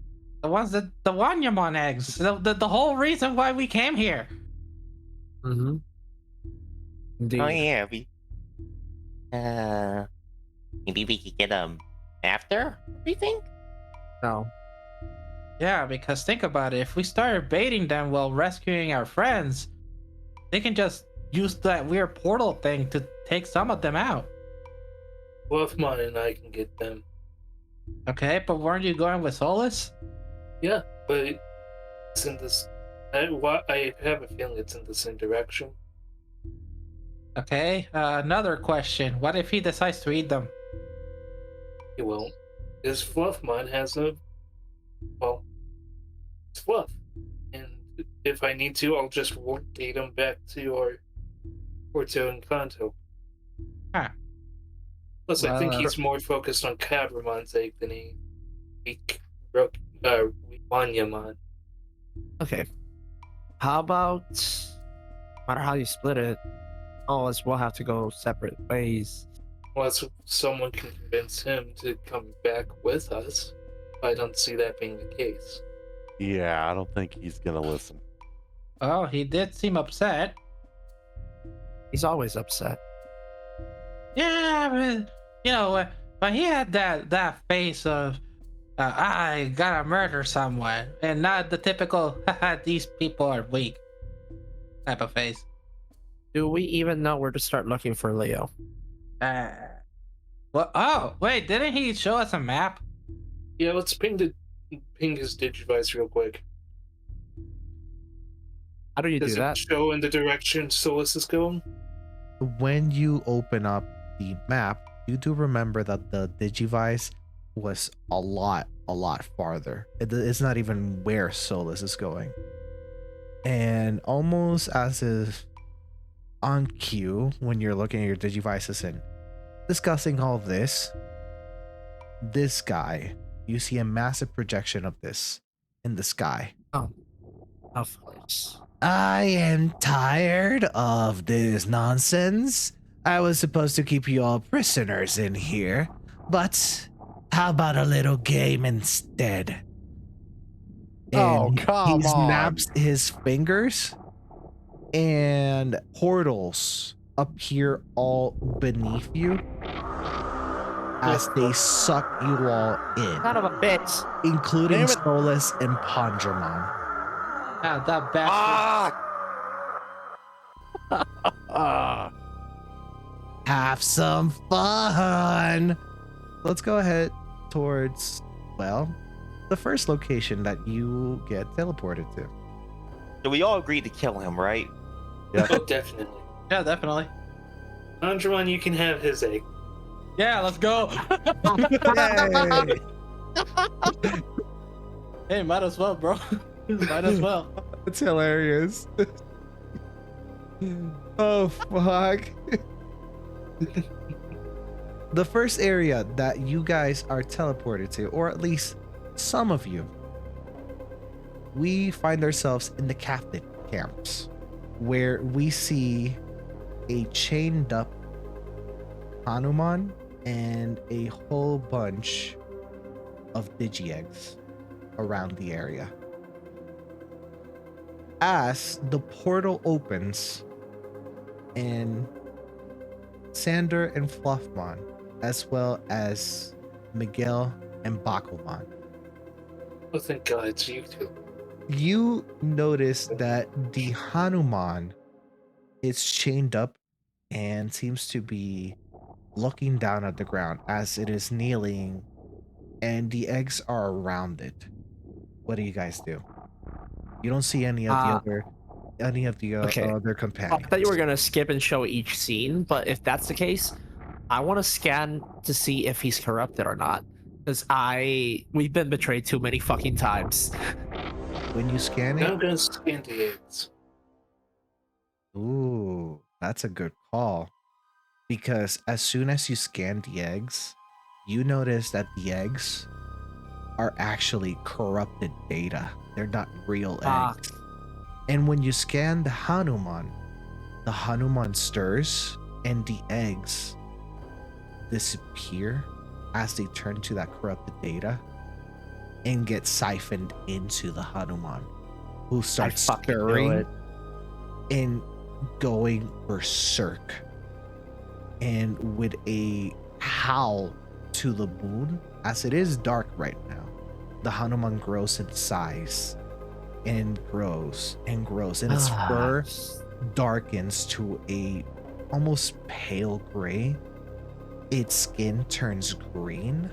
The ones the Wanyamon eggs. The whole reason why we came here. Mm-hmm. Indeed. Oh yeah, maybe we could get them after everything. No. Yeah, because think about it. If we start baiting them while rescuing our friends, they can just use that weird portal thing to take some of them out. Buffman and I can get them. Okay, but weren't you going with Solus? Yeah, but it's in this. I have a feeling it's in the same direction. Okay, another question. What if he decides to eat them? He won't. His Fluffmon has a. Well, it's Fluff. And if I need to, I'll just rotate him back to our Porto and Kanto. Huh. Plus, I think he's more focused on Cabramon's egg than he Wanyamon. Okay. How about, no matter how you split it, all of us will have to go separate ways. Unless someone can convince him to come back with us. I don't see that being the case. Yeah, I don't think he's gonna listen. Oh, he did seem upset. He's always upset. Yeah, but when he had that face of I gotta murder someone, and not the typical these people are weak type of face. Do we even know where to start looking for Leo? Well, oh wait, didn't he show us a map? Yeah, let's ping his Digivice real quick. How do you Does do it that? show in the direction Solus is going? when you open up the map, you do remember that the Digivice was a lot farther. It's not even where Solus is going. And almost as if on cue, when you're looking at your Digivices and discussing all this guy, you see a massive projection of this in the sky. Oh, of course. I am tired of this nonsense. I was supposed to keep you all prisoners in here, but how about a little game instead? Oh, And come he on. snaps his fingers and portals appear all beneath you as they suck you all in, Son of a bitch. including Damn it. Solus and Pandramon. Ah, that bastard. Have some fun. Let's go ahead towards, well, the first location that you get teleported to. So we all agreed to kill him, right? Oh, definitely. Yeah, definitely. Andromon, you can have his egg. Yeah, let's go. Yay! Hey, might as well, bro. Might as well. It's hilarious. Oh, fuck. The first area that you guys are teleported to, or at least some of you, we find ourselves in the captain camps, where we see a chained up Hanuman and a whole bunch of Digi-Eggs around the area. As the portal opens and Sander and Fluffmon, as well as Miguel and Bakuman, Oh, thank God, it's you two. you notice that the Hanuman is chained up and seems to be looking down at the ground as it is kneeling, and the eggs are around it. What do you guys do? You don't see any of the Okay. other I companions. thought you were gonna skip and show each scene, but if that's the case, I want to scan to see if he's corrupted or not. Because we've been betrayed too many fucking times. When you scan I'm it, gonna scan the eggs. ooh, that's a good call. Because as soon as you scan the eggs, you notice that the eggs are actually corrupted data. They're not real eggs. And when you scan the Hanuman stirs and the eggs disappear as they turn to that corrupted data and get siphoned into the Hanuman, who starts fucking knew stirring it. and going berserk. And with a howl to the moon, as it is dark right now, the Hanuman grows in size and grows and grows, and its fur darkens to a almost pale gray. Its skin turns green,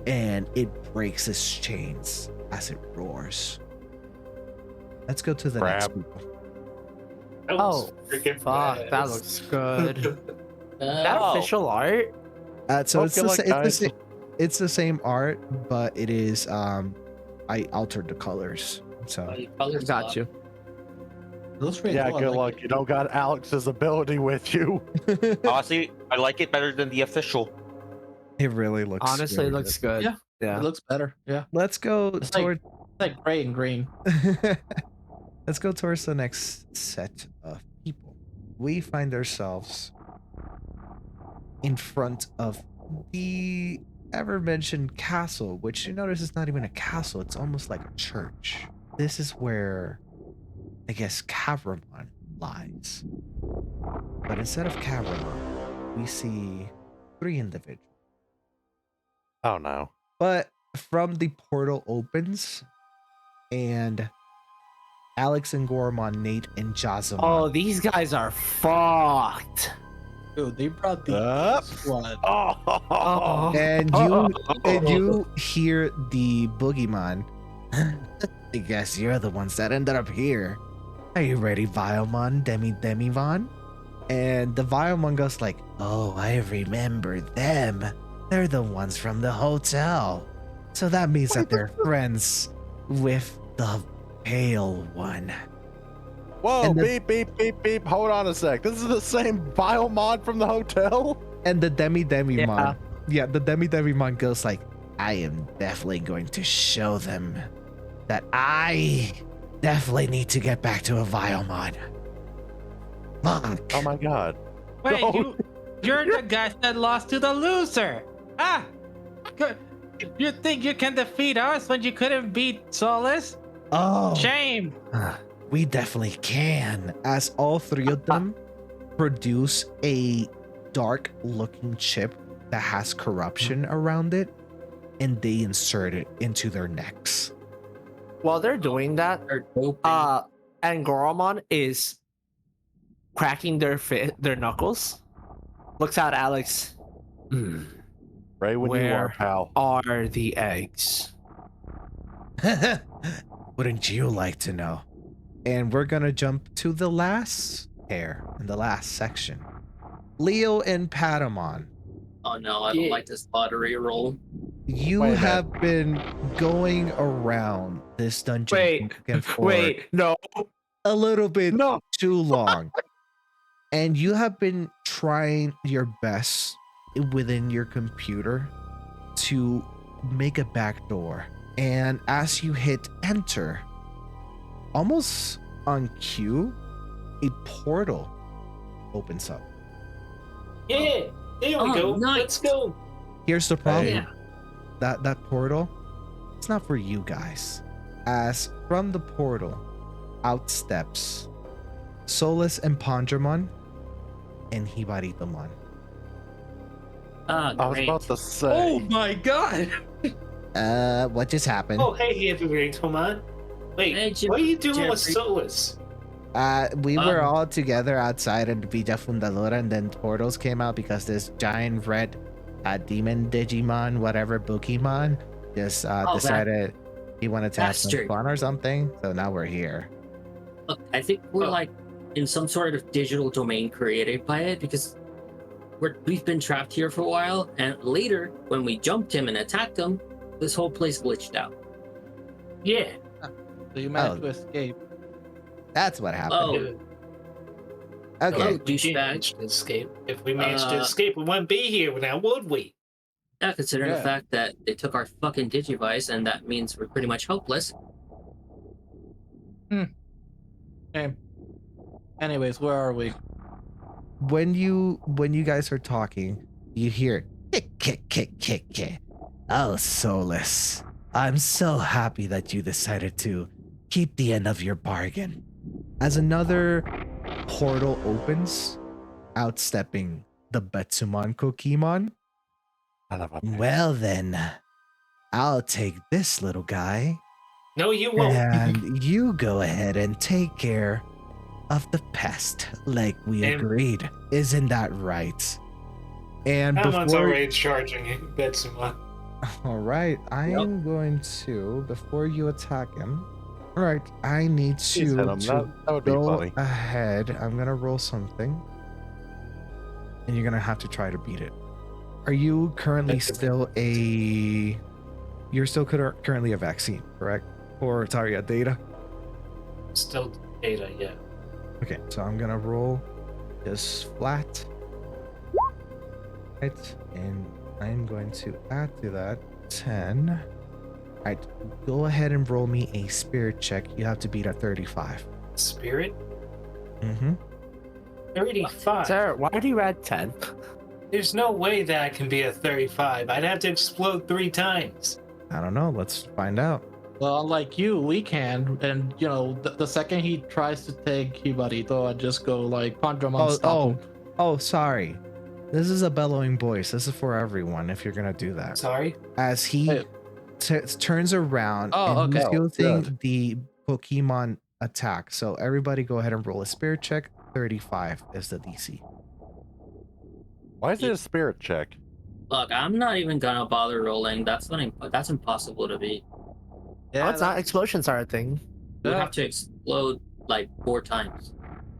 and it breaks its chains as it roars. Let's go to the next people. That was freaking Fuck, that badass. looks good. Is that Oh. official art? So it's Okay, like, guys. it's the same art, but it is I altered the colors. So Got you. Looks pretty Yeah, cool. I good like luck. it. You don't got Alex's ability with you. Honestly, I like it better than the official. it really looks Honestly, it really looks good. Yeah. Yeah. It looks better. Yeah. Let's go It's toward like gray and green. let's go towards the next set of people. We find ourselves in front of the ever mentioned castle, which you notice is not even a castle, it's almost like a church. This is where I guess Kavramon lies. But instead of Kavramon, we see 3 individuals. Oh no. But from the portal opens, and Alex and Gormon, Nate and Jazamon. Oh, these guys are fucked. Dude, they brought the Up. squad. Oh. And you hear the boogeyman. I guess you're the ones that ended up here. Are you ready, Vilemon, Demivon? And the Viomon goes like, oh, I remember them. They're the ones from the hotel. So that means that they're friends with the pale one. Whoa, And the- beep, beep, beep, beep. Hold on a sec. This is the same Biomon from the hotel? And the Demi-Mon. Yeah, the Demi-Mon goes like, I am definitely going to show them that I definitely need to get back to a Viomon. Fuck. Oh my god. Wait, No. you're the guy that lost to the loser. Ah, good. You think you can defeat us when you couldn't beat Solus? Oh. Shame. We definitely can. As all three of them produce a dark looking chip that has corruption around it, and they insert it into their necks. While they're doing that, and Goromon is cracking their knuckles. Looks at Alex. Right when you are, Where pal. are the eggs? Wouldn't you like to know? And we're gonna jump to the last pair in the last section. Leo and Patamon. Oh no, I don't like this lottery roll. You Wait a have been going around this dungeon for no. a little bit too long. And you have been trying your best within your computer to make a back door. And as you hit enter, almost on cue, a portal opens up. Yeah, there we go. Nice. Let's go. Here's the problem. Yeah. That portal, it's not for you guys. As from the portal, out steps Solus and Pandramon and Hibaritomon. Ah, I was great. about to say. Oh my god. What just happened? Oh, hey, everybody, come on. Wait, Hey, what are you doing with Jeffrey. Solus? We were all together outside in Villa Fundadora, and then portals came out because this giant red demon Digimon, whatever Pokemon, just decided he wanted to have some bastard. fun or something. So now we're here. Look, I think we're like in some sort of digital domain created by it because we've been trapped here for a while, and later when we jumped him and attacked him, this whole place glitched out. Yeah. So you managed to escape. That's what happened. Oh, Okay. hello, We douchebag. managed to escape. If we managed to escape, we wouldn't be here now, would we? Yeah, considering the Yeah. fact that they took our fucking Digivice, and that means we're pretty much helpless. Okay. Anyways, where are we? When you guys are talking, you hear kick. Oh, Solus, I'm so happy that you decided to keep the end of your bargain. As another portal opens, outstepping the Betsumon Kokimon. Well then, I'll take this little guy. No, you won't. And you go ahead and take care of the pest like we And- agreed. Isn't that right? And Pamon's before already charging Betsuma. all right, I am going to, before you attack him, all right, I need Please you hit him. to That would be go funny. ahead. I'm going to roll something, and you're going to have to try to beat it. Are you currently That's still you're still currently a vaccine, correct? Or, sorry, a data? Still data, yeah. Okay, so I'm going to roll just flat. Right, and I'm going to add to that 10. All right, go ahead and roll me a spirit check. You have to beat at 35. Spirit? Mm-hmm. 35. Sarah, why do you add 10? There's no way that I can be a 35. I'd have to explode 3 times. I don't know. Let's find out. Well, unlike you, we can. And, you know, the second he tries to take Hibarito, I just go like, Pandramon, stop him. Oh, sorry. This is a bellowing voice. This is for everyone if you're going to do that. Sorry? As he Hey. turns around Oh, and okay. he's using the Pokemon attack. So everybody go ahead and roll a spirit check. 35 is the DC. Why is it a spirit check? Look, I'm not even gonna bother rolling. That's impossible to beat. Oh, it's not. Explosions are a thing. We would have to explode like 4 times.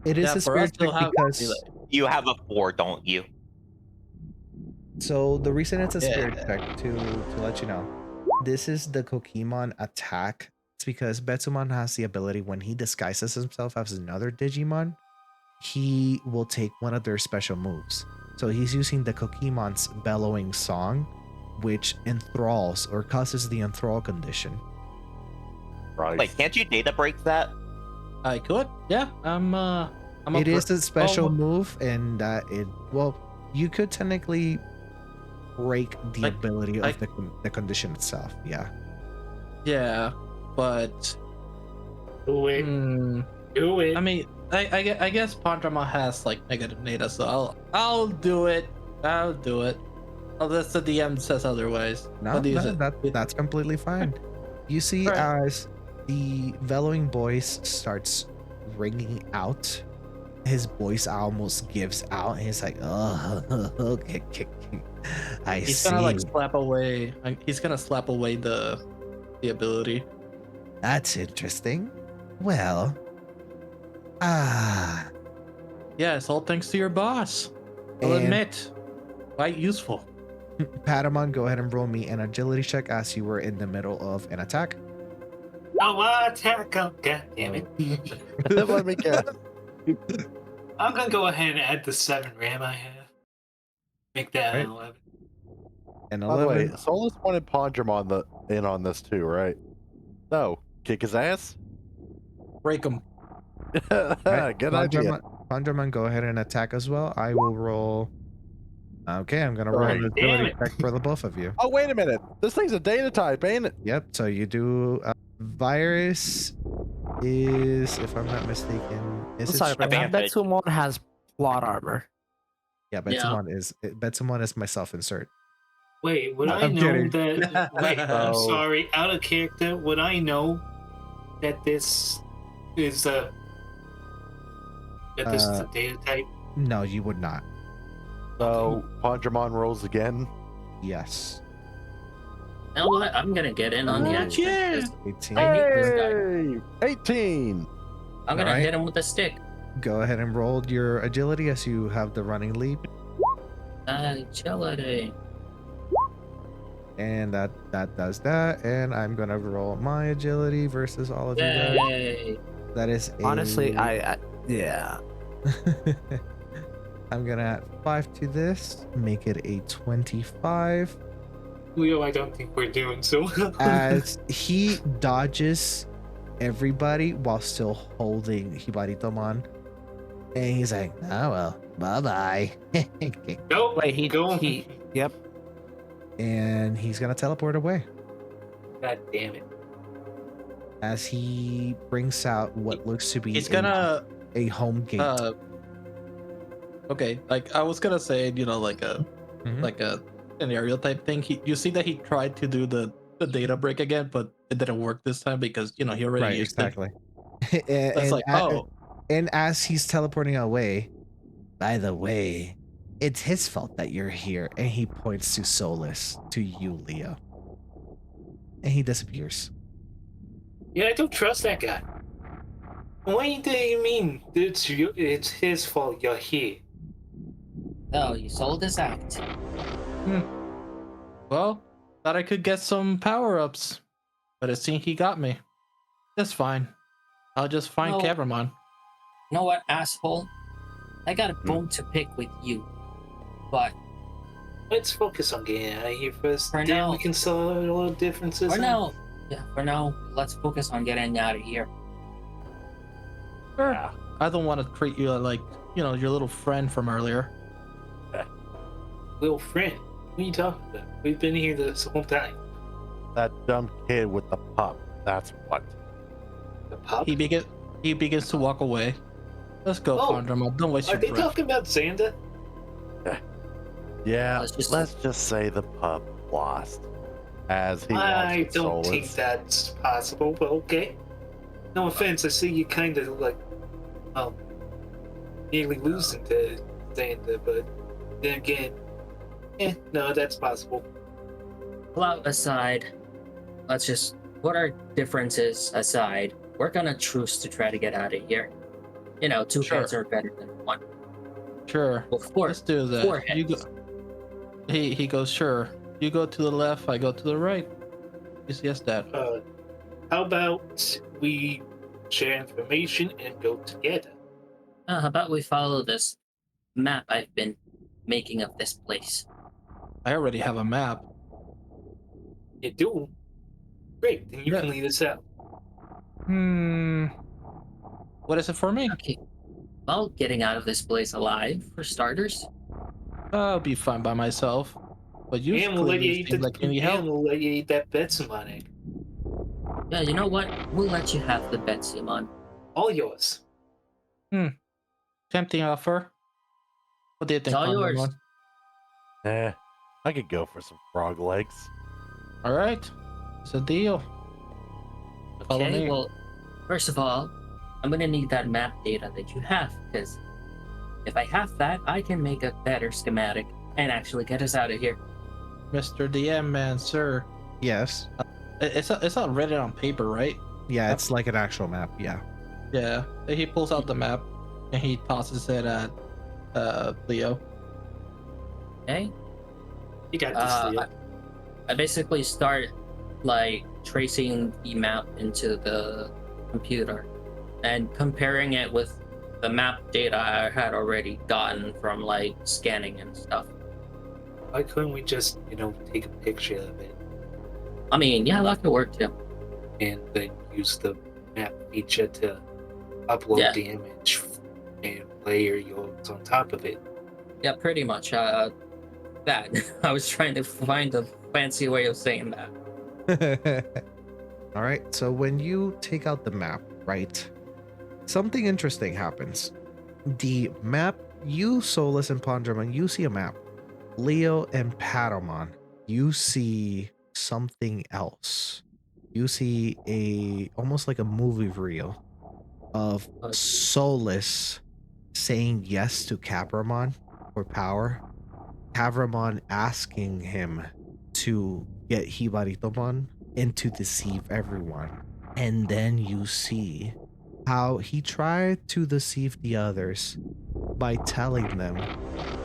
It is Yeah, a for us, spirit they'll check have because delay. You have a 4, don't you? So the reason it's a spirit check to let you know, this is the Kokemon attack. It's because Betsumon has the ability when he disguises himself as another Digimon, he will take one of their special moves. So he's using the Kokemon's bellowing song, which enthralls or causes the enthrall condition. Right. Like, can't you data break that? I could. Yeah, It is a special move, and you could technically break the ability of the condition itself. Yeah. Yeah, but Do it. Do it. I mean, I guess Pandrema has like negative data, so I'll do it. I'll do it. Unless the DM says otherwise. No, that's completely fine. You see, as the bellowing voice starts ringing out, his voice almost gives out, and he's like, "Oh, okay, I see." He's gonna like slap away. He's gonna slap away the ability. That's interesting. Well, yeah, it's all thanks to your boss. I'll admit, quite useful. Patamon, go ahead and roll me an agility check as you were in the middle of an attack. Oh, attack! Oh, God damn it. Let me guess. I'm gonna go ahead and add the 7 RAM I have. Make that an 11. And By the way, Solus wanted Pandremon in on this too, right? No, kick his ass. Break him. Good idea. Pandremon, go ahead and attack as well. I will roll. Okay, I'm gonna roll an agility check for the both of you. Oh, wait a minute. This thing's a data type, ain't it? Yep. So you do. Virus is, if I'm not mistaken, Betsumon has plot armor. Yeah, Betsumon is my self-insert. Wait, would I I'm know kidding. that? Wait, I'm sorry, out of character. Would I know that this is a data type? No, you would not. So Pandremon rolls again. Yes. You know what? I'm gonna get in on the action. Yeah. 18. Hey, 18. I'm gonna hit him with a stick. Go ahead and roll your agility as you have the running lead. Agility. And that does that. And I'm gonna roll my agility versus all of you guys. That is honestly, yeah. I'm gonna add 5 to this, make it a 25. Leo, I don't think we're doing so. As he dodges everybody while still holding Hibaritomon, and he's like, "Oh well, bye." Nope. Wait, yep. And he's gonna teleport away. God damn it. As he brings out what looks to be a home gate. Okay, like I was gonna say, like a scenario type thing. You see that he tried to do the data break again, but it didn't work this time because he already used it. It's like, and as he's teleporting away, by the way, it's his fault that you're here. And he points to Solus, to you, Leo, and he disappears. Yeah, I don't trust that guy. What do you mean? It's his fault you're here. Oh, you sold his act. Well, thought I could get some power-ups, but it seemed he got me. That's fine. I'll just find Cavramon. You know what, asshole? I got a bone to pick with you, but let's focus on getting out of here first. For then now, we can solve a little differences. For now, let's focus on getting out of here. Sure. Yeah. I don't want to treat you like, your little friend from earlier. Little friend? What are you talking about? We've been here this whole time. That dumb kid with the pup. That's what. The pup? He begins to walk away. Let's go, Pandremon. Don't waste your breath. Are they talking about Xander? Yeah, let's just say the pup lost. As he I don't think that's possible, but okay. No offense, I see you kind of like, nearly losing to Xander, but then again, no, that's possible. Plot aside, let's just put our differences aside. Work on a truce to try to get out of here. Two heads are better than one. Sure. Well, Let's do that. four You go. heads. He goes, sure. You go to the left, I go to the right. Yes, Dad. How about we share information and build together? How about we follow this map I've been making of this place? I already have a map. You do? Great, then you Yeah. can lead us out. What is it for me? Okay. Well, getting out of this place alive, for starters. I'll be fine by myself. But you And we'll let you clearly eat seem like you need help. that Betsamon egg. Yeah, you know what? We'll let you have the Digimon. All yours. Tempting offer. What do you think? It's all yours. Pandemon? I could go for some frog legs. All right, it's a deal. Follow Okay, me. well, first of all, I'm gonna need that map data that you have, because if I have that, I can make a better schematic and actually get us out of here. Mr. DM man, sir. Yes. It's not written on paper, right? Yeah, it's like an actual map. Yeah. Yeah. He pulls out the map and he tosses it at Leo. Okay. You got this, Leo. I basically start like tracing the map into the computer and comparing it with the map data I had already gotten from like scanning and stuff. Why couldn't we just, take a picture of it I mean, yeah, that could work too. and then use the map feature to upload Yeah. the image and layer yours on top of it? Yeah, pretty much. That. I was trying to find a fancy way of saying that. All right. So when you take out the map, right, something interesting happens. The map, you, Solus, and Pondramon, you see a map. Leo and Patamon, you see something else. You see almost like a movie reel of Solus saying yes to Capramon for power. Capramon asking him to get Hibaritomon and to deceive everyone. And then you see how he tried to deceive the others by telling them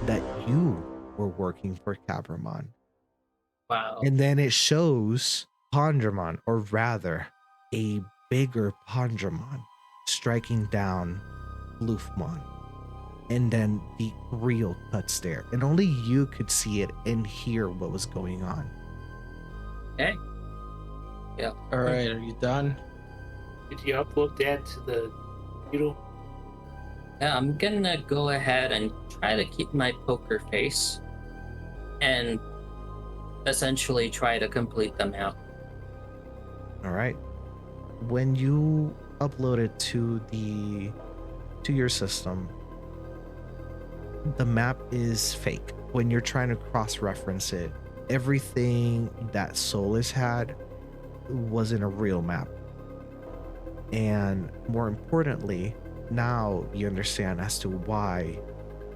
that you were working for Capramon. Wow. And then it shows Pondramon, or rather, a bigger Pondramon, striking down Luffmon. And then the reel cuts there. And only you could see it and hear what was going on. Okay. Yeah. All right, are you done? Did you upload that to the computer? Yeah, I'm gonna go ahead and try to keep my poker face and essentially try to complete them out. All right. When you upload it to your system, the map is fake. When you're trying to cross-reference it, everything that Solus had wasn't a real map. And more importantly, now you understand as to why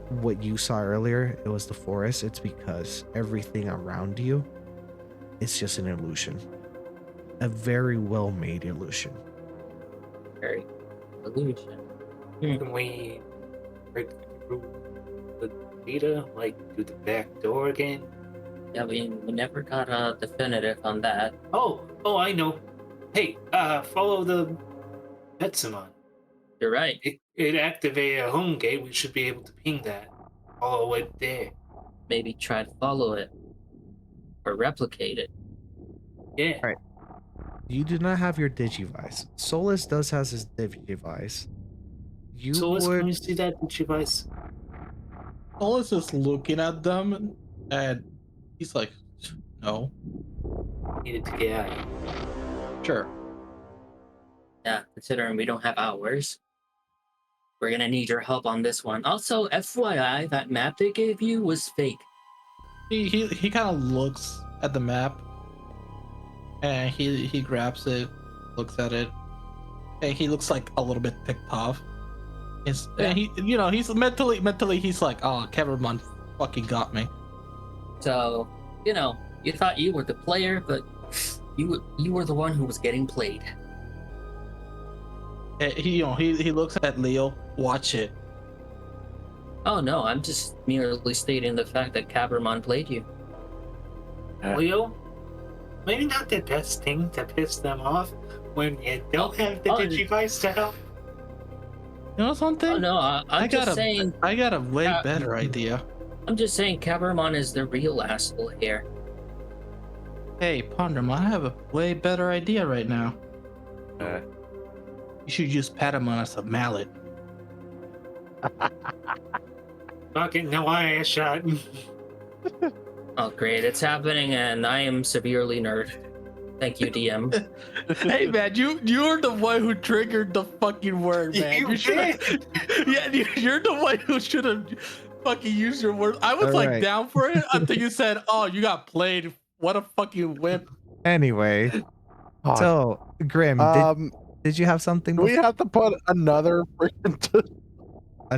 what you saw earlier, it was the forest. It's because everything around you is just an illusion. A very well-made illusion. Very illusion. Can we break through the data, like through the back door again? Yeah, we never got a definitive on that. Oh, I know. Hey, follow the Betsamon. You're right. It activated a home gate. We should be able to ping that. Follow it there. Maybe try to follow it or replicate it. Yeah. All right. You do not have your Digivice. Solus does has his Digivice. You Solus, would... can you see that Digivice? Solus is looking at them and he's like, no. Needed to get out of here. Sure. Yeah, considering we don't have ours, we're gonna need your help on this one. Also, FYI, that map they gave you was fake. He kind of looks at the map and he grabs it, looks at it, and he looks like a little bit ticked off. And he, he's mentally he's like, oh, Kevermon fucking got me. So, you thought you were the player, but you were the one who was getting played. And he looks at Leo, watch it. Oh no, I'm just merely stating the fact that Cabermon played you. Leo, maybe not the best thing to piss them off when you don't have the oh, Digivice to help. You know something? Oh no, I'm just saying. I got a way better idea. I'm just saying Cabermon is the real asshole here. Hey, Ponderman, I have a way better idea right now. You should use Patamon as a mallet. Fucking no eye shot. Oh great, it's happening and I am severely nerfed. Thank you, DM. Hey man, you're the one who triggered the fucking word, man. You should. Yeah, you're the one who should have fucking used your word. I was All like right. down for it until you said, "Oh, you got played." What a fucking wimp. Anyway, so Grim, did you have something? Do we have to put another freaking?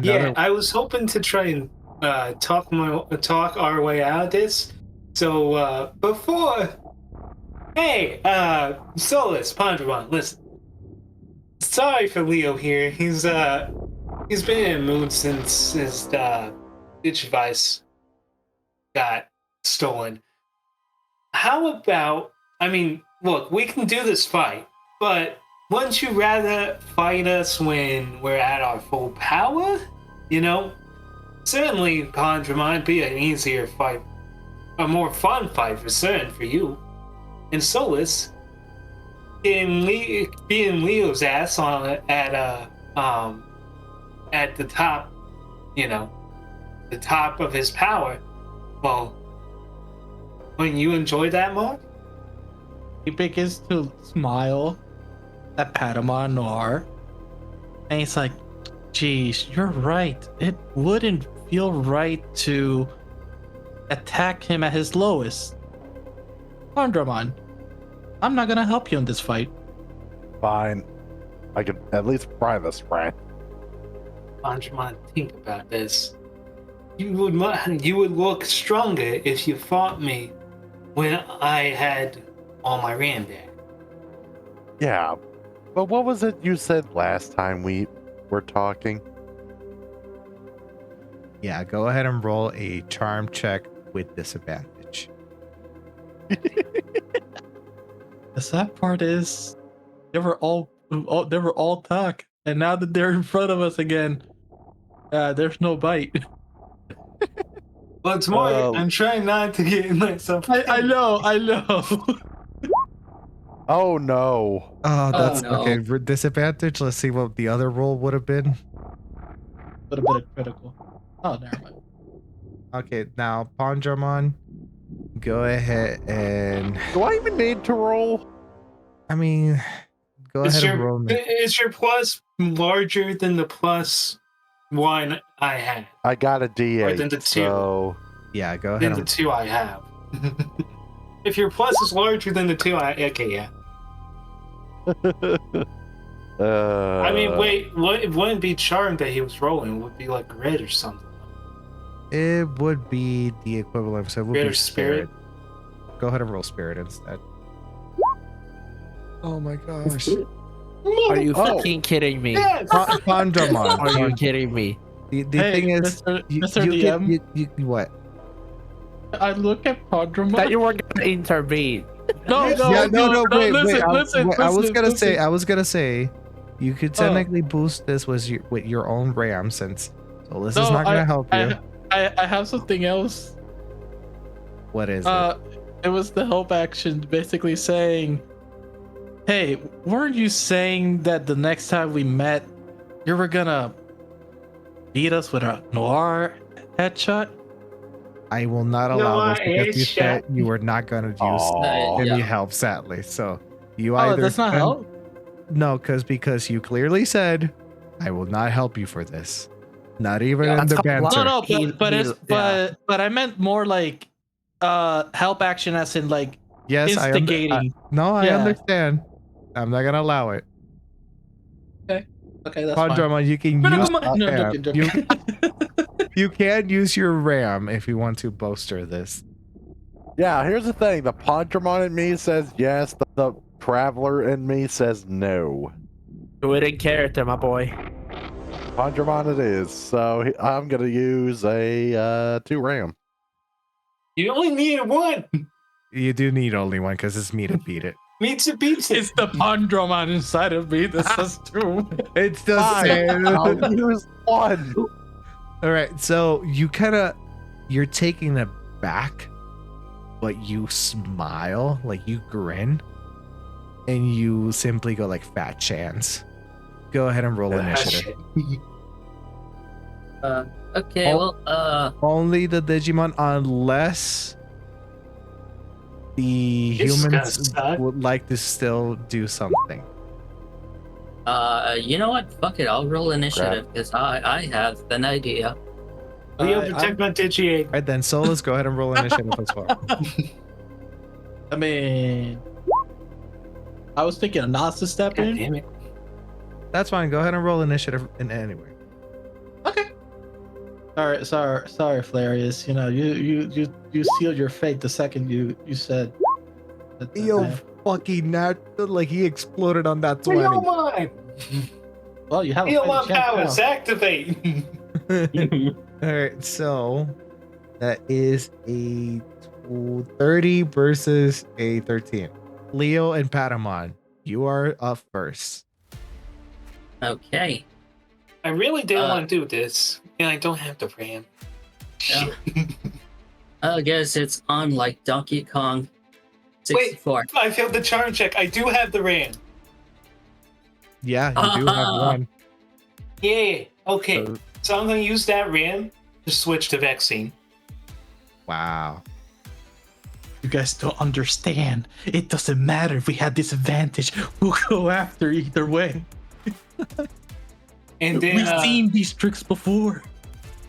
Yeah, I was hoping to try and talk our way out of this. So before, hey, Solus, Pondramon, listen. Sorry for Leo here. He's been in a mood since his Digivice got stolen. How about, I mean, look, we can do this fight, but wouldn't you rather fight us when we're at our full power? You know? Certainly, Pondramon would be an easier fight, a more fun fight for certain for you. And Solus, being Leo's ass at the top, you know, the top of his power, well, wouldn't you enjoy that more? He begins to smile at Patamon Noir, and he's like, "Geez, you're right. It wouldn't feel right to attack him at his lowest. Pondramon, I'm not gonna help you in this fight." Fine. I could at least try this, right? Pondramon, think about this. You would look stronger if you fought me when I had all my RAM back. Yeah, but what was it you said last time we were talking? Yeah, go ahead and roll a charm check with disadvantage. The sad part is, they were all talk, and now that they're in front of us again, there's no bite. Well, it's more. I'm trying not to get myself. I know. Oh no. Oh, that's no. okay. For disadvantage, let's see what the other roll would have been. Would have been a critical. Oh, never mind. Okay, now Pondramon, go ahead and. Do I even need to roll? I mean, go ahead and roll me. Is your plus larger than the plus one I had? I got a D8. Or than the two. So yeah, go ahead. Than the two I have. If your plus is larger than the two okay, yeah. I mean, wait, it wouldn't be charm that he was rolling. It would be like red or something. It would be the equivalent, so it would Red be or spirit? Go ahead and roll spirit instead. Oh my gosh. Are you fucking kidding me? Yes! Pondramon. Are you kidding me? The Hey, thing is, Mr. you DM? you what? I look at Pondramon. That you were gonna intervene. No, Wait, listen, I was gonna listen. say, you could technically boost this with your own RAM, since Solus is No, not gonna help you. I have something else. What is it? It was the help action, basically saying, "Hey, weren't you saying that the next time we met, you were gonna beat us with a noir headshot?" I will not allow this because you said you were not gonna use any yeah. help, sadly. So you Oh, either that's not help. No, because you clearly said, "I will not help you for this." Not even in that's the called banter. No, He- but he's- I meant more like help action, as in like Yes, instigating. I Yeah. understand. I'm not gonna allow it. Okay, that's fine. Pondramon, you can But use no, joking. you can use your RAM if you want to bolster this. yeah, here's the thing. The Pondramon in me says yes. The Traveler in me says no. Do it in character, my boy. Pandramon it is. So I'm gonna use a 2 ram. You only needed one. You do need only one because it's me to beat it. Me to beat it. It's the Pandramon inside of me that says 2. It's the Fine, same. I'll use 1. All right, so you're taking it back, but you smile, like you grin, and you simply go like fat chance. Go ahead and roll initiative. Okay, well, Only the Digimon, unless the This is humans gonna suck. would like to still do something. you know what? Fuck it, I'll roll initiative because I have an idea. Leo, protect my Digi-Egg. All right, then Solus, go ahead and roll initiative as well. I mean, I was thinking of not to step God in. damn it. That's fine. Go ahead and roll initiative in anyway. Okay. Sorry, Flarius. You know, you sealed your fate the second you said. That, Yo, fucking like he exploded on that 20. Leomon! well, you have a Leomon fighting chance powers, now. activate! All right, so that is a 30 versus a 13. Leo and Patamon, you are up first. Okay. I really didn't want to do this, and I don't have the RAM. Yeah. I guess it's on like Donkey Kong 64. I failed the charm check. I do have the RAM. Yeah, you do have one. Yeah. Okay. So I'm going to use that RAM to switch to vaccine. Wow. You guys don't understand. It doesn't matter if we had this advantage. We'll go after either way. And then We've seen these tricks before.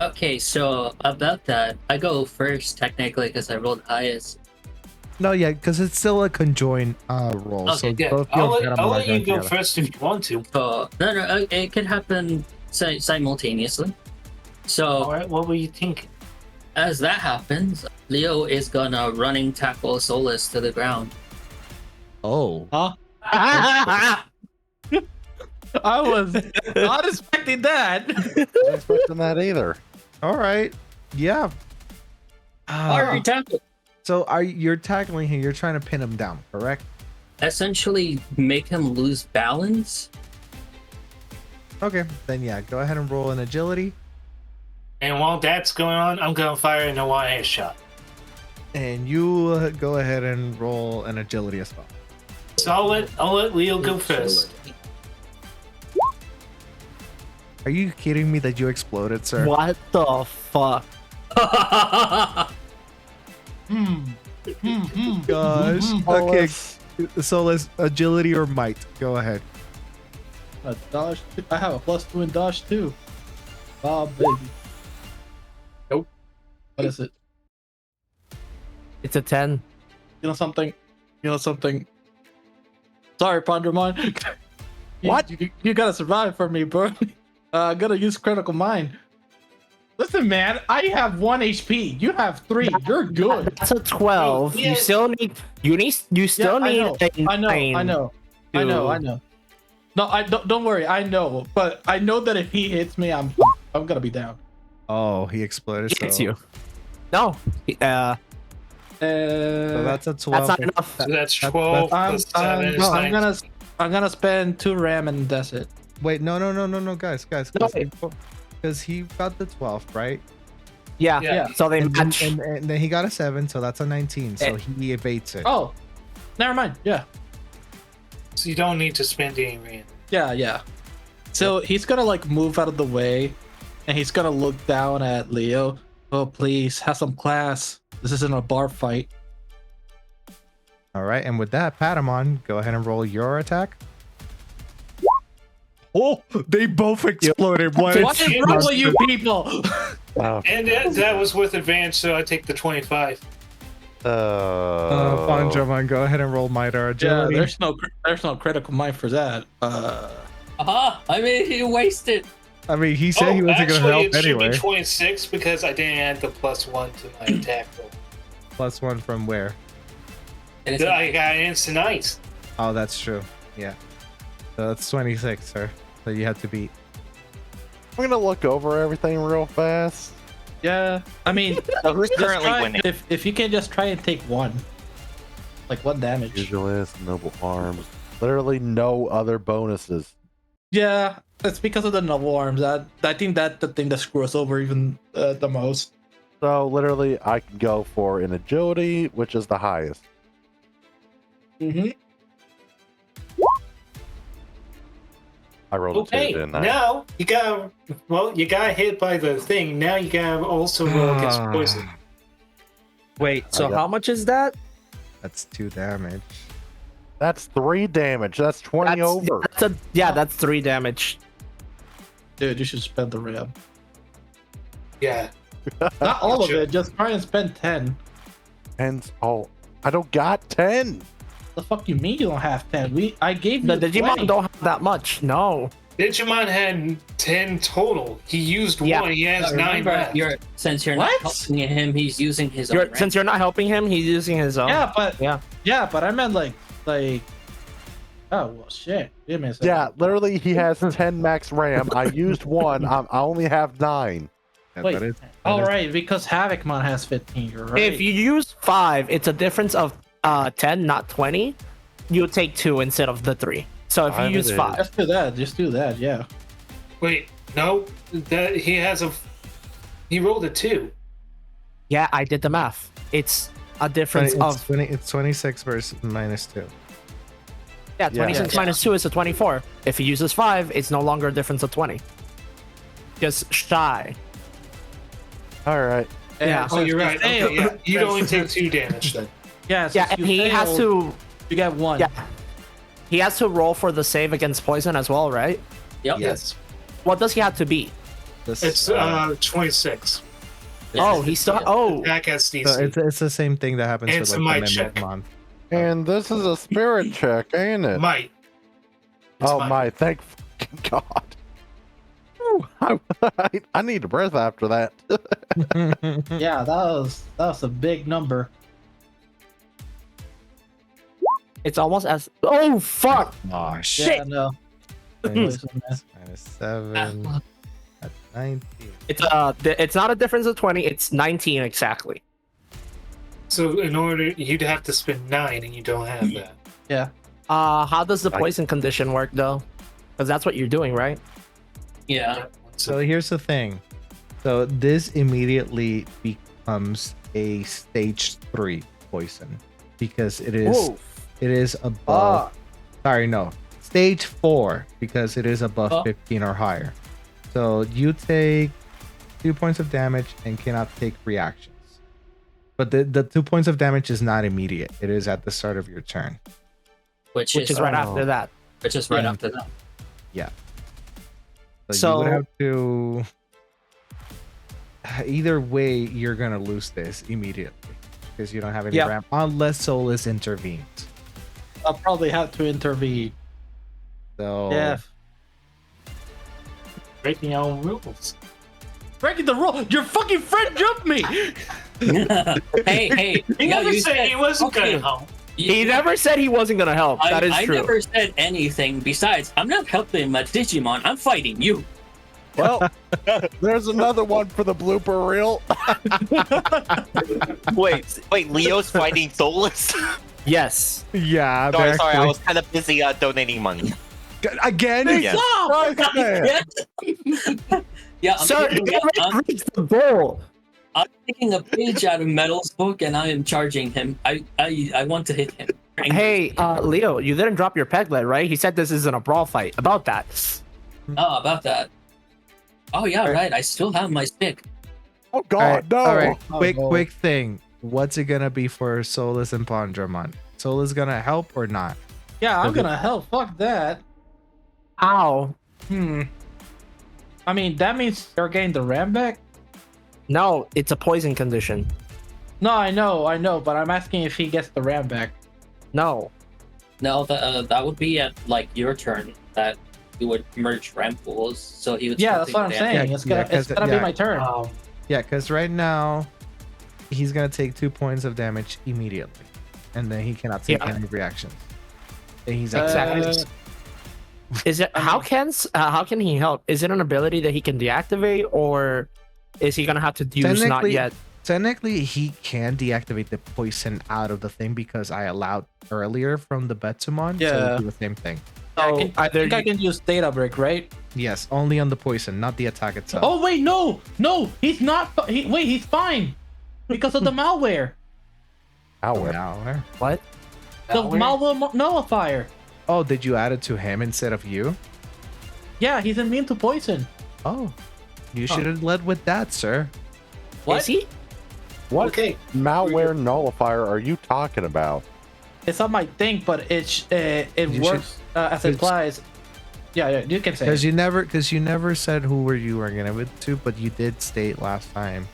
Okay, so about that, I go first technically because I rolled highest. No, yeah, because it's still a conjoined roll. Okay, so yeah, both you I'll and let, Patamon I'll are let you going go together. first if you want to. No, it could happen simultaneously. So, All right, what were you thinking? as that happens, Leo is gonna running tackle Solus to the ground. Oh. Huh? I was not expecting that. Not expecting that either. All right. Yeah. Already tackled. So you're tackling him, you're trying to pin him down, correct? Essentially, make him lose balance. Okay, then yeah, go ahead and roll an agility. And while that's going on, I'm going to fire an Hawaii shot. And you go ahead and roll an agility as well. So I'll let Leo go first. Are you kidding me that you exploded, sir? What the fuck? Gosh. Okay, so let's agility or might. Go ahead. A dodge. I have a +2 in dodge too. Oh baby. Nope. What is it? It's a 10. You know something? Sorry, Pandramon. What? You gotta survive for me, bro. I gotta use critical mind. Listen, man, I have 1 HP. You have 3. You're good. That's a 12. Yeah. You still need. You still need. I know. No, don't worry. I know, but I know that if he hits me, I'm gonna be down. Oh, he exploded. Hits so- you. No. So that's a 12. That's not enough. So that's 12 plus 7 is 19. I'm gonna spend 2 RAM and that's it. Wait, no, guys. No, Because he got the 12, right? Yeah. Yeah. So they And match. then he got a 7, so that's a 19. So he evades it. Oh, never mind. Yeah. So you don't need to spend any RAM. Yeah. So he's gonna like move out of the way, and he's gonna look down at Leo. Oh, please have some class. This isn't a bar fight. All right, and with that, Patamon, go ahead and roll your attack. Oh, they both exploded. What's wrong with you people? And that was with advantage, so I take the 25. Pandramon, go ahead and roll might or Yeah, agility. there's no critical mind for that. I mean, he wasted. I mean, he said he wasn't going to help it should anyway. be 26 because I didn't add the +1 to my attack roll. +1 from where? I got instant ice. Oh, that's true. Yeah. So that's 26, sir. So you have to beat. I'm gonna look over everything real fast. Yeah, I mean, So who's just currently try- winning? If you can just try and take one, like one damage. Pugilist, noble arms. Literally no other bonuses. Yeah, it's because of the novel arms. I think that the thing that screws us over even the most. So literally, I can go for an agility, which is the highest. Mm-hmm. I rolled a Okay, 2, didn't I? now you got hit by the thing. Now you gotta also roll against poison. Wait, so got- how much is that? That's 2 damage. That's 3 damage. That's 20 over. That's 3 damage. Dude, you should spend the ram. Yeah. Not all of it. Just try and spend 10. And I don't got 10. The fuck you mean you don't have 10? I gave you The Digimon 20. don't have that much. No. Digimon had 10 total. He used Yeah. 1. He has 9 Remember, left. since you're What? not helping him, he's using his own. rank. Since you're not helping him, he's using his own. Yeah, but Yeah. but I meant like. Oh well, shit. Give me a second. Yeah, literally, he has 10 max RAM. I used 1. I only have 9. Yeah, Wait. that is- All right, because Havocmon has 15. You're right. If you use 5, it's a difference of 10, not 20. You take 2 instead of the 3. So if you Five use it is. 5, just do that. Just do that. Yeah. Wait, no. That he rolled a 2. yeah, I did the math. It's a difference of 20, it's 26 versus -2. 26 Yeah. minus 2 is a 24. If he uses 5, it's no longer a difference of 20. Just shy. All right. And Yeah. Oh, since you're you right. failed- Okay, yeah. You'd only take 2 damage then. Yeah. Yeah, since and you he has failed, to. You get 1. Yeah. He has to roll for the save against poison as well, right? Yep. Yes. What does he have to beat? This, It's 26. Oh, he's still. Oh, Back at DC. so it's the same thing that happens It's with a like might the check. Mimicmon. And this is a spirit check, ain't it? Might. It's Oh might. my, thank fucking God. Whew, I need a breath after that. Yeah, that was a big number. it's almost as. Oh fuck! Oh Shit. Yeah, no. -7. That's 19. It's not a difference of 20. It's 19 exactly. So in order, you'd have to spend 9, and you don't have that. Yeah. How does the poison condition work though? Because that's what you're doing, right? Yeah. So here's the thing. So this immediately becomes a stage 3 poison because it is above. Sorry, no. Stage 4 because it is above 15 or higher. So you take 2 points of damage and cannot take reactions. But the 2 points of damage is not immediate. It is at the start of your turn. Which Is right after that. Which is right Yeah. after that. Yeah. So So- you would have to. Either way, you're gonna lose this immediately because you don't have any Yeah. ramp unless Solus intervenes. I'll probably have to intervene. So Yeah. Breaking your own rules. Breaking the rule. Your fucking friend jumped me. Hey, He yeah, never you said he wasn't okay. gonna help. He never said he wasn't gonna help. That is I true. never said anything. Besides, I'm not helping my Digimon. I'm fighting you. Well, there's another one for the blooper reel. Wait, Leo's fighting Solus? Yes. yeah, Sorry, I actually- was kind of busy donating money. again. Yeah. Yeah, I'm Sir, taking, you already reached the goal. I'm taking a page out of Metal's book and I am charging him. I want to hit him. Hey, Leo, you didn't drop your peglet, right? He said this isn't a brawl fight. About that. Oh, about that. Oh yeah, right. I still have my stick. Oh God, All right, no! all right. Oh, Quick, no. quick thing. What's it gonna be for Solus and Pondramon? Solus gonna help or not? Yeah, I'm gonna help. Fuck that. Ow. I mean, that means you're getting the ram back. No, it's a poison condition. No, I know, but I'm asking if he gets the ram back. No. No, that would be at like your turn that you would merge ramp pools. So he would. Yeah, still that's take what I'm damage. saying. It's gonna, it's gonna yeah. be my turn. Yeah, because right now he's gonna take 2 points of damage immediately, and then he cannot take Yeah. any reactions. And he's at Exactly. Is it how can he help? Is it an ability that he can deactivate, or is he gonna have to use not yet? Technically, he can deactivate the poison out of the thing because I allowed earlier from the Betsumon to do the same thing. So I think I can use data brick, right? Yes, only on the poison, not the attack itself. Oh wait, no, he's not. He's fine because of the malware. Malware? What? The malware nullifier. Oh, did you add it to him instead of you? Yeah, he's immune to poison. Oh, you should have led with that, sir. What? Is he? What Okay. malware nullifier are you talking about? It's on my thing, but it works as it applies. Yeah, you can say. Because you never said who you were gonna give it to, but you did state last time.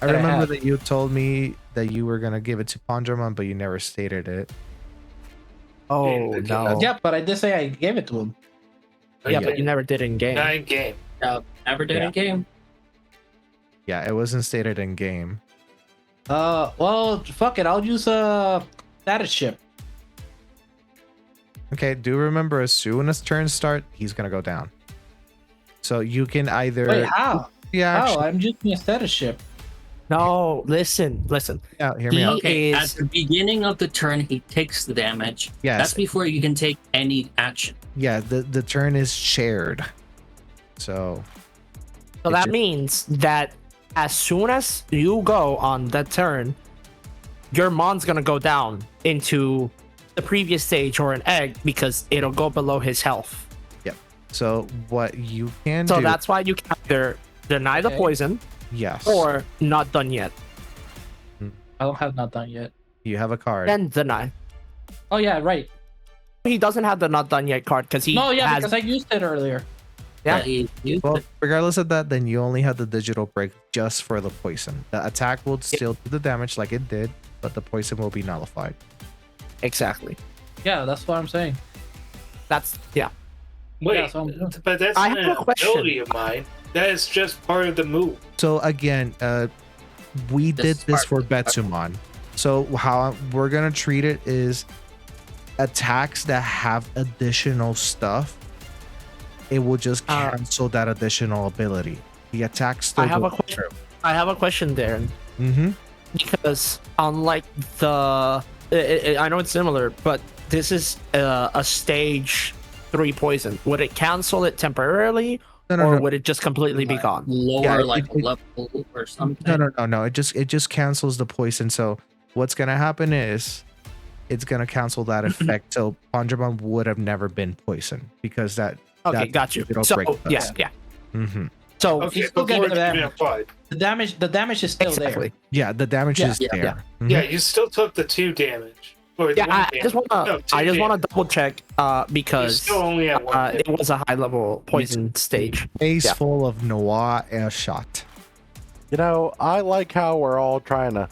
I remember that you told me that you were gonna give it to Pondramon, but you never stated it. Oh no. Yeah, but I did say I gave it to him. Yeah, but you never did in game. Not in game. Never did in game. Yeah, it wasn't stated in game. Well, fuck it. I'll use status ship. Okay, do remember as soon as turns start, he's gonna go down. So you can either Wait, how? Yeah, How? actually, I'm using a status ship. No, listen. yeah, hear me out. Okay, at the beginning of the turn, he takes the damage. Yes. That's before you can take any action. Yeah, the turn is shared. So that means that as soon as you go on that turn, your mon's gonna go down into the previous stage or an egg because it'll go below his health. Yep. So what you can do. So that's why you can either deny the poison, yes, or not done yet. I don't have not done yet. You have a card. Then deny. Oh yeah, right. He doesn't have the not done yet card because he has. Because I used it earlier. Yeah. Well, regardless of that, then you only have the digital break just for the poison. The attack will still do the damage like it did, but the poison will be nullified. Exactly. Yeah, that's what I'm saying. That's yeah. Wait, Yeah, so but that's I not have a an question. ability of mine. That is just part of the move. So again, we did this for Betsumon. So how we're gonna treat it is attacks that have additional stuff. It will just cancel that additional ability. The attacks still I have go a question. through. I have a question, Darren. Mm-hmm. Because unlike the, I know it's similar, but this is a stage 3 poison. Would it cancel it temporarily, or would it just completely be gone? Lower level or something. No. It just cancels the poison. So what's gonna happen is it's gonna cancel that effect. So Pondramon would have never been poisoned because that. Okay, got you. So yeah. Mm-hmm. So Okay, still get before the it's been damage. applied. The damage is still Exactly. Yeah, the damage is there. Yeah. Mhm. Yeah, you still took the 2 damage. Or Yeah, one I damage. just want to. No, 2 I just want damage. to double check because You're still only at 1 it was a high level poison stage. Face Yeah. full of Noir air shot. You know, I like how we're all trying to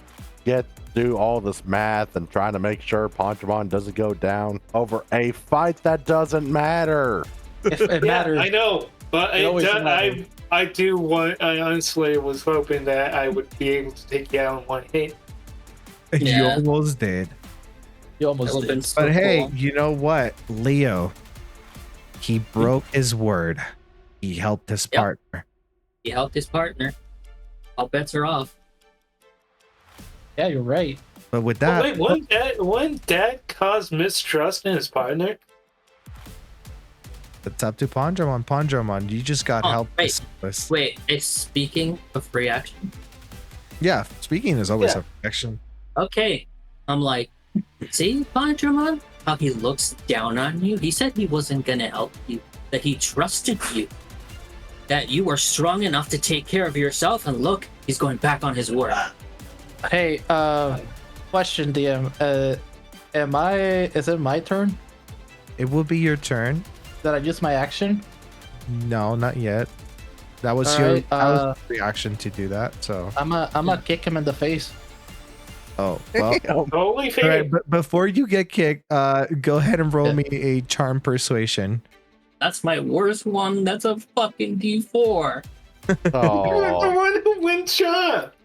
do all this math and trying to make sure Pondramon doesn't go down over a fight that doesn't matter. It matters. I know, but It always matters. I do want. I honestly was hoping that I would be able to take you out in 1 hit. You Yeah. almost did. You almost That would've been did. so But hey, cool. you know what? Leo, he broke his word. He helped his Yep. partner. He helped his partner. All bets are off. Yeah, you're right. But with Oh, that, wait, wouldn't that cause mistrust in his partner? it's up to Pondramon. Pondramon, you just got Oh, help. wait. this. Wait, speaking of reaction. Yeah, speaking is always Yeah. a protection. Okay. I'm like, see, Pondramon? How he looks down on you? He said he wasn't gonna help you, that he trusted you, that you were strong enough to take care of yourself, and look, he's going back on his word. Hey, question, DM. Is it my turn? It will be your turn. Did I use my action? No, not yet. That was Alright, that was your reaction to do that. So, I'm gonna kick him in the face. oh well. Totally All fair. right, but before you get kicked, go ahead and roll me a charm persuasion. That's my worst one. That's a fucking D4. You're the Oh, one who wins shot.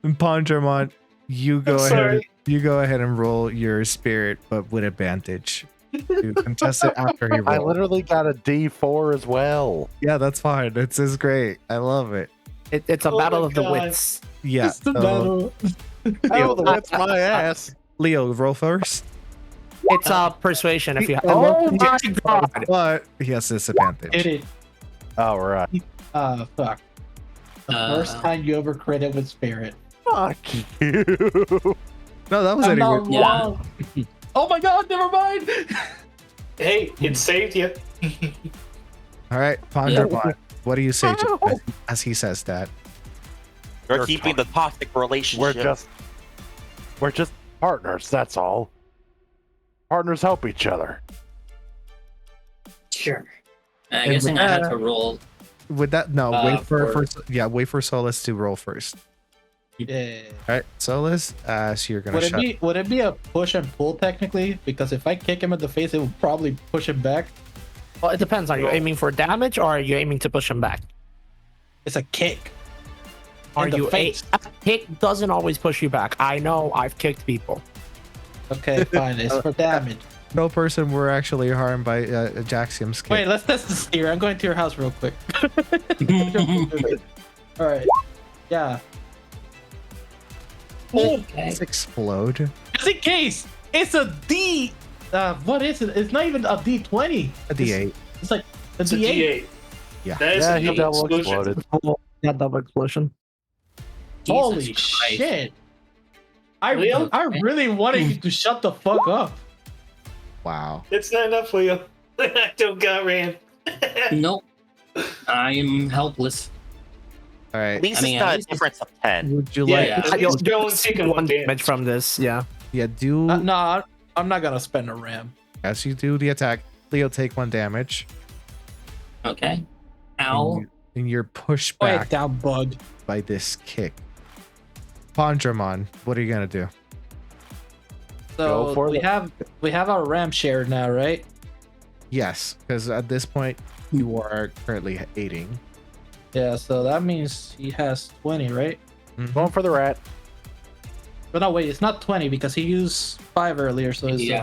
Pondramon, you go I'm ahead. sorry. You go ahead and roll your spirit, but with advantage. You contest it after he I rolls. literally got a D4 as well. Yeah, that's fine. It's great. I love it. It's a Oh battle my of the God. wits. Yeah. It's the so, battle. Oh, that's my ass. Leo, roll first. It's persuasion if you have. I love Oh my it. god! But he has disadvantage. Hit it. All right. Fuck. The first time you ever crit with spirit. Fuck you. No, that was I'm anyway. not wrong. Oh my god, never mind. Hey, it saved you. All right, Pondramon, what do you say as he says that? We're You're keeping the toxic relationship. We're just partners, that's all. Partners help each other. Sure. I guess I'm gonna have to roll. Would that no? Wait for- wait for Solus to roll first. Yeah. All right, Solus. So you're gonna shut. Would it be a push and pull technically? Because if I kick him in the face, it will probably push him back. Well, it depends. Are you aiming for damage or are you aiming to push him back? It's a kick. Are In the you face. a kick doesn't always push you back. I know. I've kicked people. Okay, fine. It's for damage. No person were actually harmed by Jaxium's kick. Wait, let's test this here. I'm going to your house real quick. All right. Yeah. Okay. Let's explode. Just in case, it's a D. What is it? It's not even a D20. A D8. It's like a It's a D8. D8. Yeah. That is Yeah, a he D8 double explosion. exploded. Yeah, double explosion. Holy Jesus Christ. shit! Leo? I really wanted you to shut the fuck up. Wow. It's not enough for you. I don't got ran. Nope. I am helpless. All right. At least I mean, it's at not a least difference of 10. Would you Yeah, like? yeah. I At least don't take one one damage damage. from this. Yeah. Yeah. Do No, I'm not gonna spend a ram. as you do the attack. Leo, take 1 damage. Okay. Ow. And you're pushed Quiet back down, bug. by this kick. Pondramon, what are you gonna do? Go So for we it. have our ram shared now, right? Yes, because at this point you are currently aiding. Yeah. So that means he has 20, right? Going for the rat. But no, wait, it's not 20 because he used 5 earlier. So it's Yeah.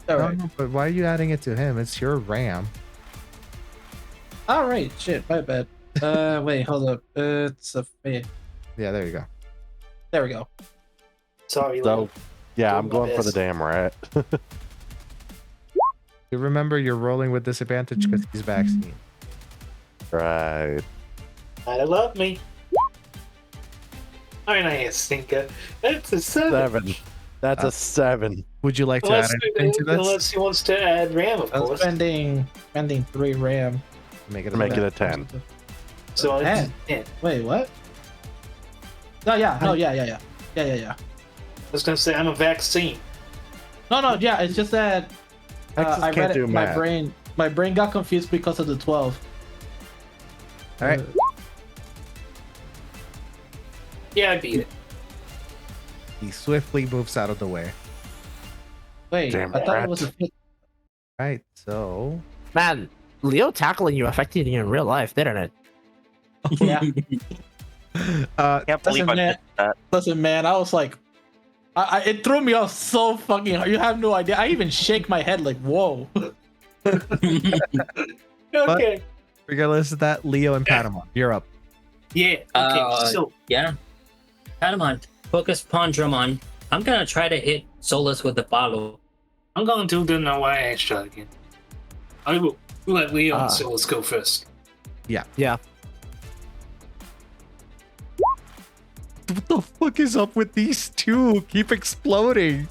all No, right. no, but why are you adding it to him? It's your ram. All right. Shit. My bad. Wait. Hold up. It's a. Yeah, Yeah, there you go. there we go. Sorry, So, Leo. yeah, Doing I'm my going for the best. damn rat. You remember you're rolling with disadvantage because he's vaccinated. Right. I love me. Alright, I stinker. That's a 7. That's a 7. Would you like to Unless, add anything to this? unless he wants to add RAM, of I'm course. spending 3 ram. Make it Make it a a 10. So it's 10. 10. Wait, what? No, yeah, no, yeah. I was gonna say I'm a vaccine. No, yeah. It's just that Texas I can't read do it. math. My brain got confused because of the 12. All right. Yeah, I beat it. He swiftly moves out of the way. Wait, Damn I thought rat. it was a 50. Right, so Man, Leo tackling you affected you in real life, didn't it? Yeah. Can't believe I Listen, man. did that. Listen, man, I was like, it threw me off so fucking hard. You have no idea. I even shake my head like, whoa. Okay. regardless of that, Leo and Patamon, you're up. Yeah. Okay. So Yeah. Patamon, focus Pondramon. I'm gonna try to hit Solus with the follow. I'm going to do the YA shot again. I will let Leo and Solus go first. Yeah. Yeah. What the fuck is up with these two? Keep exploding.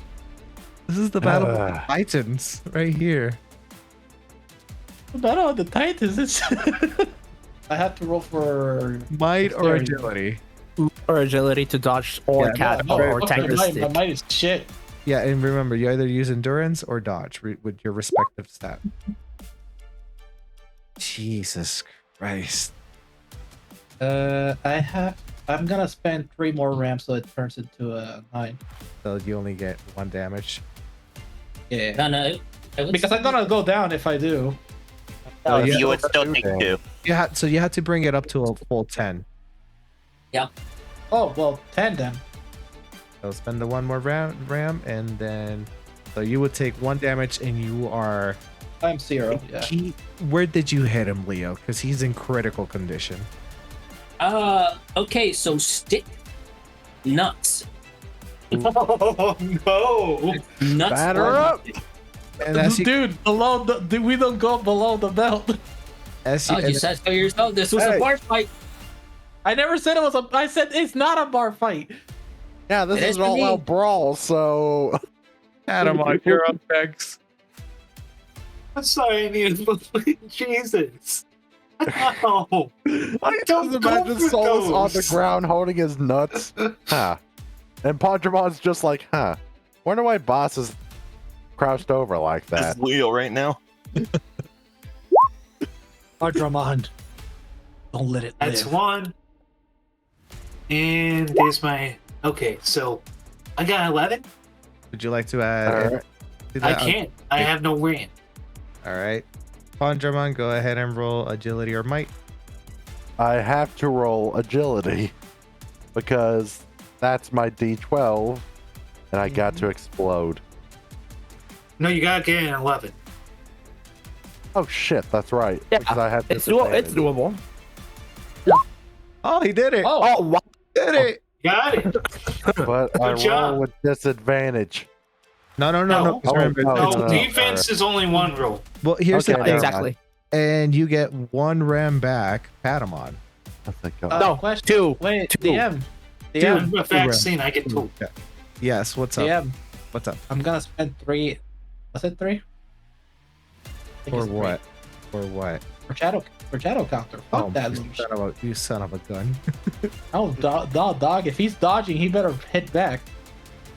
This is the battle of the Titans right here. The battle of the Titans. It's I had to roll for Might or Dexterity. agility. Or agility to dodge or Yeah, catch Oh, or okay, tank the my stick. might is shit. Yeah, and remember, you either use endurance or dodge with your respective stat. Jesus Christ. I'm gonna spend 3 more ramps so it turns into a 9. So you only get 1 damage. Yeah. No, Because I'm gonna go down if I do. Oh, yeah. You would still take 2. So you had to bring it up to a full 10. Oh well, 10 then. So spend the 1 more ram and then So you would take 1 damage, and you are. I'm 0. Yeah. Where did you hit him, Leo? Because he's in critical condition. Okay, so stick nuts. Oh no! Nuts. Batter up! And as you, Dude, we don't go below the belt. as Oh, you, you said so yourself. This was a bar fight. I never said it was a. I said it's not a bar fight. Yeah, this It is is an for me. all-out brawl, so... Patamon, you're up next. I'm sorry, I need to Jesus. No. I Don't just go imagine for Solus on the those. ground holding his nuts. Huh. And Pondramon's just like, huh. Wonder why boss is crouched over like that. That's Leo right now. Ardramon. Don't let it live. That's 1. And there's my. Okay, so I got 11. Would you like to add? Alright. to I that? can't. I have no ramp. All right. Pondramon, go ahead and roll agility or might. I have to roll agility because that's my D12 and I got to explode. No, you gotta get an 11. Oh shit, that's right. Yeah, because I have It's doable. Oh, he did it. Oh, wow. Did it. Got it. But I job. roll with disadvantage. No. No. Just remember, Oh, it's- No, no. defense is only 1 roll. well, here's Okay, the thing. never Exactly. And you get 1 ram back, Patamon. Oh, thank God. No, Question. 2. Wait, 2. DM. Dude, DM. a vaccine, I get 2. Yeah. Yes. What's up? DM. What's up? I'm gonna spend 3. Was it 3? For what? For what? For shadow counter. Fuck that little shit. You son of a gun. Oh, dog. If he's dodging, he better hit back.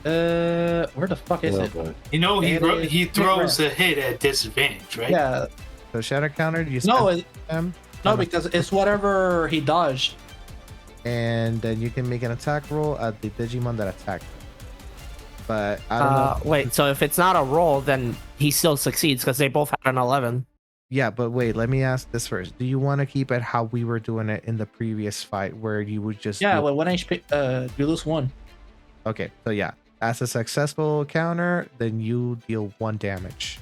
Where the fuck is Oh, it? boy. You know, It is he throws a hit at disadvantage, right? Yeah. So shadow counter. You No, spend them, no, because it's whatever he dodged. and then you can make an attack roll at the Digimon that attacked him. But I don't know. Wait, so if it's not a roll, then he still succeeds because they both had an 11. Yeah, but wait, let me ask this first. Do you want to keep it how we were doing it in the previous fight where you would just Yeah, do- well, 1 HP. You lose 1. Okay, so yeah. As a successful counter, then you deal 1 damage.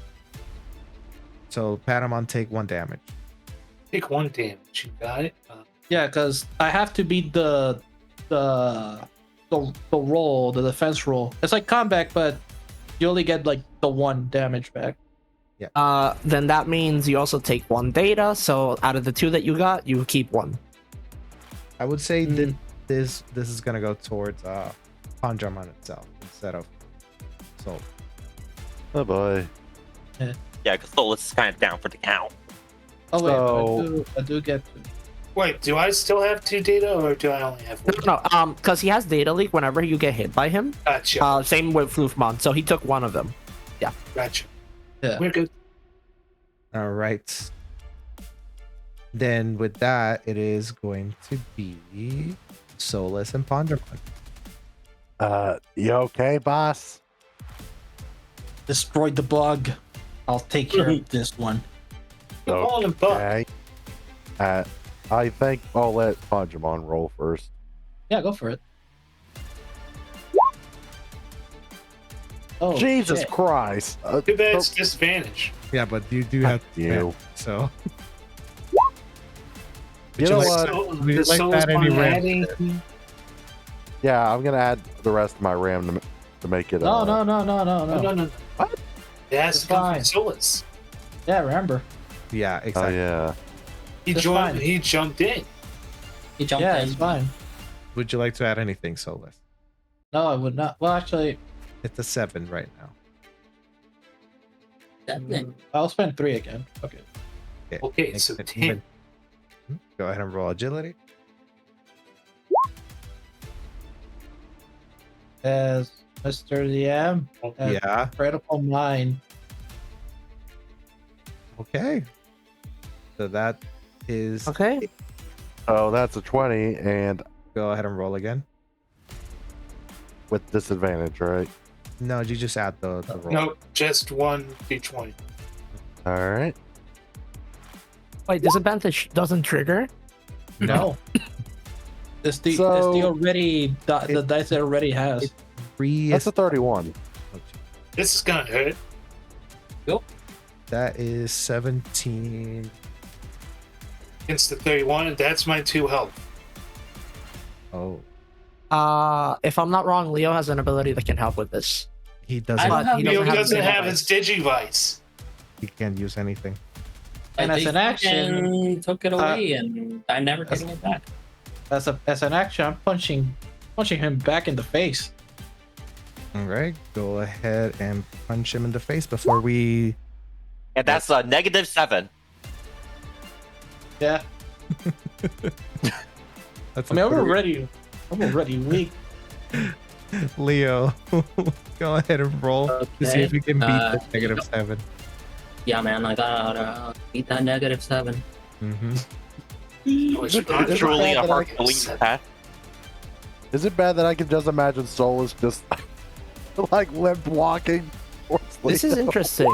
So Patamon take 1 damage. Take 1 damage. You got it? Yeah, because I have to beat the roll, the defense roll. It's like combat, but you only get like the 1 damage back. Then that means you also take 1 data. So out of the 2 that you got, you keep 1. I would say that this is gonna go towards Pandramon itself instead of Soul. Oh boy. Yeah, because Solus is kind of down for the count. Oh wait, So- I do get. Wait, do I still have 2 data or do I only have 1? No, because he has data leak whenever you get hit by him. Gotcha. Same with Floofmon. So he took 1 of them. Yeah. Gotcha. Yeah. We're good. All right. Then with that, it is going to be Solus and Pandramon. You okay, boss? Destroyed the bug. I'll take care of this one. You're calling him Buck. Okay. I think I'll let Pandramon roll first. Yeah, go for it. Oh, Jesus shit. Christ. Too bad it's disadvantage. Yeah, but you do have you. So You know like- what? So, would you the like soul's that any on ramp? adding. Yeah, I'm gonna add the rest of my RAM to make it. No. No. What? It has It's to come fine. from Solus. Yeah, remember. yeah, Oh exactly. yeah. He That's joined. fine. He jumped in. He jumped Yeah, in. it's fine. Would you like to add anything, Solus? No, I would not. Well, actually, It's a 7 right now. I'll spend 3 again. Okay. Okay, so 10. Go ahead and roll agility. As Mr. DM. Yeah. Critical mine. Okay. So that is Okay. Oh, that's a 20 and go ahead and roll again. with disadvantage, right? No, you just add the roll. No, just 1 d20. All right. Wait, disadvantage doesn't trigger? No. It's the So- already the dice it already has. Three That's a 31. This is gonna hurt. That is 17. Against the 31, and that's my 2 health. Oh, If I'm not wrong, Leo has an ability that can help with this. he I doesn't. don't have Leo have doesn't the have device. his Digivice. He can't use anything. And I as think an action, Ken took it away, and I'm never getting it back. as an action, I'm punching him back in the face. All right, go ahead and punch him in the face before we. And that's a -7. Yeah. That's I mean, a I'm already weak. Leo, go ahead and roll to see if you can beat the -7. Yeah, man, I gotta beat that -7. Mm-hmm. It's truly a hard to leave path. Is it bad that I can just imagine Soul is just like limp walking? This is interesting.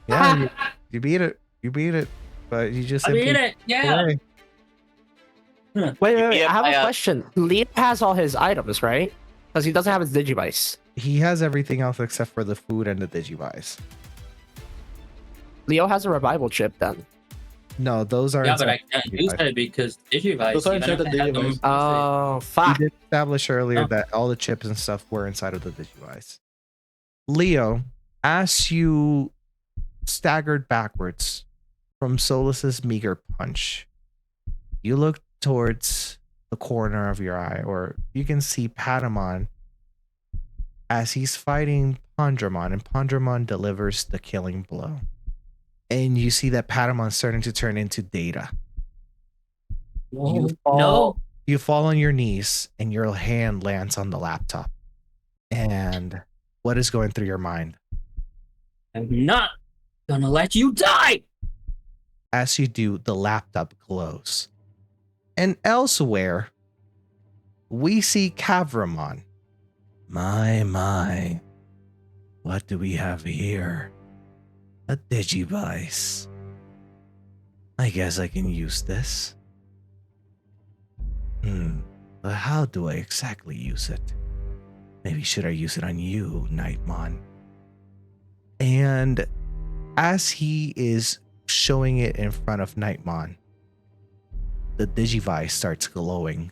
Yeah, you beat it. You beat it, but you just. I beat simply it. Yeah. play. Wait. Yeah, I have I, a question. Leo has all his items, right? Because he doesn't have his Digivice. He has everything else except for the food and the Digivice. Leo has a revival chip then. No, those are. Yeah, but I inside can't the use Digivice. it because Digivice. Those are even inside if the I had them- Digivice. Oh, We fuck. did establish earlier Oh. that all the chips and stuff were inside of the Digivice. Leo, as you staggered backwards from Solus's meager punch, you look towards the corner of your eye, or you can see Patamon as he's fighting Pondramon, and Pondramon delivers the killing blow. And you see that Patamon's starting to turn into Data. No. You fall on your knees and your hand lands on the laptop. And what is going through your mind? I'm not gonna let you die. As you do, the laptop glows. And elsewhere, we see Kavramon. My. What do we have here? A Digivice. I guess I can use this. But how do I exactly use it? Maybe should I use it on you, Nightmon? And as he is showing it in front of Nightmon, the Digivice starts glowing,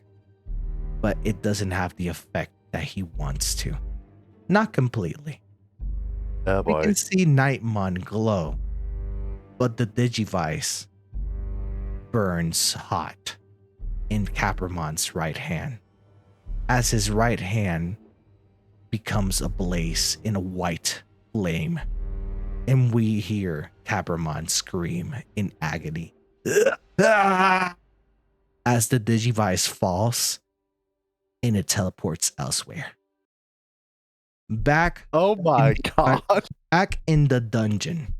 but it doesn't have the effect that he wants to. Not completely. Oh We boy. can see Nightmon glow, but the Digivice burns hot in Capramon's right hand, as his right hand becomes ablaze in a white flame, and we hear Capramon scream in agony as the Digivice falls and it teleports elsewhere. Back Oh my god. back in the dungeon,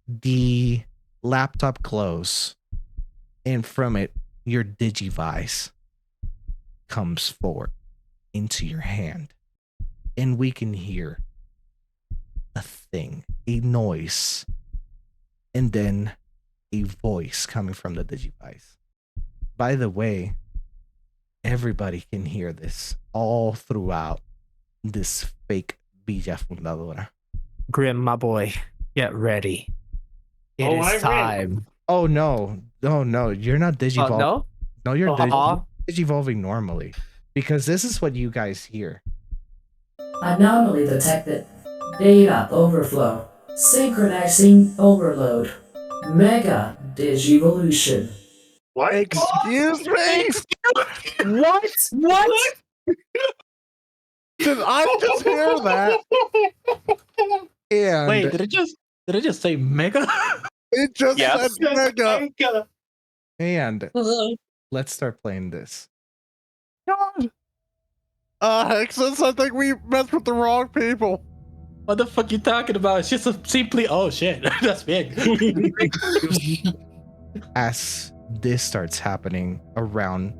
the laptop glows, and from it, your Digivice comes forward into your hand. And we can hear a thing, a noise, and then a voice coming from the Digivice. By the way, everybody can hear this all throughout this fake Villa Fundadora. Grim, my boy, get ready. It Oh, is I'm ready. time. Oh no, you're not Digivolving. No? No, you're Uh-huh. Digivolving normally. Because this is what you guys hear. Anomaly detected. Data overflow. Synchronizing overload. Mega Digivolution. What? Excuse me? What? What? Did I just hear that? And Wait, did it just say mega? It just Yes. said mega. and let's start playing this. Hexus, I think we messed with the wrong people. What the fuck you talking about? It's just simply, oh shit, that's big. As this starts happening around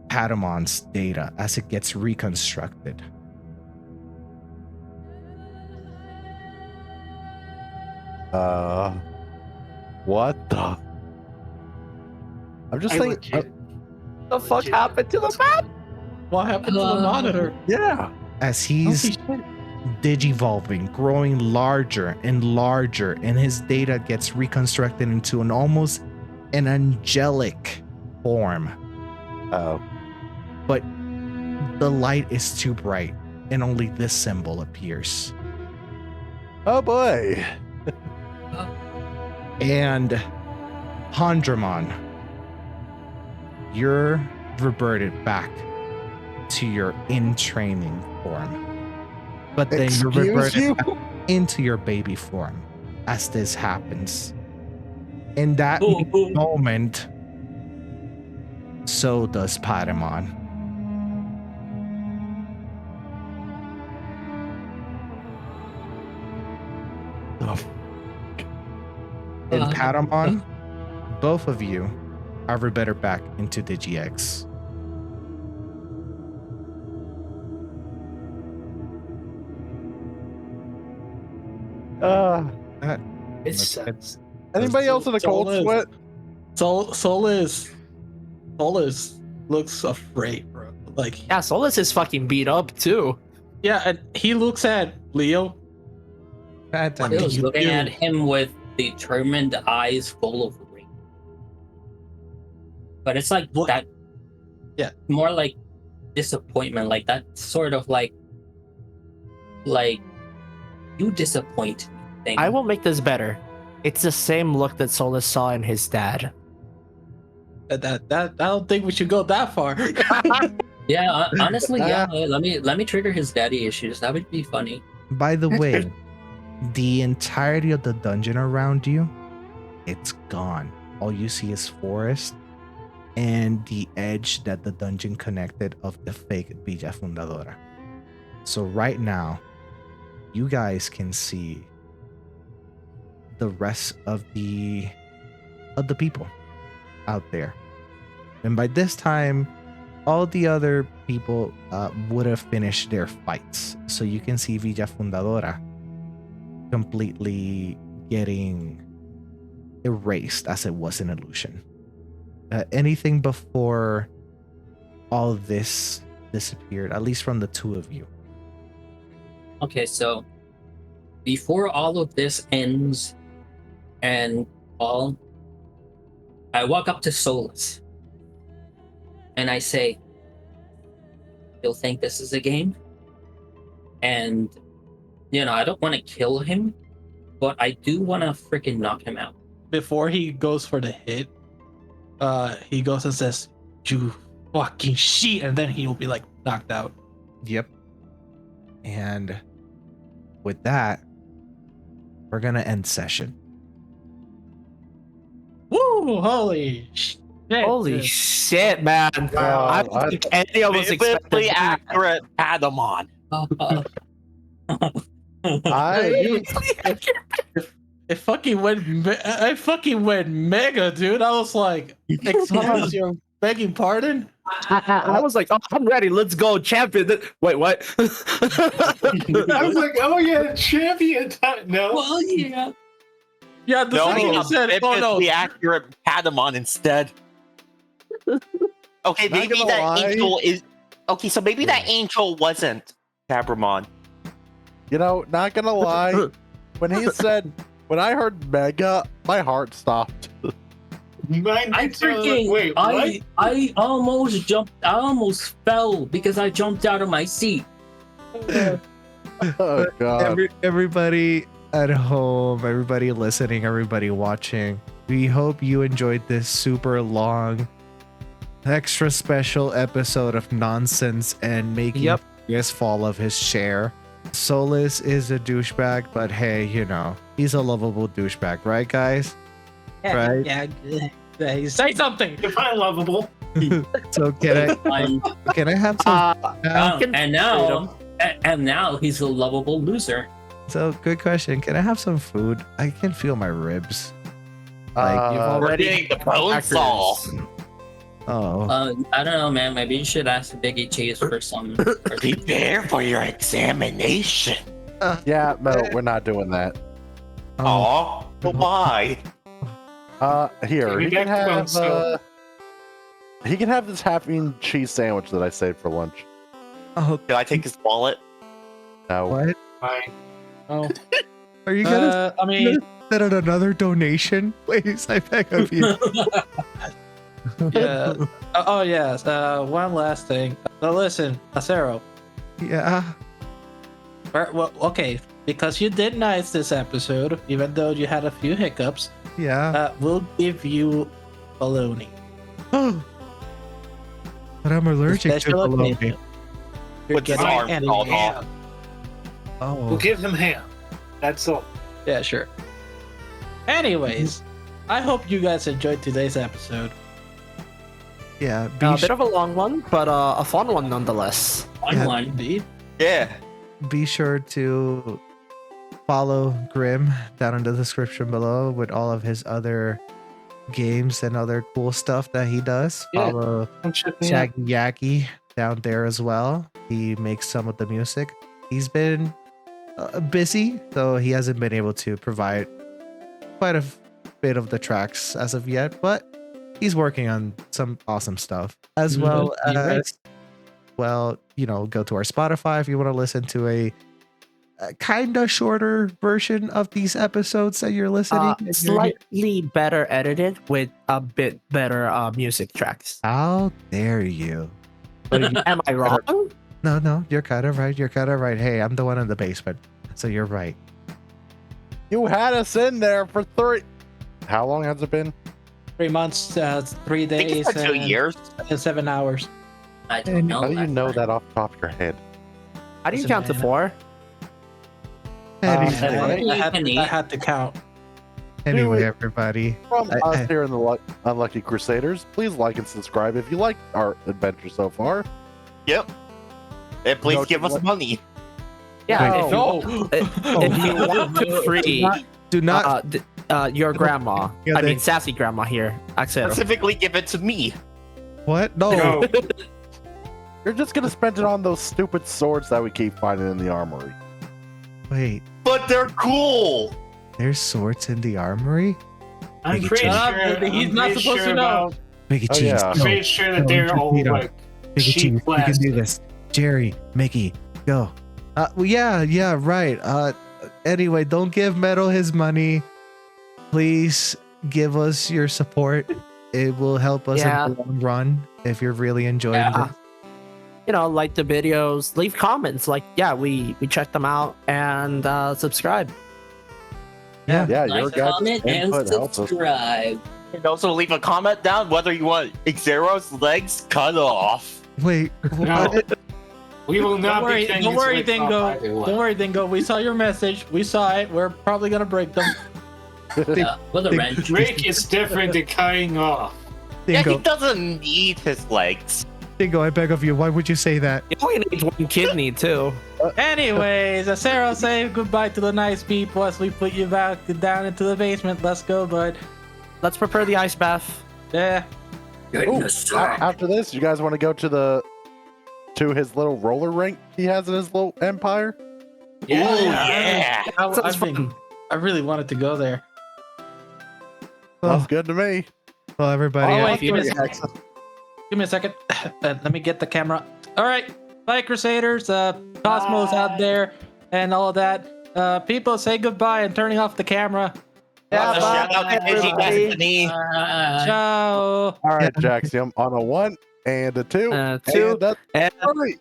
Patamon's data as it gets reconstructed. What the? I'm just thinking. The fuck happened to the map? What happened to the monitor? Yeah. As Holy he's shit. digivolving, growing larger and larger, and his data gets reconstructed into an almost an angelic form. Oh. But the light is too bright, and only this symbol appears. Oh boy. And Hondramon, you're reverted back to your in-training form. But then you're reverted back into your baby form as this happens. In that moment, so does Patamon. In Patamon, both of you are reverted back into DigiX. It sucks. Anybody else in a cold sweat? Solus looks afraid, bro. Like, yeah, Solus is fucking beat up too. Yeah, and he looks at Leo. Leo's looking at him with determined eyes full of rage. But it's like that. Yeah, more like disappointment, like that sort of like you disappoint me thing. I will make this better. It's the same look that Solus saw in his dad. That I don't think we should go that far. Yeah, honestly, yeah. Let me trigger his daddy issues. That would be funny. By the way, the entirety of the dungeon around you, it's gone. All you see is forest and the edge that the dungeon connected of the fake Villa Fundadora. So right now, you guys can see the rest of the people out there. And by this time, all the other people would have finished their fights. So you can see Villa Fundadora completely getting erased as it was an illusion. Anything before all this disappeared, at least from the two of you. Okay, so before all of this ends and all, I walk up to Solus and I say, "You'll think this is a game?" And, I don't want to kill him, but I do want to freaking knock him out. Before he goes for the hit, he goes and says, "You fucking shit," and then he'll be like knocked out. Yep. And with that, we're gonna end session. Woo! Holy shit! Holy shit, man! I don't think any of us expected Biblically that. accurate Patamon. It fucking went. I fucking went mega, dude. I was like, "Excuse your begging pardon." I was like, "Oh, I'm ready. Let's go, champion." Wait, what? I was like, "Oh yeah, champion time." No. Well, yeah. Yeah, the thing you said, biblically accurate Patamon instead. Okay, maybe that angel is. Okay, so maybe that angel wasn't Cabramon. Not gonna lie. When I heard Mega, my heart stopped. I almost jumped. I almost fell because I jumped out of my seat. Oh god. Everybody at home, everybody listening, everybody watching, we hope you enjoyed this super long, extra special episode of nonsense and making Chris fall of his chair. Solus is a douchebag, but hey, he's a lovable douchebag, right, guys? Right? Yeah. Say something. Define lovable. So can I have some? And now he's a lovable loser. So good question. Can I have some food? I can feel my ribs. Like you've already getting the bone saw. Oh. I don't know, man. Maybe you should ask Biggie Cheese for some. Prepare for your examination. Yeah, no, we're not doing that. Oh, well, why? Here, he can have this half-eaten cheese sandwich that I saved for lunch. Oh, Can I take his wallet? No. What? Fine. Oh, Are you gonna I mean, set out another donation, please? I beg of you. yeah. Oh yes. One last thing. Listen, Acero. Yeah. Well, okay. Because you did nice this episode, even though you had a few hiccups. Yeah. We'll give you bologna. But I'm allergic to Special bologna. occasion. You're With his getting arm an called ham. off. We'll Oh. give him ham. That's all. Yeah, sure. Anyways, I hope you guys enjoyed today's episode. Yeah. A bit of a long one, but a fun one nonetheless. Fun one. Indeed. Yeah. Be sure to follow Grim down in the description below with all of his other games and other cool stuff that he does. Yeah. Follow Come check me out. Shaggy Yaki down there as well. He makes some of the music. He's been busy, so he hasn't been able to provide quite a bit of the tracks as of yet, but he's working on some awesome stuff as well You're right. as go to our Spotify if you want to listen to a kind of shorter version of these episodes that you're listening. Slightly better edited with a bit better music tracks. How dare you? Am I wrong? No, you're kind of right. You're kind of right. Hey, I'm the one in the basement, so you're right. You had us in there for 3. How long has it been? 3 months, 3 I think days, it's been 2 years. and 7 hours. I don't know. How do you that know part. that off the top of your head? How do you Listen, count to man. 4? Anyway, I had to count. anyway, everybody. From I- us here in the Unlucky Crusaders, please like and subscribe if you like our adventure so far. Yep. And please No, give us money. Yeah, Wait. if you want to free Do not. your grandma, Yeah, I they- mean sassy grandma here, Axel. Specifically, give it to me. What? No. No. You're just gonna spend it on those stupid swords that we keep finding in the armory. Wait. But they're cool. There's swords in the armory. I'm Biggie pretty cheese. sure. He's I'm not pretty supposed sure to know. about- Biggie Oh, cheese. yeah. I'm Go. pretty sure that No, they're just all beat 'em. like Biggie cheese. cheap You can do plastic. this. Jerry, Mickey, go. Well, yeah, right. Anyway, don't give Metal his money. Please give us your support. It will help us Yeah. in the long run if you're really enjoying Yeah. this. Like the videos, leave comments. Like, yeah, we check them out and subscribe. Yeah, Like, your guys' comment, and input helps us. subscribe. And also leave a comment down whether you want Xero's legs cut off. Wait, No. what? We will not Don't worry, be cutting don't his worry, legs off Dingo. either way. Don't worry, Dingo. We saw your message. We saw it. We're probably gonna break them. Yeah, with a wrench. Rick is different than cutting off. Yeah, Dingo, he doesn't need his legs. Dingo, I beg of you. Why would you say that? You only need one kidney too. Anyways, Acero, say goodbye to the nice people as we put you back down into the basement. Let's go, bud. Let's prepare the ice bath. Yeah. Ooh, Goodness. after this, you guys want to go to his little roller rink he has in his little empire? Yeah. Yeah. I really wanted to go there. Well, That's good to me. well everybody. Oh, I- wait, give me a second. Let me get the camera. All right. Bye, Crusaders. Cosmos out there and all of that. People, say goodbye and turning off the camera. Yeah, shout out to everybody. Digi-Destiny. Ciao. All right, Jaxium, on a 1 and a 2 Two, and a and 3.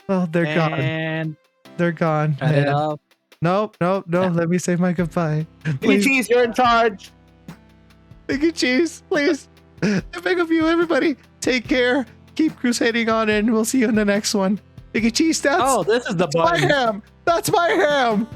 Oh, they're gone. And They're gone. cut it And- off. Nope. Let me say my goodbye. Biggie Please, Cheese, you're in charge. Biggie Cheese, please. I beg of you, everybody. Take care. Keep crusading on, and we'll see you in the next one. Biggie Cheese, Oh, this is the my button. ham. That's my ham.